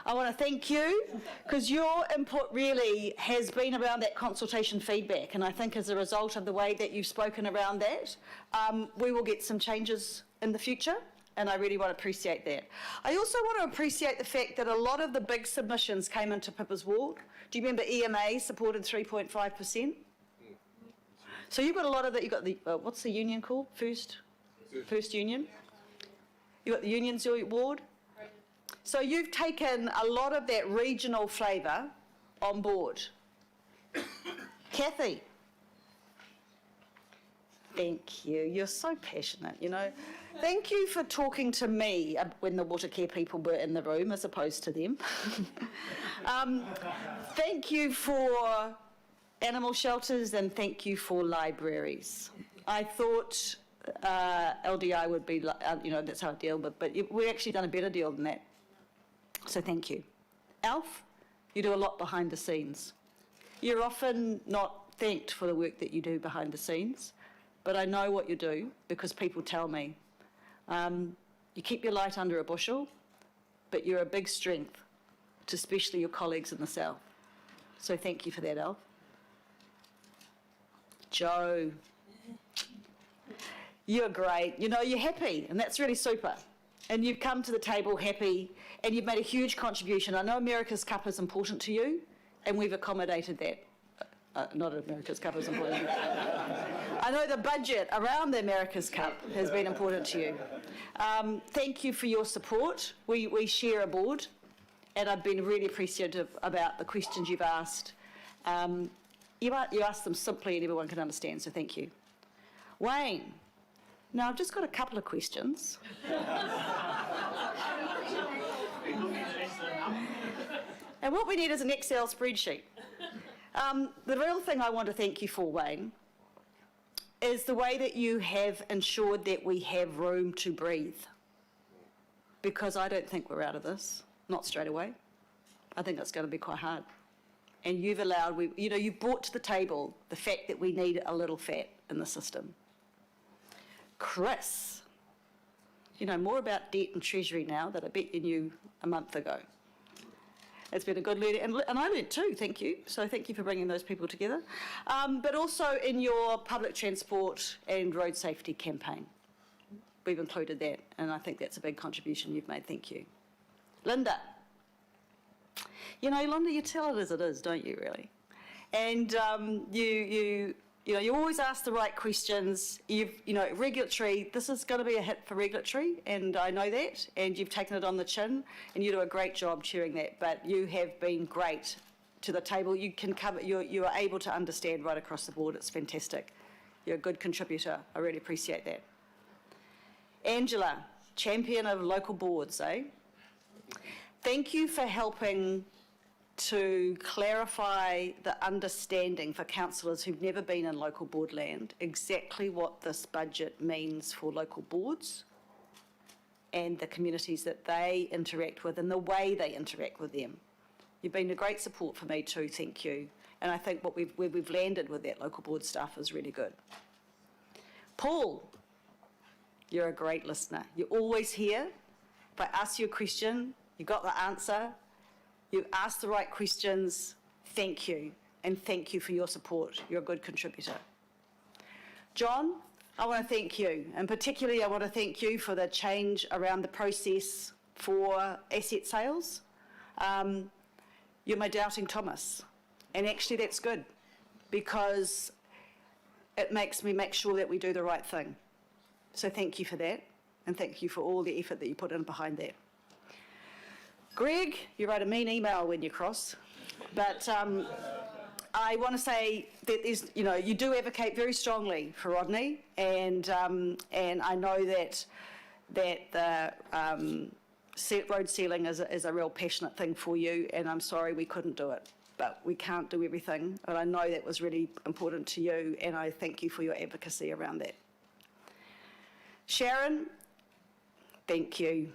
I want to thank you, because your input really has been around that consultation feedback, and I think as a result of the way that you've spoken around that, we will get some changes in the future, and I really want to appreciate that. I also want to appreciate the fact that a lot of the big submissions came into Pippa's ward. Do you remember EMA supported 3.5%? So you've got a lot of that. You've got the, what's the union called? First Union? You've got the unions, your ward? So you've taken a lot of that regional flavour on board. Kathy, thank you. You're so passionate, you know. Thank you for talking to me when the water care people were in the room as opposed to them. Thank you for animal shelters, and thank you for libraries. I thought LDI would be, that's how I deal with, but we've actually done a better deal than that. So thank you. Alf, you do a lot behind the scenes. You're often not thanked for the work that you do behind the scenes, but I know what you do because people tell me. You keep your light under a bushel, but you're a big strength to especially your colleagues in the South. So thank you for that, Alf. Joe, you're great. You're happy, and that's really super. And you've come to the table happy, and you've made a huge contribution. I know America's Cup is important to you, and we've accommodated that. Not America's Cup is important. I know the budget around the America's Cup has been important to you. Thank you for your support. We share a board, and I've been really appreciative about the questions you've asked. You asked them simply and everyone can understand, so thank you. Wayne, now I've just got a couple of questions. And what we need is an Excel spreadsheet. The real thing I want to thank you for, Wayne, is the way that you have ensured that we have room to breathe. Because I don't think we're out of this, not straight away. I think it's going to be quite hard. And you've allowed, you've brought to the table the fact that we need a little fat in the system. Chris, you know more about debt and treasury now than I bet you knew a month ago. It's been a good learning, and I learned too, thank you. So thank you for bringing those people together. But also in your public transport and road safety campaign. We've included that, and I think that's a big contribution you've made, thank you. Linda. Linda, you tell it as it is, don't you, really? And you always ask the right questions. Regulatory, this is going to be a hit for regulatory, and I know that, and you've taken it on the chin, and you do a great job chairing that, but you have been great to the table. You can cover, you are able to understand right across the board. It's fantastic. You're a good contributor. I really appreciate that. Angela, champion of local boards, eh? Thank you for helping to clarify the understanding for councillors who've never been in local board land exactly what this budget means for local boards and the communities that they interact with and the way they interact with them. You've been a great support for me too, thank you. And I think where we've landed with that local board stuff is really good. Paul, you're a great listener. You're always here. If I ask you a question, you got the answer. You've asked the right questions. Thank you. And thank you for your support. You're a good contributor. John, I want to thank you. And particularly, I want to thank you for the change around the process for asset sales. You're my doubting Thomas. And actually, that's good because it makes me make sure that we do the right thing. So thank you for that. And thank you for all the effort that you put in behind that. Greg, you write a mean email when you cross, but I want to say that you do advocate very strongly for Rodney, and I know that the road sealing is a real passionate thing for you, and I'm sorry we couldn't do it, but we can't do everything, but I know that was really important to you, and I thank you for your advocacy around that. Sharon, thank you.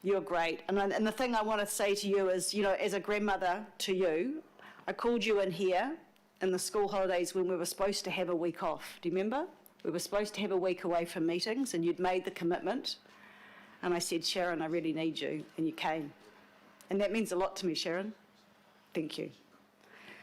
You're great. And the thing I want to say to you is, as a grandmother to you, I called you in here in the school holidays when we were supposed to have a week off. Do you remember? We were supposed to have a week away from meetings and you'd made the commitment. And I said, Sharon, I really need you. And you came. And that means a lot to me, Sharon. Thank you.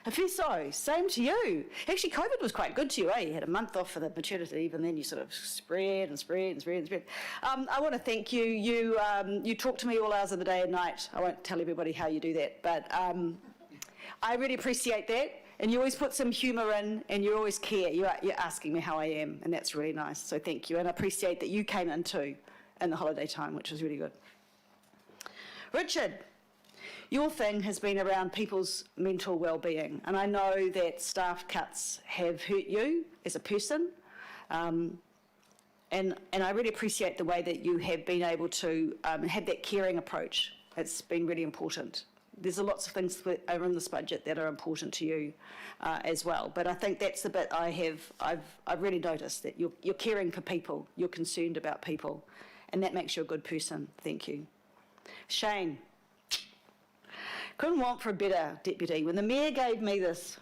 Afiso, same to you. Actually, COVID was quite good to you, eh? You had a month off for the maternity leave and then you sort of spread and spread and spread and spread. I want to thank you. You talk to me all hours of the day and night. I won't tell everybody how you do that, but I really appreciate that. And you always put some humour in and you always care. You're asking me how I am, and that's really nice. So thank you. And I appreciate that you came in too in the holiday time, which was really good. Richard. Your thing has been around people's mental well-being, and I know that staff cuts have hurt you as a person, and I really appreciate the way that you have been able to have that caring approach. It's been really important, There's lots of things that are in this budget that are important to you as well. But I think that's the bit I've really noticed, that you're caring for people, you're concerned about people, and that makes you a good person. Thank you. Shane, couldn't want for a better deputy. When the Mayor gave me this,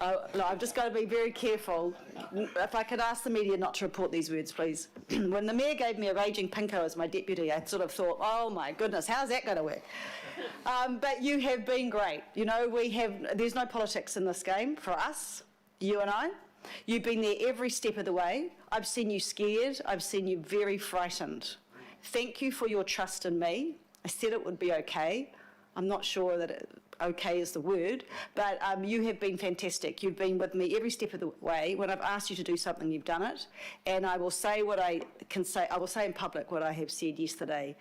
I've just got to be very careful. If I could ask the media not to report these words, please. When the Mayor gave me a raging pinko as my deputy, I sort of thought, oh my goodness, how's that going to work? But you have been great. You know, there's no politics in this game for us, you and I. You've been there every step of the way. I've seen you scared. I've seen you very frightened. Thank you for your trust in me. I said it would be okay. I'm not sure that okay is the word, but you have been fantastic. You've been with me every step of the way. When I've asked you to do something, you've done it. And I will say what I can say. I will say in public what I have said yesterday.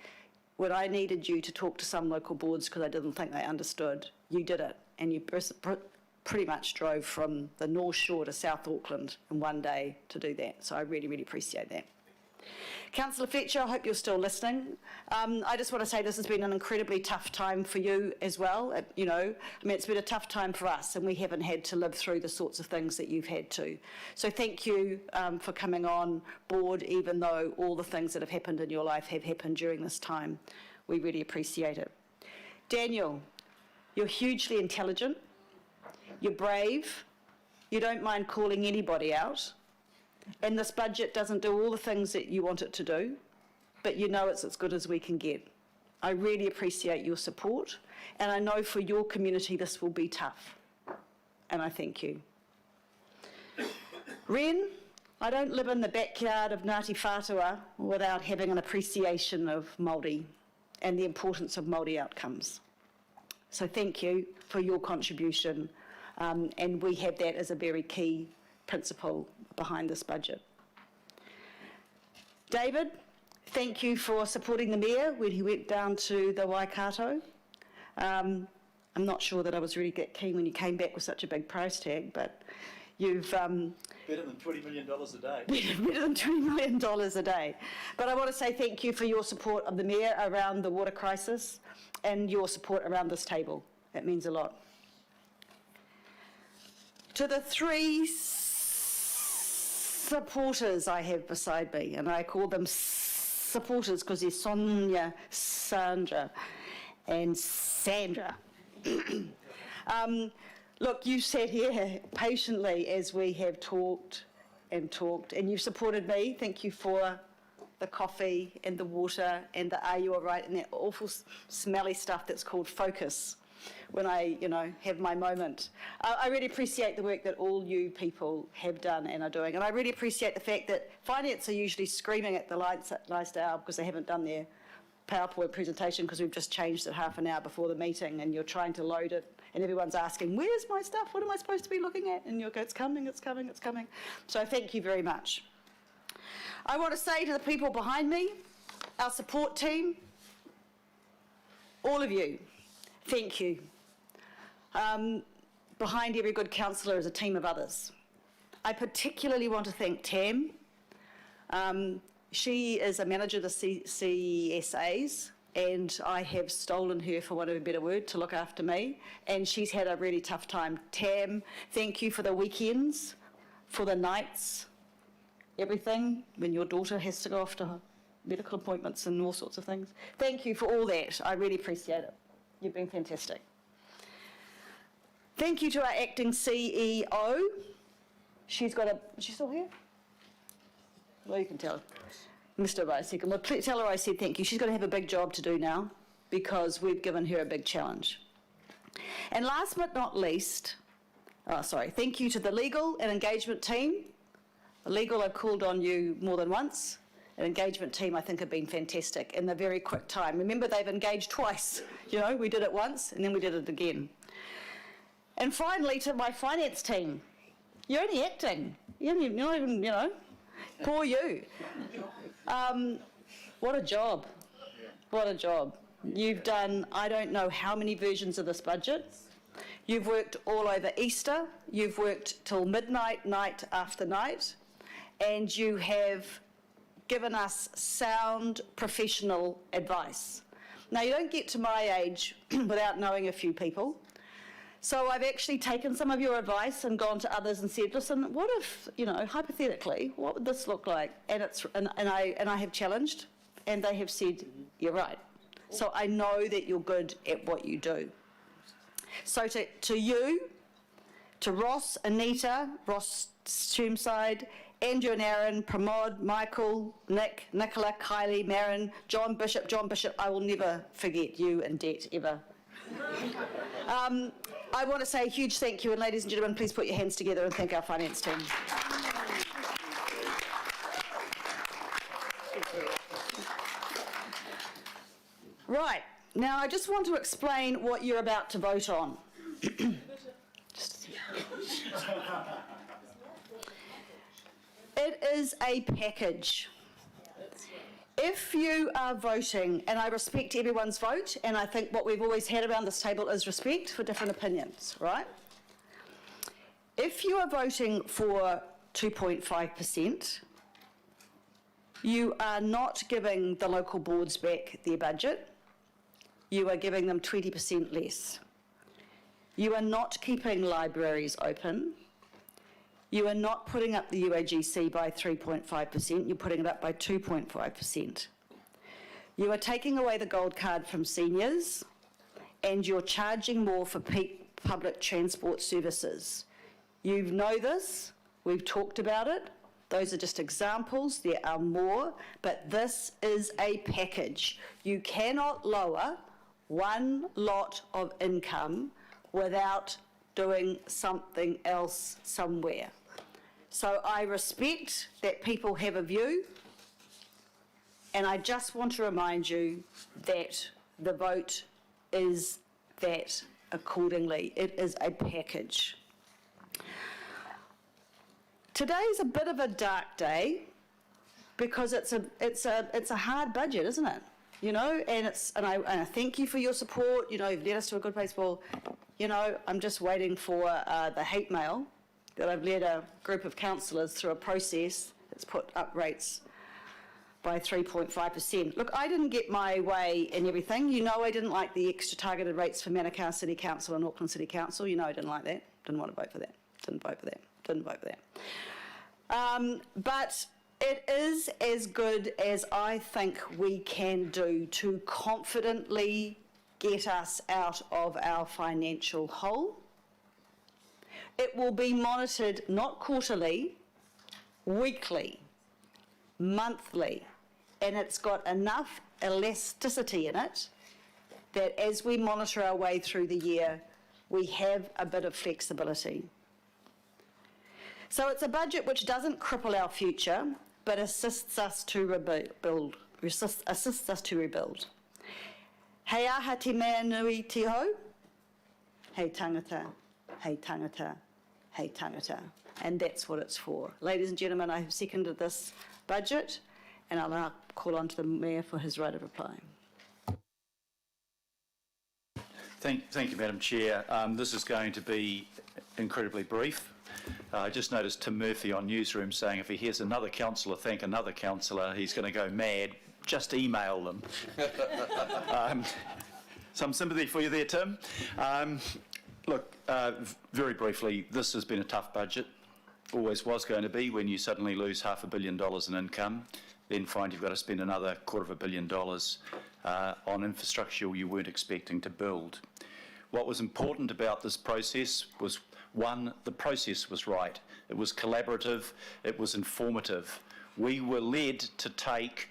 When I needed you to talk to some local boards because I didn't think they understood, you did it. And you pretty much drove from the North Shore to South Auckland in one day to do that. So I really, really appreciate that. Councillor Fletcher, I hope you're still listening. I just want to say this has been an incredibly tough time for you as well. It's been a tough time for us, and we haven't had to live through the sorts of things that you've had to. So thank you for coming on board, even though all the things that have happened in your life have happened during this time. We really appreciate it. Daniel, you're hugely intelligent. You're brave. You don't mind calling anybody out. And this budget doesn't do all the things that you want it to do, but you know it's as good as we can get. I really appreciate your support, and I know for your community this will be tough, and I thank you. Ren, I don't live in the backyard of Ngāti Whātua without having an appreciation of Māori and the importance of Māori outcomes. So thank you for your contribution, and we have that as a very key principle behind this budget. David, thank you for supporting the Mayor when he went down to the Waikato. I'm not sure that I was really that keen when you came back with such a big price tag, but you've... better than $20 million a day. Better than $20 million a day. But I want to say thank you for your support of the Mayor around the water crisis and your support around this table. That means a lot. To the three supporters I have beside me, and I call them supporters because there's Sonia, Sandra, and Sandra. Look, you sat here patiently as we have talked, and you've supported me. Thank you for the coffee and the water and the Are You All Right and that awful smelly stuff that's called focus when I, have my moment. I really appreciate the work that all you people have done and are doing. And I really appreciate the fact that finance are usually screaming at the last hour because they haven't done their PowerPoint presentation because we've just changed it half an hour before the meeting and you're trying to load it and everyone's asking, where's my stuff? What am I supposed to be looking at? And you'll go, it's coming, it's coming, it's coming. So thank you very much. I want to say to the people behind me, our support team, all of you, thank you. Behind every good councillor is a team of others. I particularly want to thank Tam. She is a manager of the CSAs, and I have stolen her, for want of a better word, to look after me, and she's had a really tough time. Tam, thank you for the weekends, for the nights, everything, when your daughter has to go off to medical appointments and all sorts of things. Thank you for all that. I really appreciate it. You've been fantastic. Thank you to our acting CEO. She's she still here? Well, you can tell. Mr. Raisik. Well, tell her I said thank you. She's going to have a big job to do now because we've given her a big challenge. And last but not least, thank you to the legal and engagement team. The legal, I've called on you more than once. An engagement team, I think, have been fantastic in a very quick time. Remember, they've engaged twice. We did it once and then we did it again. And finally, to my finance team, you're only acting. You're not even, poor you. What a job. What a job. You've done, I don't know how many versions of this budget. You've worked all over Easter. You've worked till midnight, night after night. And you have given us sound professional advice. Now, you don't get to my age without knowing a few people. So I've actually taken some of your advice and gone to others and said, listen, what if, hypothetically, what would this look like? And I have challenged, and they have said, you're right. So I know that you're good at what you do. So to you, to Ross, Anita, Ross Sturmside, Andrew and Aaron, Pramod, Michael, Nick, Nicola, Kylie, Marin, John Bishop, I will never forget you and debt ever. I want to say a huge thank you, and ladies and gentlemen, please put your hands together and thank our finance team. Right, now I just want to explain what you're about to vote on. It is a package. If you are voting, and I respect everyone's vote, and I think what we've always had around this table is respect for different opinions, right? If you are voting for 2.5%, you are not giving the local boards back their budget. You are giving them 20% less. You are not keeping libraries open. You are not putting up the UAGC by 3.5%, you're putting it up by 2.5%. You are taking away the gold card from seniors, and you're charging more for peak public transport services. You know this, we've talked about it, those are just examples, there are more, but this is a package. You cannot lower one lot of income without doing something else somewhere. So I respect that people have a view, and I just want to remind you that the vote is that accordingly. It is a package. Today's a bit of a dark day because it's a hard budget, isn't it? And I thank you for your support. You've led us to a good place. Well, I'm just waiting for the hate mail that I've led a group of councillors through a process that's put up rates by 3.5%. Look, I didn't get my way in everything. I didn't like the extra targeted rates for Manukau City Council and Auckland City Council. I didn't like that. Didn't want to vote for that. Didn't vote for that. But it is as good as I think we can do to confidently get us out of our financial hole. It will be monitored not quarterly, weekly, monthly, and it's got enough elasticity in it that as we monitor our way through the year, we have a bit of flexibility. So it's a budget which doesn't cripple our future, but assists us to rebuild. Hei aha te mea nui te ho, hei tangata, hei tangata, hei tangata. And that's what it's for. Ladies and gentlemen, I have seconded this budget, and I'll now call on to the Mayor for his right of reply. Thank you, Madam Chair. This is going to be incredibly brief. I just noticed Tim Murphy on Newsroom saying if he hears another councillor thank another councillor, he's going to go mad. Just email them. Some sympathy for you there, Tim. Look, very briefly, this has been a tough budget. Always was going to be when you suddenly lose $500 million in income, then find you've got to spend another $250 million on infrastructure you weren't expecting to build. What was important about this process was, one, the process was right. It was collaborative, it was informative. We were led to take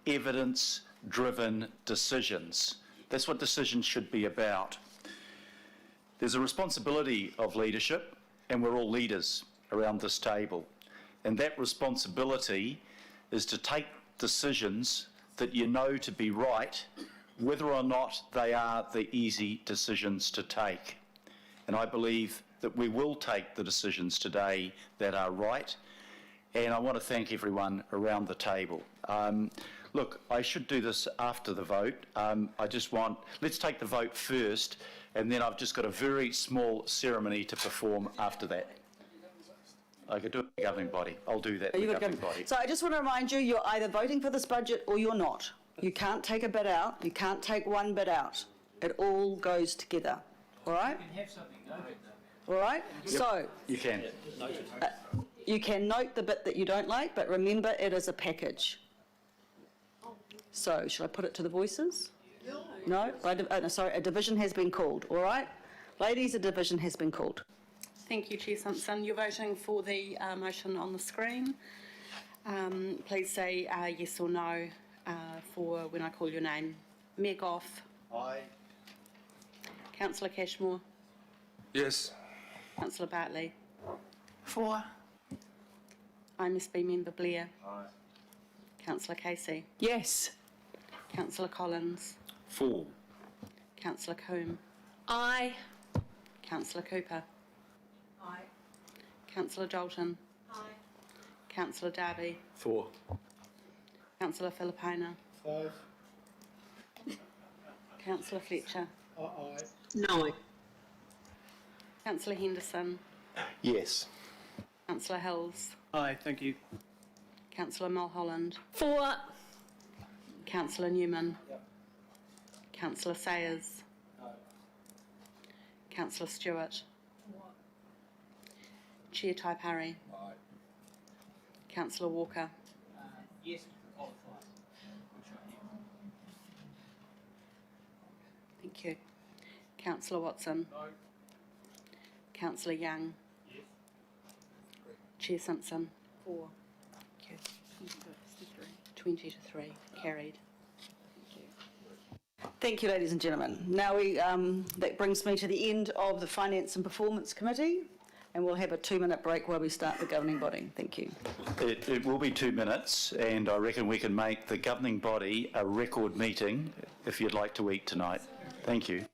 evidence-driven decisions. That's what decisions should be about. There's a responsibility of leadership, and we're all leaders around this table. And that responsibility is to take decisions that you know to be right, whether or not they are the easy decisions to take. And I believe that we will take the decisions today that are right. And I want to thank everyone around the table. Look, I should do this after the vote. Let's take the vote first, and then I've just got a very small ceremony to perform after that. I could do it in the governing body. I'll do that in the governing body. So I just want to remind you, you're either voting for this budget or you're not. You can't take a bit out. You can't take one bit out. It all goes together. All right? You can have something noted. All right? So You can. you can note the bit that you don't like, but remember it is a package. So should I put it to the voices? No? No, sorry, a division has been called. All right? Ladies, a division has been called. Thank you, Chair Simpson. You're voting for the motion on the screen. Please say yes or no for when I call your name. Mayor Goff. Aye. Councillor Cashmore. Yes. Councillor Bartley. For. IMSB Member Blair. Aye. Councillor Casey. Yes. Councillor Collins. For. Councillor Coombe. Aye. Councillor Cooper. Aye. Councillor Dalton. Aye. Councillor Darby. For. Councillor Filipina. 5. Councillor Fletcher. Aye. No. Councillor Henderson. Yes. Councillor Hills. Aye, thank you. Councillor Mulholland. For. Councillor Newman. Councillor Sayers. Councillor Stewart. Chair Taipari. Councillor Walker. Yes. Thank you. Councillor Watson. No. Councillor Young. Yes. Chair Simpson. 4. Thank you. 20 to 3. Carried. Thank you, ladies and gentlemen. Now that brings me to the end of the Finance and Performance Committee, and we'll have a 2-minute break while we start the governing body. Thank you. It will be 2 minutes, and I reckon we can make the governing body a record meeting if you'd like to eat tonight. Thank you.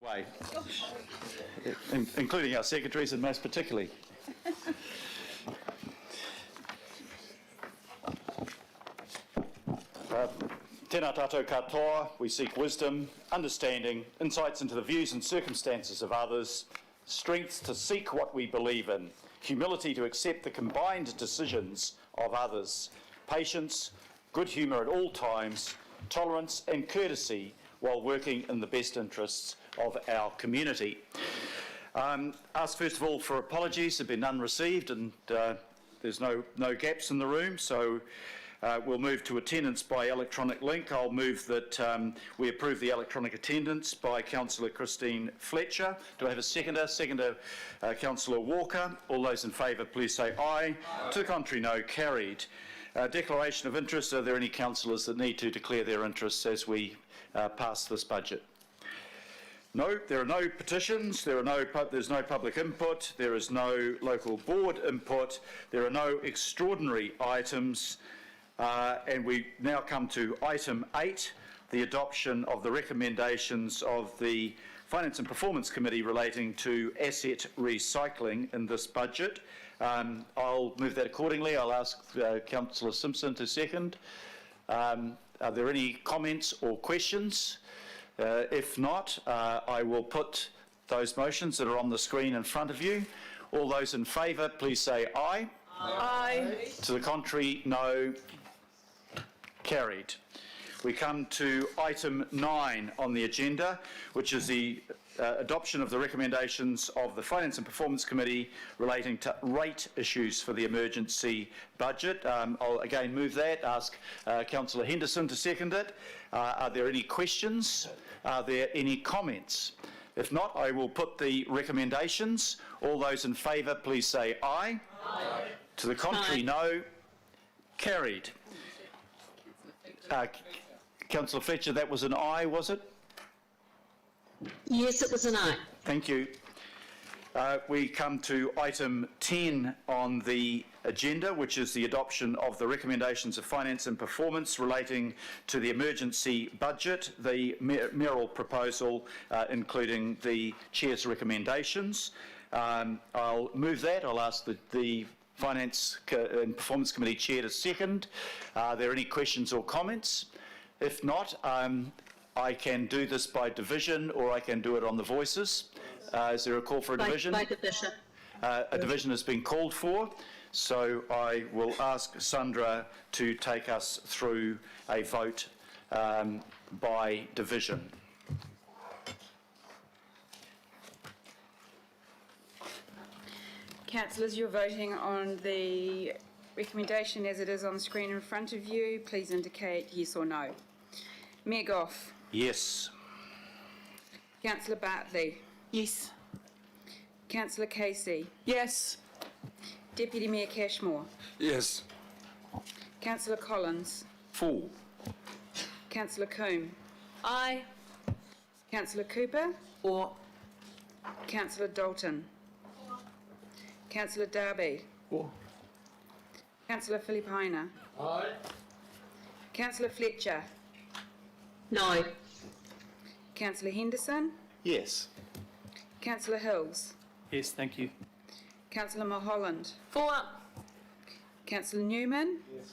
Way, including our secretaries and most particularly. Tēnā tātou katoa, we seek wisdom, understanding, insights into the views and circumstances of others, strength to seek what we believe in, humility to accept the combined decisions of others, patience, good humour at all times, tolerance and courtesy while working in the best interests of our community. Ask first of all for apologies, there have been none received, and there's no gaps in the room, so we'll move to attendance by electronic link. I'll move that we approve the electronic attendance by Councillor Christine Fletcher. Do I have a seconder? Seconder, Councillor Walker. All those in favour, please say aye. Aye. To the contrary, no. Carried. Declaration of interest. Are there any councillors that need to declare their interests as we pass this budget? No, there are no petitions, there's no public input, there is no local board input, there are no extraordinary items, and we now come to item 8, the adoption of the recommendations of the Finance and Performance Committee relating to asset recycling in this budget. I'll move that accordingly. I'll ask Councillor Simpson to second. Are there any comments or questions? If not, I will put those motions that are on the screen in front of you. All those in favour, please say aye. Aye. Aye. To the contrary, no. Carried. We come to item 9 on the agenda, which is the adoption of the recommendations of the Finance and Performance Committee relating to rate issues for the emergency budget. I'll again move that, ask Councillor Henderson to second it. Are there any questions? Are there any comments? If not, I will put the recommendations. All those in favour, please say aye. Aye. To the contrary, no. Carried. Councillor Fletcher, that was an aye, was it? Yes, it was an aye. Thank you. We come to item 10 on the agenda, which is the adoption of the recommendations of Finance and Performance relating to the emergency budget, the Mayoral Proposal, including the Chair's recommendations. I'll move that. I'll ask the Finance and Performance Committee Chair to second. Are there any questions or comments? If not, I can do this by division or I can do it on the voices. Is there a call for a division? By division. A division has been called for, so I will ask Sandra to take us through a vote by division. Councillors, you're voting on the recommendation as it is on the screen in front of you. Please indicate yes or no. Mayor Goff. Yes. Councillor Bartley. Yes. Councillor Casey. Yes. Deputy Mayor Cashmore. Yes. Councillor Collins. Full. Councillor Coombe. Aye. Councillor Cooper. Or. Councillor Dalton. Councillor Darby. Or. Councillor Filipaina. Aye. Councillor Fletcher. No. Councillor Henderson. Yes. Councillor Hills. Yes, thank you. Councillor Mulholland. For. Councillor Newman. Yes.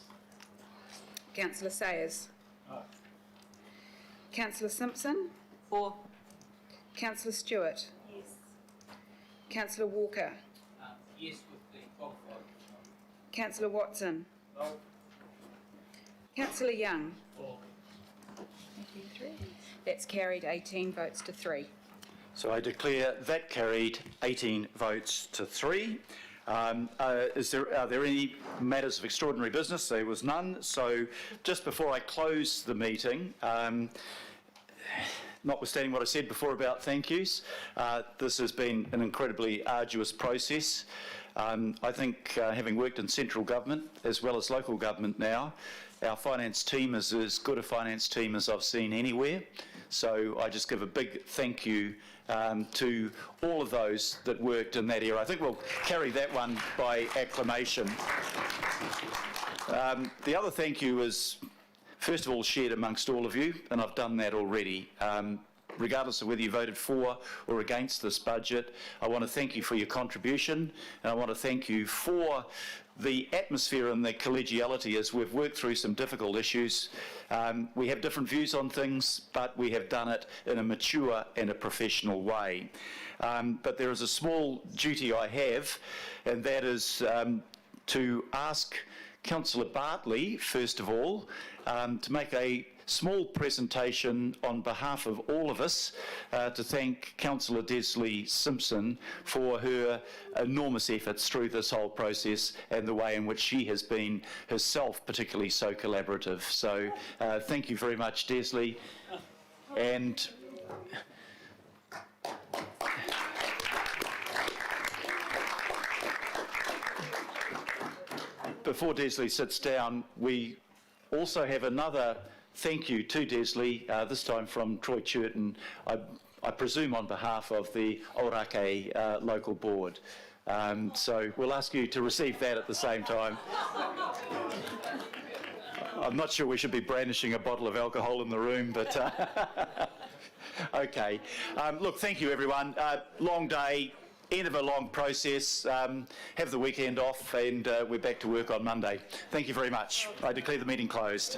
Councillor Sayers. Aye. Councillor Simpson. Or. Councillor Stewart. Yes. Councillor Walker. Yes, with the qualified. Councillor Watson. No. Councillor Young. For. That's carried 18 votes to 3. So I declare that carried 18 votes to 3. Are there any matters of extraordinary business? There was none. So just before I close the meeting, notwithstanding what I said before about thank yous, this has been an incredibly arduous process. I think having worked in central government as well as local government now, our finance team is as good a finance team as I've seen anywhere. So I just give a big thank you to all of those that worked in that area. I think we'll carry that one by acclamation. The other thank you is, first of all, shared amongst all of you, and I've done that already. Regardless of whether you voted for or against this budget, I want to thank you for your contribution, and I want to thank you for the atmosphere and the collegiality as we've worked through some difficult issues. We have different views on things, but we have done it in a mature and a professional way. But there is a small duty I have, and that is to ask Councillor Bartley, first of all, to make a small presentation on behalf of all of us to thank Councillor Desley Simpson for her enormous efforts through this whole process and the way in which she has been herself particularly so collaborative. So thank you very much, Desley. And before Desley sits down, we also have another thank you to Desley, this time from Troy Churton, I presume on behalf of the Orake local board. So we'll ask you to receive that at the same time. I'm not sure we should be brandishing a bottle of alcohol in the room, but okay. Look, thank you everyone. Long day, end of a long process. Have the weekend off and we're back to work on Monday. Thank you very much. I declare the meeting closed.